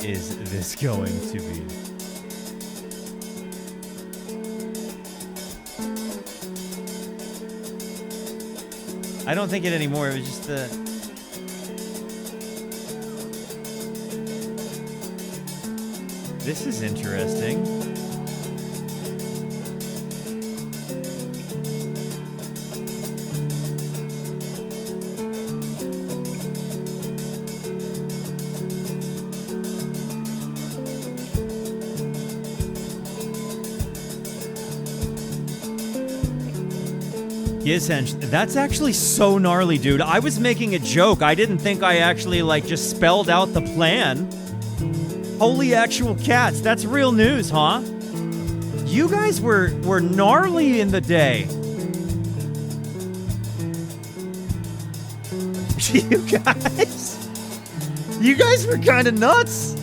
Is this going to be? I don't think it anymore. It was just the... This is interesting. Gizhench, that's actually so gnarly, dude. I was making a joke. I didn't think I actually, like, just spelled out the plan. Holy actual cats, that's real news, huh? You guys were gnarly in the day. You guys were kind of nuts.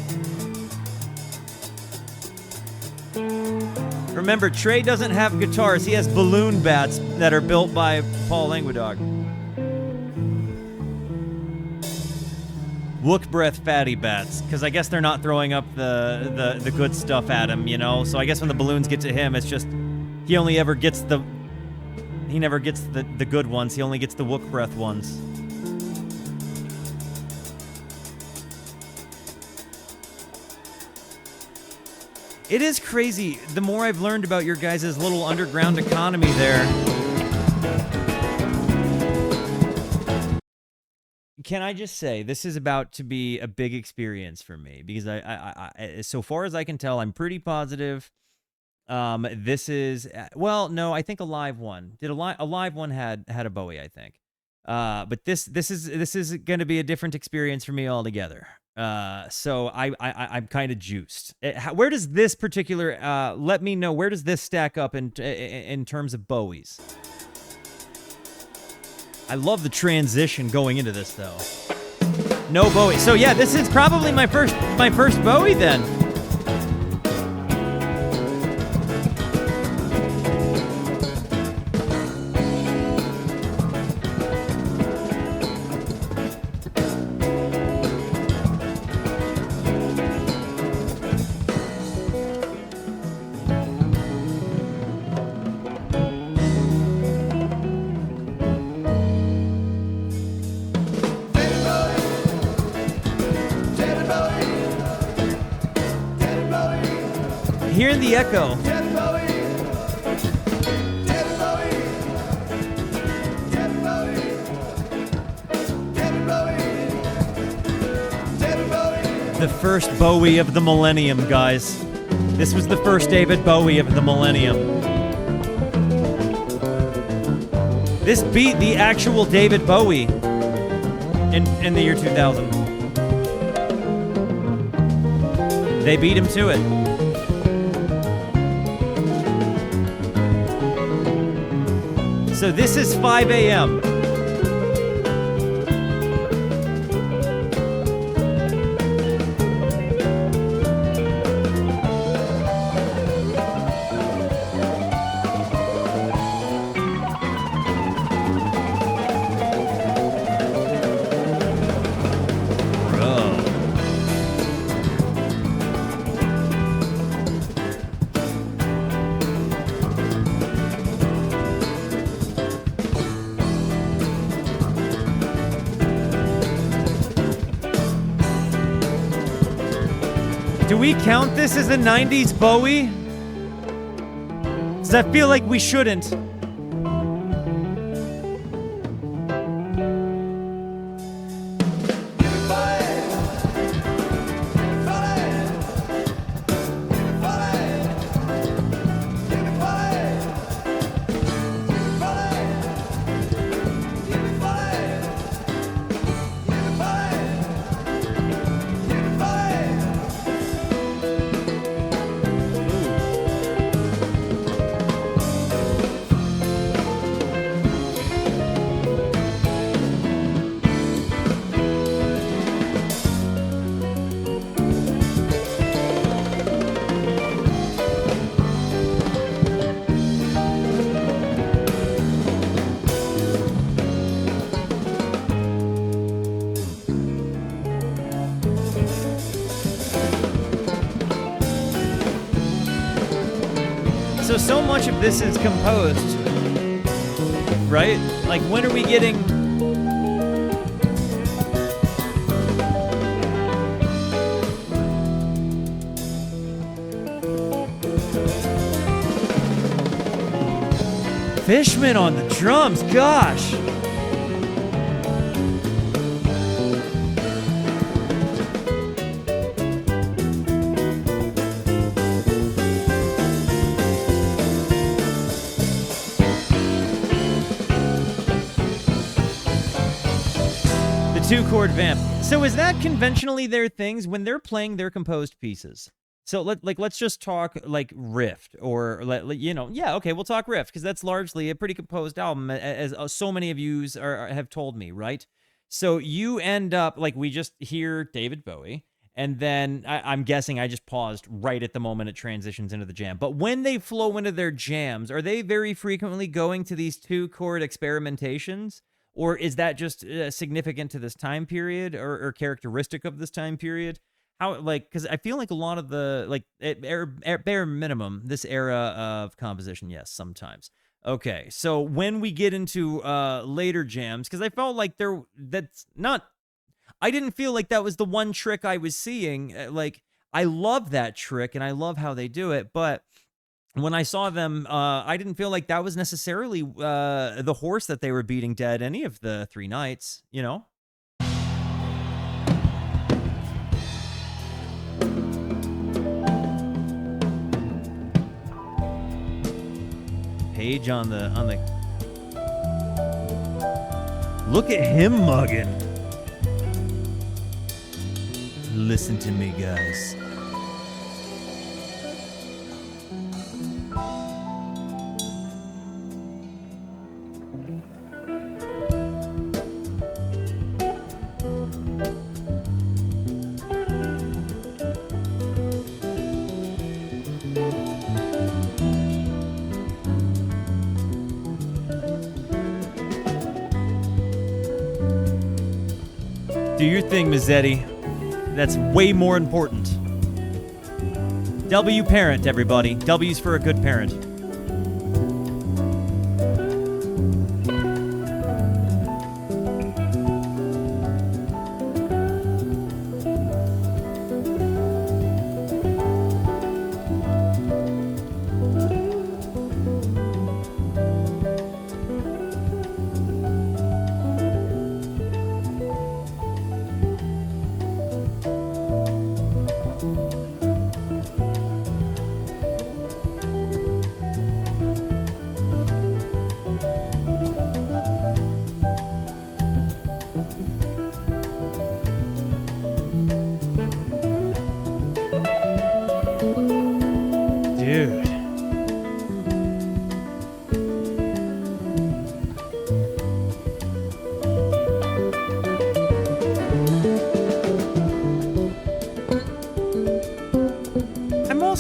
Remember, Trey doesn't have guitars. He has balloon bats that are built by Paul Languedoc. Wook breath fatty bats, because I guess they're not throwing up the good stuff at him, you know? So I guess when the balloons get to him, it's just he only ever gets he never gets the good ones. He only gets the Wook breath ones. It is crazy. The more I've learned about your guys' little underground economy there. Can I just say, this is about to be a big experience for me because I so far as I can tell, I'm pretty positive. This is, well, no, I think a live one a live one had a Bowie, I think. But this is going to be a different experience for me altogether. So I'm kind of juiced. Where does this particular, let me know, where does this stack up in terms of Bowies? I love the transition going into this though. No Bowie. So yeah, this is probably my first Bowie then. hearing the echo. David Bowie. David Bowie. David Bowie. David Bowie. David Bowie. The first Bowie of the millennium, guys. This was the first David Bowie of the millennium. This beat the actual David Bowie in the year 2000. They beat him to it. So this is 5 a.m. Do we count this as a 90s Bowie? Does I feel like we shouldn't? So much of this is composed, right? Like, when are we getting... Fishman on the drums, gosh! Two-chord vamp. So is that conventionally their things when they're playing their composed pieces? So let's just talk like riff or yeah, okay, we'll talk riff because that's largely a pretty composed album, as so many of you have told me, right? So you end up like we just hear David Bowie, and then I'm guessing I just paused right at the moment it transitions into the jam. But when they flow into their jams, are they very frequently going to these two-chord experimentations? Or is that just significant to this time period or characteristic of this time period? How, like, because I feel like a lot of the, like, bare minimum, this era of composition, yes, sometimes. Okay, so when we get into later jams, because I felt like I didn't feel like that was the one trick I was seeing. Like, I love that trick and I love how they do it, but when I saw them, I didn't feel like that was necessarily the horse that they were beating dead any of the three nights, you know? Page on the... Look at him mugging. Listen to me, guys. Do your thing, Mazzetti. That's way more important. W parent, everybody. W's for a good parent.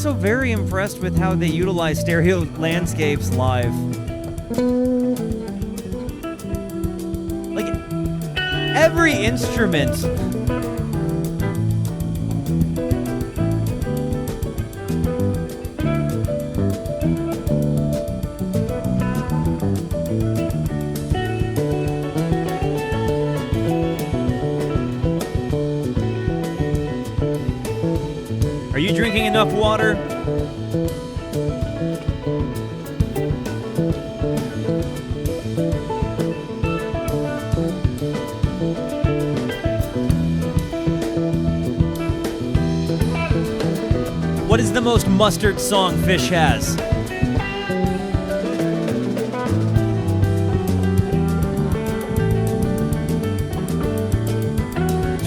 also very impressed with how they utilize stereo landscapes live. Like, every instrument. Are you drinking enough water? What is the most mustard song Phish has?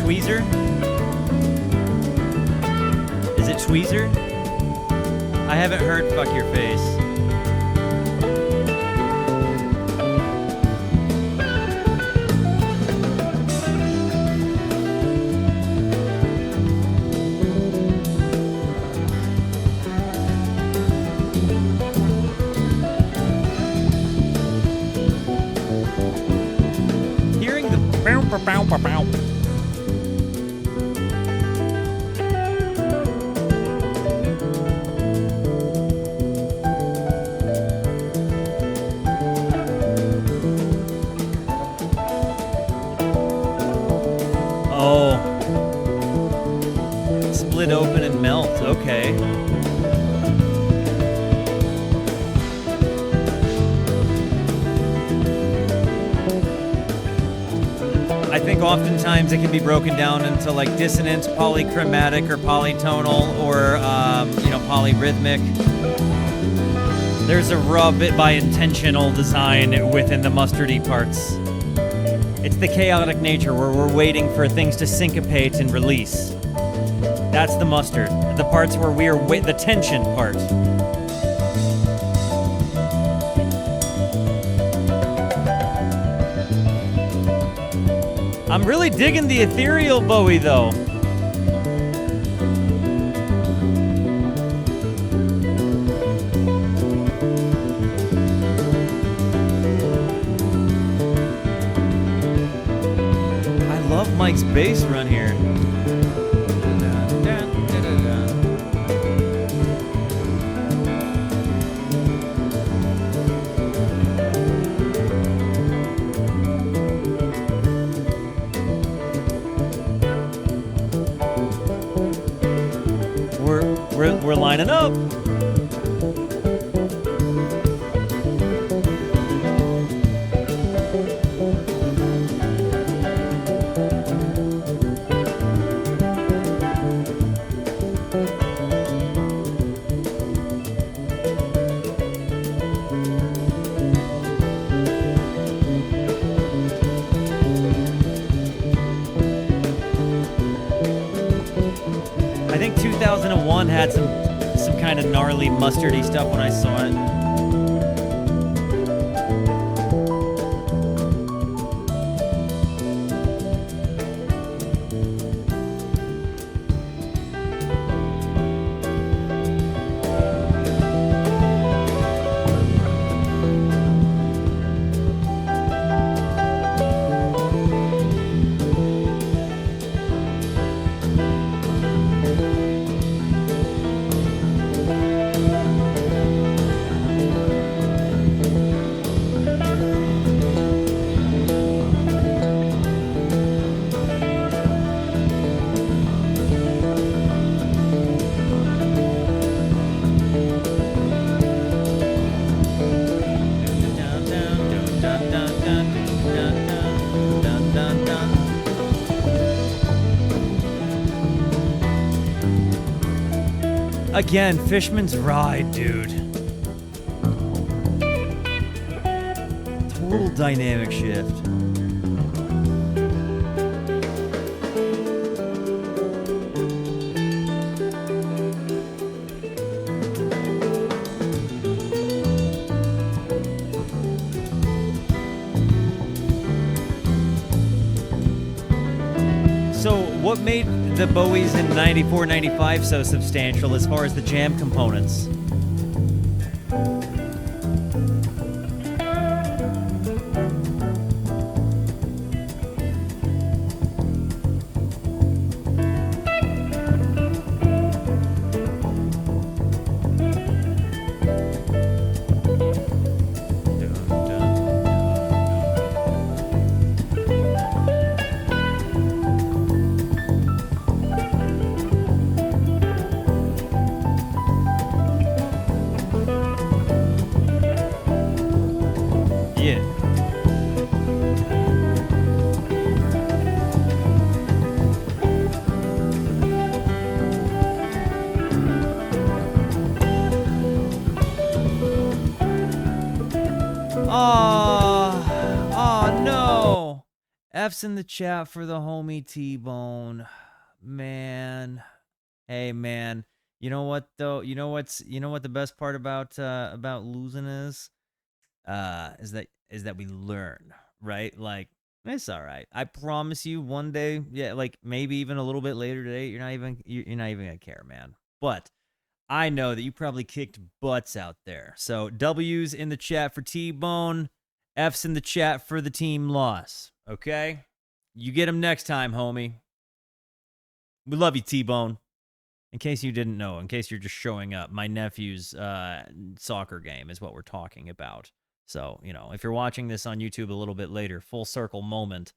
Tweezer? Is it Tweezer? I haven't heard Fuck Your Face. Hearing the bow, bow, bow, bow, bow. Oh. Split open and melt. Okay. I think oftentimes it can be broken down into like dissonant, polychromatic, or polytonal, or polyrhythmic. There's a rub by intentional design within the mustardy parts. It's the chaotic nature where we're waiting for things to syncopate and release. That's the mustard. The parts where we are the tension part. I'm really digging the ethereal Bowie though. I love Mike's bass run here. We're lining up. I think 2001 had some kind of gnarly mustardy stuff when I saw it. Again, Fishman's Ride, dude. Total dynamic shift. So what made the Bowies in 94, 95 so substantial as far as the jam components? Oh no. F's in the chat for the homie T-Bone. Man. Hey man. You know what though? You know what the best part about losing is that we learn, right? Like, it's all right. I promise you one day, yeah, like maybe even a little bit later today, you're not even gonna care, man. But I know that you probably kicked butts out there. So W's in the chat for T-Bone, F's in the chat for the team loss. Okay? You get him next time, homie. We love you, T-Bone. In case you didn't know, in case you're just showing up, my nephew's soccer game is what we're talking about. So, you know, if you're watching this on YouTube a little bit later, full circle moment,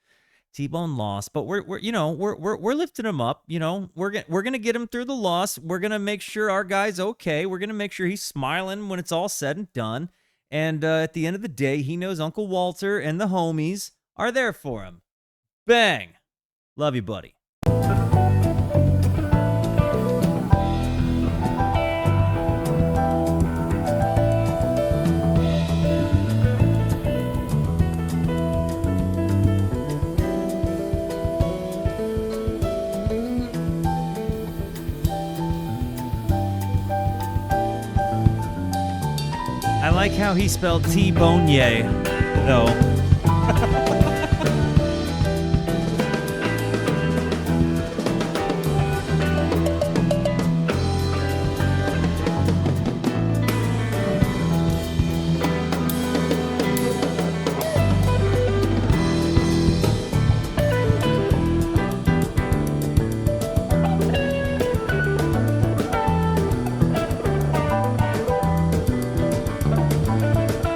T-Bone lost, but we're lifting him up. You know, we're gonna get him through the loss. We're gonna make sure our guy's okay. We're gonna make sure he's smiling when it's all said and done. And at the end of the day, he knows Uncle Walter and the homies are there for him. Bang, love you, buddy. I like how he spelled T-Bone-ye, though.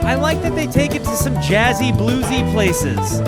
I like that they take it to some jazzy, bluesy places.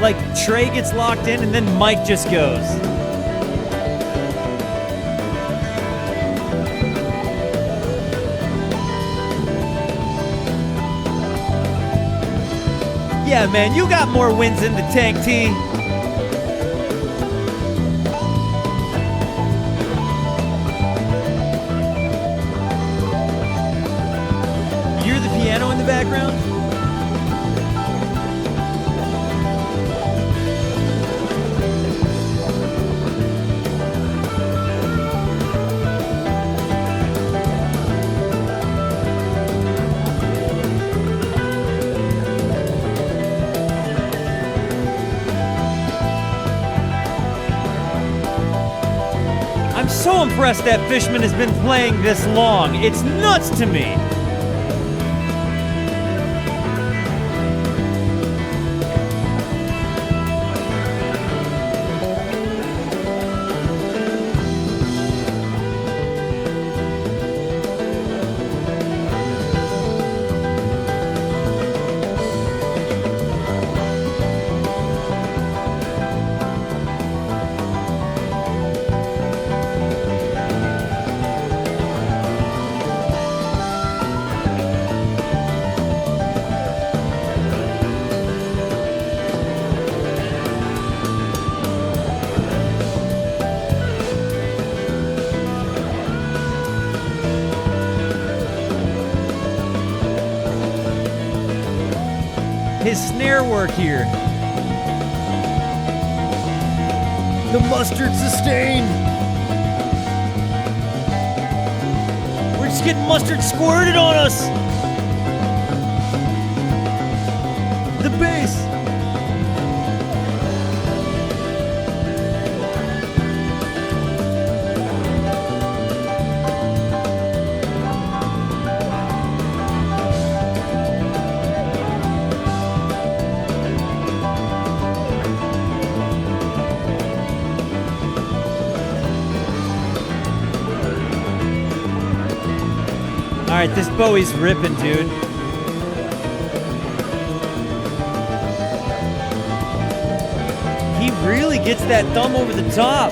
Like, Trey gets locked in and then Mike just goes. Yeah, man, you got more wins in the tank, T. You're the piano in the background? I'm I'm so impressed that Fishman has been playing this long. It's nuts to me. His snare work here. The mustard sustain. We're just getting mustard squirted on us. The bass. All right, this Bowie's ripping, dude. He really gets that thumb over the top.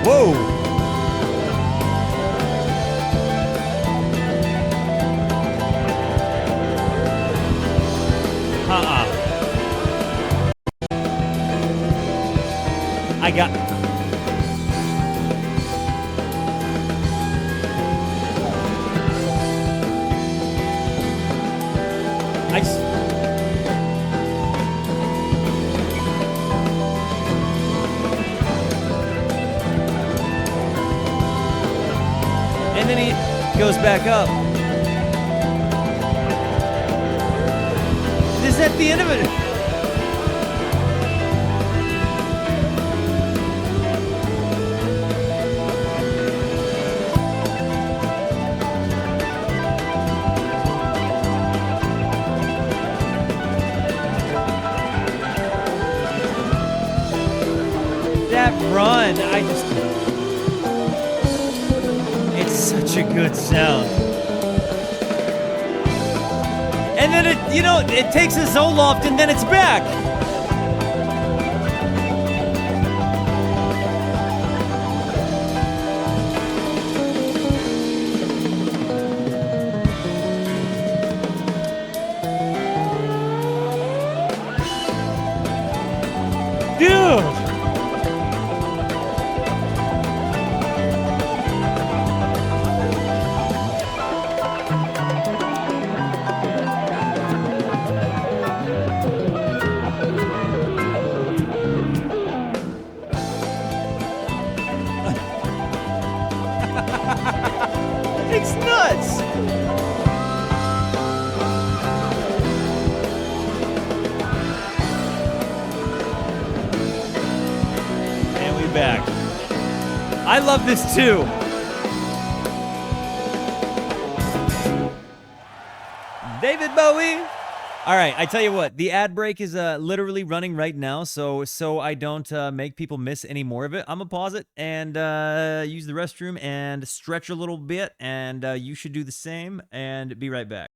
Whoa! I got... I just... And then he goes back up. This is at the end of it. That run, it's such a good sound. And then it takes a Zoloft and then it's back. Dude! It's nuts! And we back. I love this too. David Bowie. All right, I tell you what, the ad break is literally running right now, so I don't make people miss any more of it. I'm gonna pause it and use the restroom and stretch a little bit, and you should do the same, and be right back.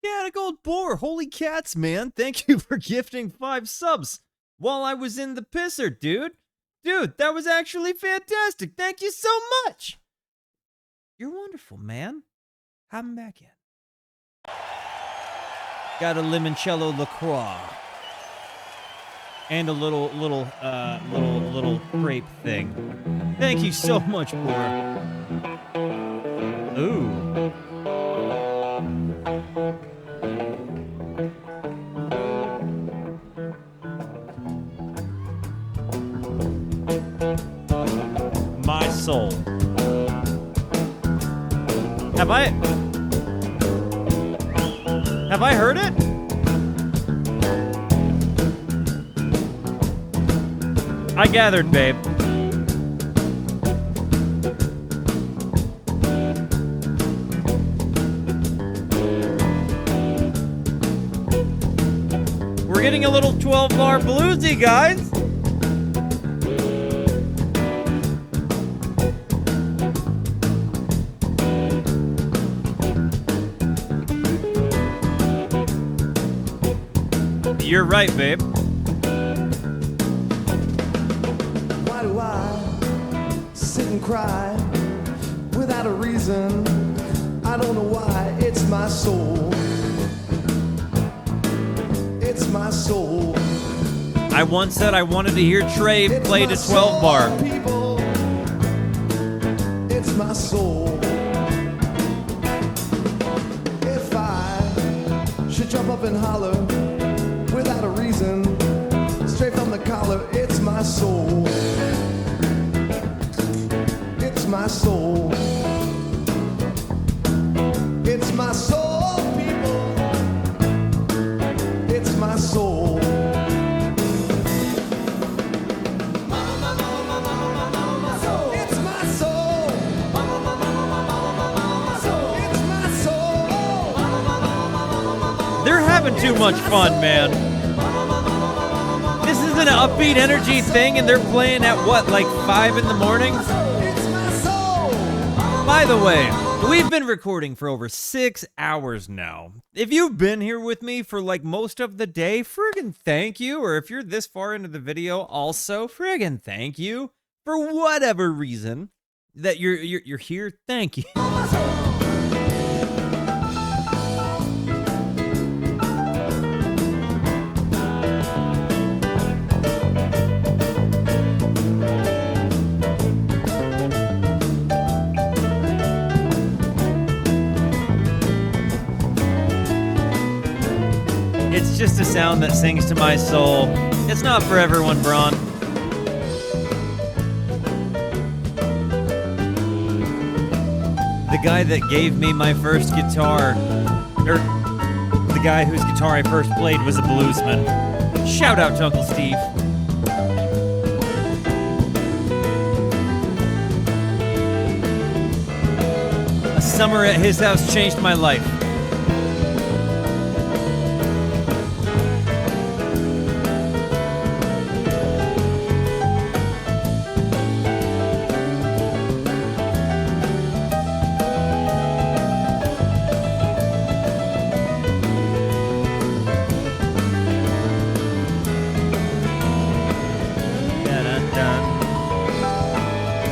Yeah, a gold boar. Holy cats, man. Thank you for gifting 5 subs while I was in the pisser, dude. Dude, that was actually fantastic. Thank you so much. You're wonderful, man. Have him back in. Got a limoncello LaCroix. And a little crepe thing. Thank you so much, boar. Ooh. My soul. Have I heard it? I gathered, babe. We're getting a little 12-bar bluesy, guys. You're right, babe. Why do I sit and cry without a reason? I don't know why. It's my soul. It's my soul. I once said I wanted to hear Trey It's play my the 12 bar. soul, people. It's my soul. If I should jump up and holler without a reason, straight from the collar, it's my soul. It's my soul. It's my soul, people. It's my soul. It's my soul. It's my soul. They're having too much fun, man. This is an upbeat energy thing, and they're playing at what, like 5 in the morning? It's my soul. By the way, we've been recording for over 6 hours now. If you've been here with me for like most of the day, friggin' thank you. Or if you're this far into the video, also friggin' thank you. For whatever reason that you're here, thank you. It's just a sound that sings to my soul. It's not for everyone, Braun. The guy that gave me my first guitar, or the guy whose guitar I first played, was a bluesman. Shout out to Uncle Steve. A summer at his house changed my life.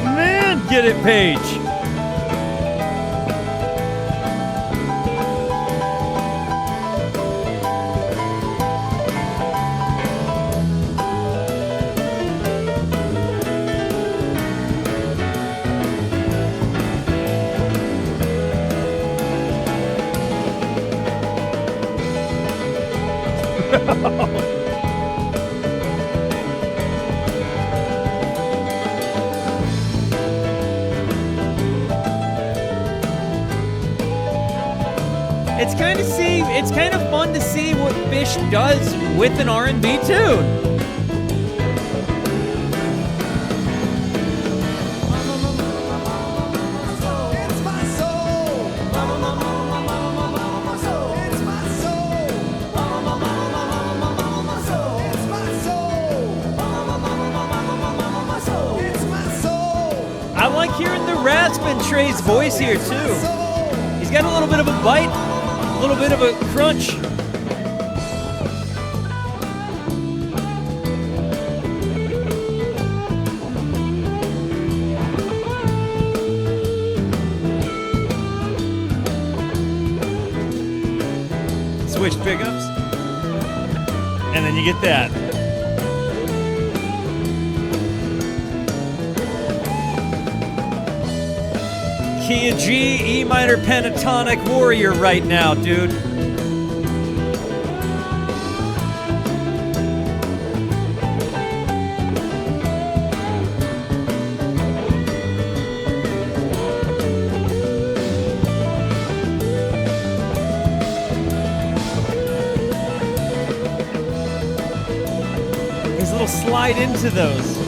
Man, get it, Paige. It's kind of fun to see what Phish does with an R&B tune. It's my soul. It's my soul. It's my soul. It's my soul. I like hearing the rasp in Trey's voice here too. He's got a little bit of a bite. A little bit of a crunch. Switch pickups. And then you get that. Key of G, E minor pentatonic warrior right now, dude. His little slide into those.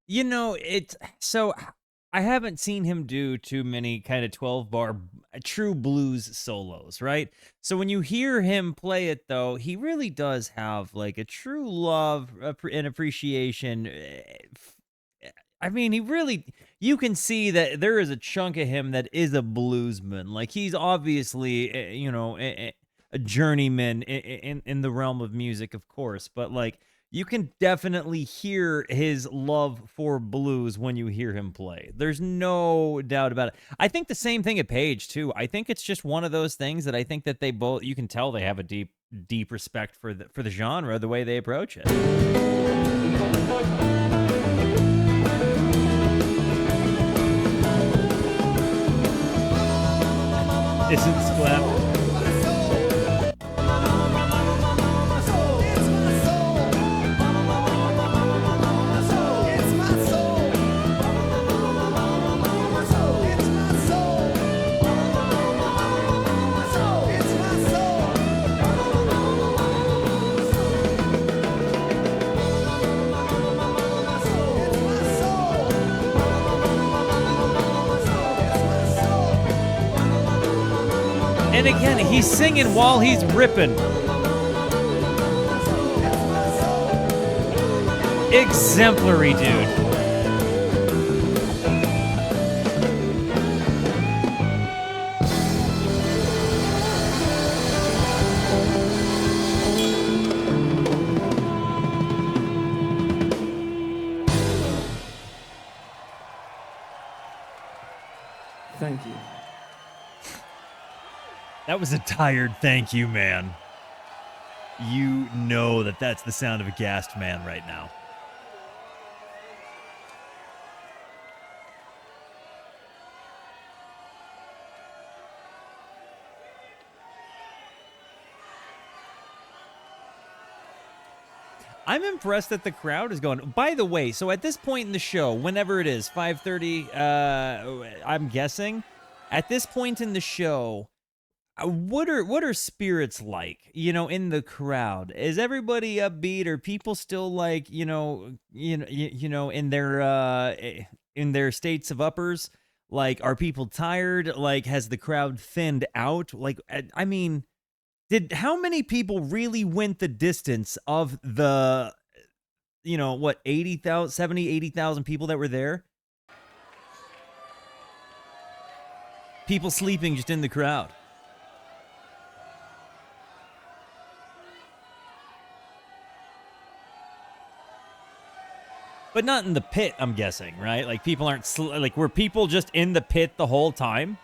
You know, so I haven't seen him do too many kind of 12-bar true blues solos, right? So when you hear him play it, though, he really does have like a true love and appreciation. I mean, you can see that there is a chunk of him that is a bluesman. Like, he's obviously, a journeyman in the realm of music, of course, but like, you can definitely hear his love for blues when you hear him play. There's no doubt about it. I think the same thing at Page, too. I think it's just one of those things that I think that they both, you can tell they have a deep respect for the genre, the way they approach it. Isn't Splap? And again, he's singing while he's ripping. Exemplary, dude. Thank you. That was a tired thank you, man. You know that that's the sound of a gassed man right now. I'm impressed that the crowd is going. By the way, so at this point in the show, whenever it is, 5:30, I'm guessing, at this point in the show, what are spirits like, in the crowd? Is everybody upbeat? Are people still like, in their states of uppers? Like, are people tired? Like, has the crowd thinned out? Like, I mean, how many people really went the distance of the, 80,000, 70, 80,000 people that were there? People sleeping just in the crowd. But not in the pit, I'm guessing, right? Like, people aren't, were people just in the pit the whole time?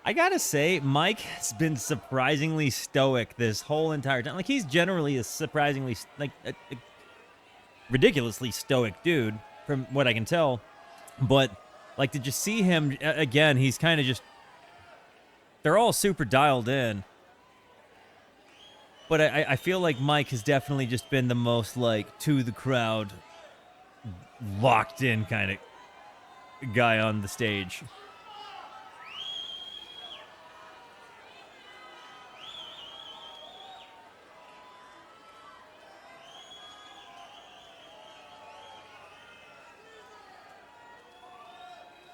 I gotta say, Mike has been surprisingly stoic this whole entire time. Like, he's generally a surprisingly, like, a ridiculously stoic dude, from what I can tell. But, like, did you see him, again, he's kind of just, they're all super dialed in. But I feel like Mike has definitely just been the most, like, to the crowd, locked in kind of guy on the stage.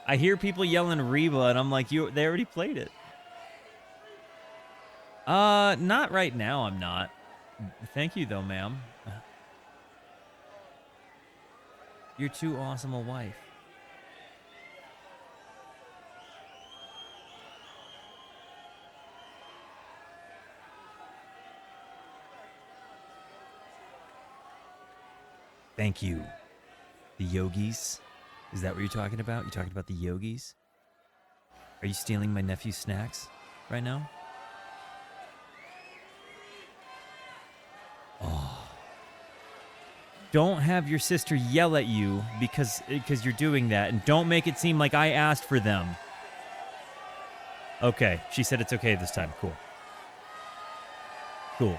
I hear people yelling Reba, and I'm like, they already played it. Not right now, I'm not. Thank you, though, ma'am. You're too awesome a wife. Thank you. The yogis? Is that what you're talking about? You're talking about the yogis? Are you stealing my nephew's snacks right now? Oh. Don't have your sister yell at you because you're doing that, and don't make it seem like I asked for them. Okay, she said it's okay this time. Cool. Cool.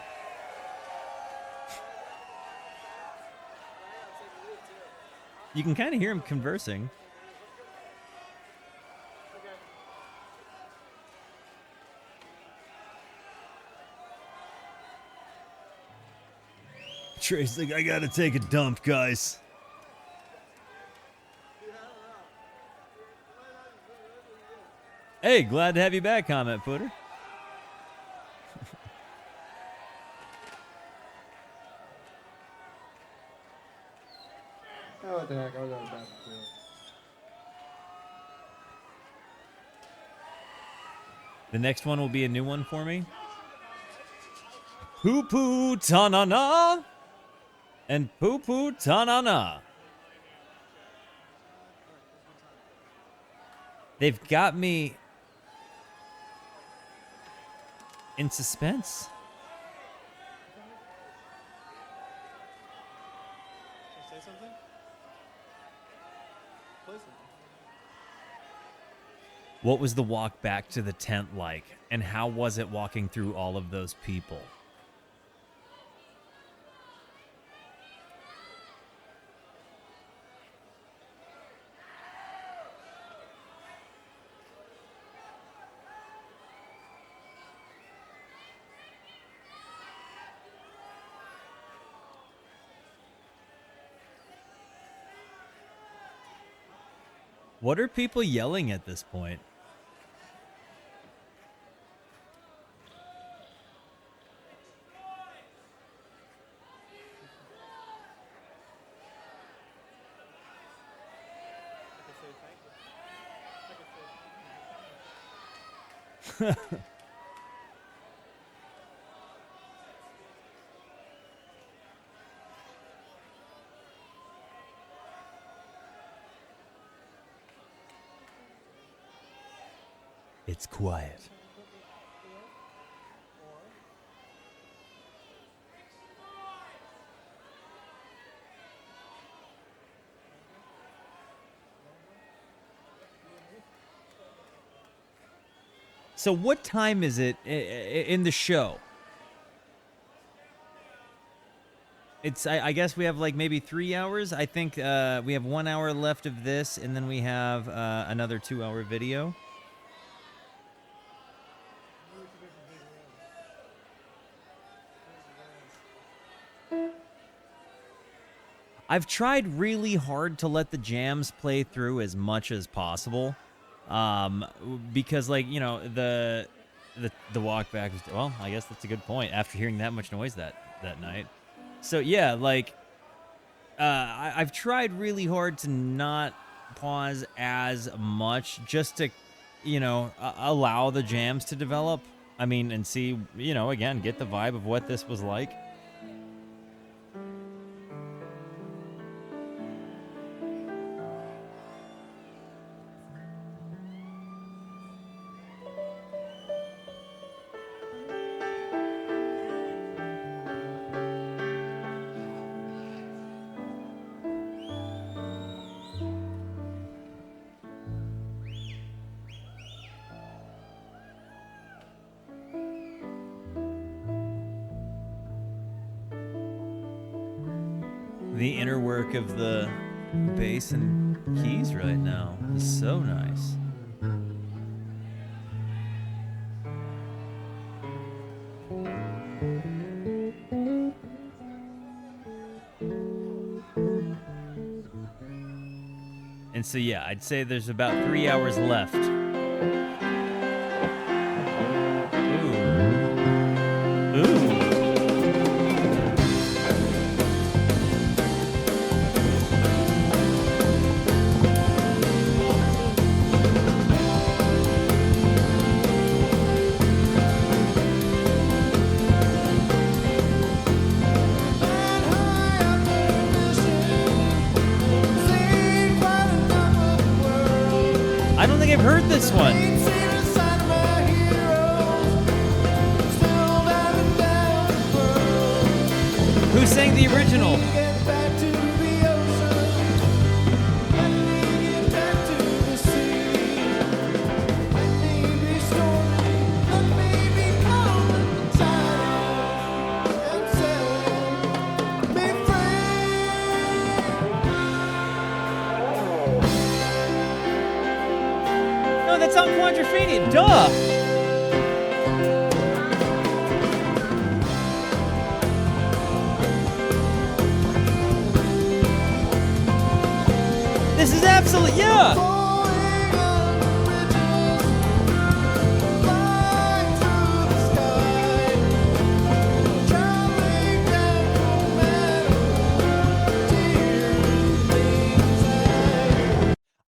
You can kind of hear him conversing. Trey's like, I gotta take a dump, guys. Hey, glad to have you back, comment putter. Oh, what the heck? I'll go to the bathroom too. The next one will be a new one for me. Poo poo ta na na and poo poo ta na na. They've got me in suspense. Say something? Play something. What was the walk back to the tent like? And how was it walking through all of those people? What are people yelling at this point? It's quiet. So what time is it in the show? It's I guess we have like maybe 3 hours. I think we have 1 hour left of this, and then we have another 2-hour video. I've tried really hard to let the jams play through as much as possible, because, like, you know, the walk back was, well, I guess that's a good point after hearing that much noise that night. So yeah, like, I've tried really hard to not pause as much, just to, you know, allow the jams to develop. I mean, and see, you know, again, get the vibe of what this was like. The inner work of the bass and keys right now is so nice. And so, yeah, I'd say there's about 3 hours left. Ooh. Ooh. I don't think I've heard this one. Who sang the original? No, that's on Quadrophonic. Duh. This is absolutely, yeah.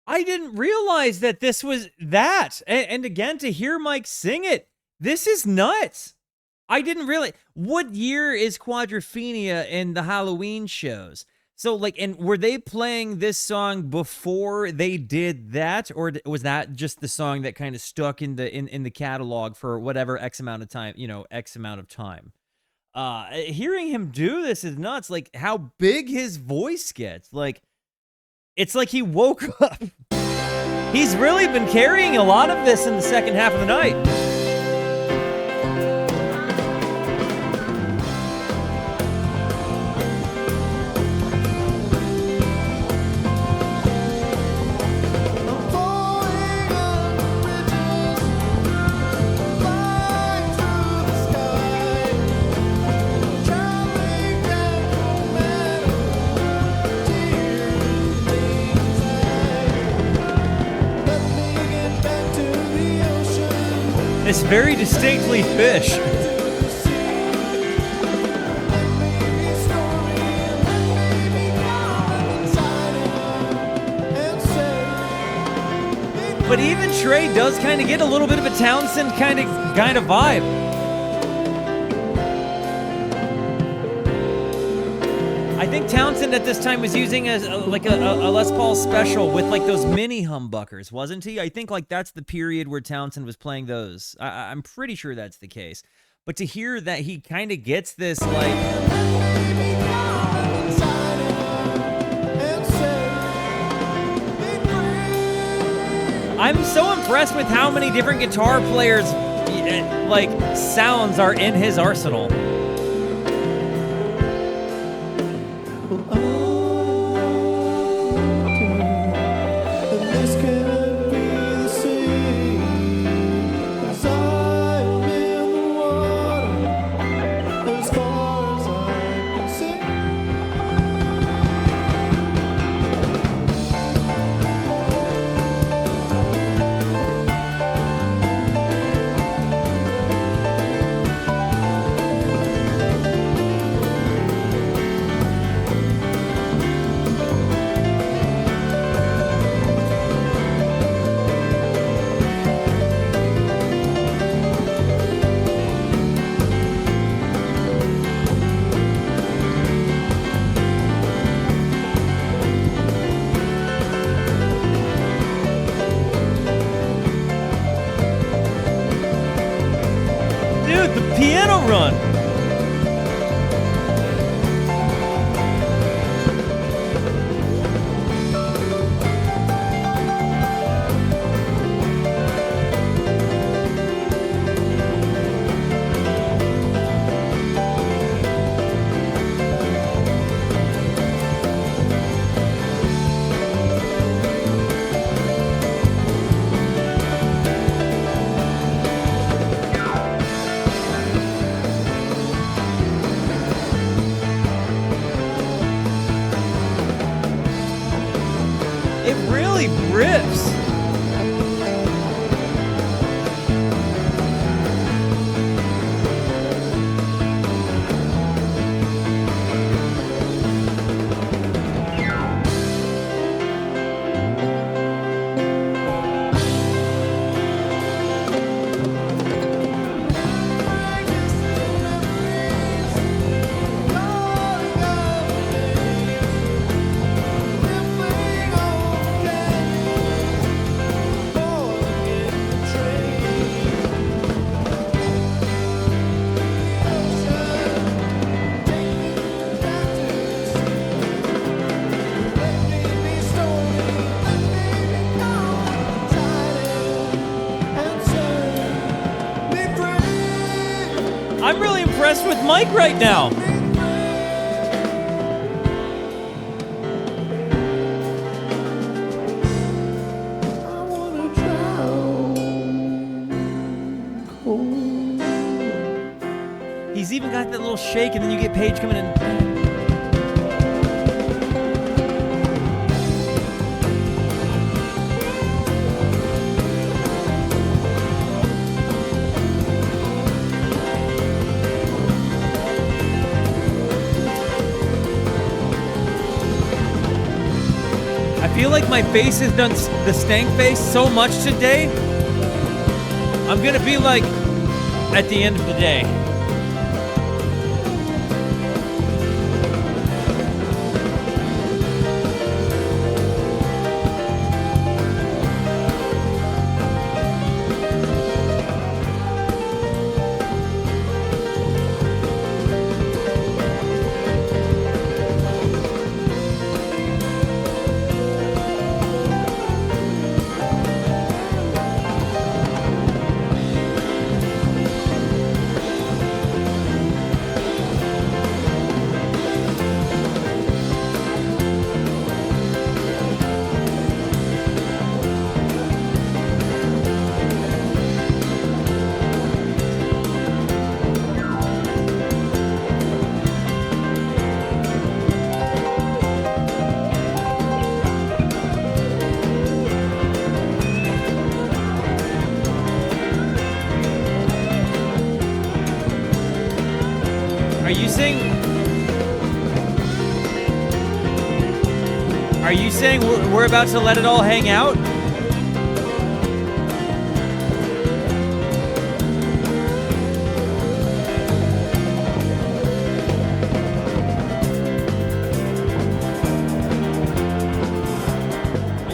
I didn't realize that this was that. And again, to hear Mike sing it, this is nuts. I didn't really. What year is Quadrophenia in the Halloween shows? So, like, and were they playing this song before they did that, or was that just the song that kind of stuck in the catalog for whatever X amount of time, X amount of time? Hearing him do this is nuts. Like, how big his voice gets. Like, it's like he woke up. He's really been carrying a lot of this in the second half of the night. It's very distinctly Phish. But even Trey does kind of get a little bit of a Townsend kind of vibe. I think Townsend at this time was using a Les Paul special with like those mini humbuckers, wasn't he? I think like that's the period where Townsend was playing those. I'm pretty sure that's the case. But to hear that he kind of gets this like... I'm so impressed with how many different guitar players like sounds are in his arsenal. impressed with Mike right now. He's even got that little shake, and then you get Paige coming in. I feel like my face has done the stank face so much today. I'm gonna be like, at the end of the day. Are you saying we're about to let it all hang out?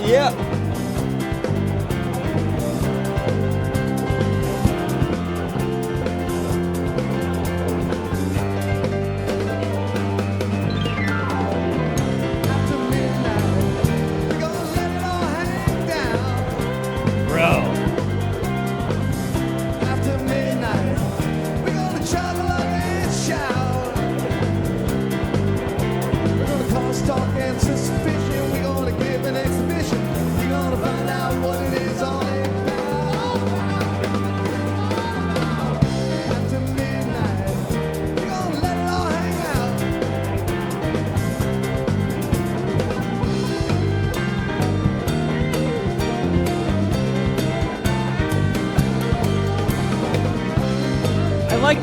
Yeah.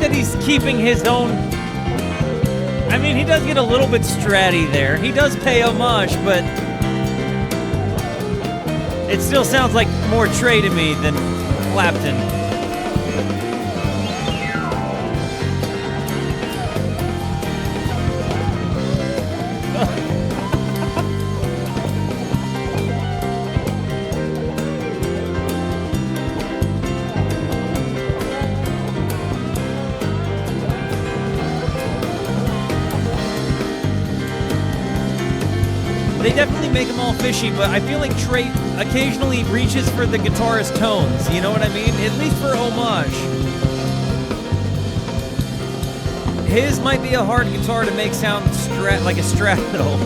That he's keeping his own. I mean, he does get a little bit stratty there. He does pay homage, but it still sounds like more Trey to me than Clapton. They definitely make them all fishy, but I feel like Trey occasionally reaches for the guitarist tones, you know what I mean? At least for homage. His might be a hard guitar to make sound like a straddle.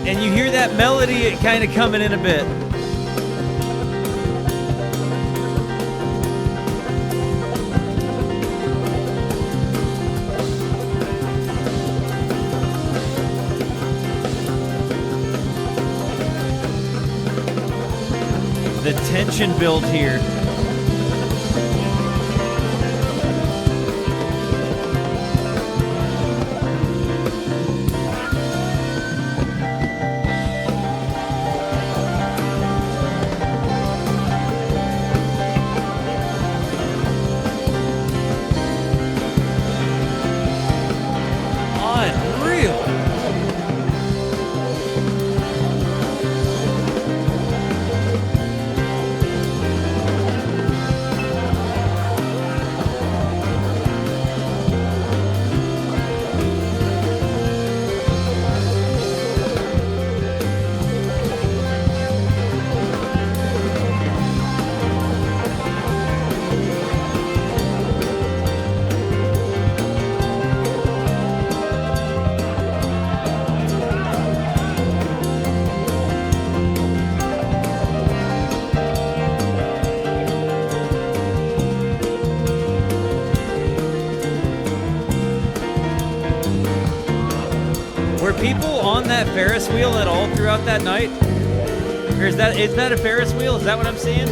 And you hear that melody kind of coming in a bit. The tension build here. Were people on that Ferris wheel at all throughout that night? Or is that a Ferris wheel? Is that what I'm seeing?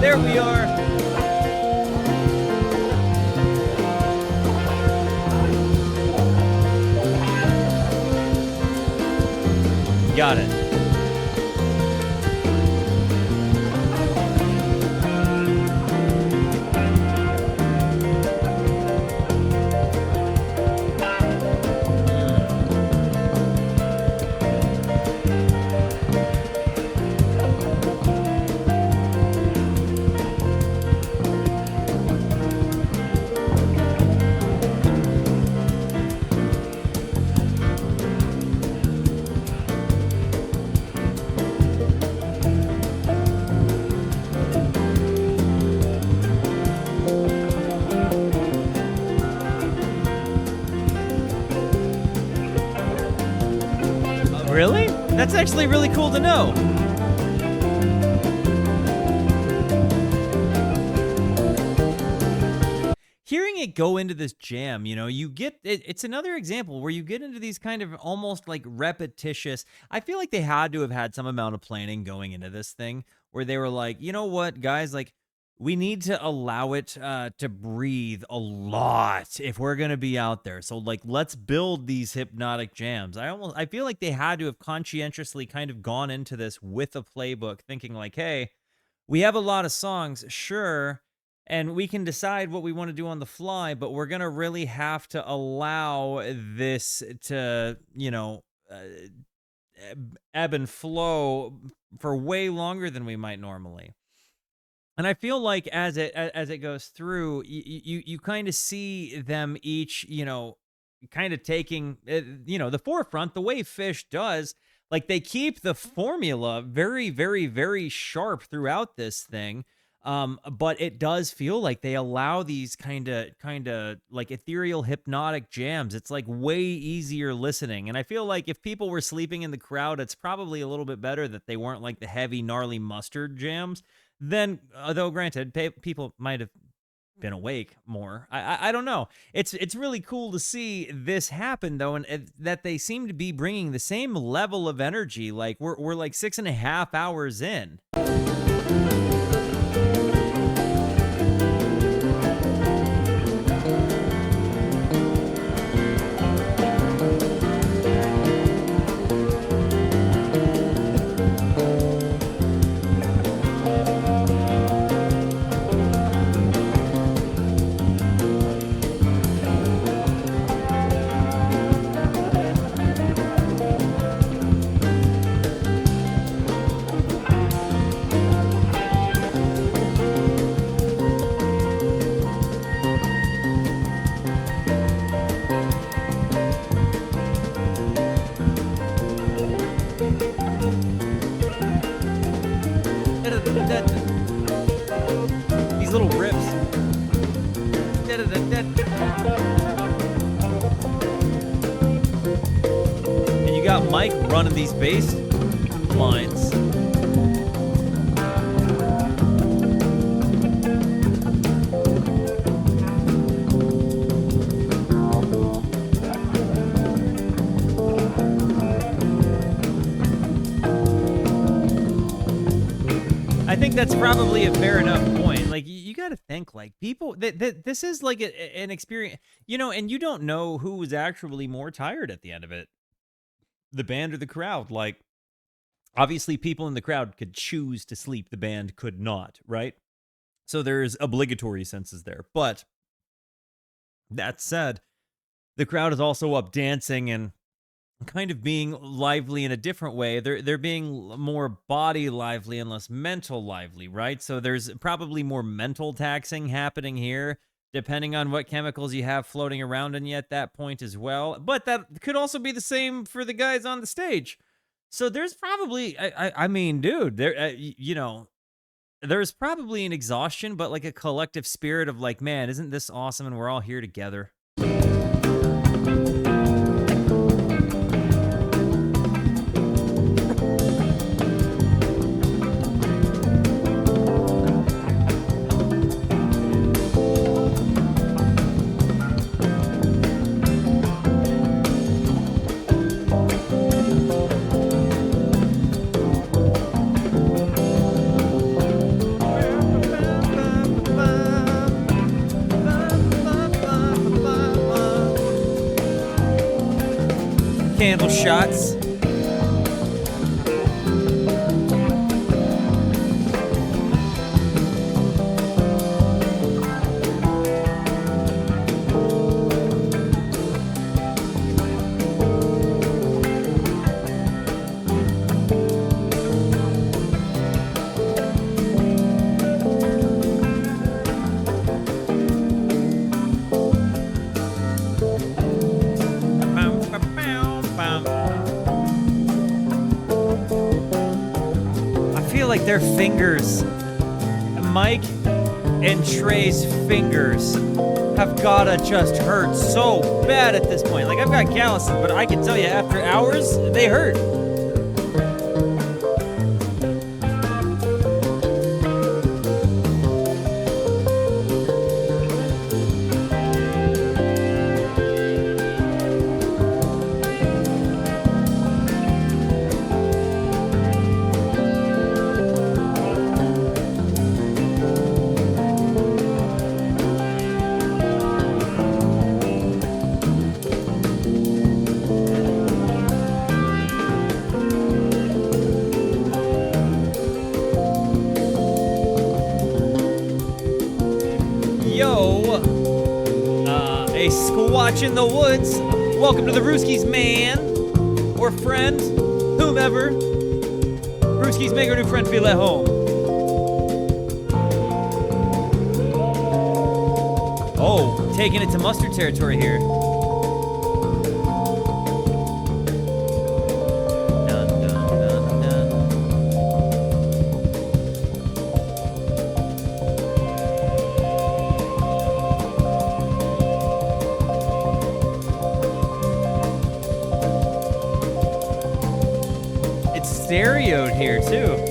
There we are. Got it. Really? That's actually really cool to know. Hearing it go into this jam, you get it's another example where you get into these kind of almost like repetitious. I feel like they had to have had some amount of planning going into this thing where they were like, you know what, guys, like we need to allow it to breathe a lot if we're going to be out there. So like, let's build these hypnotic jams. I feel like they had to have conscientiously kind of gone into this with a playbook thinking like, hey, we have a lot of songs, sure, and we can decide what we want to do on the fly, but we're going to really have to allow this to, ebb and flow for way longer than we might normally. And I feel like as it goes through, you kind of see them each, kind of taking, the forefront the way Phish does. Like they keep the formula very, very, very sharp throughout this thing. But it does feel like they allow these kind of like ethereal hypnotic jams. It's like way easier listening. And I feel like if people were sleeping in the crowd, it's probably a little bit better that they weren't like the heavy, gnarly mustard jams. Then, though granted, people might have been awake more. I don't know. It's really cool to see this happen though, and that they seem to be bringing the same level of energy. Like we're like 6.5 hours in. These little riffs. And you got Mike running these bass lines. I think that's probably a fair enough point. Like you got to think like people this is like an experience, and you don't know who was actually more tired at the end of it, the band or the crowd. Like obviously people in the crowd could choose to sleep, the band could not, right? So there's obligatory senses there. But that said, the crowd is also up dancing and kind of being lively in a different way. They're being more body lively and less mental lively, right? So there's probably more mental taxing happening here, depending on what chemicals you have floating around in you at that point as well. But that could also be the same for the guys on the stage. So there's probably, I mean, dude, there's probably an exhaustion, but like a collective spirit of like, man, isn't this awesome? And we're all here together. Candle shots. Their fingers, Mike and Trey's fingers have gotta just hurt so bad at this point. Like, I've got calluses, but I can tell you after hours, they hurt. In the woods. Welcome to the Brewskis, man, or friend, whomever. Brewskis, make our new friend feel at home. Oh, taking it to mustard territory here. Dun, dun, dun, dun. Stereoed here too.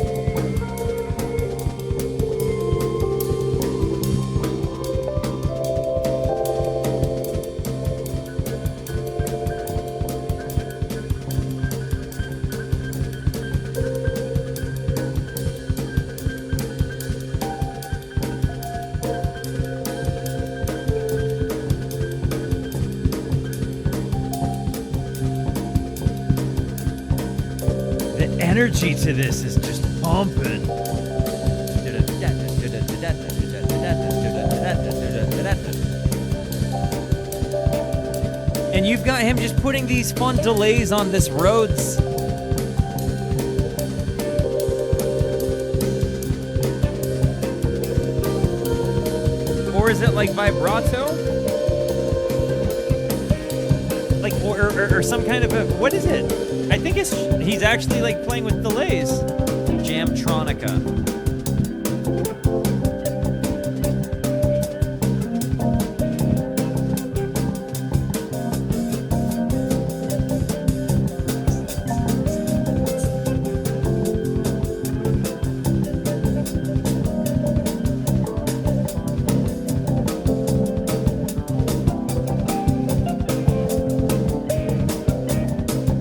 Energy to this is just pumping. And you've got him just putting these fun delays on this Rhodes. Or is it like vibrato? Like, or some kind of a, what is it? I think he's actually like playing with delays. Jamtronica.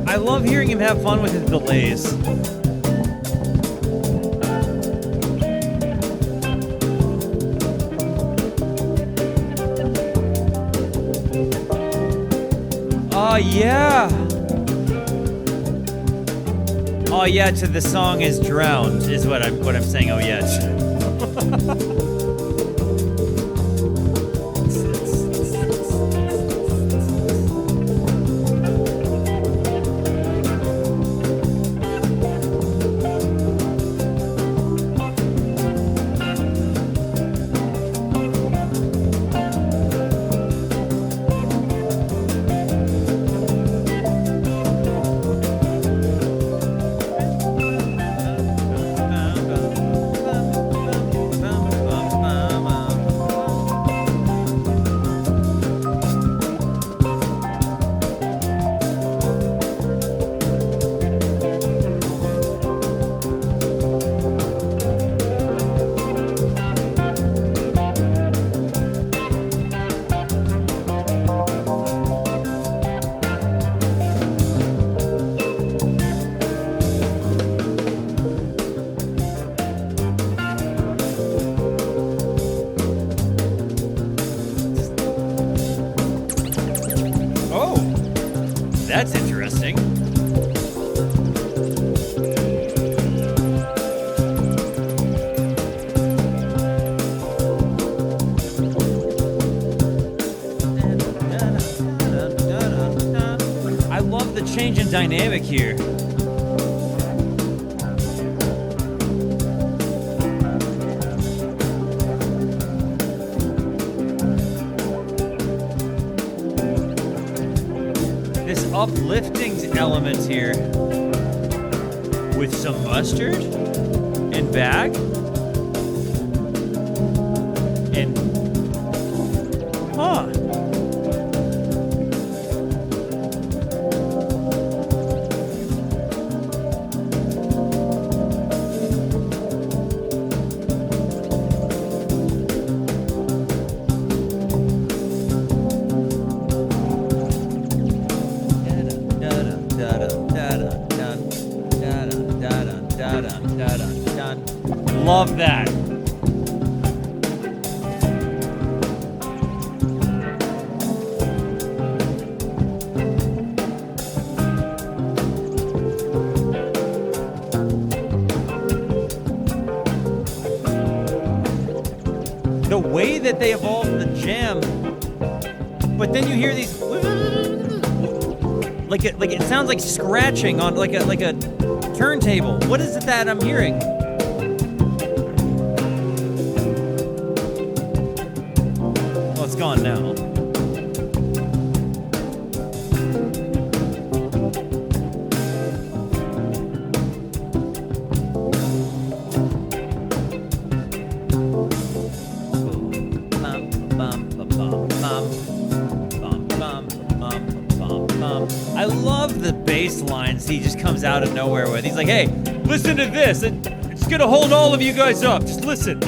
I love hearing him have fun with his delays. Oh yeah. Oh yeah to the song is drowned is what I'm saying. Oh yeah. That's interesting. dynamic here. This uplifting element here with some mustard and bag and love that. The way that they evolved the jam, but then you hear these like it sounds like scratching on like a turntable. What is it that I'm hearing? Well, it's gone now. I love the bass lines he just comes out of nowhere with. He's like, hey, listen to this. It's gonna hold all of you guys up. Just listen.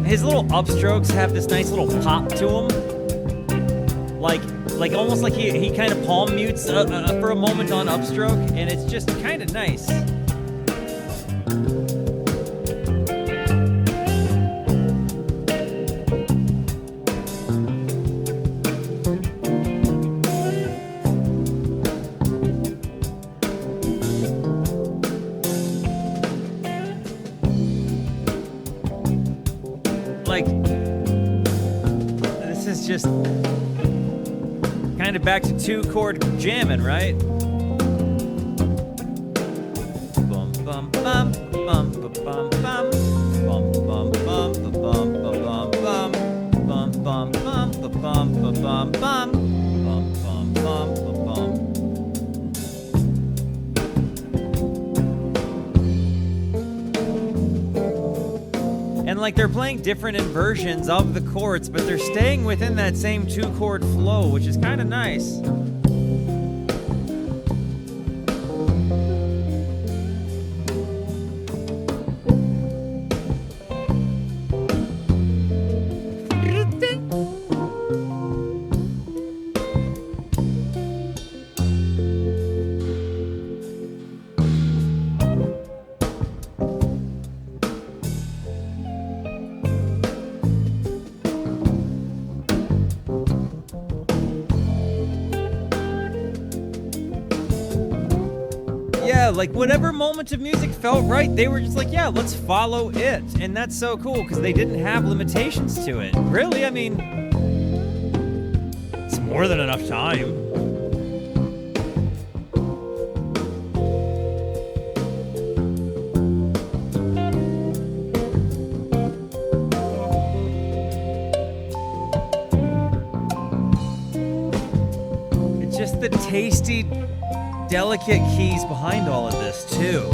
His little upstrokes have this nice little pop to them, like almost like he kind of palm mutes for a moment on upstroke, and it's just kind of nice. Just kind of back to 2-chord jamming, right? Bum bum bum bum bum bum bum bum bum bum bum bum bum bum bum bum bum bum bum bum. And like they're playing different inversions of the chords, but they're staying within that same 2-chord flow, which is kind of nice. Like whatever moment of music felt right, they were just like, yeah, let's follow it. And that's so cool because they didn't have limitations to it. Really, I mean, it's more than enough time. It's just the tasty, delicate keys behind all of this too.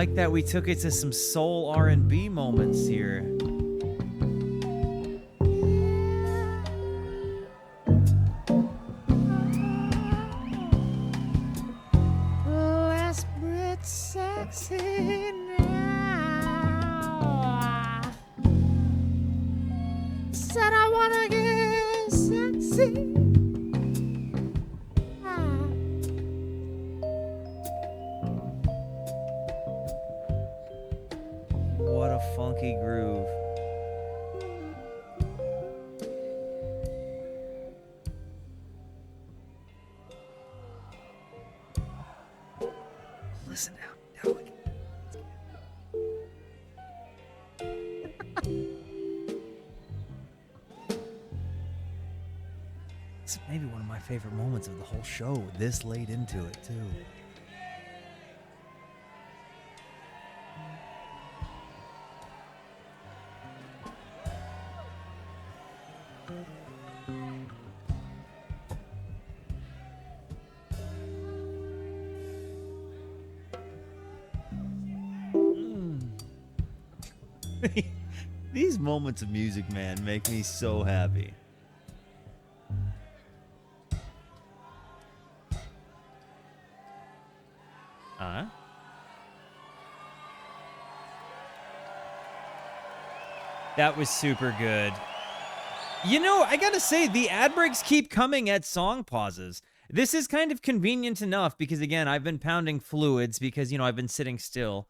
like that we took it to some soul R&B moments here. Last bit sexy now. Said I wanna get sexy. What a funky groove. Listen now. This is maybe one of my favorite moments of the whole show, this late into it, too. These moments of music, man, make me so happy. That was super good. You know, I gotta say, the ad breaks keep coming at song pauses. This is kind of convenient enough because, again, I've been pounding fluids because, you know, I've been sitting still.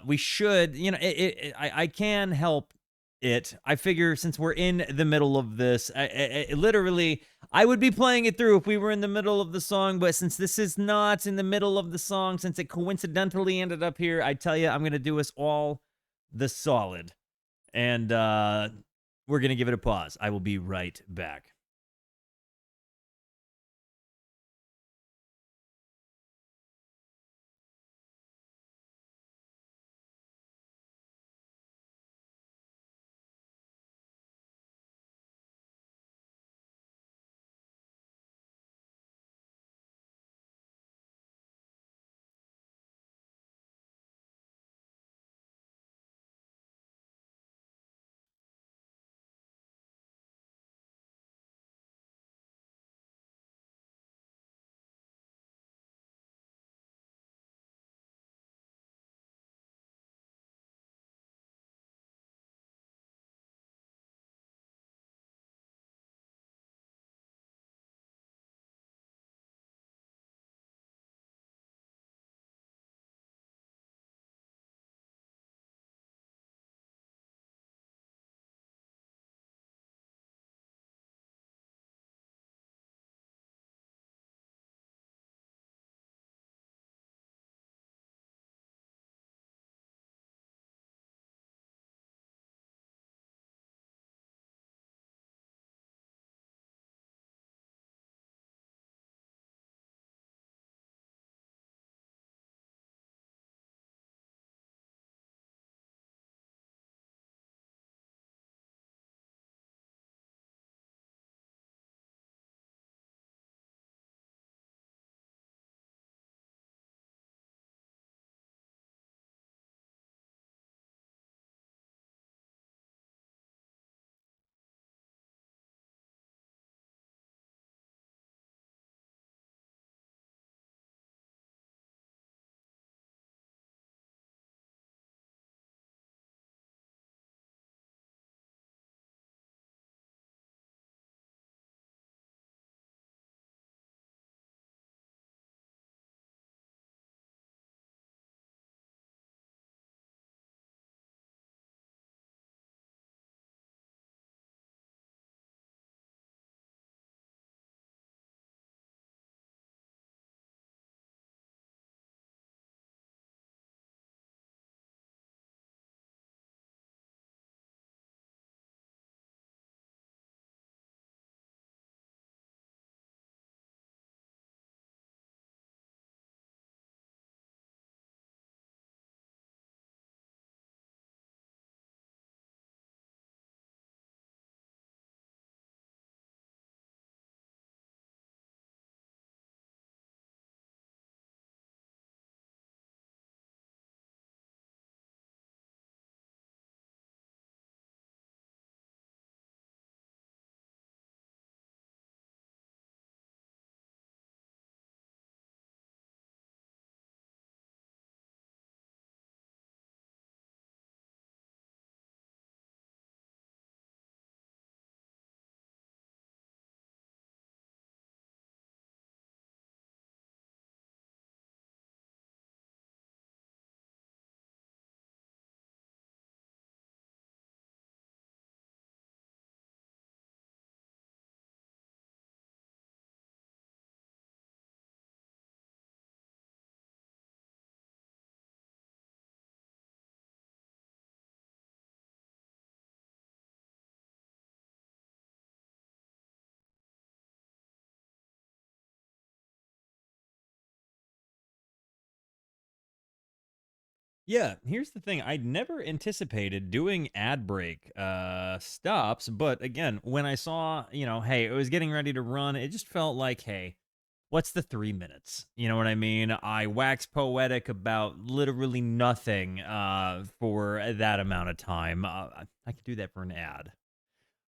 We should, you know, I can help it. I figure since we're in the middle of this, literally, I would be playing it through if we were in the middle of the song, but since this is not in the middle of the song, since it coincidentally ended up here, I tell you, I'm going to do us all the solid. And we're going to give it a pause. I will be right back. Yeah, here's the thing. I'd never anticipated doing ad break stops, but again, when I saw, hey, it was getting ready to run, it just felt like, hey, what's the 3 minutes? You know what I mean? I wax poetic about literally nothing for that amount of time. I could do that for an ad.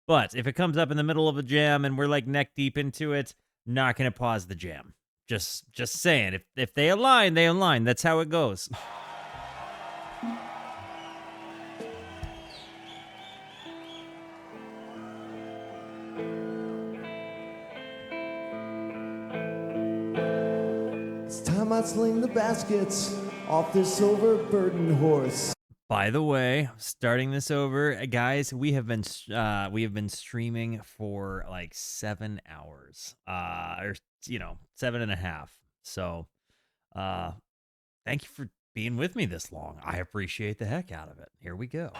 But if it comes up in the middle of a jam and we're like neck deep into it, not gonna pause the jam. Just saying. If they align, they align. That's how it goes. It's time I sling the baskets off this overburdened horse. By the way, starting this over, guys, we have been streaming for like 7 hours, or 7.5. So, thank you for being with me this long. I appreciate the heck out of it. Here we go.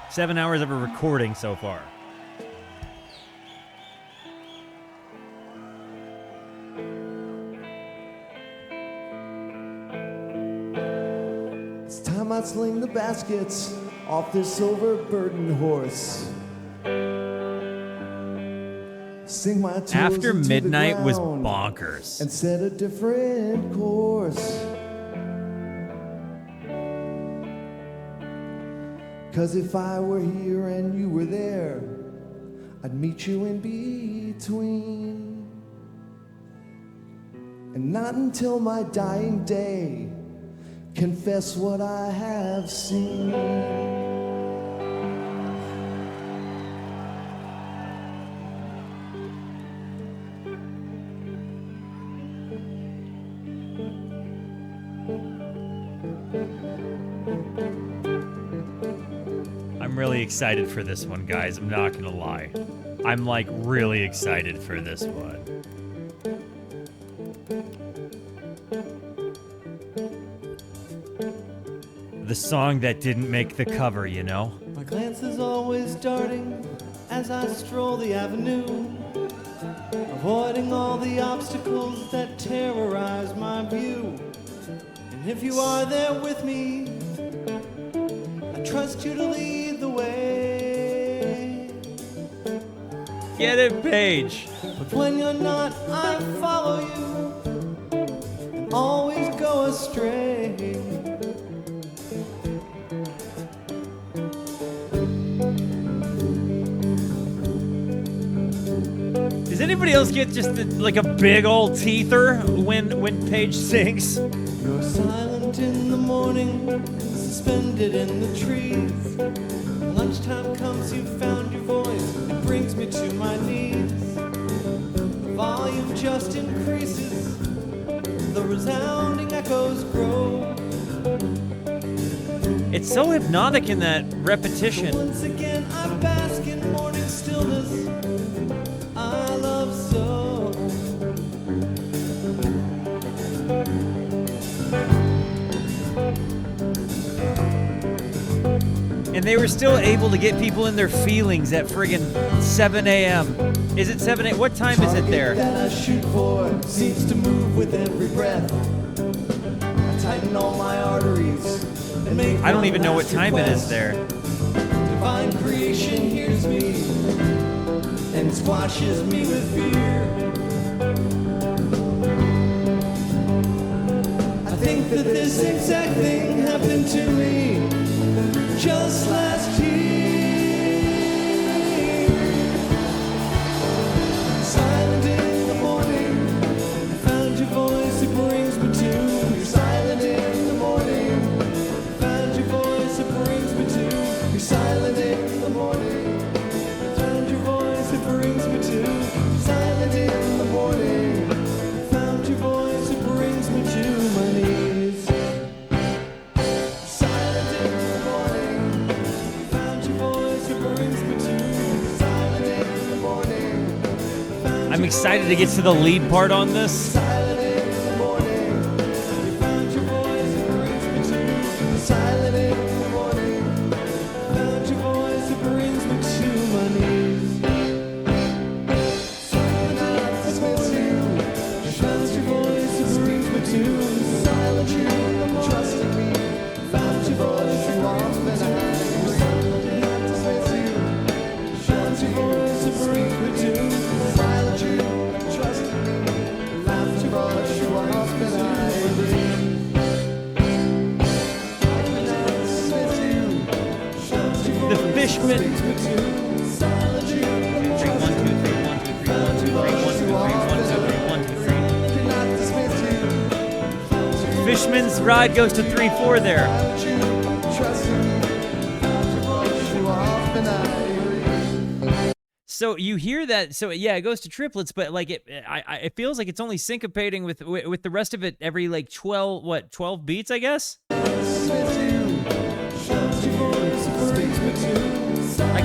7 hours of a recording so far. It's time I sling the baskets off this overburdened horse. Sing my toes After into midnight the was ground bonkers. and set a different course. 'Cause if I were here and you were there, I'd meet you in between. And not until my dying day confess what I have seen. I'm really excited for this one, guys. I'm not gonna lie. I'm like really excited for this one. The song that didn't make the cover, you know? My glance is always darting as I stroll the avenue, avoiding all the obstacles that terrorize my view. And if you are there with me, I trust you to lead the way. Get it, Paige. But when you're not, I follow you and always go astray. Does anybody else get just like a big old teether when Paige sings? You're silent in the morning, suspended in the trees. Lunchtime comes, you found your voice, it brings me to my knees. The volume just increases, the resounding echoes grow. It's so hypnotic in that repetition. Once again I bask in morning stillness, I love so. And they were still able to get people in their feelings at friggin' 7 a.m. Is it 7 a.m.? What time is it there? That I shoot for seems to move with every breath. I tighten all my arteries and make I don't even know what one time it is last there. request. Divine creation hears me and squashes me with fear. I think that this exact thing happened to me just last year. Silent in the morning, I found your voice, it brings me to. You're silent in the morning, I found your voice, it brings me to. You're silent in the morning, I found your voice, it brings me to. Silent in the morning, I found your voice, it brings me to my knees. Silent in the morning, found your voice, it brings me to. Silent in the morning, I'm excited to get to the lead part on this. silent in the morning, you found your voice, it brings me to. Silent in the morning, found your voice, it brings me to my knees. Silent in the morning, you found your voice, it brings me to. Bushman's ride goes to 3-4 there. So you hear that? So yeah, it goes to triplets, but like it feels like it's only syncopating with the rest of it every like 12 beats, I guess. I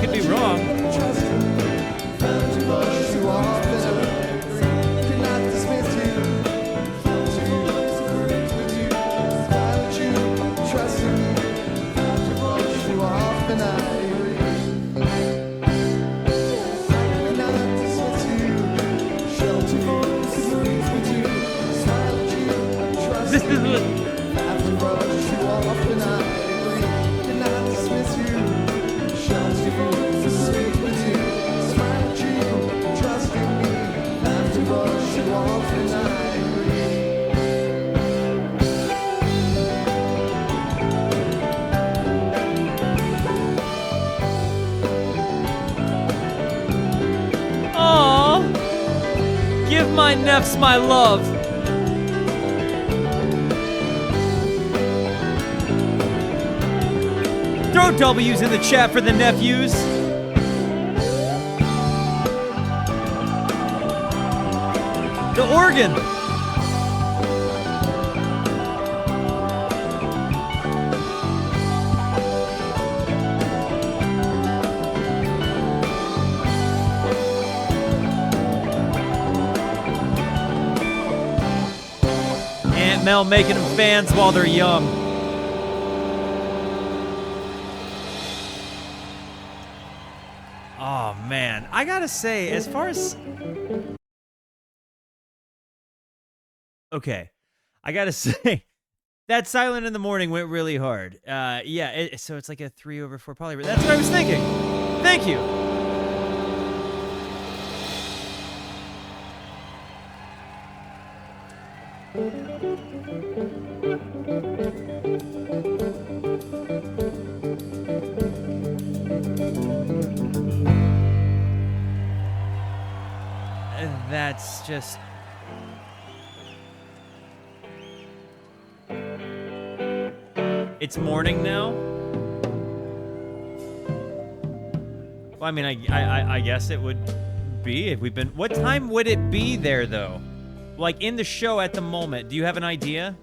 could be wrong. This is what... Aww, give my neffs my love. Throw W's in the chat for the nephews. The organ. Aunt Mel making them fans while they're young. Oh man, I gotta say, as far as... Okay, I gotta say, that Silent in the Morning went really hard. Yeah, so it's like a 3/4 poly. That's what I was thinking. Thank you. That's just... It's morning now? Well, I mean, I guess it would be if we've been... What time would it be there, though? Like, in the show at the moment, do you have an idea?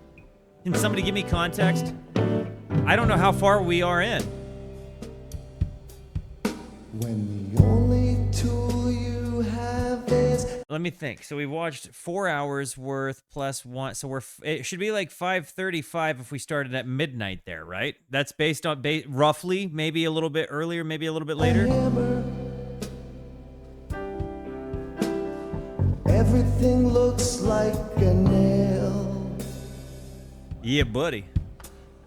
Can somebody give me context? I don't know how far we are in. When the only tool you have is... Let me think. So we watched 4 hours worth plus one. So it should be like 5:35 if we started at midnight there, right? That's based on roughly, maybe a little bit earlier, maybe a little bit later. Everything looks like a nail. Yeah, buddy.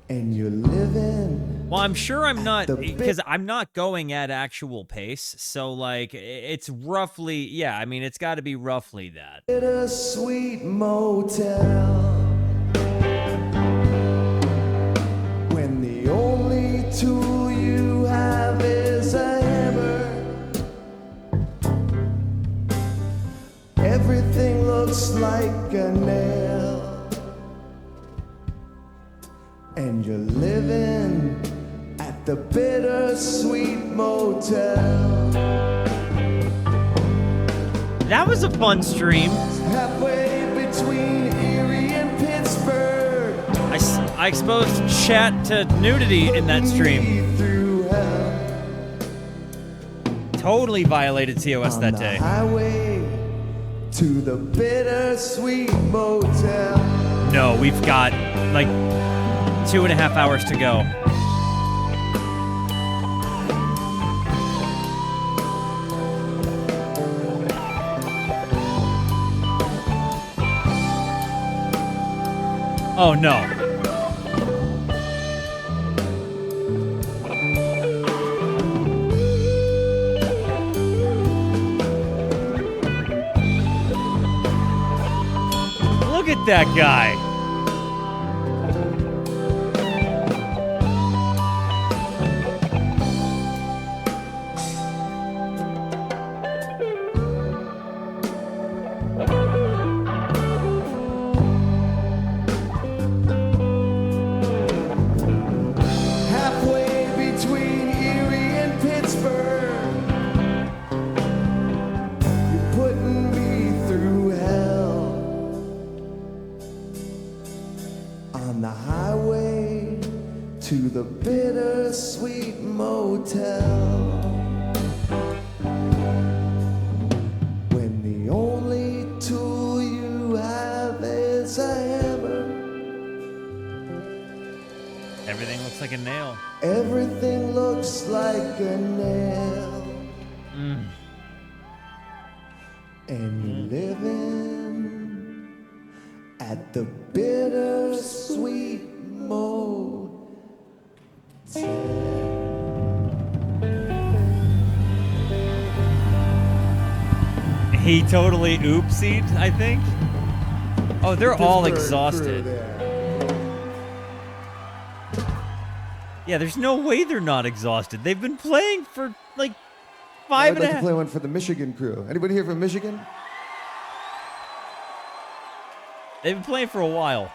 And you're living. Well, I'm sure I'm not, because I'm not going at actual pace. So, like, it's roughly, yeah, I mean, it's got to be roughly that. Bittersweet Motel. When the only tool you have is a hammer. Everything looks like a nail. And you're living at the Bittersweet Motel. That was a fun stream. Halfway between Erie and Pittsburgh. I exposed chat to nudity in that stream. Totally violated TOS that day. Highway to the Bittersweet Motel. No, we've got like 2.5 hours to go. Oh no. Look at that guy. to the Bittersweet Motel. When the only tool you have is a hammer, Everything looks like a nail. everything looks like a nail. And you're living at the Bittersweet Motel. He totally oopsied, I think. Oh, they're all Pittsburgh crew exhausted. there. Yeah, there's no way they're not exhausted. They've been playing for like I'd five and like a to half. play one for the Michigan crew. Anybody here from Michigan? They've been playing for a while.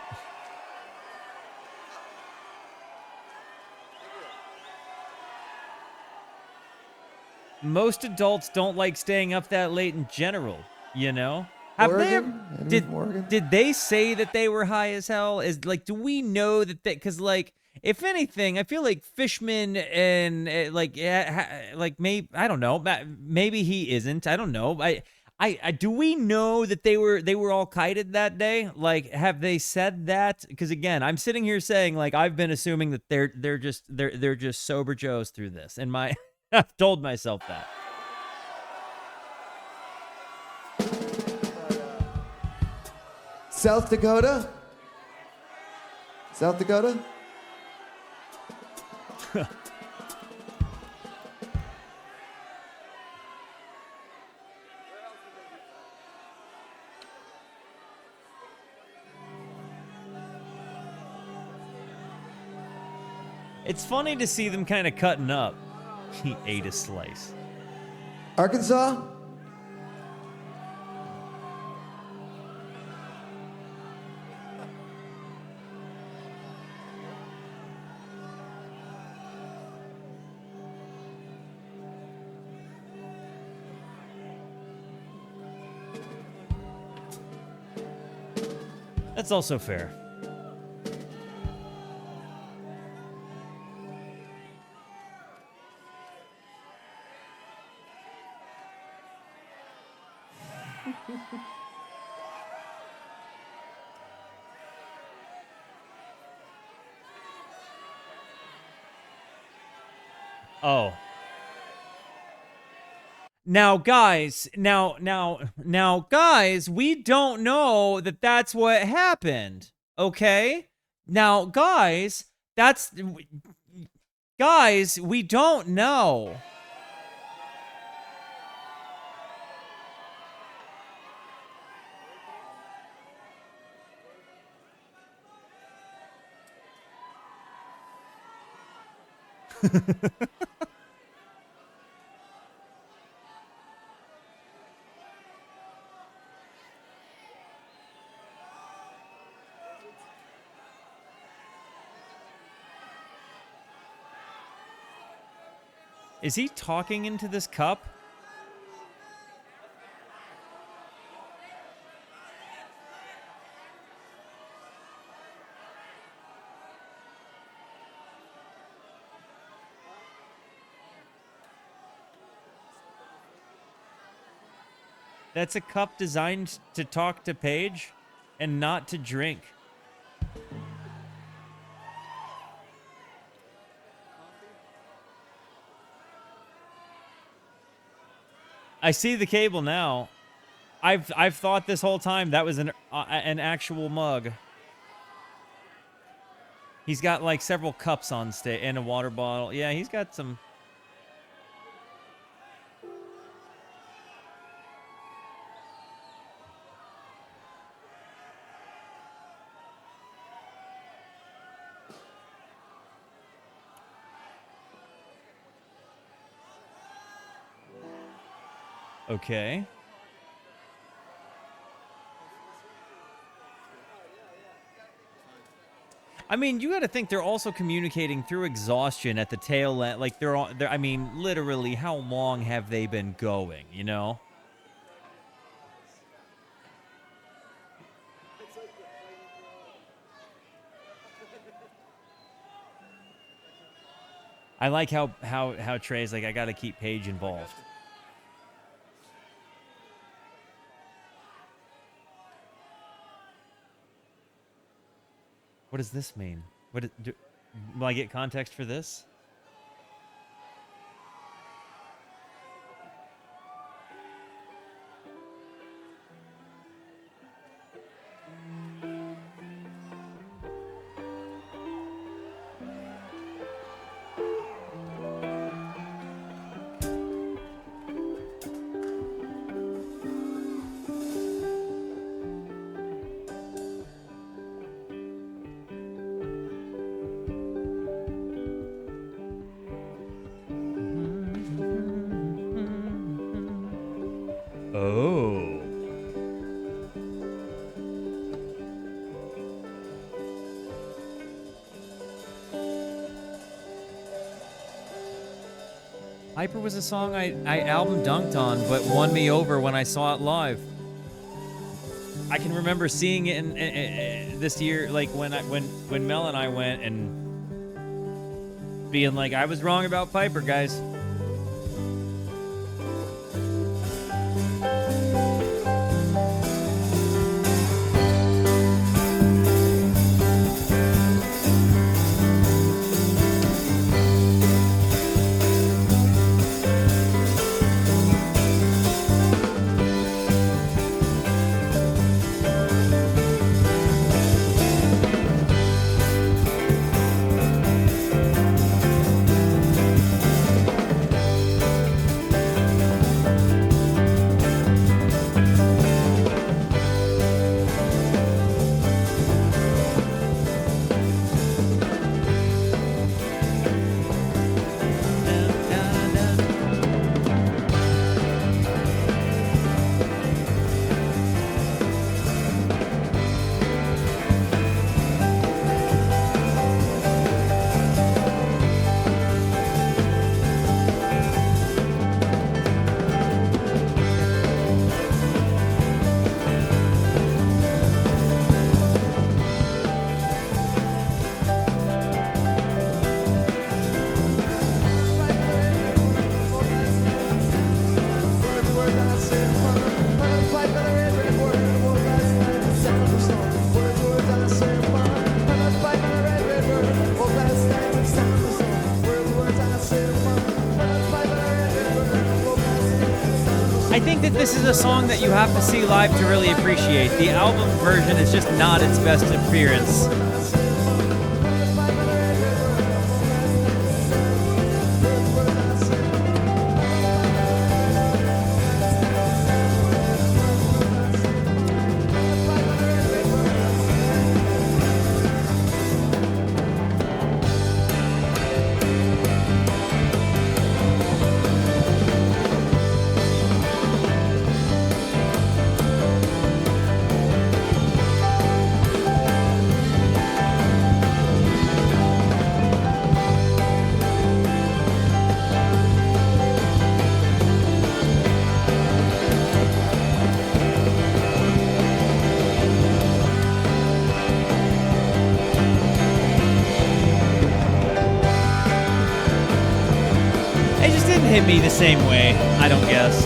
Most adults don't like staying up that late in general, you know? Have they Oregon? ever, Anyone did, from Oregon? did they say that they were high as hell? Is like, do we know that they, cause like, if anything, I feel like Fishman and like maybe, I don't know, maybe he isn't. I don't know. I do we know that they were all kited that day? Like, have they said that? Because again, I'm sitting here saying like I've been assuming that they're just sober Joes through this, and my I've told myself that. South Dakota? South Dakota? It's funny to see them kind of cutting up. He ate a slice. Arkansas? That's also fair. Oh. Now, guys, guys, we don't know that that's what happened, okay? Now, guys, guys, we don't know. Is he talking into this cup? That's a cup designed to talk to Paige and not to drink. I see the cable now. I've thought this whole time that was an actual mug. He's got like several cups on stage and a water bottle. Yeah, he's got some. Okay. I mean, you got to think they're also communicating through exhaustion at the tail end. Like they're I mean, literally, how long have they been going? You know. I like how Trey's like, I got to keep Paige involved. What does this mean? Will I get context for this? Oh. Hyper was a song I album dunked on, but won me over when I saw it live. I can remember seeing it in this year, like when Mel and I went and being like, I was wrong about Piper, guys. I think that this is a song that you have to see live to really appreciate. The album version is just not its best appearance. Hit me the same way, I don't guess.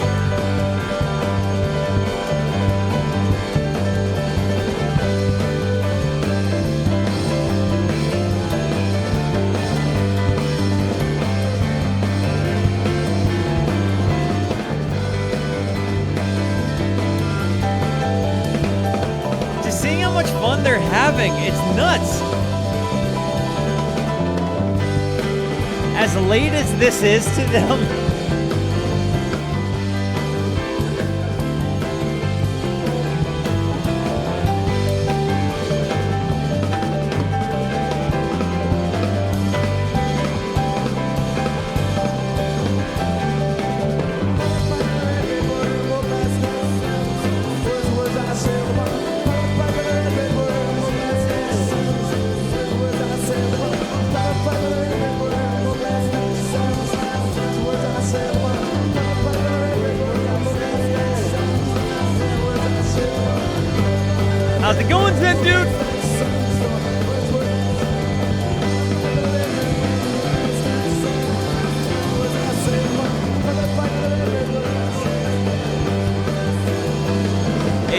Just seeing how much fun they're having, it's nuts. As late as this is to them.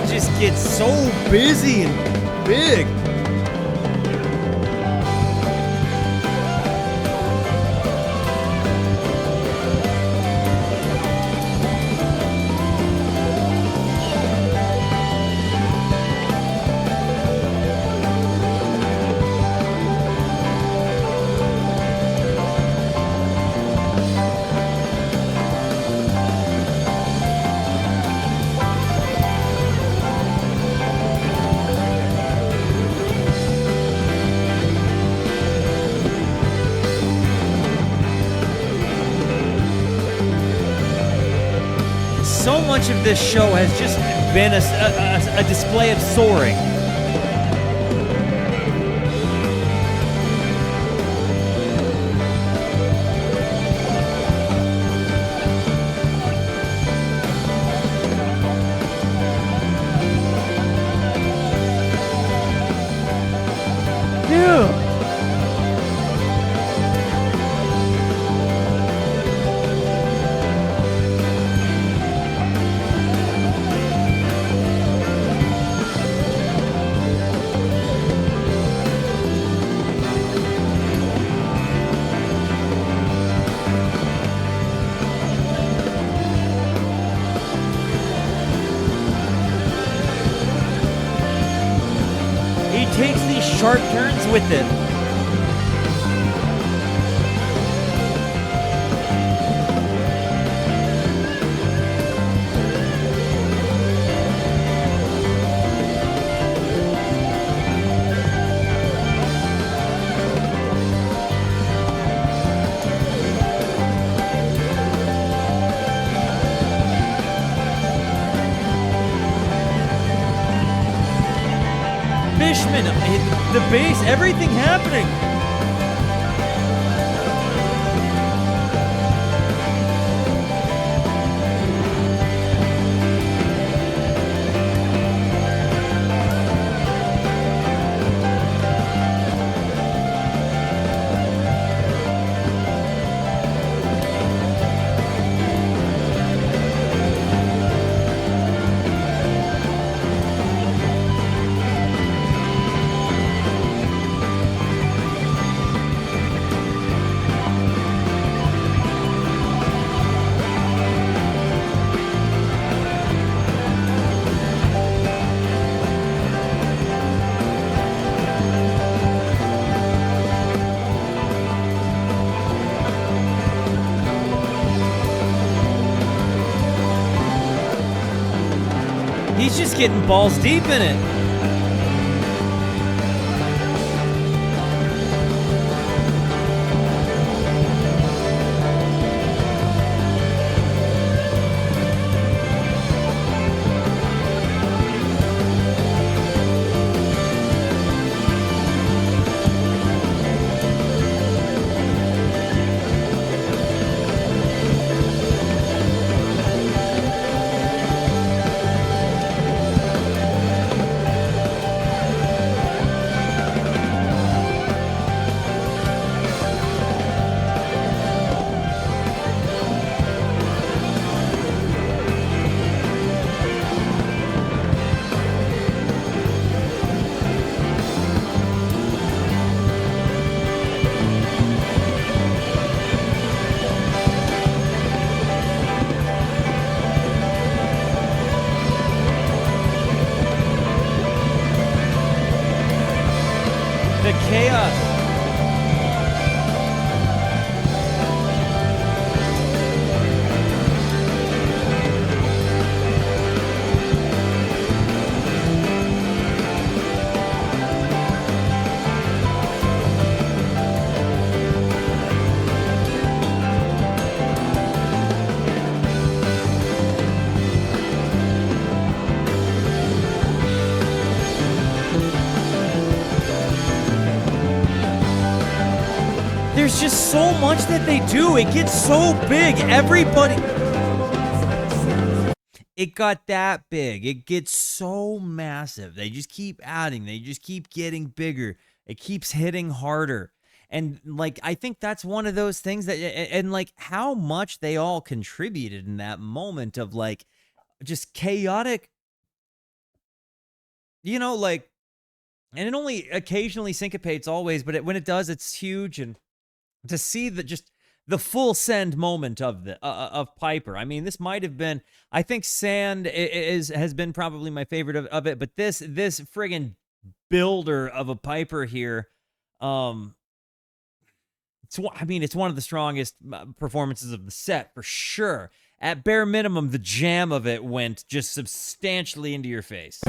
just gets so busy and big. So much of this show has just been a display of soaring. Dude. Takes these sharp turns with it. The bass, everything happening. He's just getting balls deep in it. The chaos. There's just so much that they do. It gets so big. Everybody. It got that big. It gets so massive. They just keep adding. They just keep getting bigger. It keeps hitting harder. And like, I think that's one of those things that, and like how much they all contributed in that moment of like just chaotic you know, like, and it only occasionally syncopates always, but when it does, it's huge. And to see just the full send moment of of Piper. I mean, this might have been, I think Sand has been probably my favorite of it, but this friggin' builder of a Piper here, it's one of the strongest performances of the set for sure. At bare minimum, the jam of it went just substantially into your face.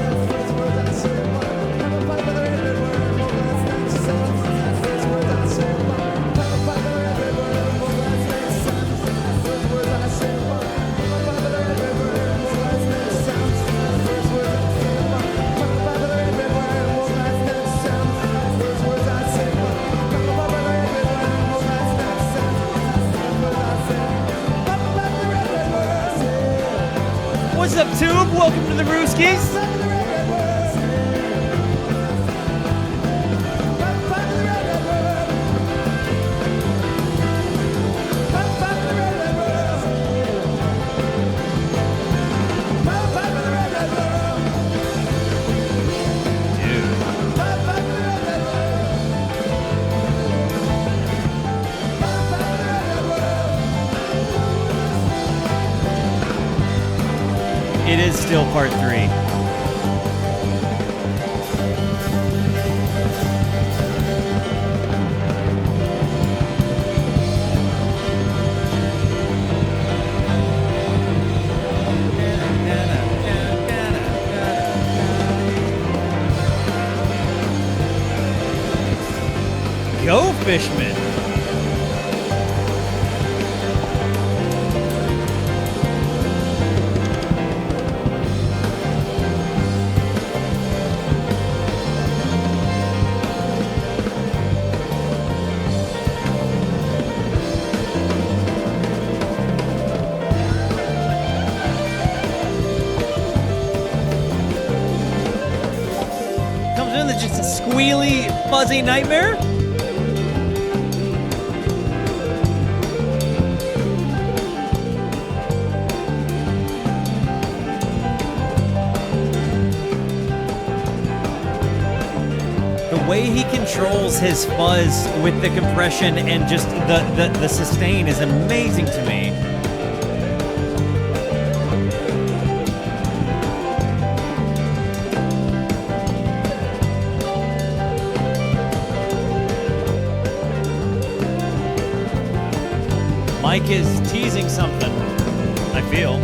What's up, Tube? Welcome to the Rooskies. It is still part 3. Go, Fishman! Just a squealy, fuzzy nightmare? The way he controls his fuzz with the compression and just the sustain is amazing to me. Mike is teasing something, I feel.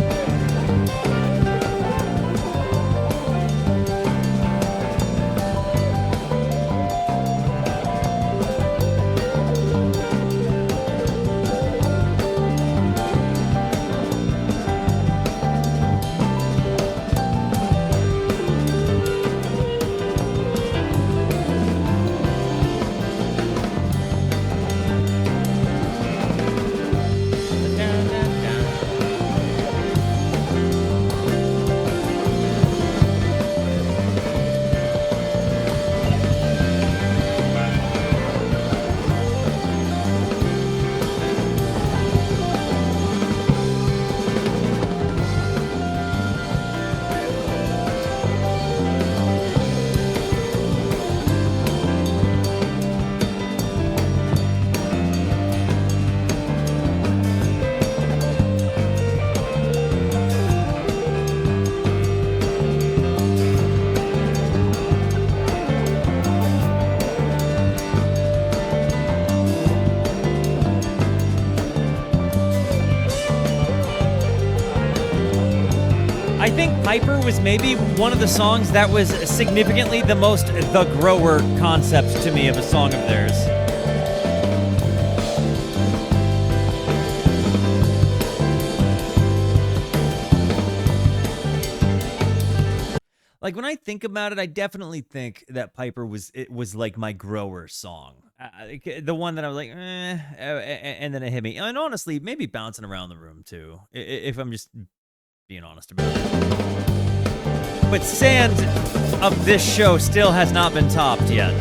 I think Piper was maybe one of the songs that was significantly the most The Grower concept to me of a song of theirs. Like when I think about it, I definitely think that Piper was like my Grower song. The one that I was like, and then it hit me. And honestly, maybe Bouncing Around the Room too, if I'm just being honest about it. But Sand of this show still has not been topped yet.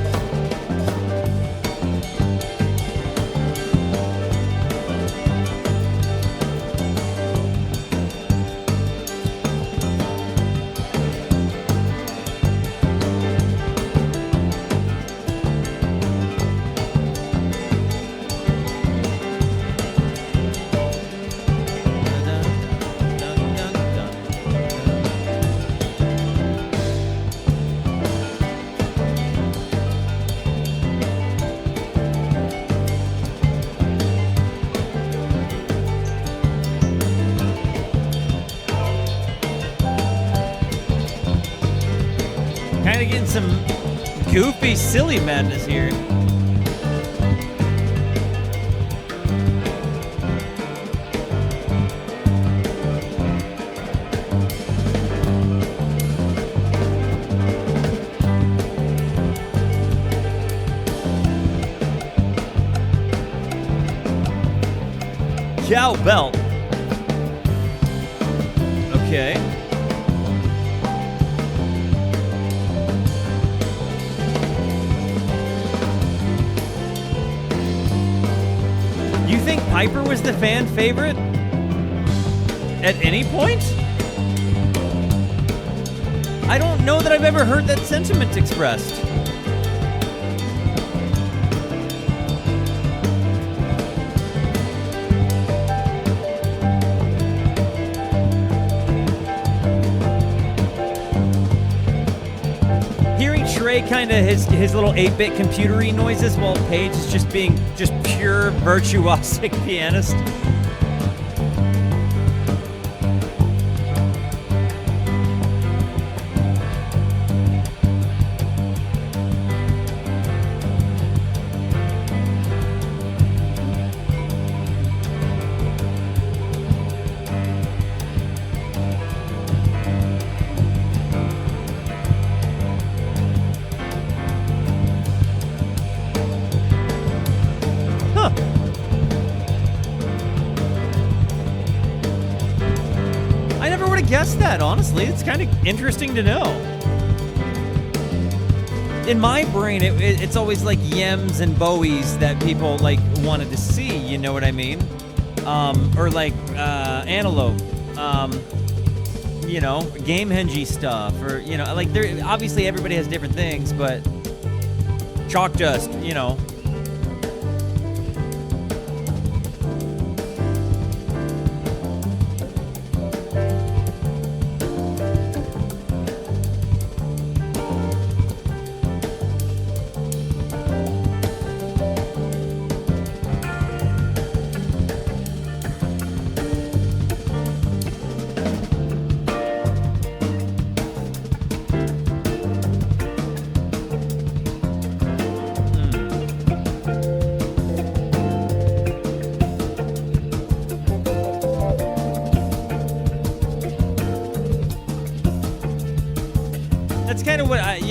Kind of getting some goofy, silly madness here. Cowbell. Okay. You think Piper was the fan favorite at any point? I don't know that I've ever heard that sentiment expressed. Kind of his little 8-bit computery noises while Page is just being just pure virtuosic pianist. Guess that, honestly. It's kind of interesting to know. In my brain, it's always like YEMs and Bowies that people like wanted to see, you know what I mean? Or like Antelope, you know, Game Hengy stuff, or, you know, like there obviously everybody has different things, but Chalk Dust, you know.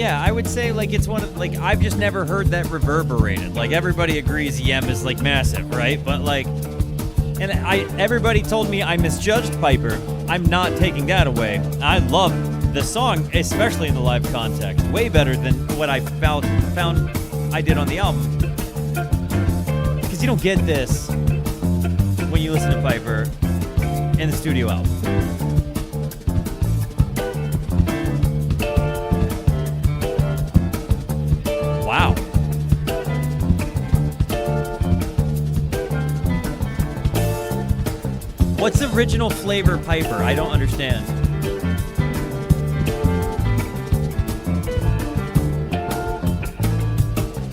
I would say like it's one of like I've just never heard that reverberated. Like everybody agrees YEM is like massive, right? But like, and everybody told me I misjudged Piper. I'm not taking that away. I love the song, especially in the live context, way better than what I found I did on the album. Because you don't get this when you listen to Piper in the studio album. What's the original flavor Piper? I don't understand.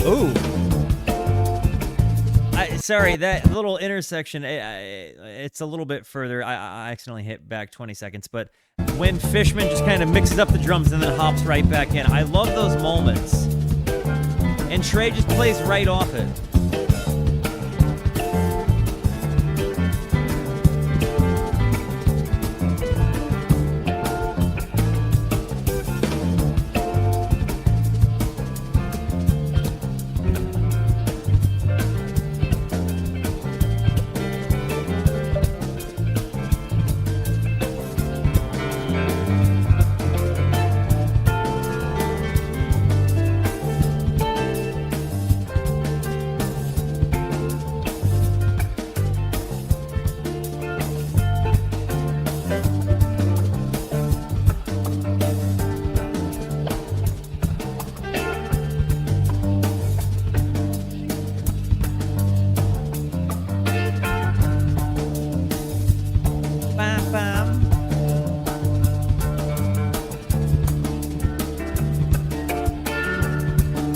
Ooh. Sorry, that little intersection, it's a little bit further. I accidentally hit back 20 seconds, but when Fishman just kind of mixes up the drums and then hops right back in, I love those moments. And Trey just plays right off it.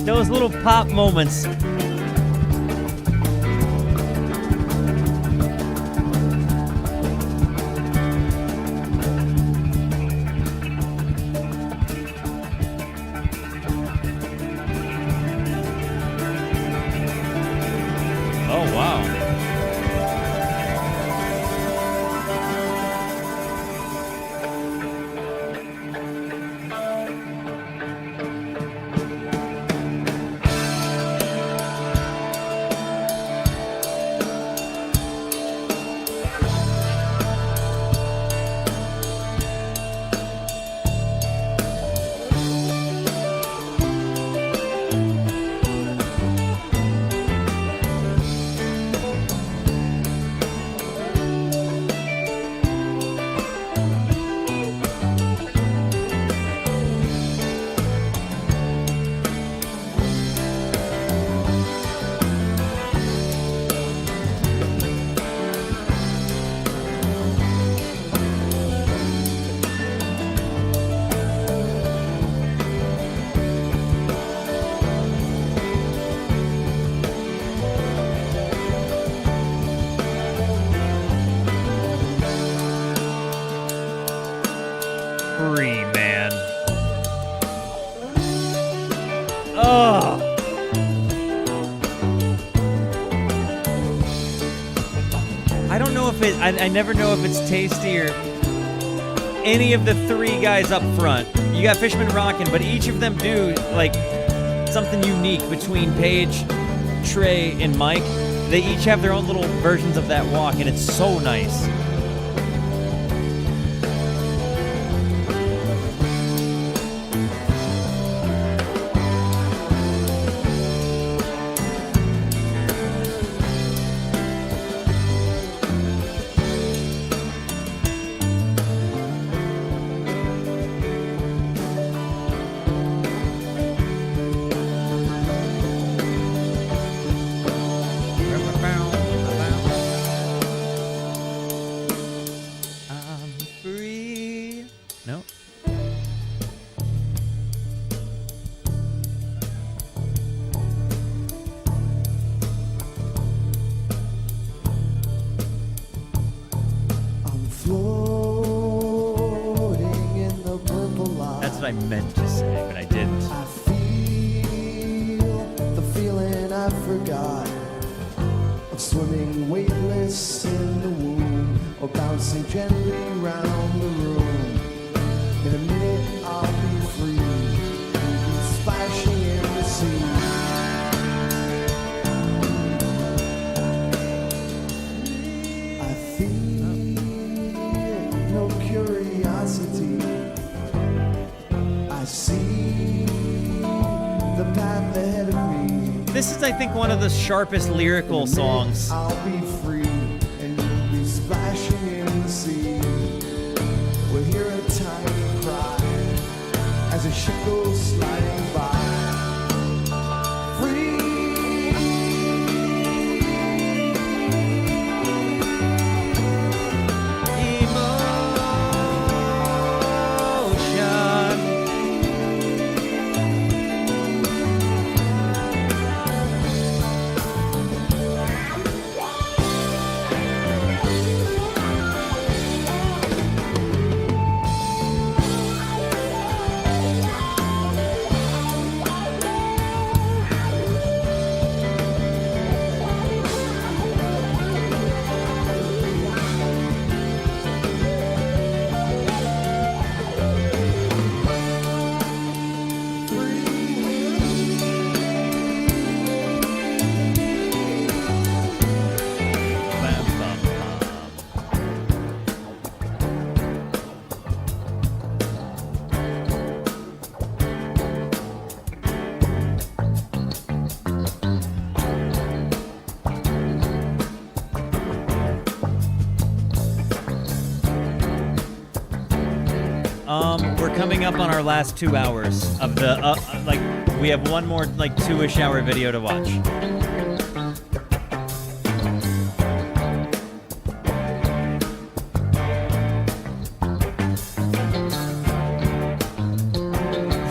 Those little pop moments. free, man. Oh. I don't know if it, I never know if it's tasty or any of the three guys up front. You got Fishman rocking, but each of them do like something unique between Paige, Trey, and Mike. They each have their own little versions of that walk, and it's so nice. I meant to say, but I didn't. I feel the feeling I forgot of swimming weightless in the womb or bouncing gently round the room. In a minute I'll be free, we'll be splashing in the sea. I feel no curiosity. I see the path ahead of me. This is, I think, one of the sharpest lyrical songs. I'll be free and you'll be splashing in the sea. We'll hear a tiny cry as a ship goes sliding by. Free. We're coming up on our last 2 hours of the, like, we have one more, like, 2-ish hour video to watch.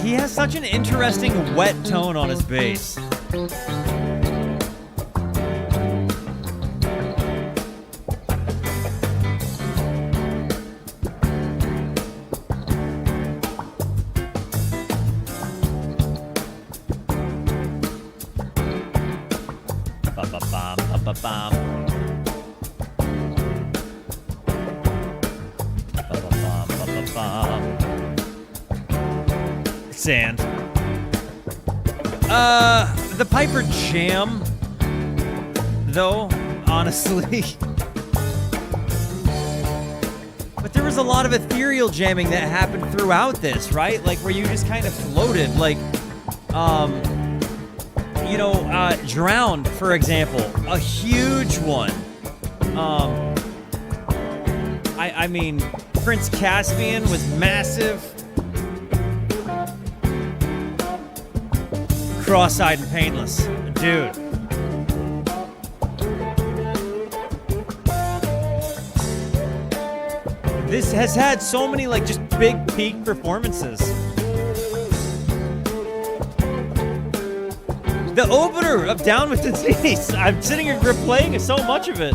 He has such an interesting wet tone on his bass. Sand. The Piper Jam, though, honestly. But there was a lot of ethereal jamming that happened throughout this, right? Like, where you just kind of floated, like, you know, Drowned, for example, a huge one. I mean, Prince Caspian was massive. Crosseyed and Painless, dude. This has had so many, like, just big peak performances. The opener of Down with Disease. I'm sitting here replaying so much of it.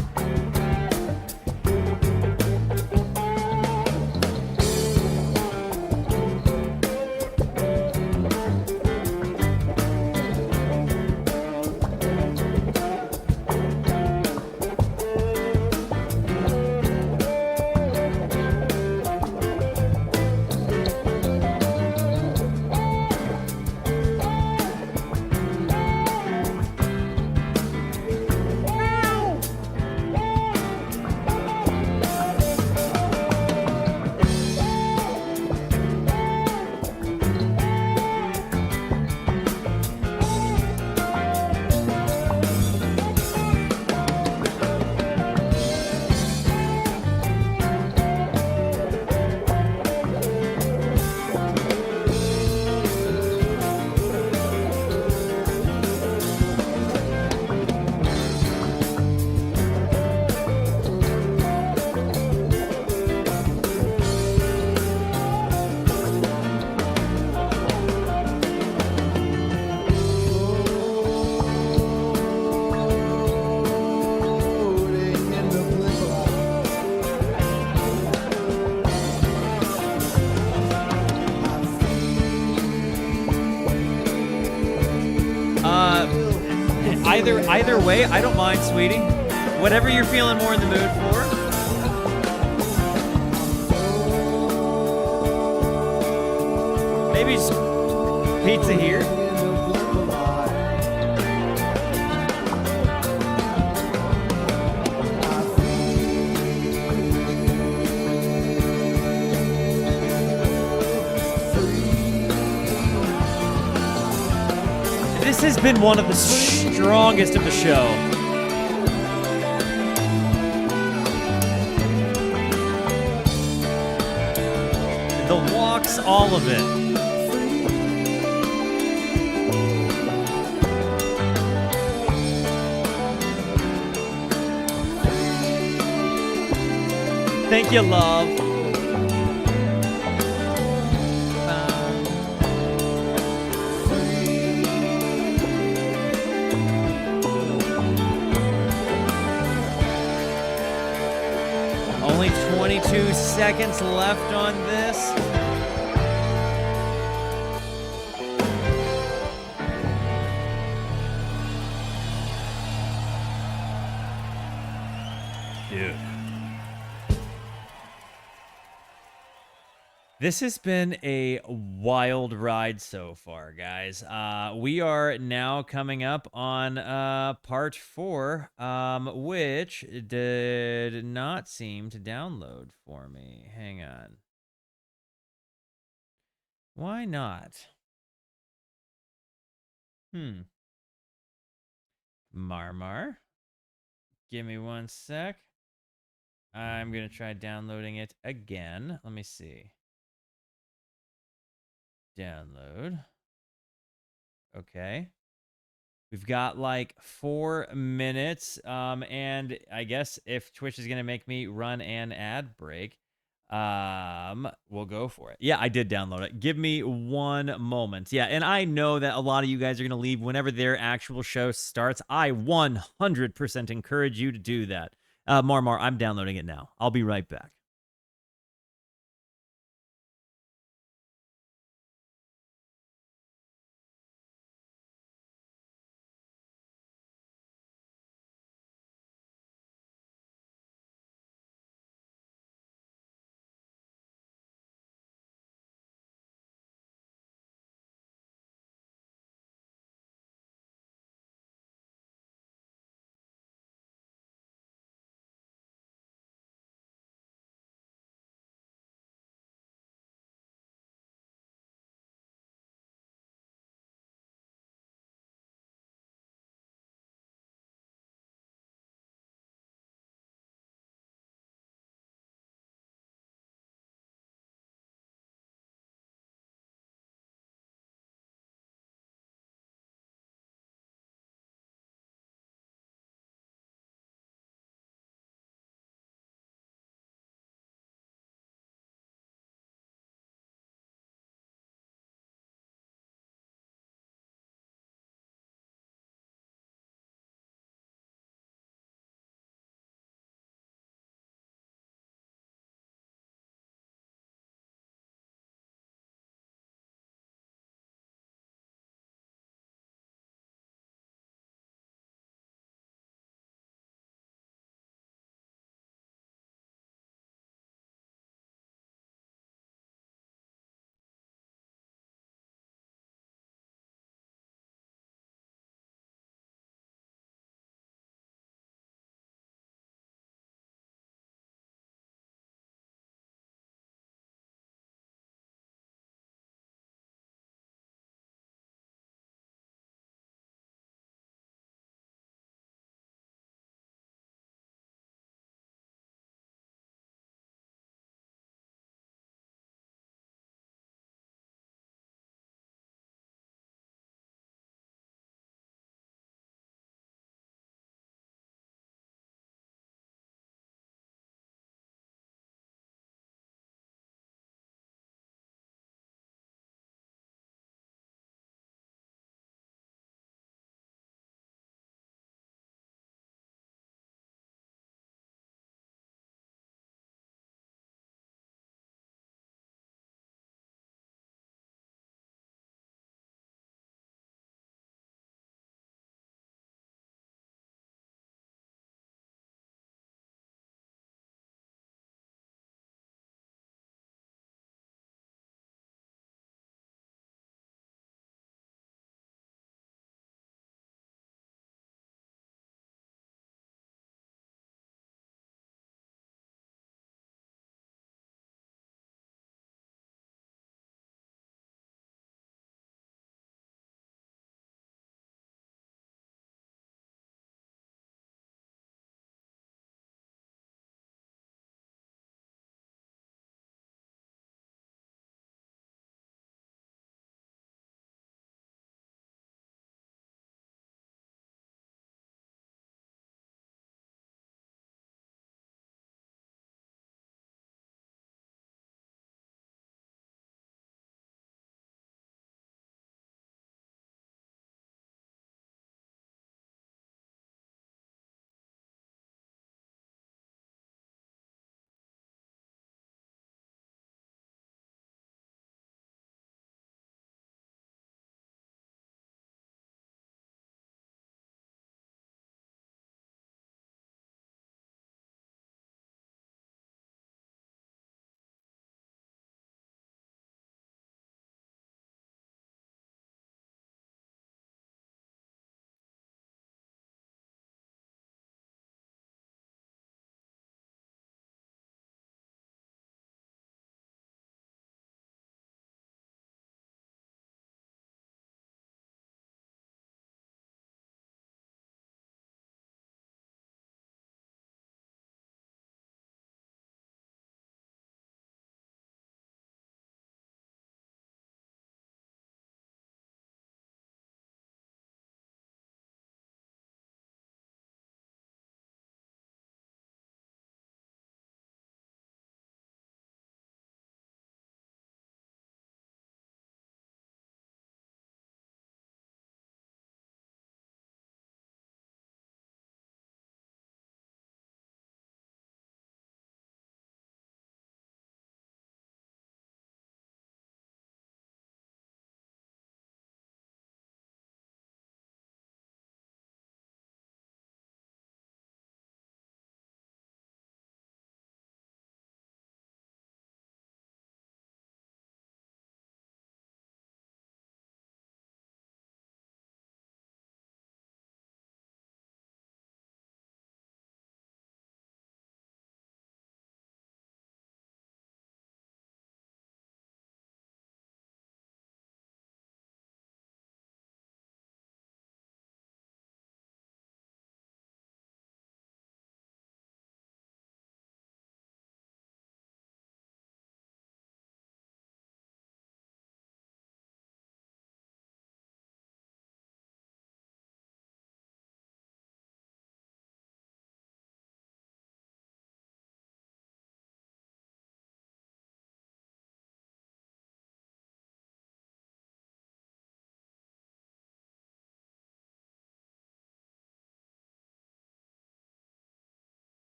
Either way, I don't mind, sweetie. Whatever you're feeling more in the mood for. Maybe just pizza here. This has been one of the strongest of the show. The walks, all of it. Thank you, love. Only 22 seconds left on this. Dude. This has been a wild ride so far, guys. We are now coming up on part 4, which did not seem to download for me. Hang on. Why not? Marmar. Give me one sec. I'm going to try downloading it again. Let me see. Download. Okay. We've got like 4 minutes. And I guess if Twitch is going to make me run an ad break, we'll go for it. Yeah, I did download it. Give me one moment. Yeah, and I know that a lot of you guys are going to leave whenever their actual show starts. I 100% encourage you to do that. Marmar, I'm downloading it now. I'll be right back.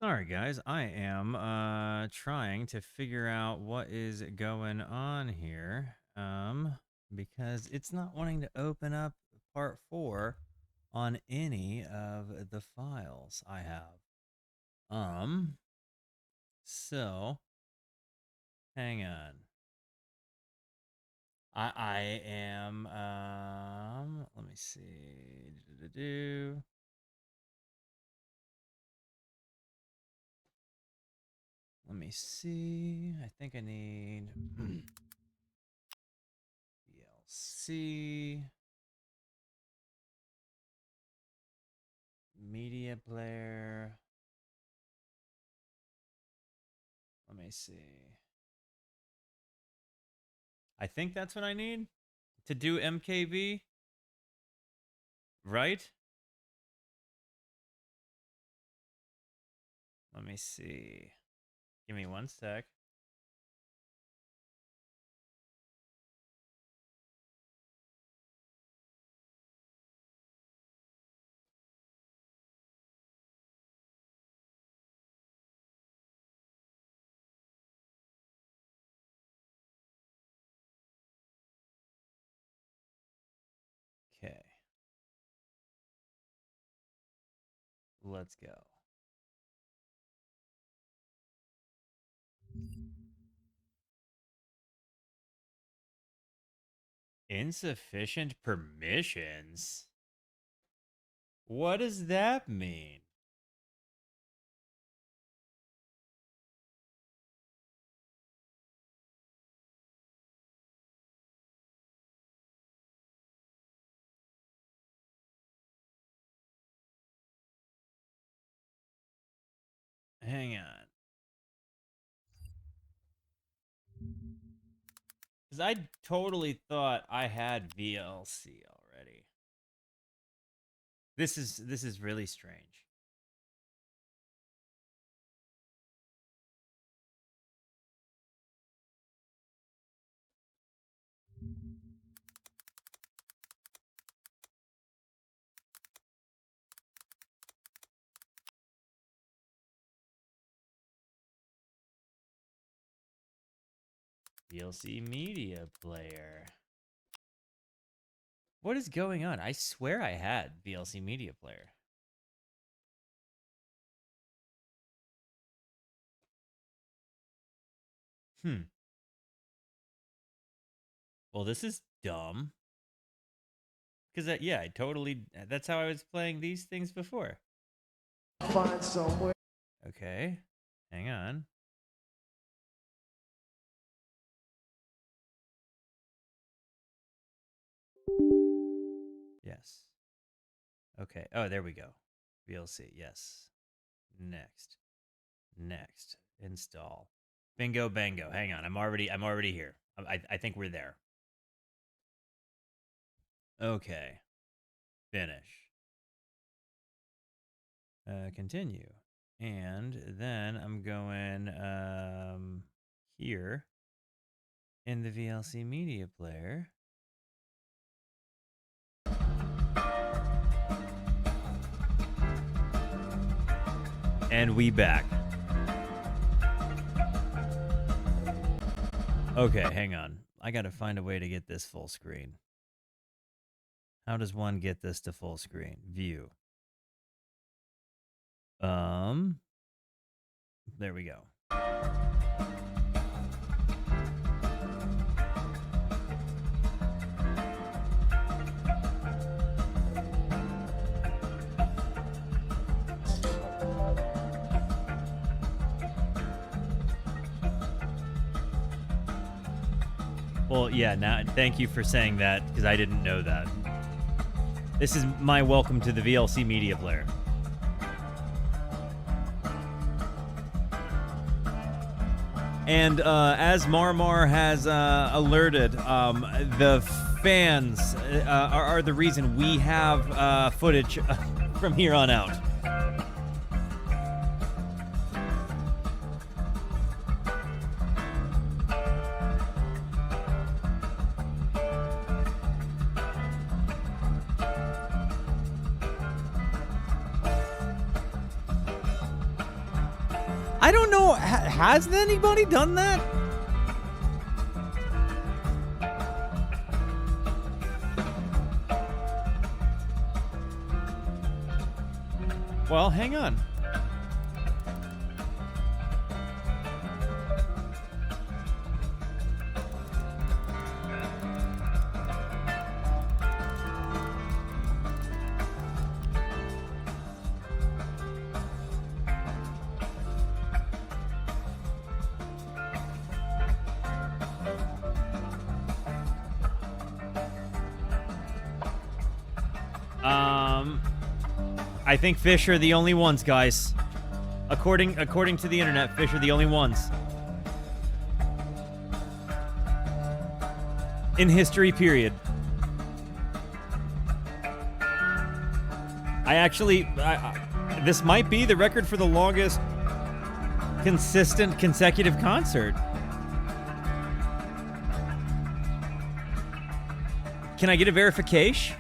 All right, guys, I am trying to figure out what is going on here, because it's not wanting to open up part 4 on any of the files I have. So hang on. I am let me see. Let me see. I think I need VLC media player. Let me see. I think that's what I need to do MKV, right? Let me see. Give me one sec. Okay. Let's go. Insufficient permissions? What does that mean? Hang on. Because I totally thought I had VLC already. This is really strange. VLC media player. What is going on? I swear I had VLC media player. Well, this is dumb. Because, yeah, I totally... That's how I was playing these things before. Find somewhere. Okay. Hang on. Yes. Okay. Oh, there we go. VLC. Yes. Next. Next. Install. Bingo, bango. Hang on. I'm already here. I think we're there. Okay. Finish. Continue. And then I'm going here in the VLC media player. And we back. Okay, hang on. I gotta find a way to get this full screen. How does one get this to full screen? View. There we go. Well, yeah, now thank you for saying that, because I didn't know that. This is my welcome to the VLC media player. And as Marmar has alerted, the fans are the reason we have footage from here on out. I don't know. Has anybody done that? Well, hang on. I think Phish are the only ones, guys. According to the internet, Phish are the only ones. In history, period. This might be the record for the longest consistent consecutive concert. Can I get a verification?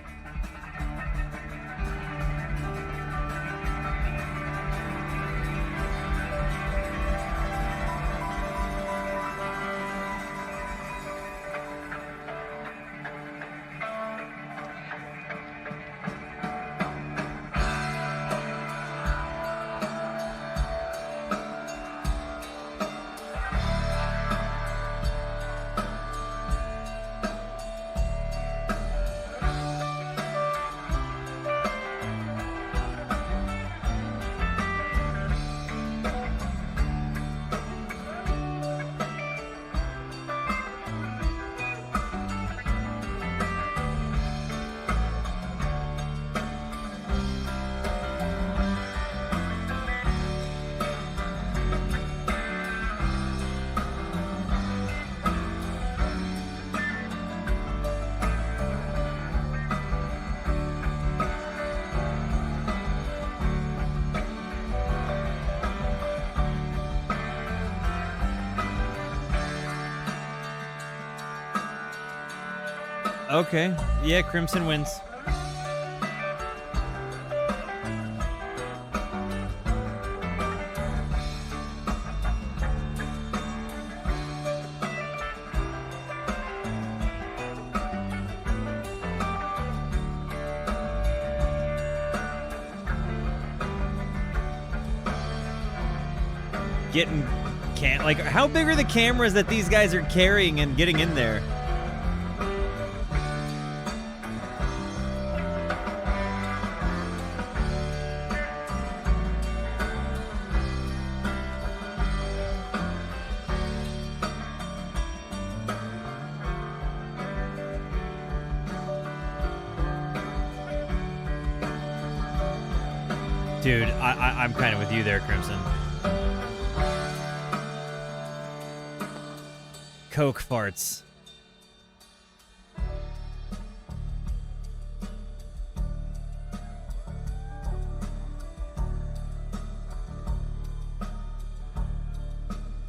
Okay. Yeah, Crimson wins. Like, how big are the cameras that these guys are carrying and getting in there? Dude, I'm kind of with you there, Crimson. Coke farts.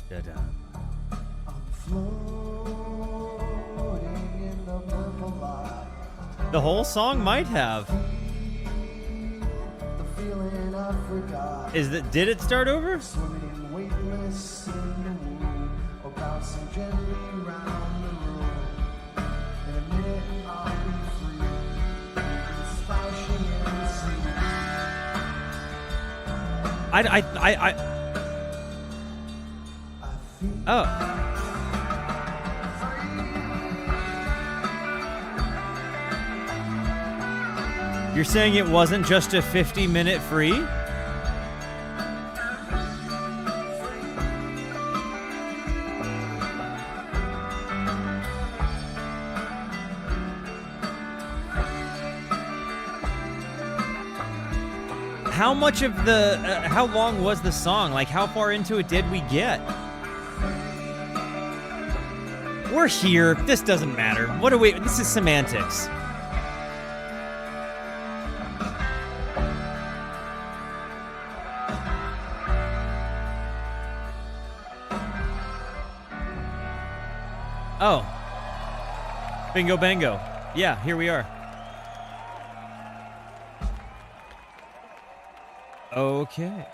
Da-da. The whole song might have. Did it start over? Oh. You're saying it wasn't just a 50-minute free? How much of the, how long was the song? Like, how far into it did we get? We're here. This doesn't matter. What do we, this is semantics. Oh. Bingo bango. Yeah, here we are. Okay.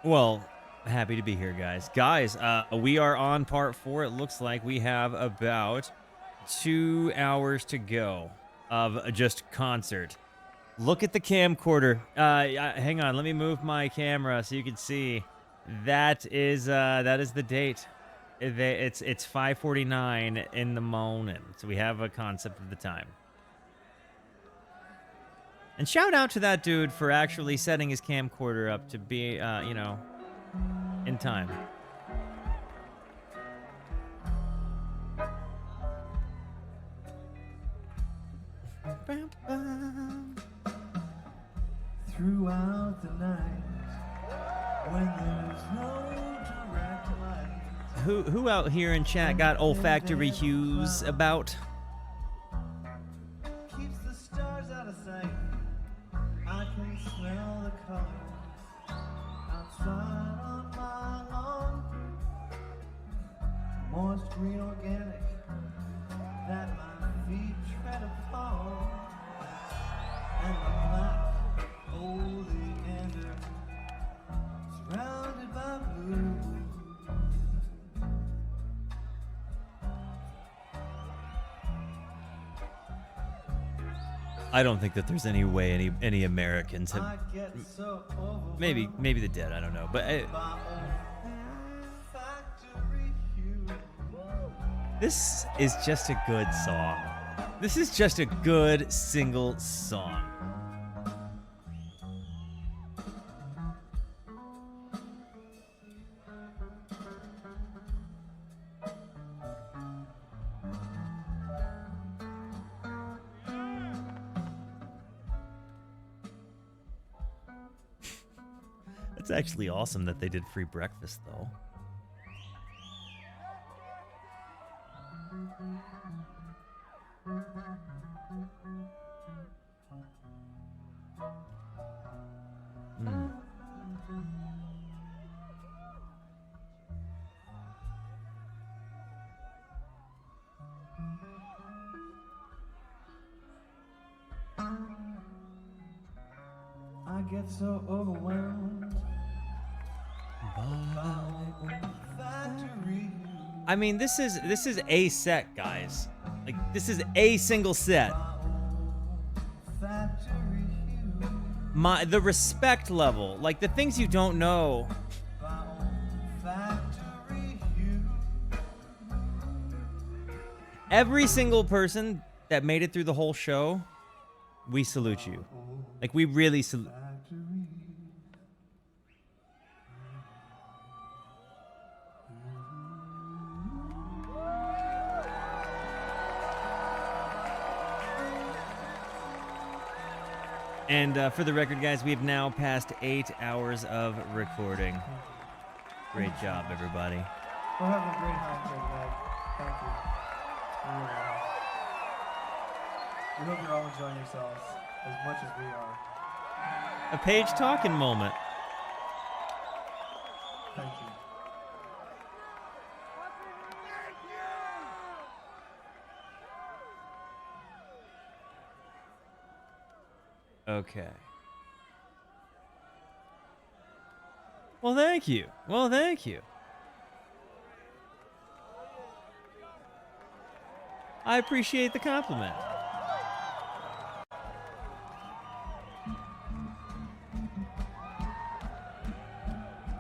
Well, happy to be here, guys. Guys, we are on part 4. It looks like we have about 2 hours to go of just concert. Look at the camcorder. Hang on, let me move my camera so you can see. That is the date. It's 5:49 in the morning, so we have a concept of the time. And shout out to that dude for actually setting his camcorder up to be, you know, in time. Throughout the night, when there's no direct light. Who out here in chat got olfactory hues about? Keeps the stars out of sight. I can smell the colors outside on my lawn. Moist green organic that my feet tread upon. And the black oleander surrounded by blue. I don't think that there's any way any Americans have. I get so overwhelmed Maybe the dead. I don't know, but by olfactory hue. this is just a good song. This is just a good single song. It's actually awesome that they did free breakfast, though. I get so overwhelmed by olfactory hue. I mean, this is a set, guys. Like, this is a single set. Olfactory hue. The respect level, like the things you don't know. By olfactory hue. Every single person that made it through the whole show, we salute you. Like, we really salute. And for the record, guys, we have now passed 8 hours of recording. Great job, everybody. We're having a great time here tonight. Thank you. We really are. We hope you're all enjoying yourselves as much as we are. A Page talking moment. Thank you. Okay. Well, thank you. Well, thank you. I appreciate the compliment.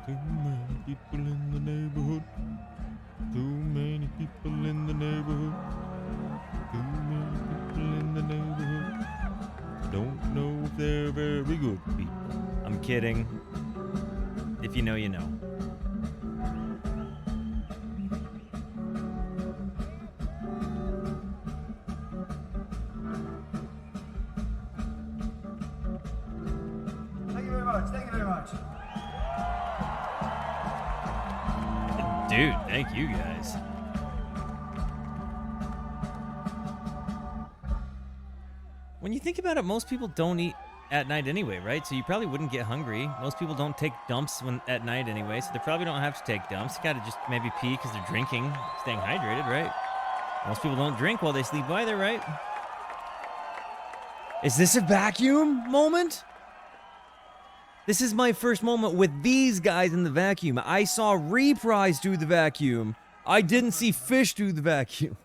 Too many people in the neighborhood. Too many people in the neighborhood. Too many people in the neighborhood. Don't know if they're very good people. I'm kidding. If you know, you know. Thank you very much. Thank you very much. Dude, thank you guys. When you think about it, most people don't eat at night anyway, right? So you probably wouldn't get hungry. Most people don't take dumps at night anyway, so they probably don't have to take dumps. You gotta just maybe pee because they're drinking, staying hydrated, right? Most people don't drink while they sleep either, right? Is this a vacuum moment? This is my first moment with these guys in the vacuum. I saw Reprise do the vacuum. I didn't see Phish do the vacuum.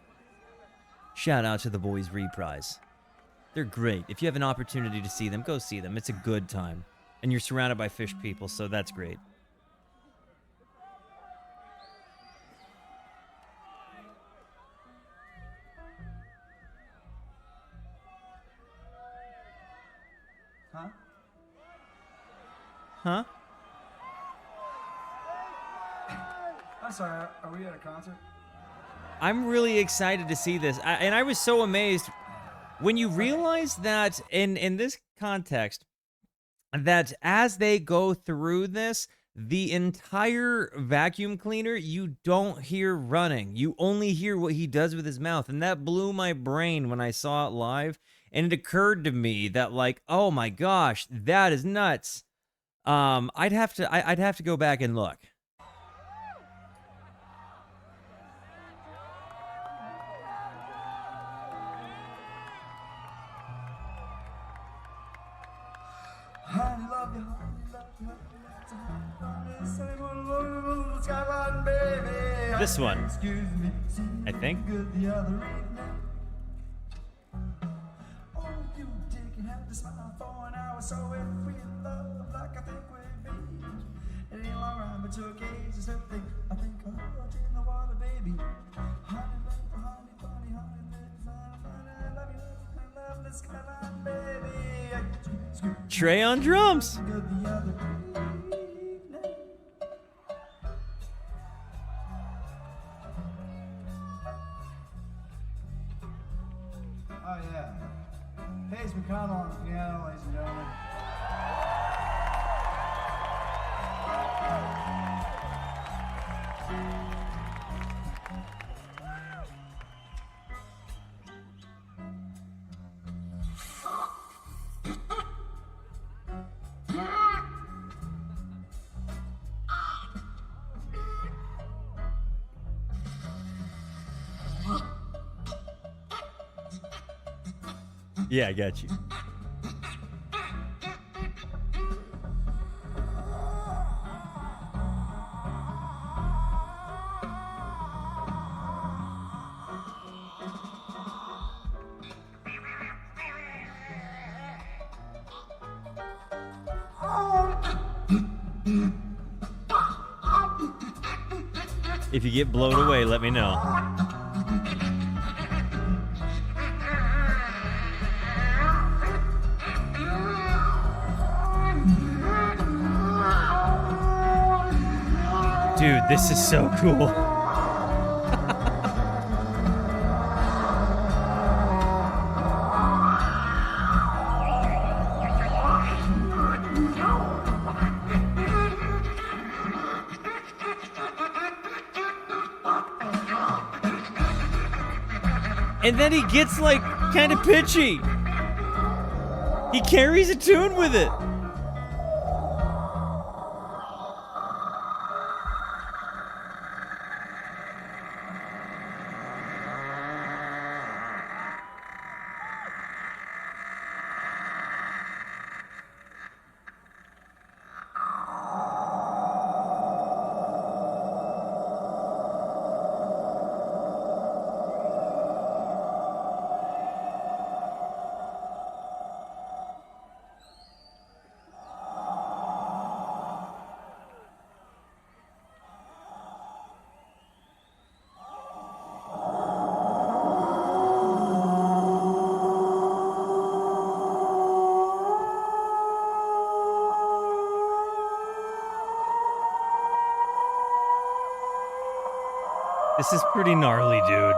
Shout out to the boys Reprise. They're great. If you have an opportunity to see them, go see them. It's a good time. And you're surrounded by Phish people, so that's great. Huh? Huh? I'm sorry, are we at a concert? I'm really excited to see this. And I was so amazed when you realize that in this context, that as they go through this, the entire vacuum cleaner, you don't hear running. You only hear what he does with his mouth. And that blew my brain when I saw it live. And it occurred to me that, like, oh my gosh, that is nuts. I'd have to go back and look. This one, I think. Trey on drums. Oh yeah. Hayes McConnell on the piano, ladies and gentlemen. Yeah, I got you. If you get blown away, let me know. Dude, this is so cool. And then he gets, like, kind of pitchy. He carries a tune with it. This is pretty gnarly, dude.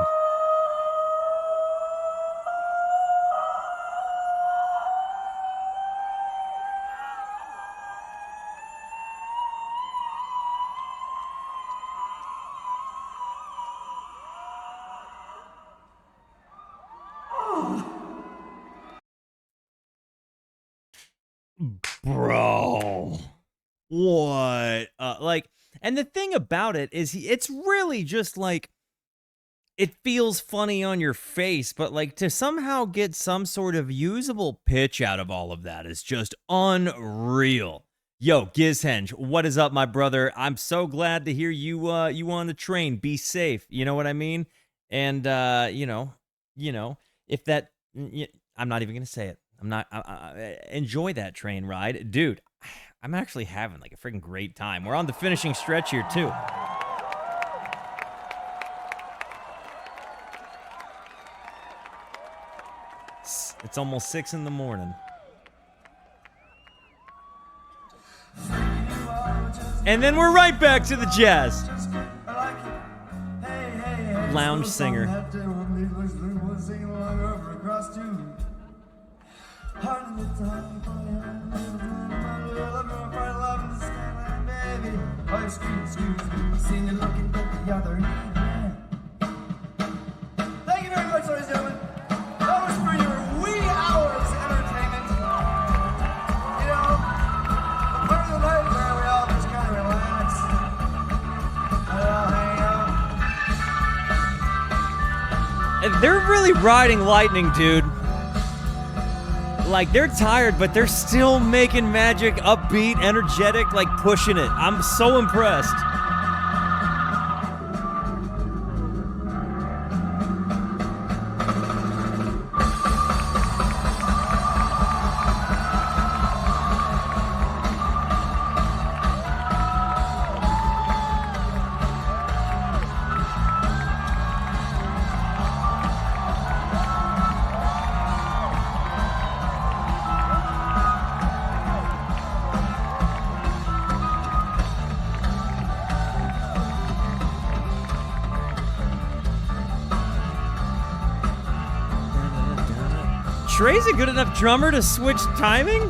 Bro. What? And the thing about it is it's really just like, it feels funny on your face, but like to somehow get some sort of usable pitch out of all of that is just unreal. Yo, Gizhenge, what is up, my brother? I'm so glad to hear you you on the train. Be safe. You know what I mean? And you know, if that I'm not even going to say it. I'm not enjoy that train ride. Dude, I'm actually having like a freaking great time. We're on the finishing stretch here too. It's almost 6 in the morning. And then we're right back to the jazz. Lounge singer. Thank you very much, ladies and gentlemen. That was for your wee hours entertainment. You know, the part of the night where we all just kind of relax. We all hang out. And they're really riding lightning, dude. Like, they're tired, but they're still making magic, upbeat, energetic, like pushing it. I'm so impressed. Trey's a good enough drummer to switch timing?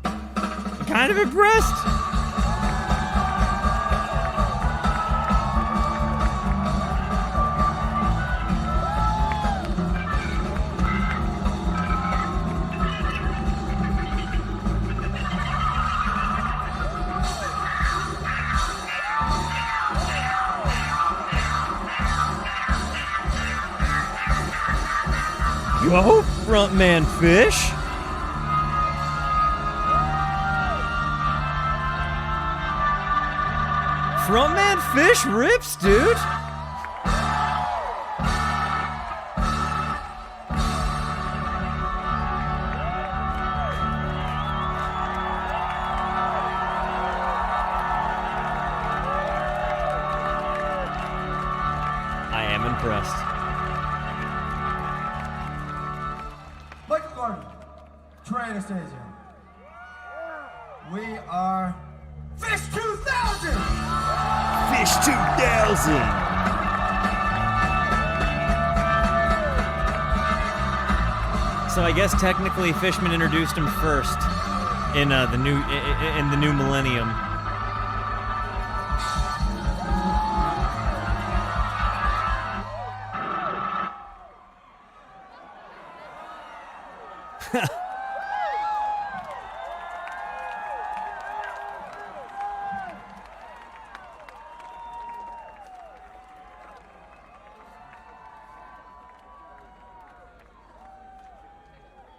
I'm kind of impressed. Yo, frontman Phish. Frontman Phish rips, dude. I am impressed. Anastasia. We are Phish 2000! Phish 2000! So I guess technically Fishman introduced him first in the new millennium.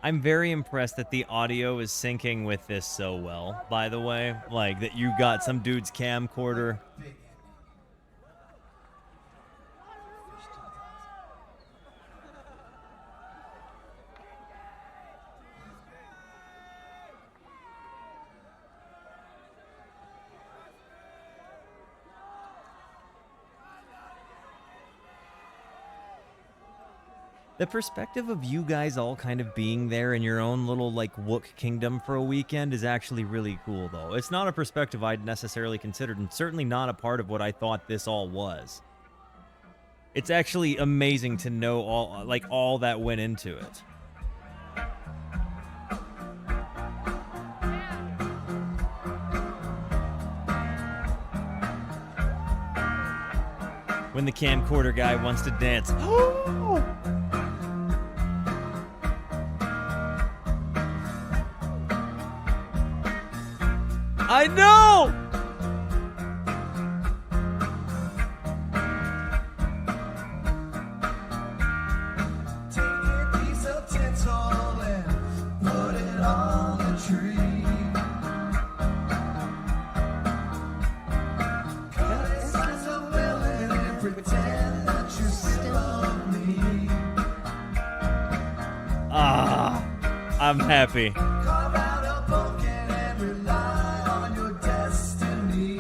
I'm very impressed that the audio is syncing with this so well, by the way. Like, that you got some dude's camcorder. The perspective of you guys all kind of being there in your own little, like, Wook kingdom for a weekend is actually really cool, though. It's not a perspective I'd necessarily considered, and certainly not a part of what I thought this all was. It's actually amazing to know all that went into it. When the camcorder guy wants to dance. I know! tree. Cut a slice of melon and pretend that you still love me. Ah, I'm happy. Carve out a pumpkin and rely on your destiny.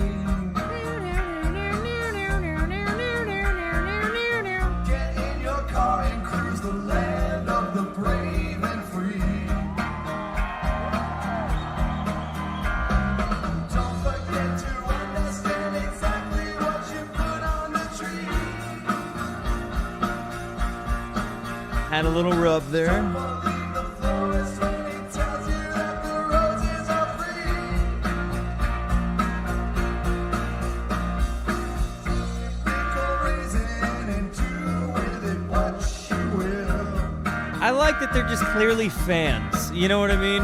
Get in your car and cruise the land of the brave and free. Don't forget to understand exactly what you put on the tree. Had a little rub there. Believe the florist when he tells you that the roses are free. Pick a raisin and do with it what you will. I like that they're just clearly fans. You know what I mean?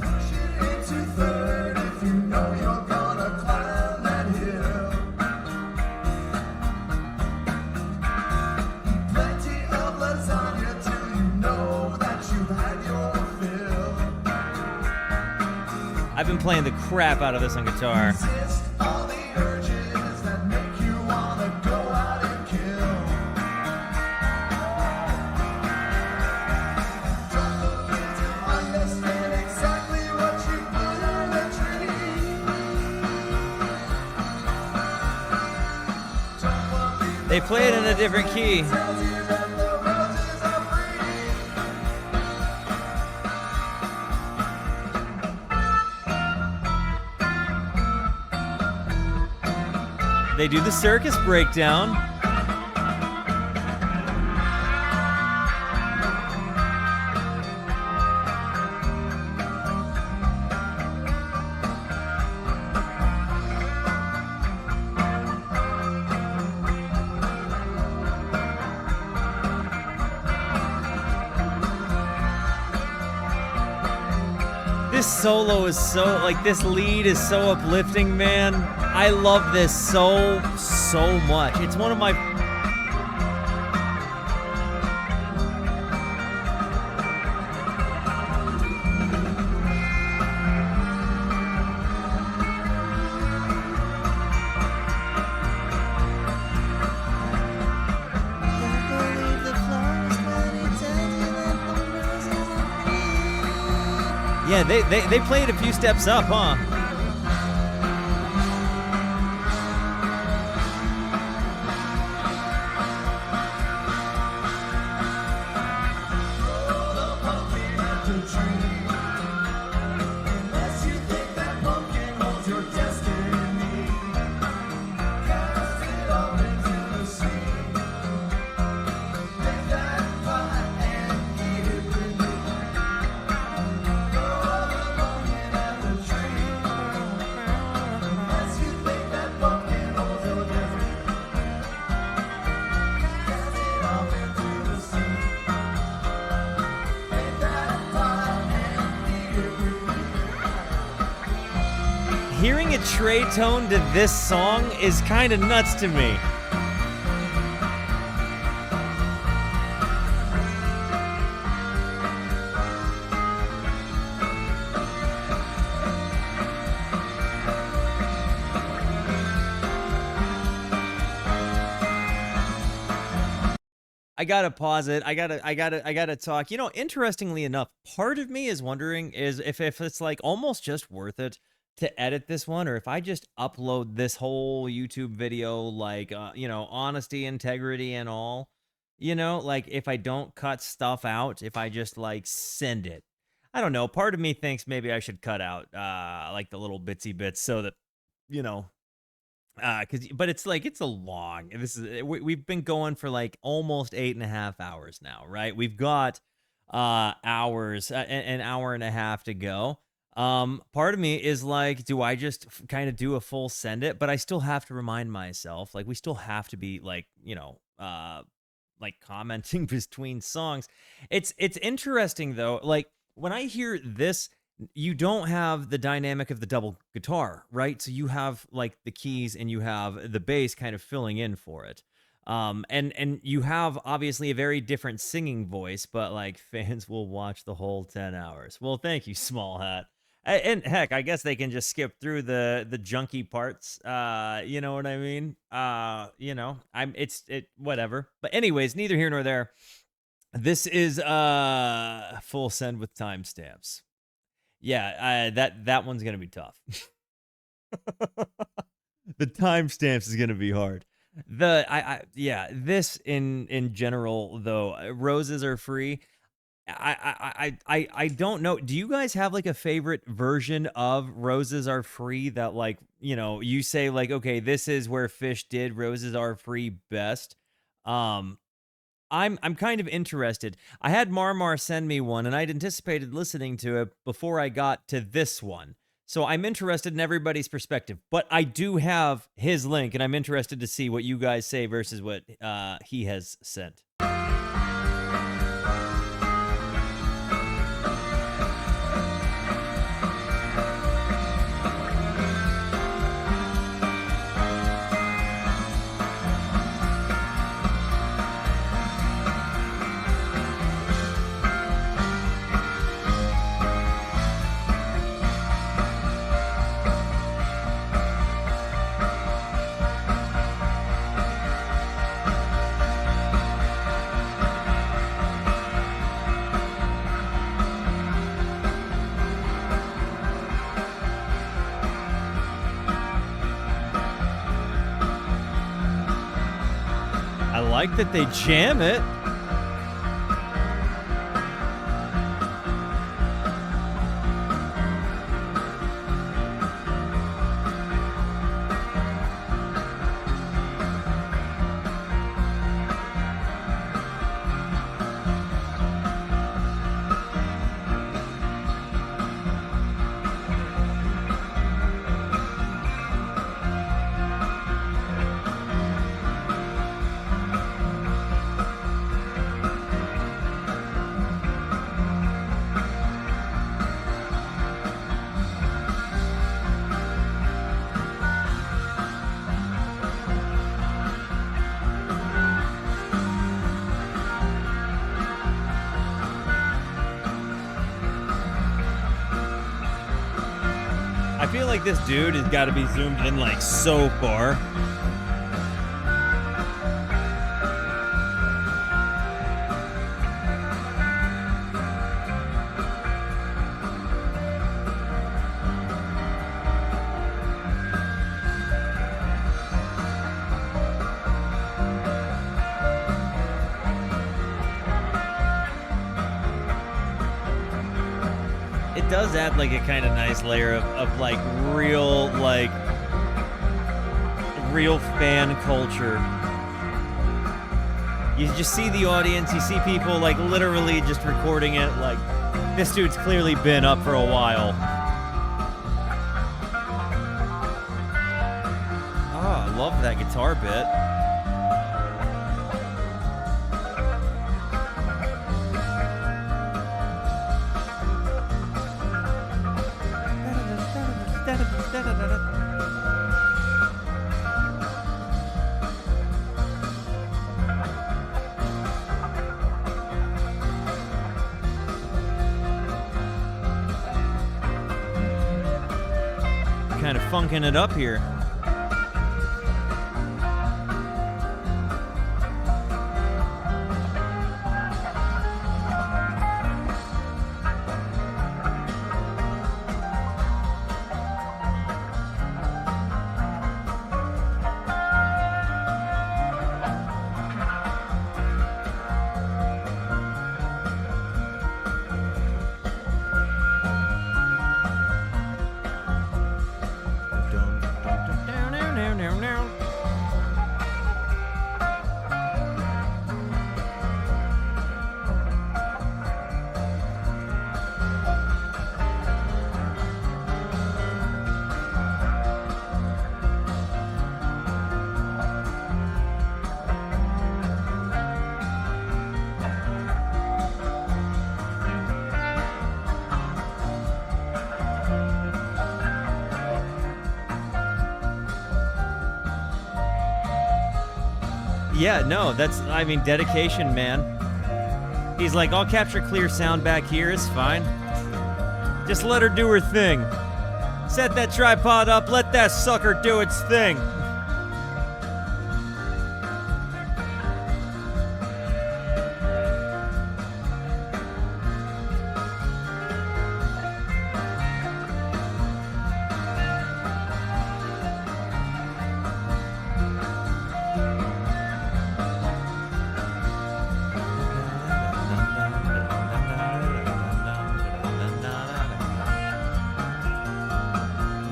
Push it into third if you know you're gonna climb that hill. Eat plenty of lasagna till you know that you've had your fill. I've been playing the crap out of this on guitar. Resist all the urges that make you wanna go out and kill. Don't forget to understand exactly what you put on the tree. Don't believe They play it in a different key. tells you that the roses are free. They do the circus breakdown. This solo is so, like, this lead is so uplifting, man. I love this so much. It's one of my... Yeah, they played a few steps up, huh? Unless you think that pumpkin holds your destiny, cast it up into the sea. Take that pie and eat it with me. Throw the pumpkin at the tree. Unless you think that pumpkin holds your destiny, cast it up into the sea. Take that pie and eat it with me. Hearing a Trey tone to this song is kind of nuts to me. I gotta pause it. I gotta talk. You know, interestingly enough, part of me is wondering is if it's like almost just worth it to edit this one, or if I just upload this whole YouTube video, like, you know, honesty, integrity, and all. You know, like if I don't cut stuff out, if I just like send it. I don't know. Part of me thinks maybe I should cut out like the little bitsy bits so that, you know, but it's like it's a long. This is we've been going for like almost 8.5 hours now, right? We've got hours, an hour and a half to go. Part of me is like, do I just kind of do a full send it? But I still have to remind myself, like we still have to be like, you know, like commenting between songs. It's interesting though. Like when I hear this, you don't have the dynamic of the double guitar, right? So you have like the keys and you have the bass kind of filling in for it. And you have obviously a very different singing voice, but like fans will watch the whole 10 hours. Well, thank you, Small Hat. And heck, I guess they can just skip through the junky parts. You know what I mean? Whatever. But anyways, neither here nor there. This is full send with timestamps. Yeah, that one's gonna be tough. The timestamps is gonna be hard. This in general though, roses are free. I don't know. Do you guys have like a favorite version of Roses Are Free that like, you say like, okay, this is where Phish did Roses Are Free best? I'm kind of interested. I had Marmar send me one and I'd anticipated listening to it before I got to this one. So I'm interested in everybody's perspective, but I do have his link and I'm interested to see what you guys say versus what he has sent. I like that they jam it. I feel like this dude has got to be zoomed in like so far. It does add like a kind of nice layer of like real fan culture. You just see the audience, you see people like literally just recording it. Like, this dude's clearly been up for a while. Oh, I love that guitar bit. Kind of funking it up here. Yeah, no, that's, I mean, dedication, man. He's like, I'll capture clear sound back here, it's fine. Just let her do her thing. Set that tripod up, let that sucker do its thing.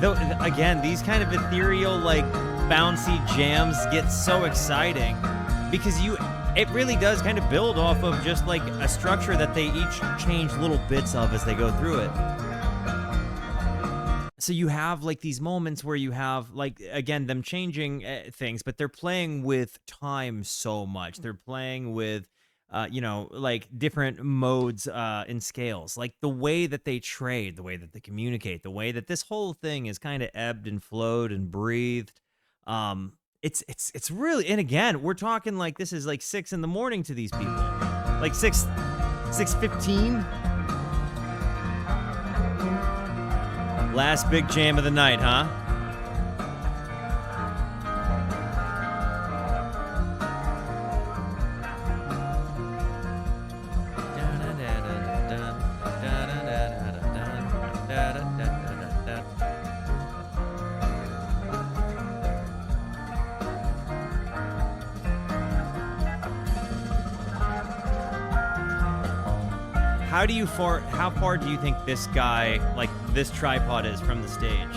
Though, again, these kind of ethereal, like, bouncy jams get so exciting because it really does kind of build off of just like a structure that they each change little bits of as they go through it. So you have like these moments where you have like, again, them changing things, but they're playing with time so much. They're playing with like different modes and scales, like the way that they trade, the way that they communicate, the way that this whole thing is kind of ebbed and flowed and breathed. It's really, and again, we're talking like this is like 6 a.m. to these people, like 6:15. Last big jam of the night, huh? How far do you think this guy, like this tripod, is from the stage?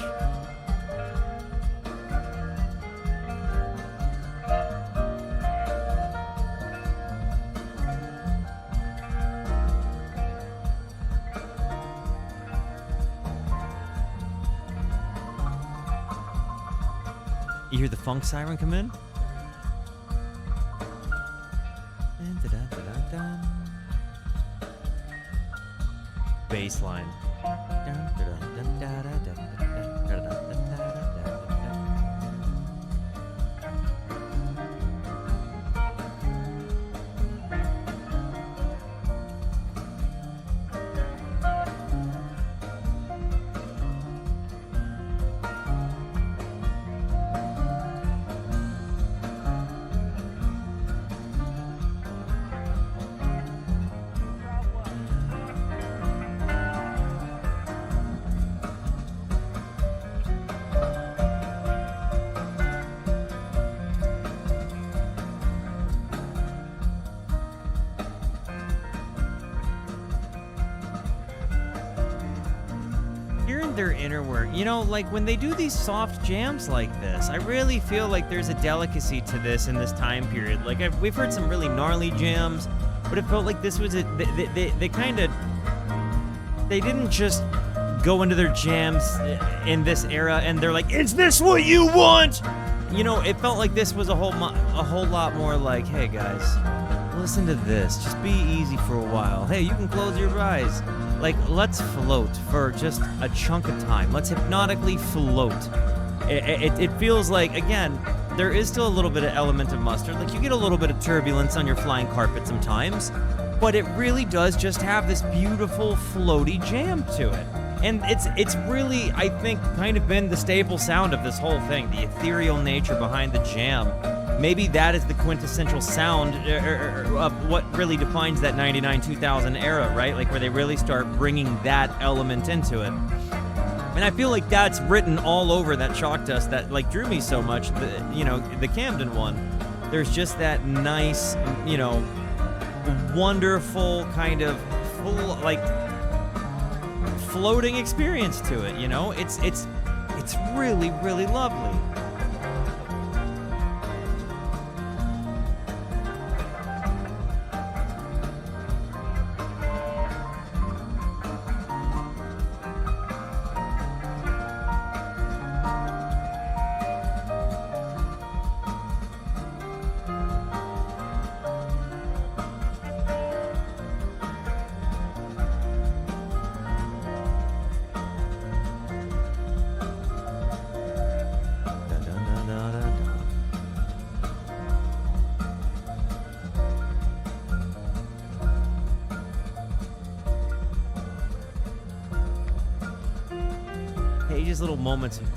You hear the funk siren come in? Baseline. Their inner work, like when they do these soft jams like this, I really feel like there's a delicacy to this in this time period. Like we've heard some really gnarly jams, but it felt like this was they didn't just go into their jams in this era and they're like, is this what you want? It felt like this was a whole lot more like, hey guys, listen to this, just be easy for a while. Hey, you can close your eyes. Like, let's float for just a chunk of time. Let's hypnotically float. It feels like, again, there is still a little bit of element of mustard. Like, you get a little bit of turbulence on your flying carpet sometimes, but it really does just have this beautiful floaty jam to it. And it's really, I think, kind of been the staple sound of this whole thing, the ethereal nature behind the jam. Maybe that is the quintessential sound of what really defines that 99-2000 era, right? Like where they really start bringing that element into it. And I feel like that's written all over that Chalk Dust that like drew me so much, the Camden one. There's just that nice, wonderful kind of full, like floating experience to it, It's really, really lovely. Page's little moments of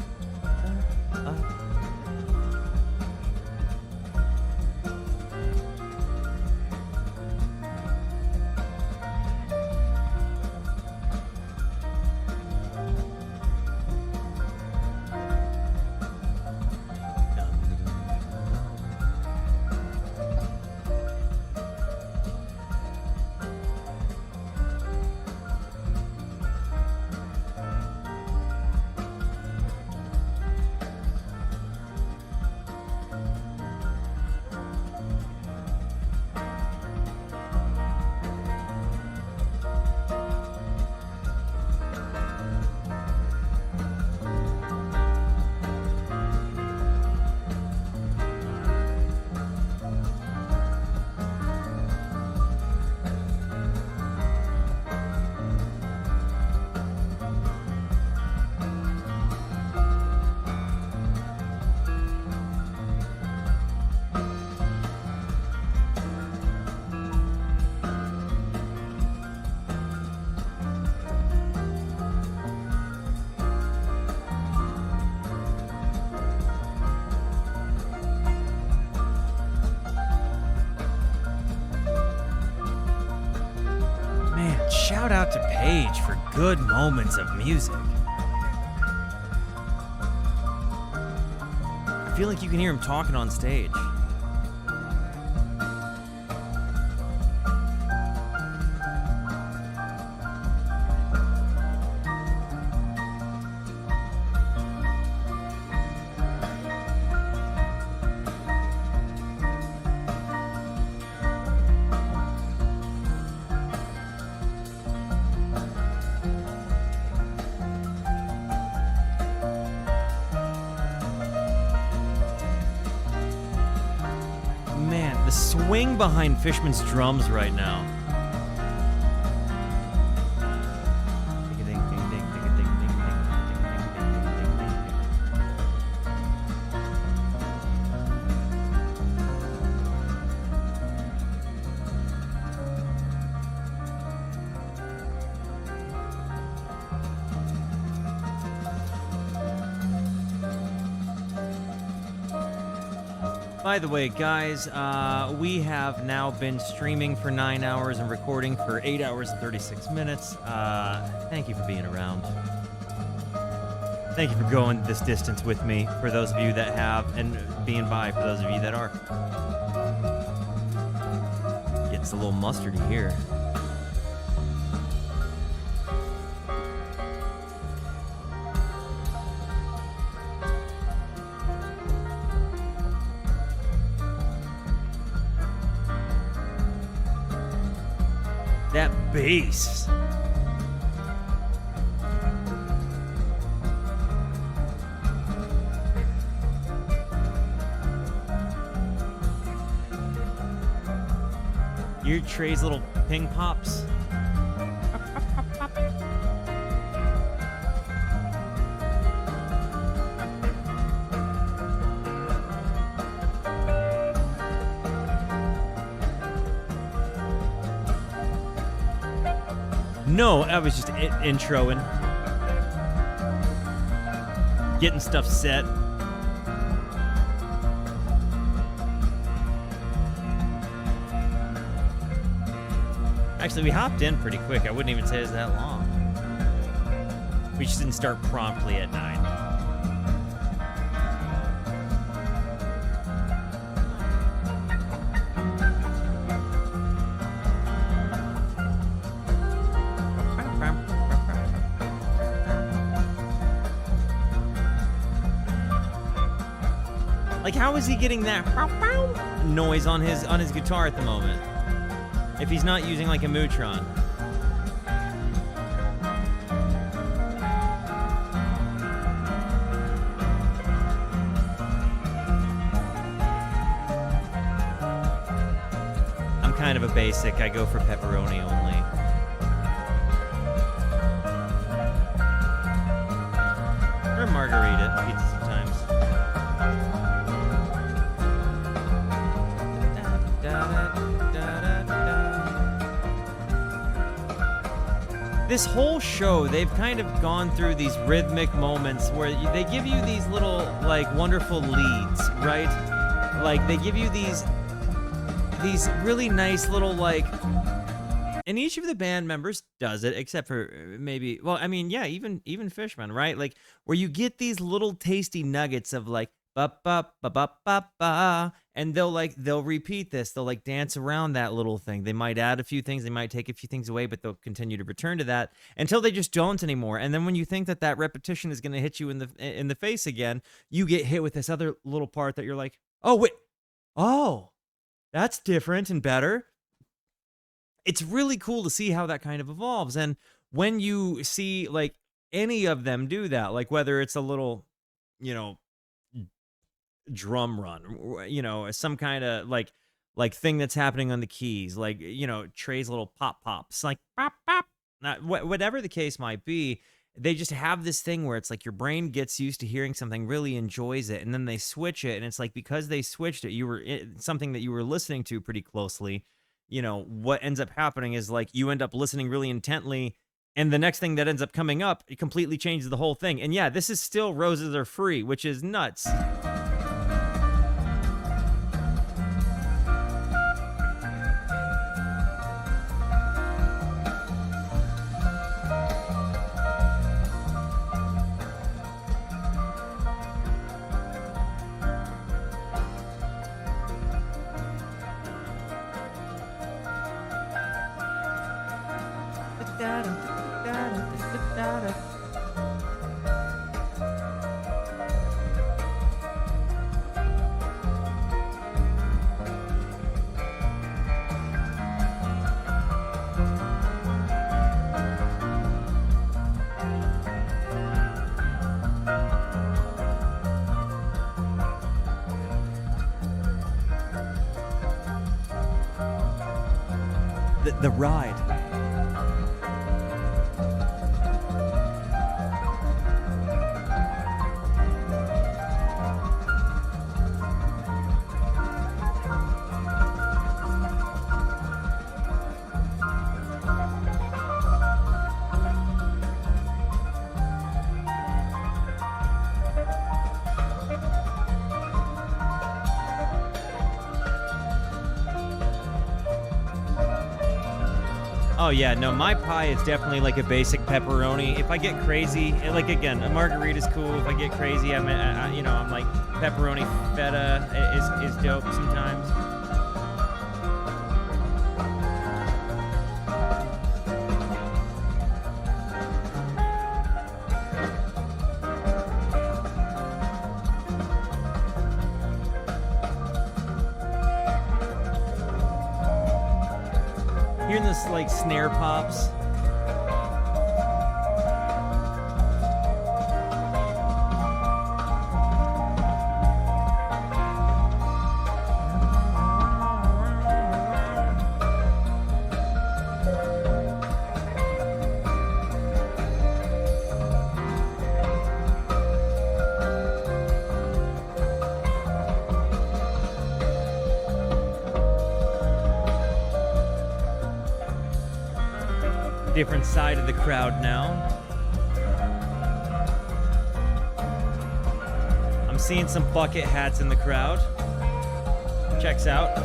shout out to Page for good moments of music. I feel like you can hear him talking on stage. Swing behind Fishman's drums right now. By the way, guys, we have now been streaming for 9 hours and recording for 8 hours and 36 minutes. Thank you for being around. Thank you for going this distance with me, for those of you that have, and being by for those of you that are. Gets a little mustardy here. That bass. Your Trey's little ping pops. No, I was just introing. Getting stuff set. Actually, we hopped in pretty quick. I wouldn't even say it was that long. We just didn't start promptly at 9. Like, how is he getting that noise on his guitar at the moment? If he's not using like a Mootron. I'm kind of a basic. I go for pepperoni only. Or margarita pizza sometimes. this whole show, they've kind of gone through these rhythmic moments where they give you these little, like, wonderful leads, right? Like, they give you these really nice little, like, and each of the band members does it, except for maybe, well, I mean, yeah, even Fishman, right? Like, where you get these little tasty nuggets of, like, ba ba ba ba ba ba, and they'll repeat this. They'll, like, dance around that little thing. They might add a few things, they might take a few things away, but they'll continue to return to that until they just don't anymore. And then when you think that repetition is going to hit you in the face again, you get hit with this other little part that you're like, oh wait, oh, that's different and better. It's really cool to see how that kind of evolves. And when you see, like, any of them do that, like whether it's a little, you know, drum run, you know, some kind of like thing that's happening on the keys, like, you know, Trey's little pops, like pop pop, whatever the case might be, they just have this thing where it's like your brain gets used to hearing something, really enjoys it, and then they switch it, and it's like because they switched it, you were something that you were listening to pretty closely. You know, what ends up happening is, like, you end up listening really intently, and the next thing that ends up coming up, it completely changes the whole thing. And yeah, this is still Roses Are Free, which is nuts. The ride. Oh yeah, no, my pie is definitely like a basic pepperoni. If I get crazy, like, again, a margarita's cool. If I get crazy, I'm like pepperoni feta is dope sometimes. Hearing this, like, snare pops. Different side of the crowd now. I'm seeing some bucket hats in the crowd. Checks out.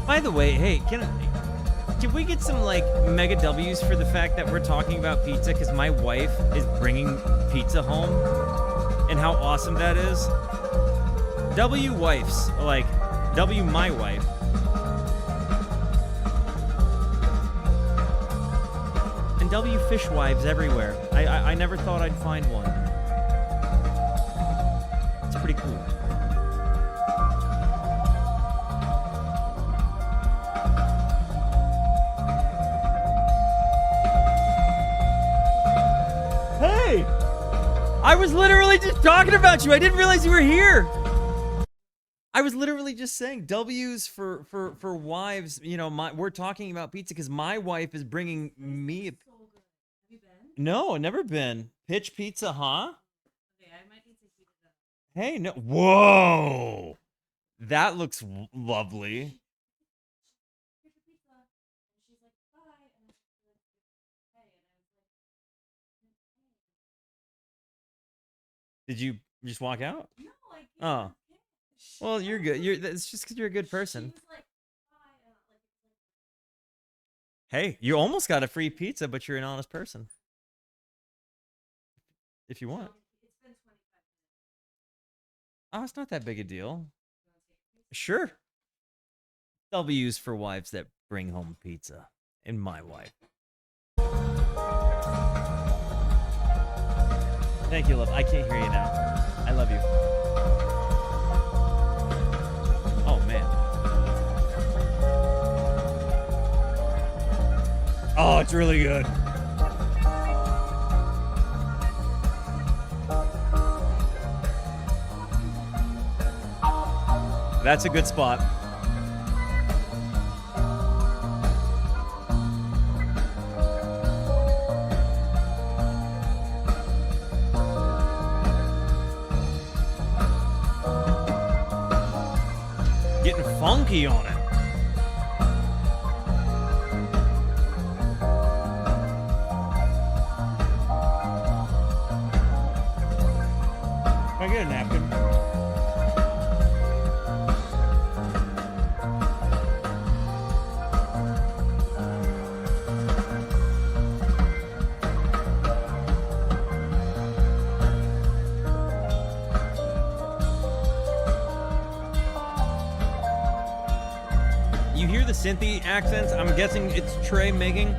By the way, hey, can we get some, like, mega W's for the fact that we're talking about pizza because my wife is bringing pizza home and how awesome that is? W wives, like, W my wife. And W fish wives everywhere. I never thought I'd find one. It's pretty cool. Hi! I was literally just talking about you. I didn't realize you were here. I was literally just saying W's for wives. You know, we're talking about pizza because my wife is bringing me. So good. Have you been? No, never been. Pitch Pizza, huh? Okay, I might need to keep it up. Hey, no. Whoa. That looks lovely. Here's your pizza. And she's like, bye. And I was like, hey. And I was like, hey. Did you just walk out? No, I can't. Oh. Well, you're good. It's just because you're a good person. She was like, bye. And Hey, you almost got a free pizza, but you're an honest person. If you want. it's been 25 minutes. Oh, it's not that big a deal. Sure. W's for wives that bring home pizza. And my wife. Thank you, love. I can't hear you now. I love you. Oh, man. Oh, it's really good. That's a good spot. Getting funky on it. Can I get a napkin? You hear the synthy accents? I'm guessing it's Trey making.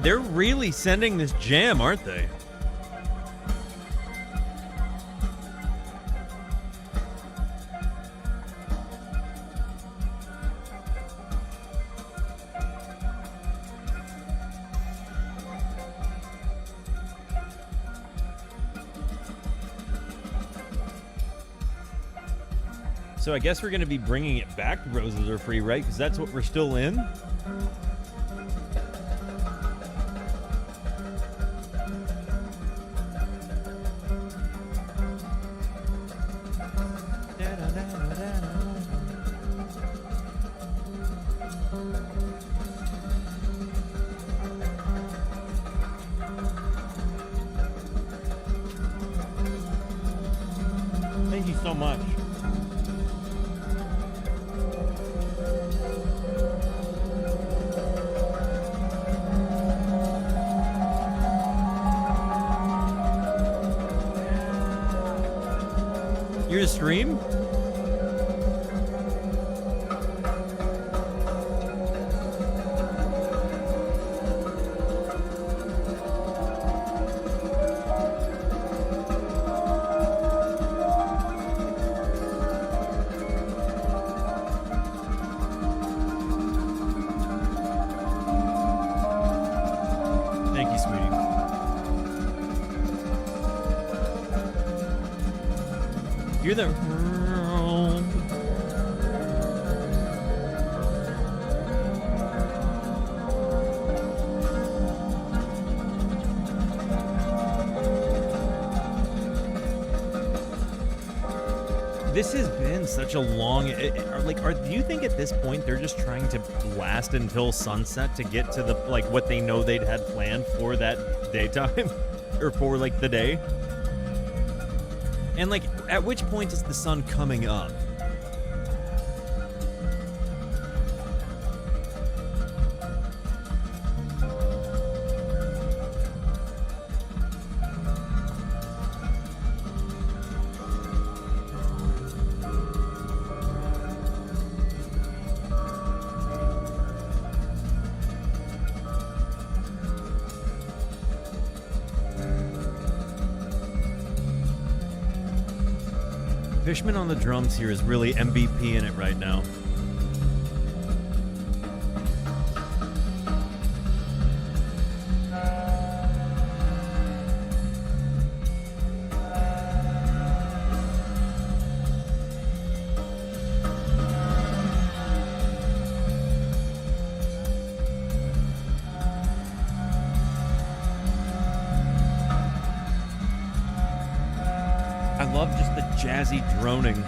They're really sending this jam, aren't they? So I guess we're going to be bringing it back to Roses Are Free, right? Because that's what we're still in. Thank you so much. You're to stream? Thank you, sweetie. You're the... This has been such a long... do you think at this point they're just trying to last until sunset to get to the what they know they'd had planned for that daytime or for the day? And at which point is the sun coming up? Fishman on the drums here is really MVP in it right now. I love just the jazzy droning.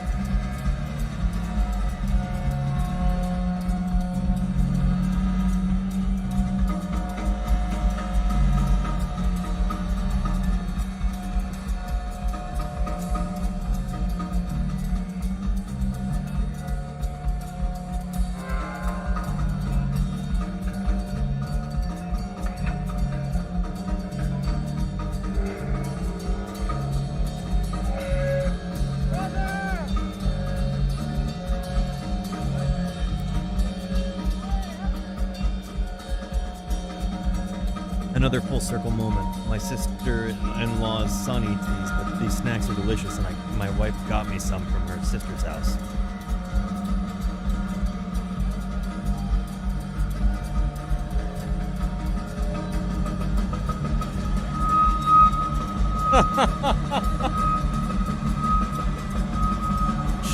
Another full circle moment. My sister-in-law's son eats these, but these snacks are delicious, and my wife got me some from her sister's house.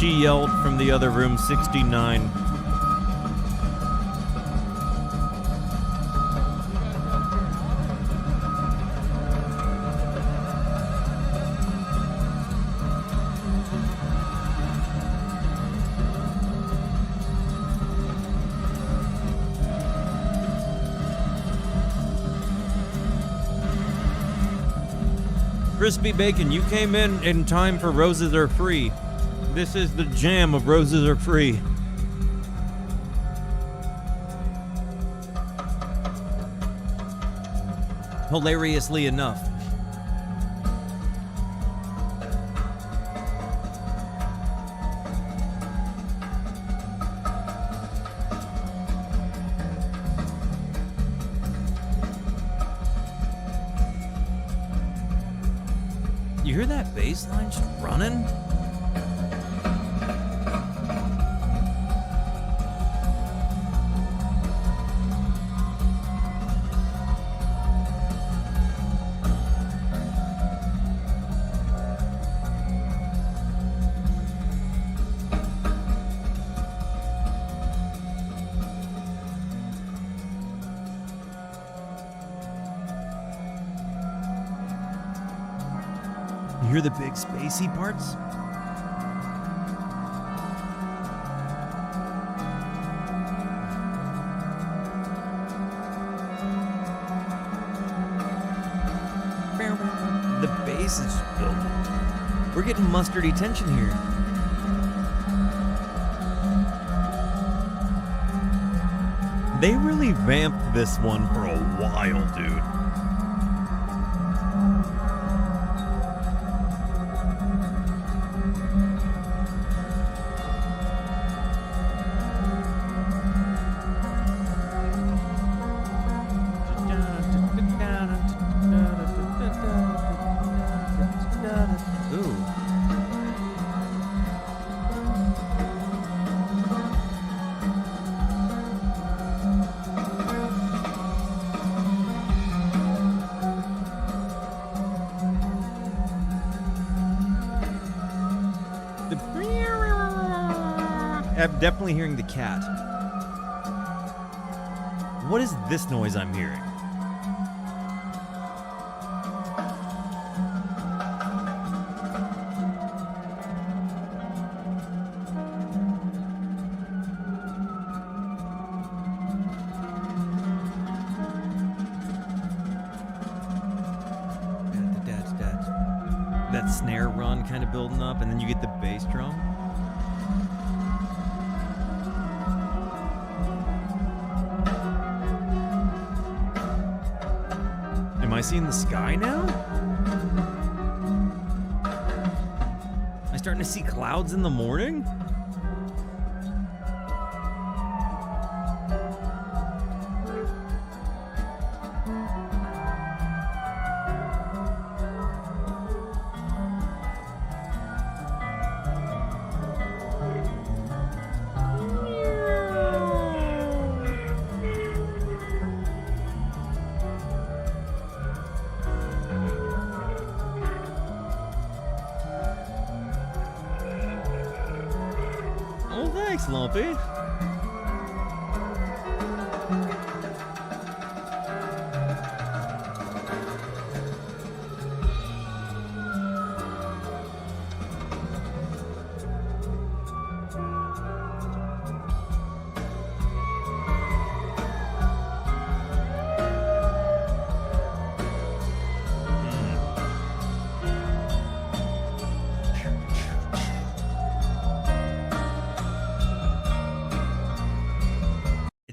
She yelled from the other room, 69. Crispy Bacon, you came in time for Roses Are Free. This is the jam of Roses Are Free. Hilariously enough. You hear that bass line just running? You hear the big spacey parts? The bass is building. We're getting mustardy tension here. They really vamped this one for a while, dude. I'm definitely hearing the cat. What is this noise I'm hearing? That snare run kind of building up, and then you get the bass drum. Am I seeing the sky now? Am I starting to see clouds in the morning? Thanks, Lumpy.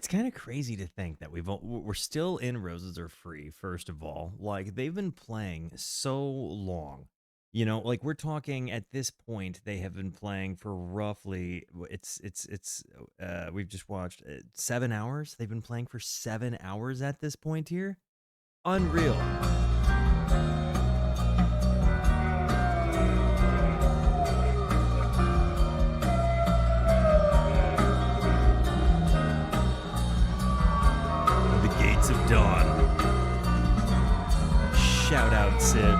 Kind of crazy to think that we're still in Roses Are Free. First of all, like they've been playing so long, you know, like we're talking at this point they have been playing for roughly we've just watched 7 hours. They've been playing for 7 hours at this point here. Unreal. Of dawn. Shout out, Sid.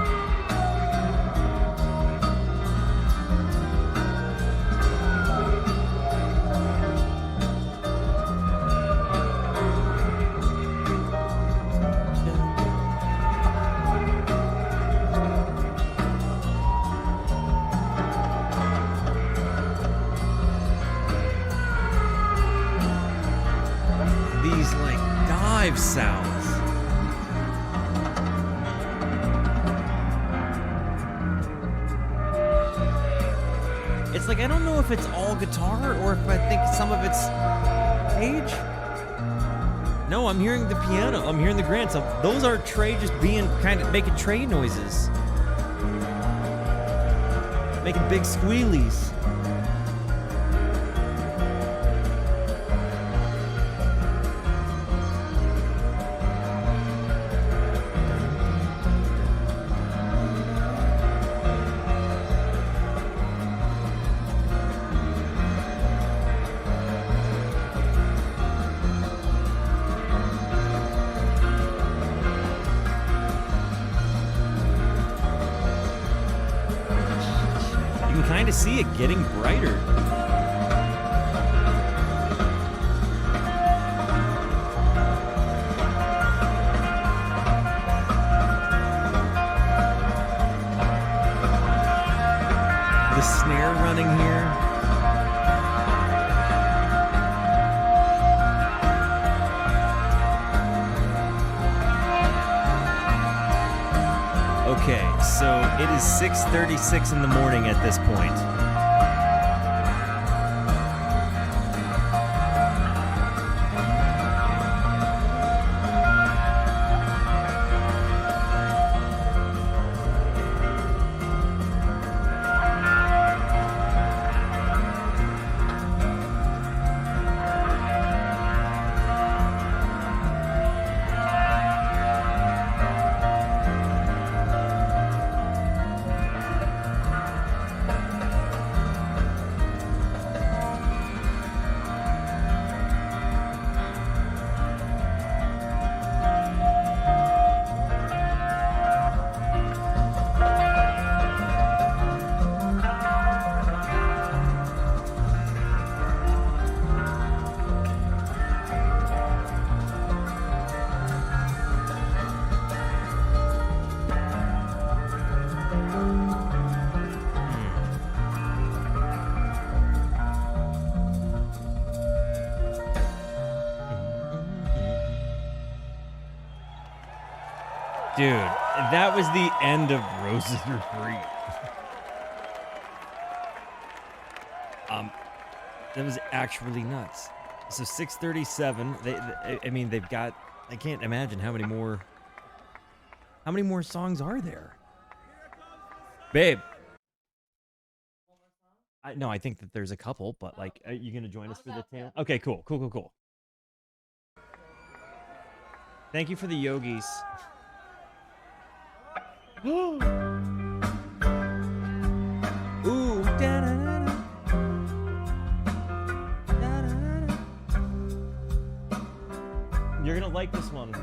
These like dive sounds. It's like I don't know if it's all guitar or if I think some of it's Page. No, I'm hearing the piano. I'm hearing the grand. So those are Trey just being kind of making Trey noises, making big squealies. See it getting brighter. The snare running here. Okay, so it is 6:36 in the morning at this point. Dude, that was the end of Roses Are Free. That was actually nuts. So 6:37. They've got. I can't imagine how many more songs are there, babe? I think that there's a couple, but like, are you gonna join us for the tail? Okay, cool. Thank you for the yogis. Ooh, da-da-da-da. Da-da-da-da. You're gonna like this one.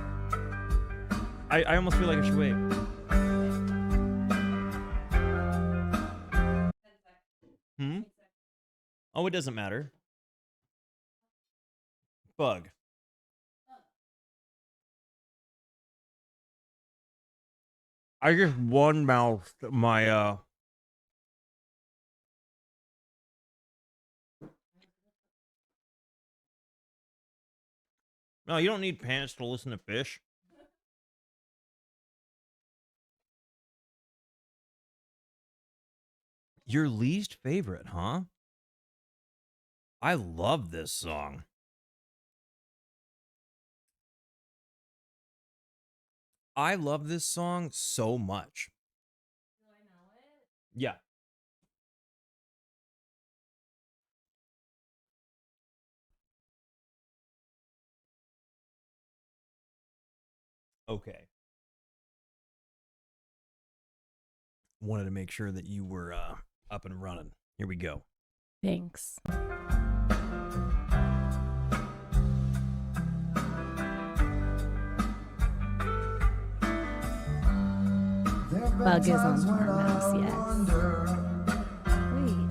I almost feel like I should wait. Oh, it doesn't matter. bug? I just one mouthed my No, you don't need pants to listen to Phish. Your least favorite, huh? I love this song. I love this song so much. Do I know it? Yeah. Okay. Wanted to make sure that you were up and running. Here we go. Thanks. Bug is on Farmhouse, yes. Wait.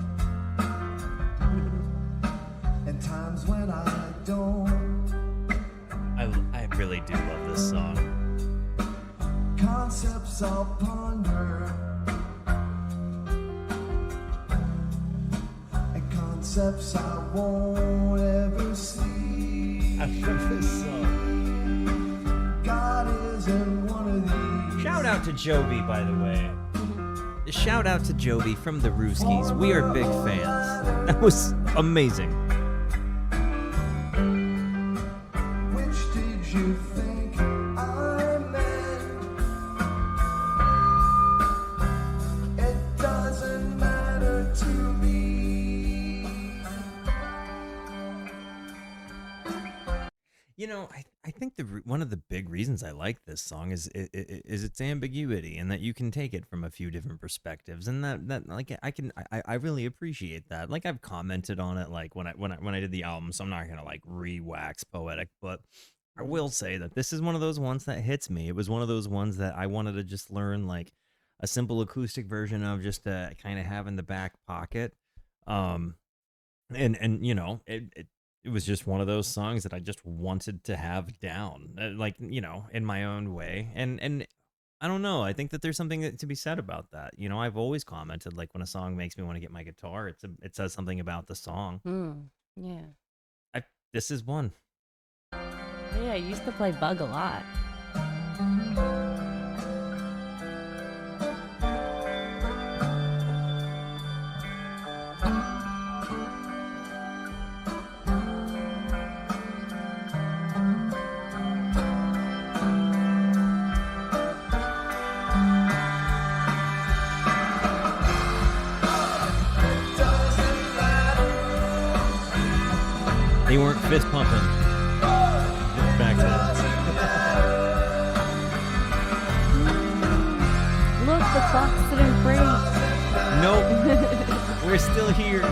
And times when I don't. I really do love this song. Concepts I'll ponder. And concepts I won't ever see. I love this song. God isn't one of these. Shout out to Joby, by the way. Shout out to Joby from the Rooskies. We are big fans. That was amazing. Which did you think I meant? It doesn't matter to me. You know, I think one of the big reasons I like this song is its ambiguity, and that you can take it from a few different perspectives, and that like I really appreciate that. Like, I've commented on it, like when I did the album, so I'm not gonna like re-wax poetic, but I will say that this is one of those ones that hits me. It was one of those ones that I wanted to just learn like a simple acoustic version of, just to kind of have in the back pocket. And you know, it was just one of those songs that I just wanted to have down, like, you know, in my own way. And I don't know. I think that there's something to be said about that. You know, I've always commented, like, when a song makes me want to get my guitar, it says something about the song. Yeah. This is one. Yeah, I used to play Bug a lot. They weren't fist pumping. Back to Look, the clock didn't break. Nope. We're still here.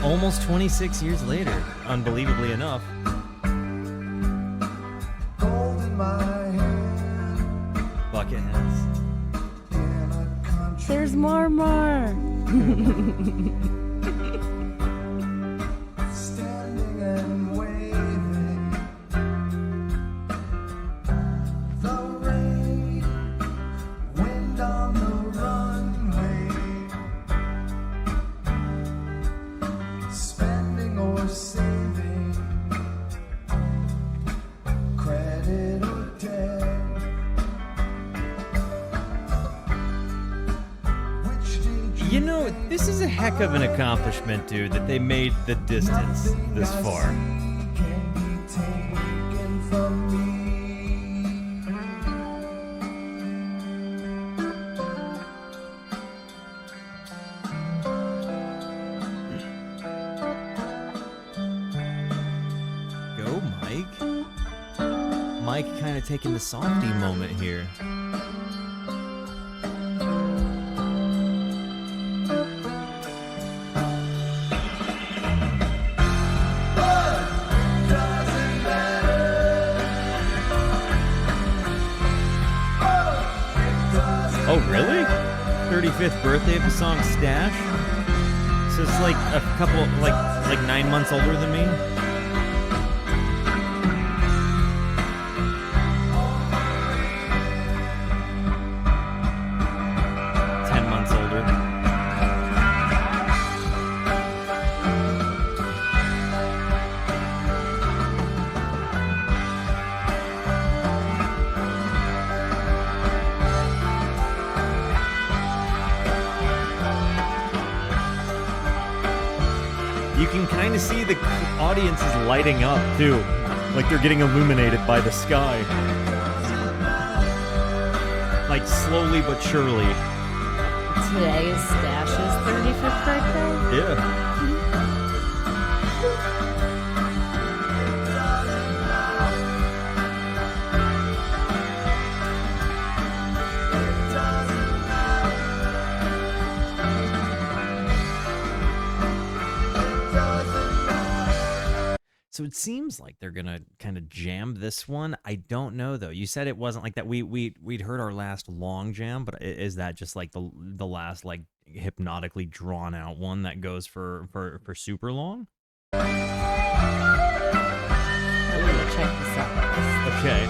Almost 26 years later, unbelievably enough. Gold in my hand. Bucketheads. In a country. There's more. Standing and waving. The rain, wind on the runway. Spending or saving. Credit or debt. Which did you You know, this is a heck of an accomplishment, dude, that they made the distance this far. can be taken from me? Go, Mike. Mike kind of taking the softy moment here. Oh, really? 35th birthday of the song Stash? So it's like a couple, like 9 months older than me. You can kind of see the audience is lighting up too, like they're getting illuminated by the sky, like slowly but surely. Today is Stash's 35th birthday. Yeah. So it seems like they're gonna kind of jam this one. I don't know though. You said it wasn't like that. We'd heard our last long jam, but is that just like the last like hypnotically drawn out one that goes for super long? I'm gonna check this out. Okay,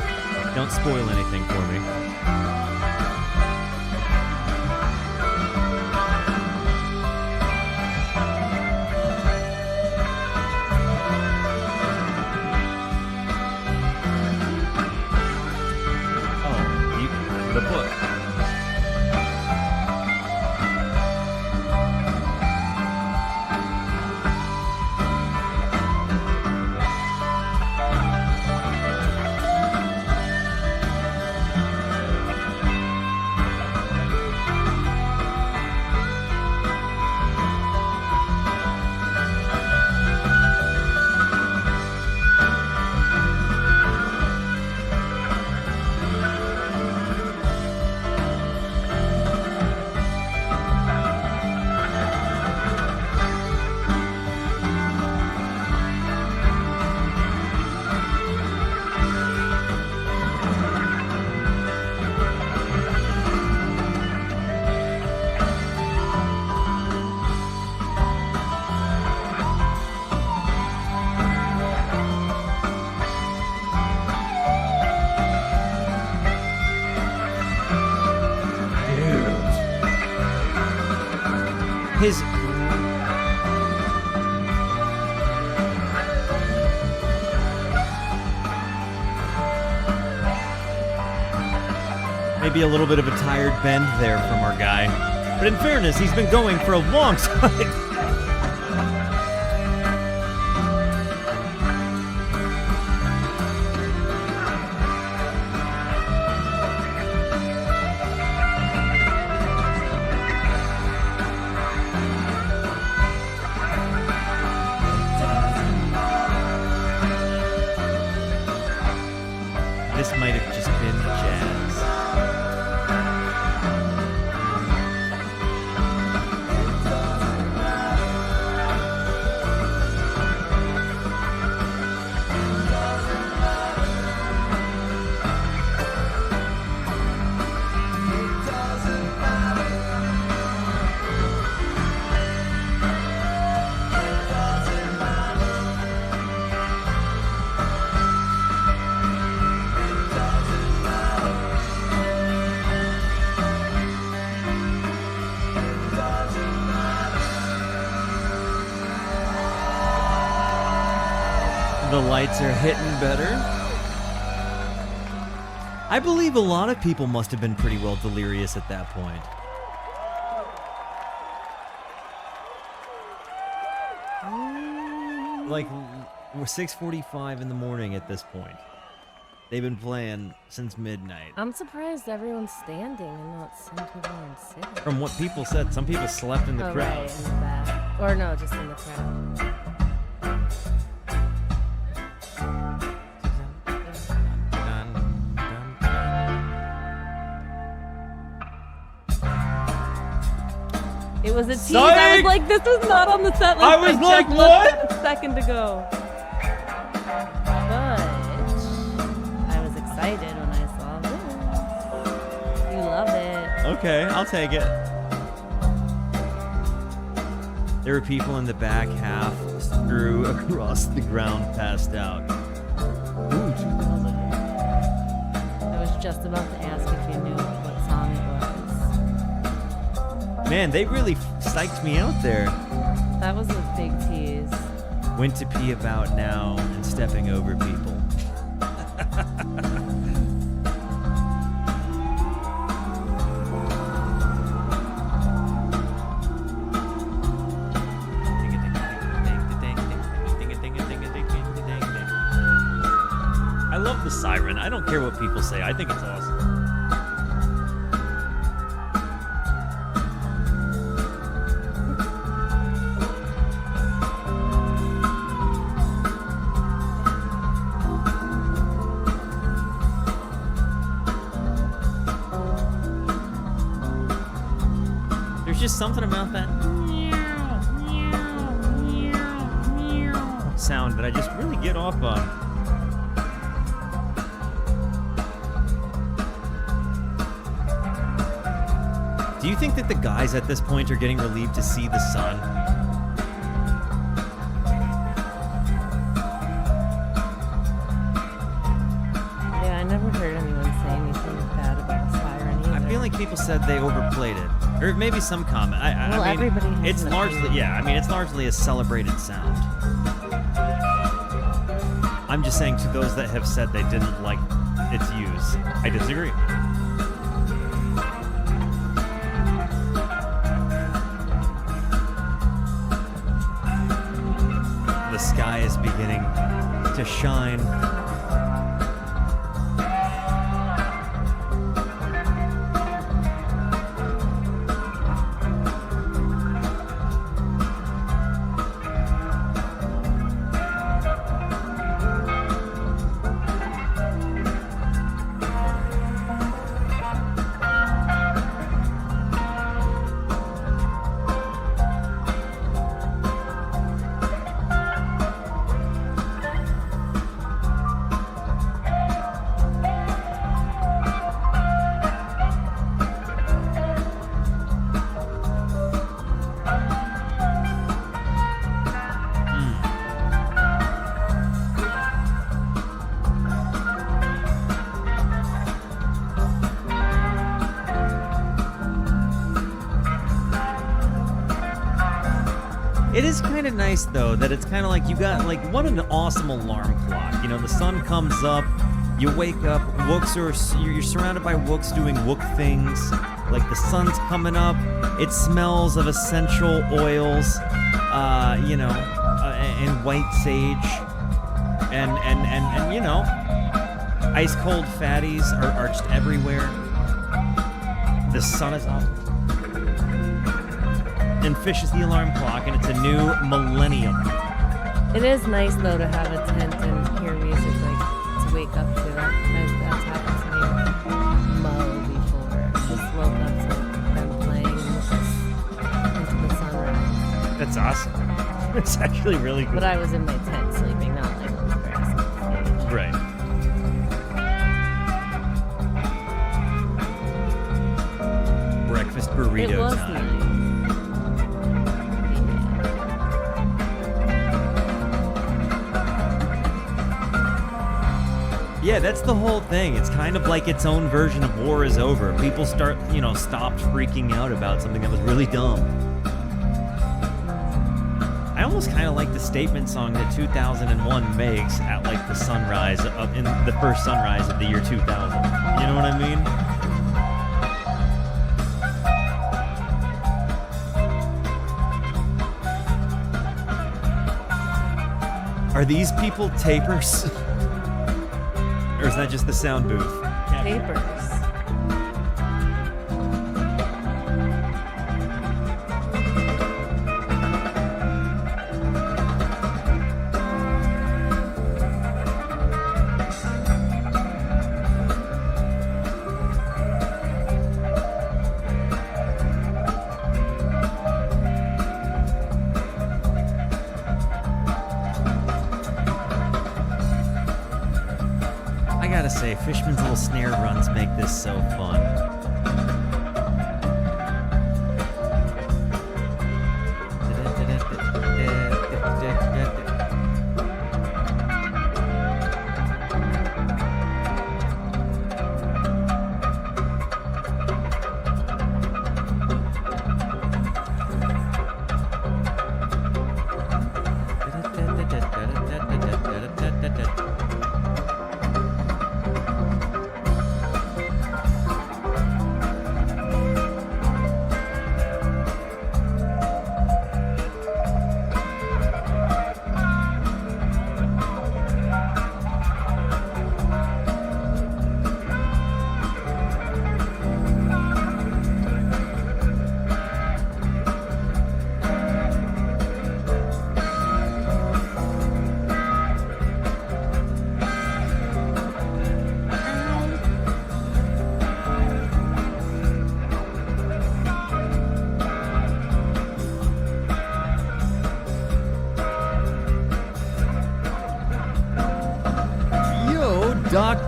don't spoil anything for me. The book. His maybe a little bit of a tired bend there from our guy, but in fairness, he's been going for a long time. This might have just been jazz. The lights are hitting better. I believe a lot of people must have been pretty well delirious at that point. Like, we're 6:45 in the morning at this point. They've been playing since midnight. I'm surprised everyone's standing and not some people are sitting. From what people said, some people slept in the crowd. Right, in the back. Or no, just in the crowd. It was a tease. Psych! I was like, this was not on the set list. I was like, just what? looked a second ago. But I was excited when I saw this. You love it. Okay, I'll take it. There were people in the back, half threw across the ground, passed out. Ooh, 2000. I was just about to ask if you knew what song it was. Man, they really psyched me out there. That was a big tease. When to pee about now and stepping over people. I love the siren. I don't care what people say. I think it's awesome. There's just something about that sound that I just really get off on. Do you think that the guys at this point are getting relieved to see the sun? Yeah, I never heard anyone say anything bad about Siren either. I feel like people said they overplayed it, or maybe some comment. Well, I mean, everybody has it's an largely, opinion. yeah. I mean, it's largely a celebrated sound. I'm just saying to those that have said they didn't like its use, I disagree. The sky is beginning to shine. It is kind of nice, though, that it's kind of like you got, like, what an awesome alarm clock. You know, the sun comes up, you wake up, you're surrounded by wooks doing wook things. Like, the sun's coming up, it smells of essential oils, and white sage, and you know, ice cold fatties are just everywhere. The sun is up. And Phish is the alarm clock, and it's a new millennium. It is nice though to have a tent and hear music like to wake up to. That's happened to me with Mo before. Just woke up to them playing into the sunrise. That's awesome. It's actually really good. But I was in my tent sleeping, not like on the grass on the stage. Right. Breakfast burrito It was time. nice. Yeah, that's the whole thing. It's kind of like its own version of War is Over. People stopped freaking out about something that was really dumb. I almost kind of like the statement song that 2001 makes at like the sunrise in the first sunrise of the year 2000. You know what I mean? Are these people tapers? Or is that just the sound booth? Papers. Say, Fishman's little snare runs make this so fun.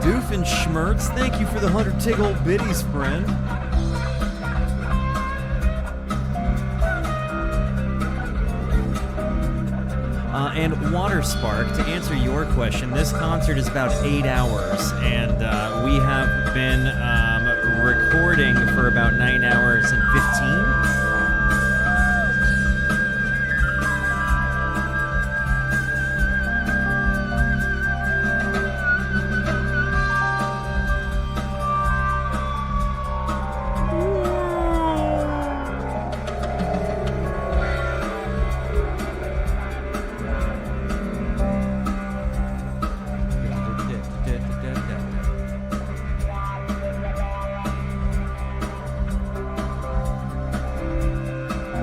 Doofenshmirtz, thank you for the 100 tig old biddies, friend. And Waterspark, to answer your question, this concert is about 8 hours, and we have been recording for about 9 hours and 15.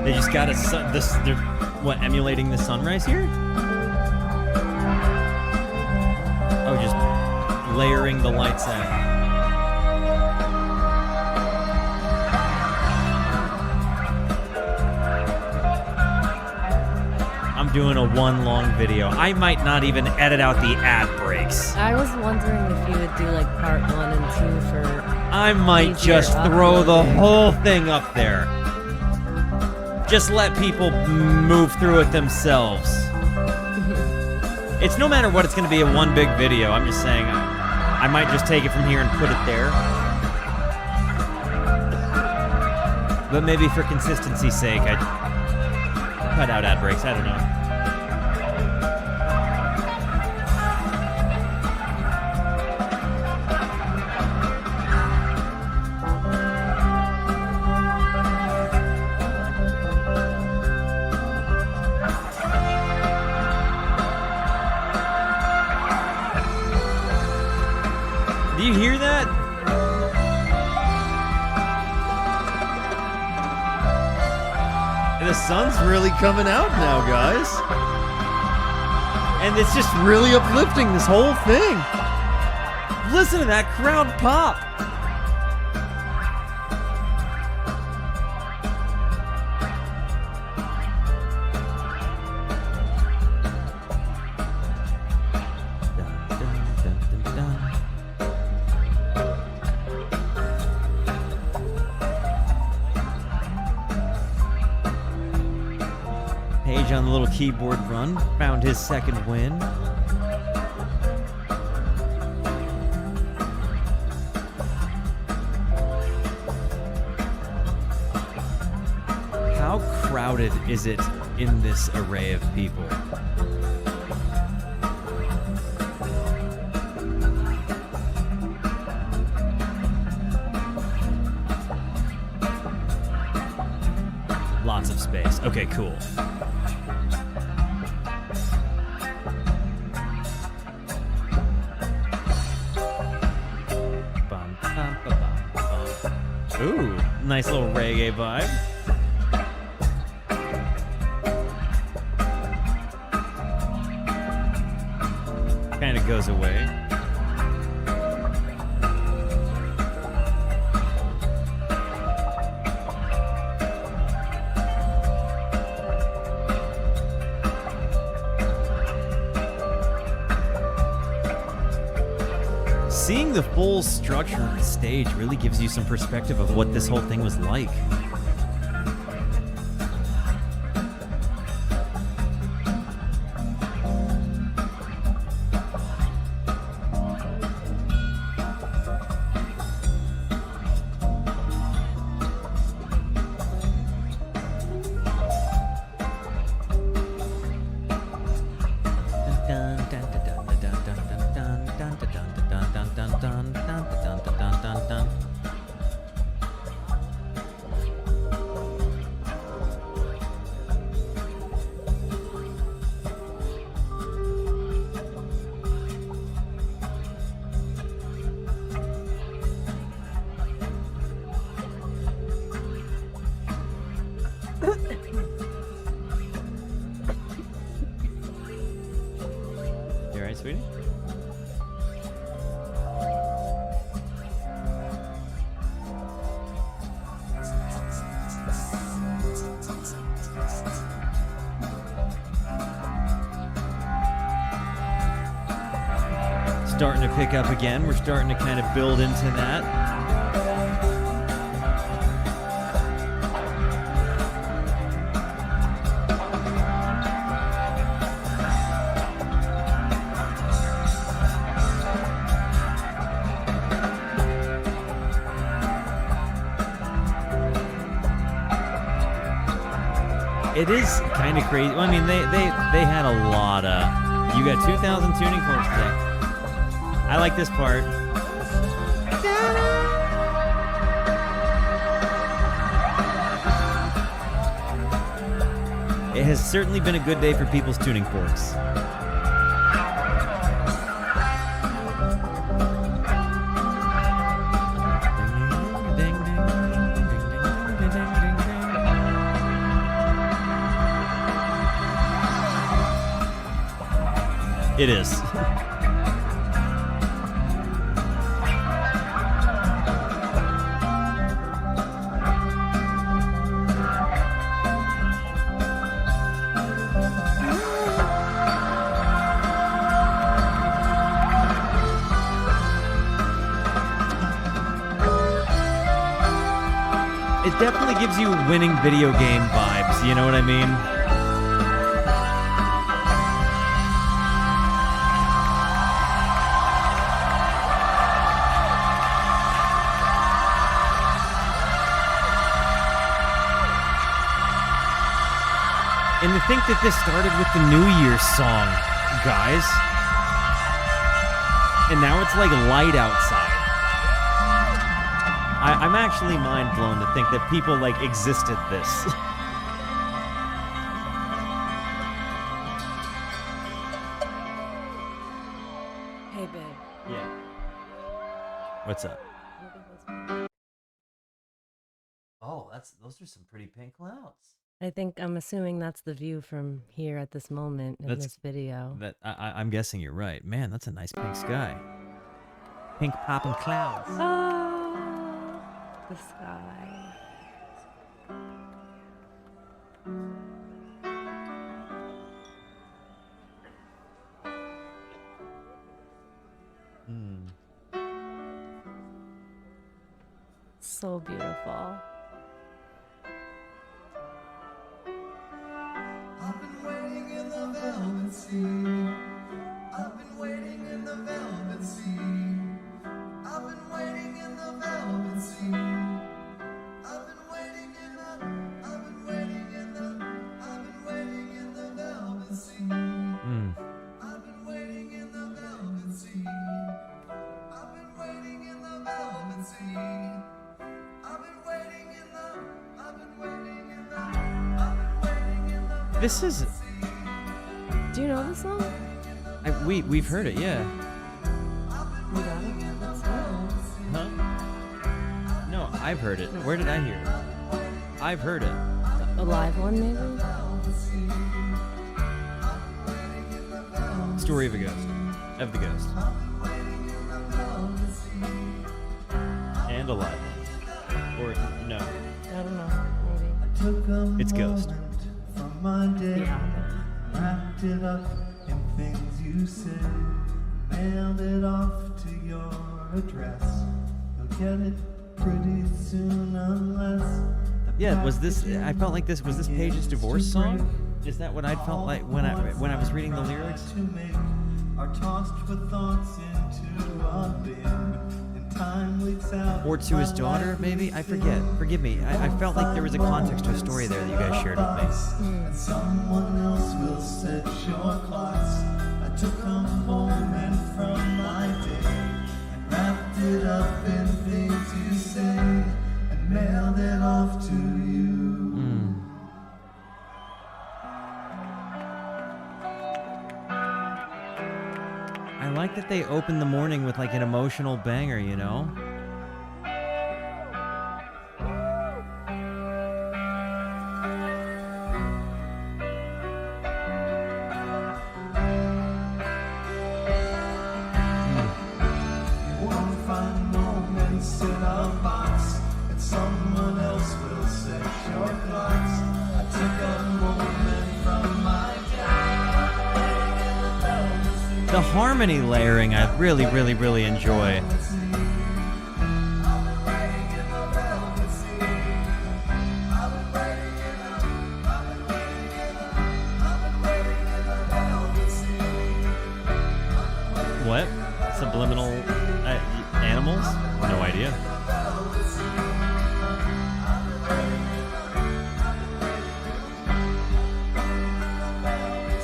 They just got they're what, emulating the sunrise here? Oh, just layering the lights out. I'm doing a one long video. I might not even edit out the ad breaks. I was wondering if you would do like part 1 and 2 for. I might just throw the whole thing up there. Just let people move through it themselves. It's no matter what, it's going to be a one big video. I'm just saying I might just take it from here and put it there. But maybe for consistency's sake, I'd cut out ad breaks. I don't know. Do you hear that? The sun's really coming out now, guys. And it's just really uplifting, this whole thing. Listen to that crowd pop. Page on the little keyboard run, found his second win. How crowded is it in this array of people? Lots of space. Okay, cool. Ooh, nice little reggae vibe. Kind of goes away. Seeing the full structure of the stage really gives you some perspective of what this whole thing was like. You alright, sweetie? starting to pick up again. We're starting to kind of build into that. It is kind of crazy. Well, I mean, they had a lot of. You got 2,000 tuning forks today. I like this part. It has certainly been a good day for people's tuning forks. It is. It definitely gives you winning video game vibes, you know what I mean? And to think that this started with the New Year's song, guys. And now it's like light outside. I'm actually mind blown to think that people like existed this. Hey, babe. Yeah. What's up? Oh, those are some pretty pink clouds. I'm assuming that's the view from here at this moment in this video. I'm guessing you're right. Man, that's a nice pink sky. Pink popping clouds. Oh, the sky. So beautiful. I've been waiting in the velvet sea. I've been waiting in the velvet sea. I've been waiting in the velvet sea. I've been waiting in the velvet sea. I've been waiting in the velvet sea. I've been waiting in the velvet sea. This is. Do you know the song? We've heard it, yeah. You got it? That's it. Huh? No, I've heard it. Where did I hear it? I've heard it. A live one, maybe? Story of a Ghost. Of the Ghost. And a live one. Or no. I don't know. Maybe. It's Ghost. My day, Yeah. wrapped it up in things you said, mailed it off to your address. You'll get it pretty soon unless. Yeah, was this? I felt like this was this Paige's divorce song. Is that what I felt like when I was reading the lyrics? To make are tossed with thoughts into a bin. Time leaks out. Or to his daughter, maybe? I forget. Forgive me. I felt like there was a context to a story there that you guys shared with me. And someone else will set your clocks. I took a moment from my day and wrapped it up in things you say and mailed it off to you. I like that they opened the morning with like an emotional banger, you know? You won't find moments in a box, and someone else will set your clocks. I took a moment from my day. The the harmony layering I really, really, really enjoy. What? Subliminal animals? No idea.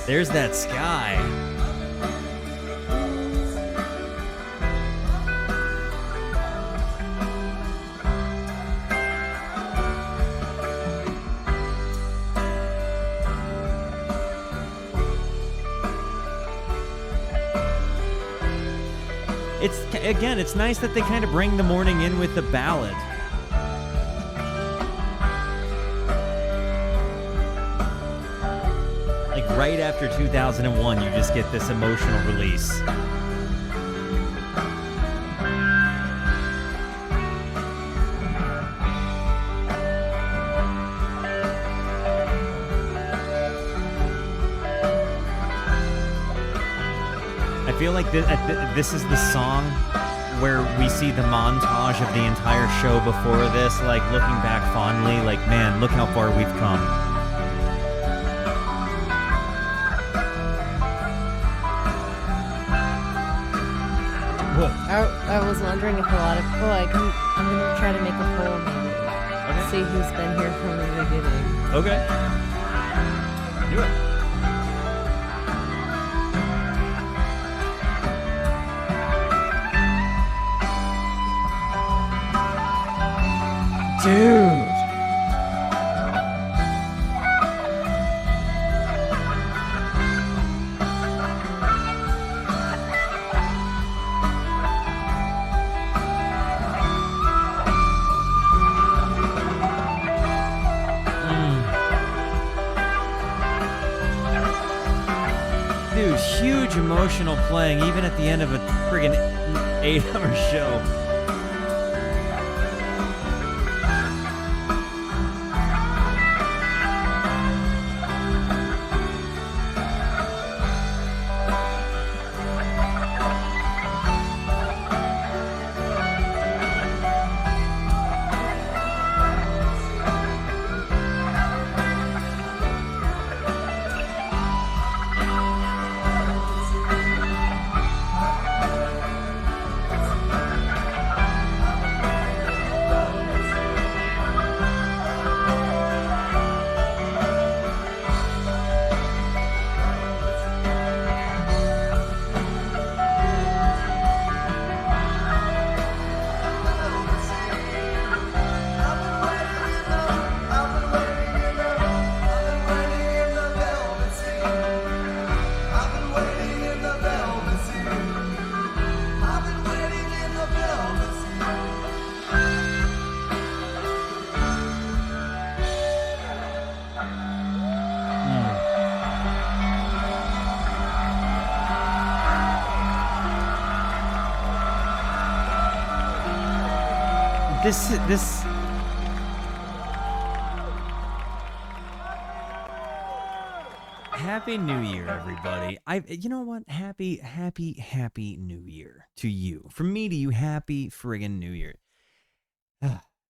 There's that sky. It's nice that they kind of bring the morning in with the ballad. Like right after 2001, you just get this emotional release. I feel like this is the song where we see the montage of the entire show before this, like looking back fondly, like, man, look how far we've come. What? I was wondering if a lot of I'm gonna try to make a poll maybe. Okay. See who's been here from the beginning. Okay. Do it. Dude. Dude, huge emotional playing even at the end of a friggin' 8-hour show. This Happy New Year, everybody. You know what? Happy New Year to you. From me to you, happy friggin' New Year.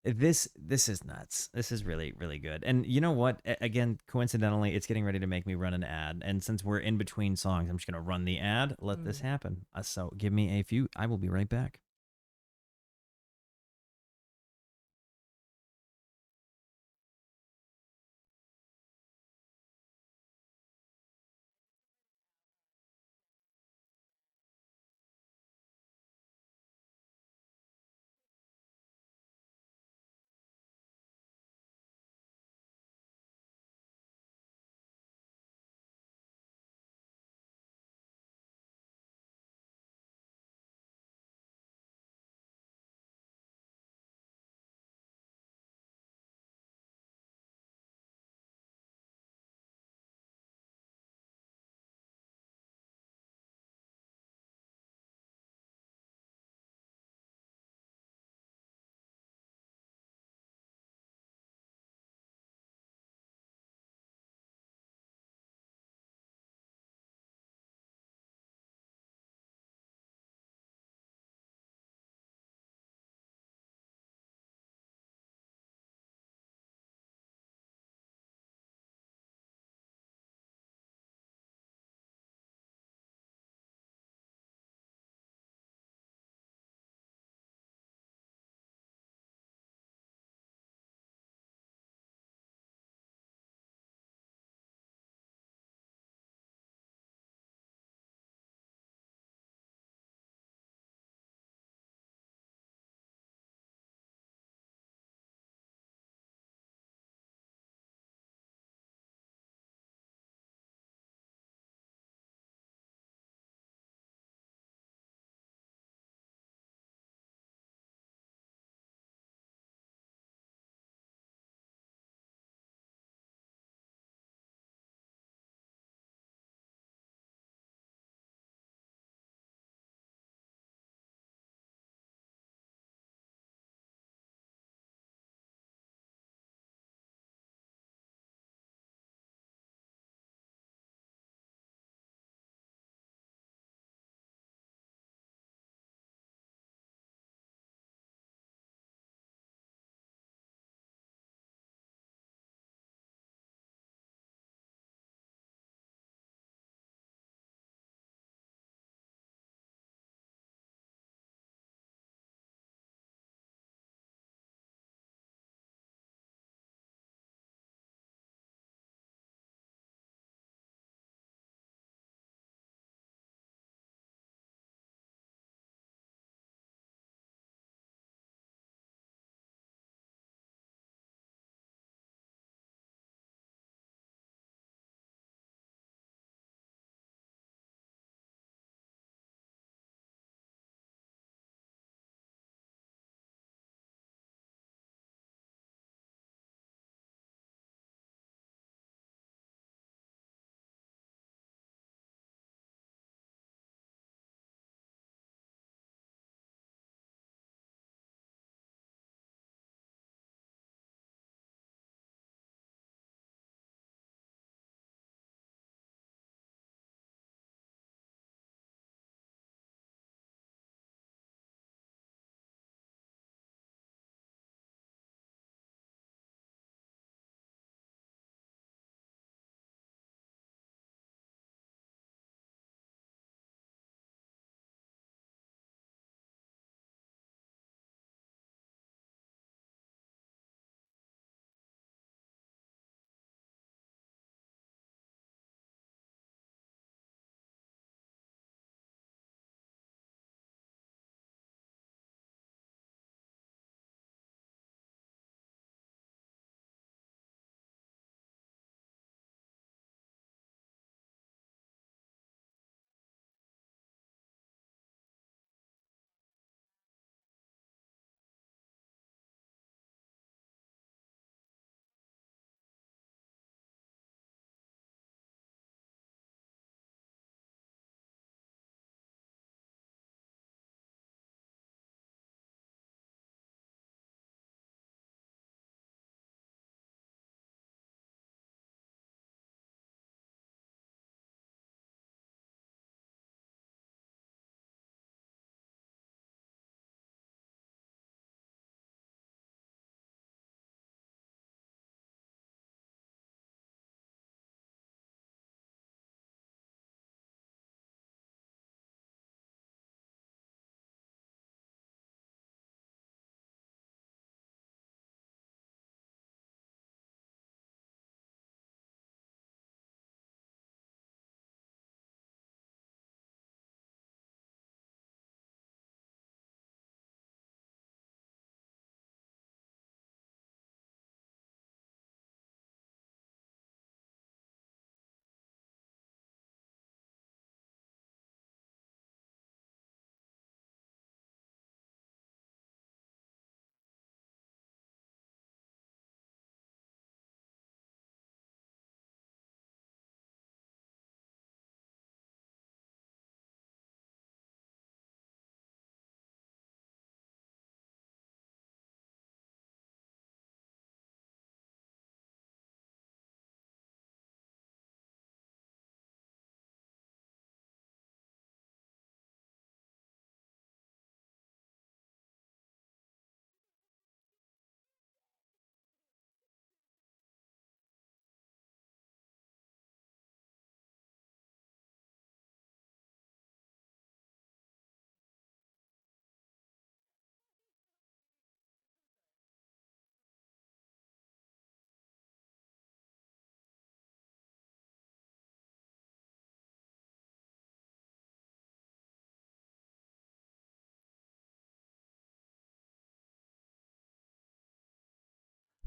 This is nuts. This is really, really good. And you know what? Again, coincidentally, it's getting ready to make me run an ad. And since we're in between songs, I'm just going to run the ad. Let this happen. So give me a few. I will be right back.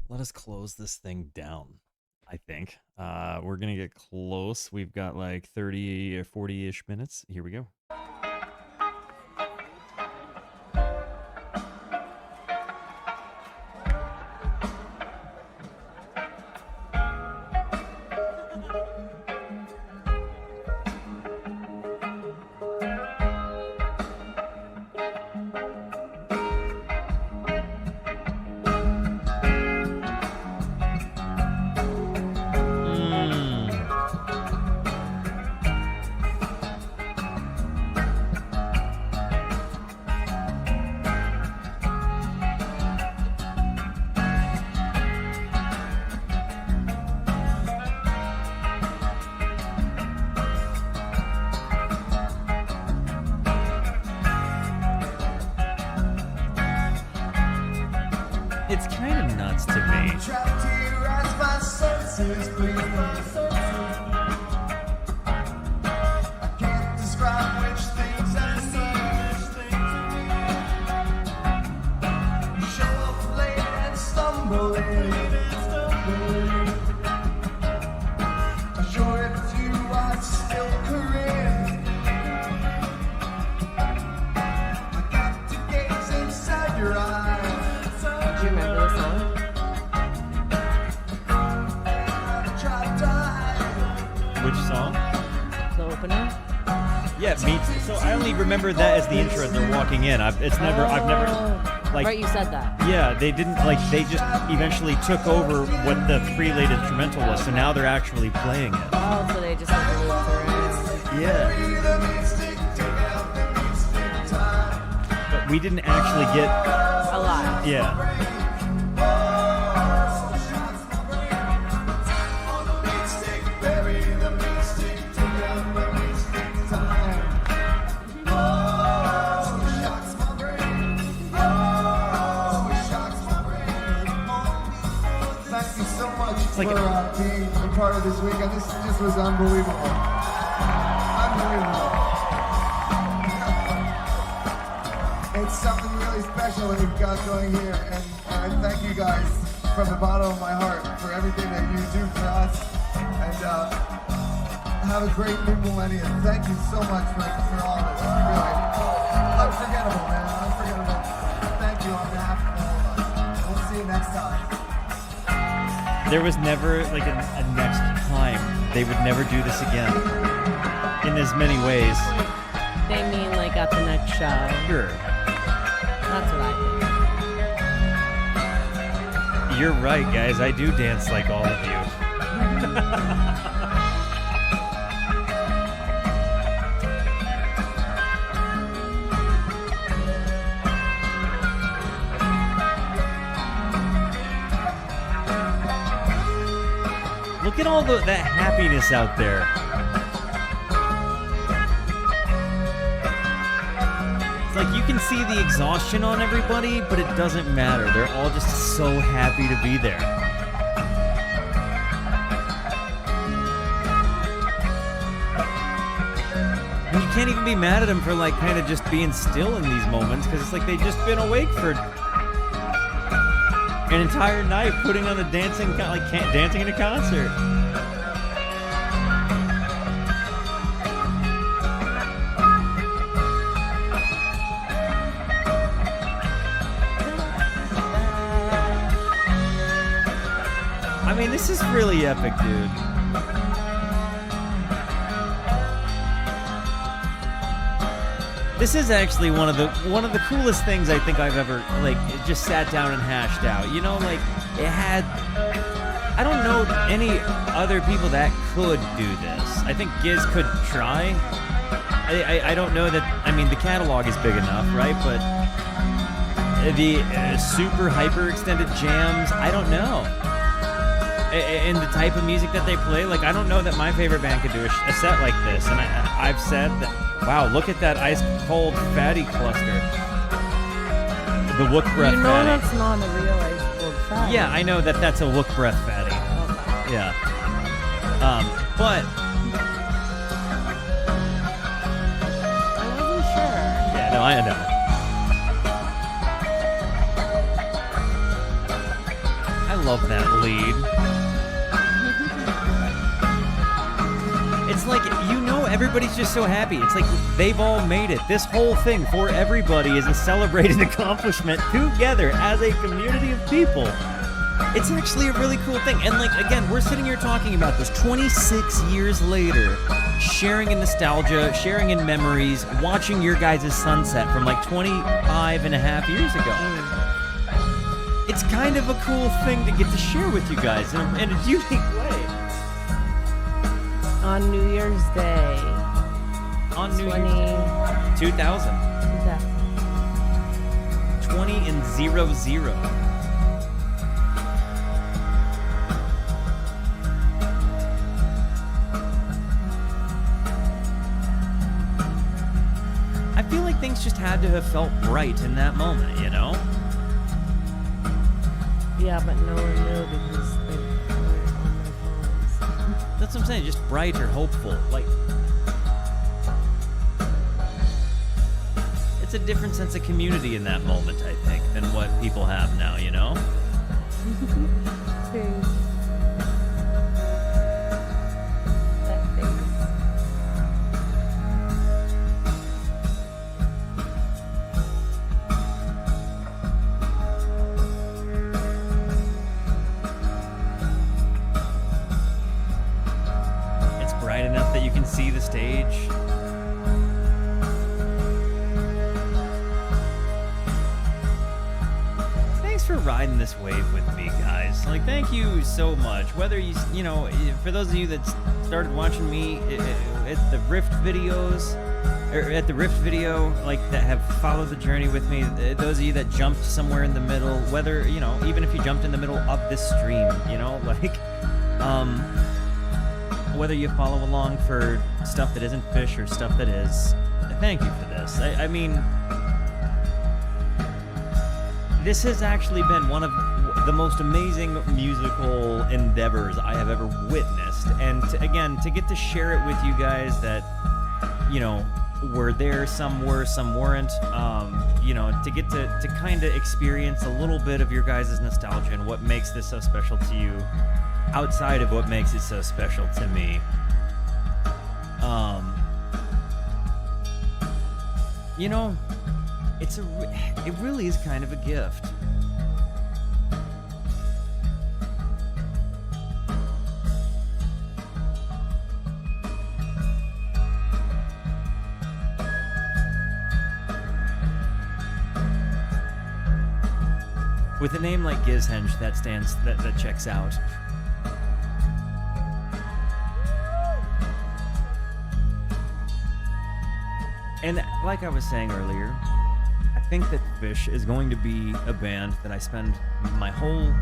let us close this thing down. I think we're gonna get close. We've got like 30 or 40-ish minutes. Here we go. It's kind of nuts to me. Trapped here as my senses breathe. I can't describe which things I need. Show up late and stumble in. Sure if you are still Korean. I got to gaze inside your eyes. Do you remember the song? Which song? The opener? Yeah, me. So I only remember that as the intro as they're walking in. I've never like. Right, you said that. Yeah, they didn't like. They just eventually took over what the prelayed instrumental was. So now they're actually playing it. Oh, so they just like looped through it. Yeah. But we didn't actually get. A lot. Yeah. Thank you so much like for being a part of this weekend. This just was unbelievable. Unbelievable. It's something really special that we've got going here, and I thank you guys from the bottom of my heart for everything that you do for us. And have a great new millennium. Thank you so much for all this. Really unforgettable, man. Unforgettable. Thank you on behalf of all of us. We'll see you next time. There was never like a next time. They would never do this again. In as many ways. They mean like at the next show. Sure. That's what I think. You're right, guys. I do dance like all of you. Look at all that happiness out there. It's like you can see the exhaustion on everybody, but it doesn't matter. They're all just so happy to be there. And you can't even be mad at them for like kind of just being still in these moments, because it's like they've just been awake for an entire night putting on a dancing in a concert. I mean, this is really epic, dude. This is actually one of the coolest things I think I've ever like just sat down and hashed out. You know, like it had. I don't know any other people that could do this. I think Giz could try. I don't know that. I mean, the catalog is big enough, right? But the super hyper extended jams, I don't know. And the type of music that they play, like I don't know that my favorite band could do a set like this. And I've said that. Wow, look at that ice cold fatty cluster. The Wook breath fatty. You know that's not a real ice cold fatty. Yeah, I know that that's a Wook breath fatty. Okay. Yeah. But I wasn't sure. yeah, no, I know. I love that lead. It's like, everybody's just so happy. It's like they've all made it. This whole thing for everybody is a celebrated accomplishment together as a community of people. It's actually a really cool thing. And like, again, we're sitting here talking about this 26 years later, sharing in nostalgia, sharing in memories, watching your guys' sunset from like 25 and a half years ago. It's kind of a cool thing to get to share with you guys in a unique way. On New Year's Day. On New Year's Day. 2000. 20 and 00. I feel like things just had to have felt bright in that moment, you know? Yeah, but no one knew because they were on their phones. That's what I'm saying, just bright or hopeful. Like, it's a different sense of community in that moment, I think, than what people have now, you know? That face. It's bright enough that you can see the stage. Thanks for riding this wave with me, guys. Like, thank you so much. Whether you know, for those of you that started watching me at the Rift videos, or at the Rift video, like, that have followed the journey with me, those of you that jumped somewhere in the middle, whether, you know, even if you jumped in the middle of this stream, you know, like, whether you follow along for stuff that isn't Phish or stuff that is, thank you for this. I mean, this has actually been one of the most amazing musical endeavors I have ever witnessed. And again, to get to share it with you guys that, you know, were there, some were, some weren't, you know, to get to kind of experience a little bit of your guys' nostalgia and what makes this so special to you outside of what makes it so special to me. You know, it really is kind of a gift. With a name like Gizhenge, that checks out. And like I was saying earlier, I think that Phish is going to be a band that I spend my whole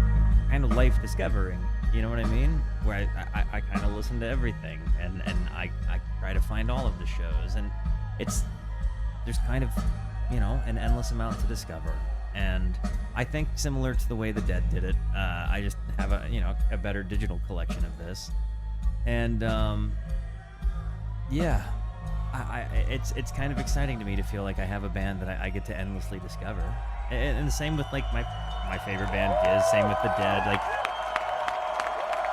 kind of life discovering. You know what I mean? Where I kind of listen to everything, and I try to find all of the shows, and there's kind of, you know, an endless amount to discover. And I think similar to the way the Dead did it, I just have a better digital collection of this, and yeah. It's kind of exciting to me to feel like I have a band that I get to endlessly discover, and the same with like my favorite band Giz, same with the Dead. Like,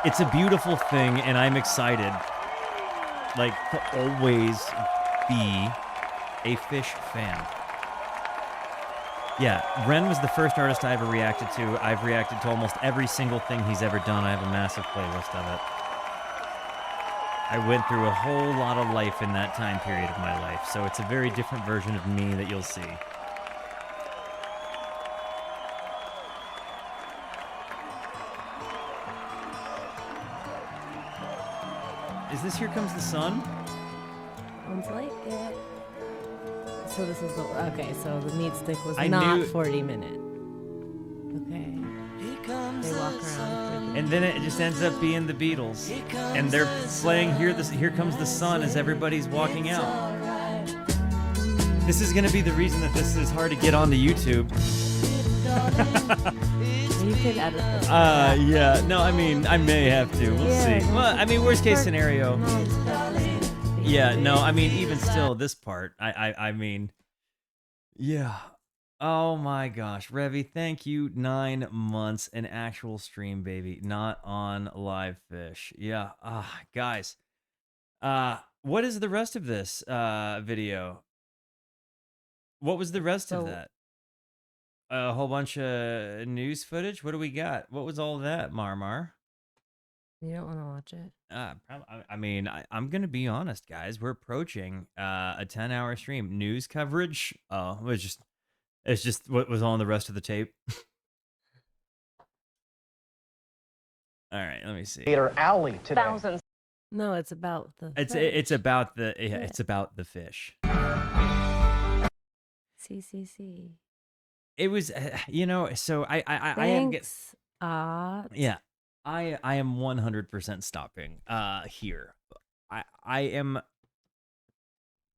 it's a beautiful thing, and I'm excited, like, to always be a Phish fan. Yeah, Ren was the first artist I ever reacted to. I've reacted to almost every single thing he's ever done. I have a massive playlist of it. I went through a whole lot of life in that time period of my life, so it's a very different version of me that you'll see. Is this Here Comes the Sun? Sounds like it. So this is so the Meatstick was I not knew- 40 minute. Okay. They walk around. And then it just ends up being the Beatles. And they're playing Here Comes the Sun as everybody's walking out. This is going to be the reason that this is hard to get onto YouTube. You could edit this. Yeah. No, I mean, I may have to. We'll see. Well, I mean, worst case scenario. Yeah, no, I mean, even still, this part, I mean, yeah. Oh my gosh, Revy, thank you. 9 months, an actual stream, baby, not on live fish. Yeah, guys. What is the rest of this video? What was the rest of So that? A whole bunch of news footage. What do we got? What was all that, Marmar? you don't want to watch it. I mean, I'm gonna be honest, guys. We're approaching a 10-hour stream. News coverage. Oh, it's just what was on the rest of the tape. All right, let me see. Alley today. Thousands. No, it's about the. It's about the it's about the fish. CCC. It was so I am Thanks. yeah. I am 100% stopping here. I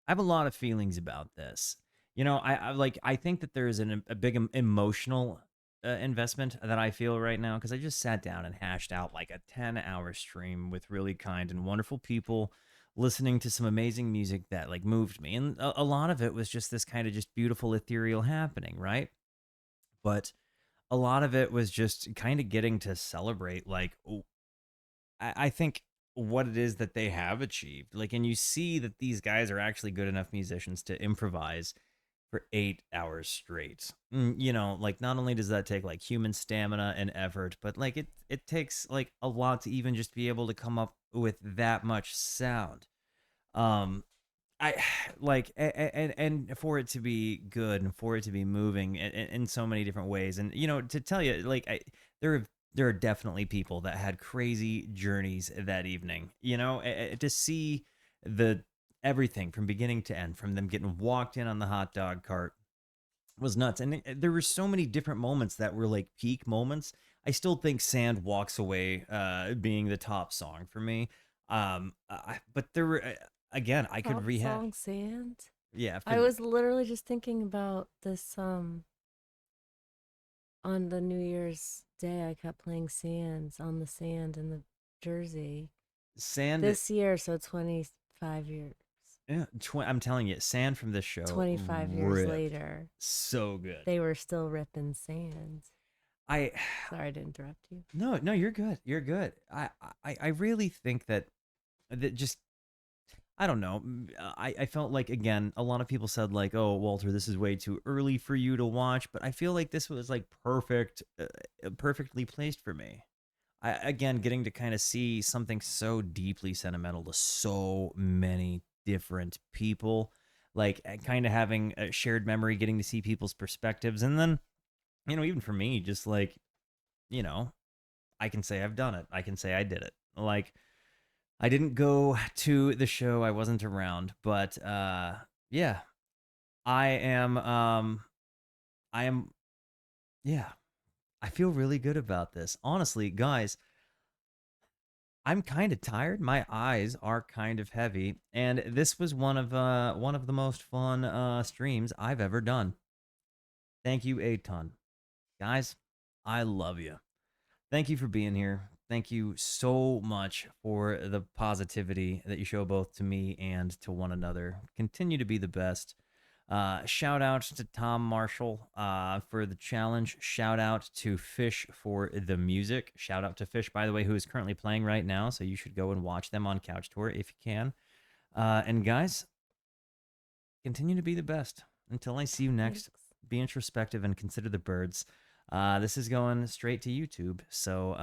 have a lot of feelings about this. I think that there is a big emotional investment that I feel right now because I just sat down and hashed out like a 10-hour stream with really kind and wonderful people listening to some amazing music that like moved me. And a lot of it was just this kind of just beautiful ethereal happening, right? But a lot of it was just kind of getting to celebrate like I think what it is that they have achieved. Like, and you see that these guys are actually good enough musicians to improvise for 8 hours straight. Like not only does that take like human stamina and effort, but like it takes like a lot to even just be able to come up with that much sound. I like and for it to be good and for it to be moving in so many different ways, and to tell you like there are definitely people that had crazy journeys that evening. To see the everything from beginning to end, from them getting walked in on the hot dog cart, was nuts. And there were so many different moments that were like peak moments. I still think Sand Walks Away being the top song for me. But there were again, I could Pop rehash. song Sand. Yeah, I was literally just thinking about this on the New Year's Day. I kept playing Sands on the sand in the Jersey. Sand This year, so 25 years. Yeah, I'm telling you, Sand from this show. 25 years ripped. later. So good. They were still ripping Sands. Sorry to interrupt you. No, you're good. You're good. I really think that just I don't know. I felt like again, a lot of people said like, "Oh, Walter, this is way too early for you to watch," but I feel like this was like perfectly placed for me. Again, getting to kind of see something so deeply sentimental to so many different people, like kind of having a shared memory, getting to see people's perspectives, and then even for me, just like I can say I've done it. I can say I did it. Like I didn't go to the show. I wasn't around, but yeah, I am yeah. I feel really good about this. Honestly, guys, I'm kind of tired. My eyes are kind of heavy, and this was one of the most fun streams I've ever done. Thank you a ton. Guys, I love you. Thank you for being here. Thank you so much for the positivity that you show both to me and to one another. Continue to be the best. Shout out to Tom Marshall for the challenge. Shout out to Phish for the music. Shout out to Phish, by the way, who is currently playing right now. So you should go and watch them on Couch Tour if you can. And guys, continue to be the best. Until I see you next, be introspective and consider the birds. This is going straight to YouTube. So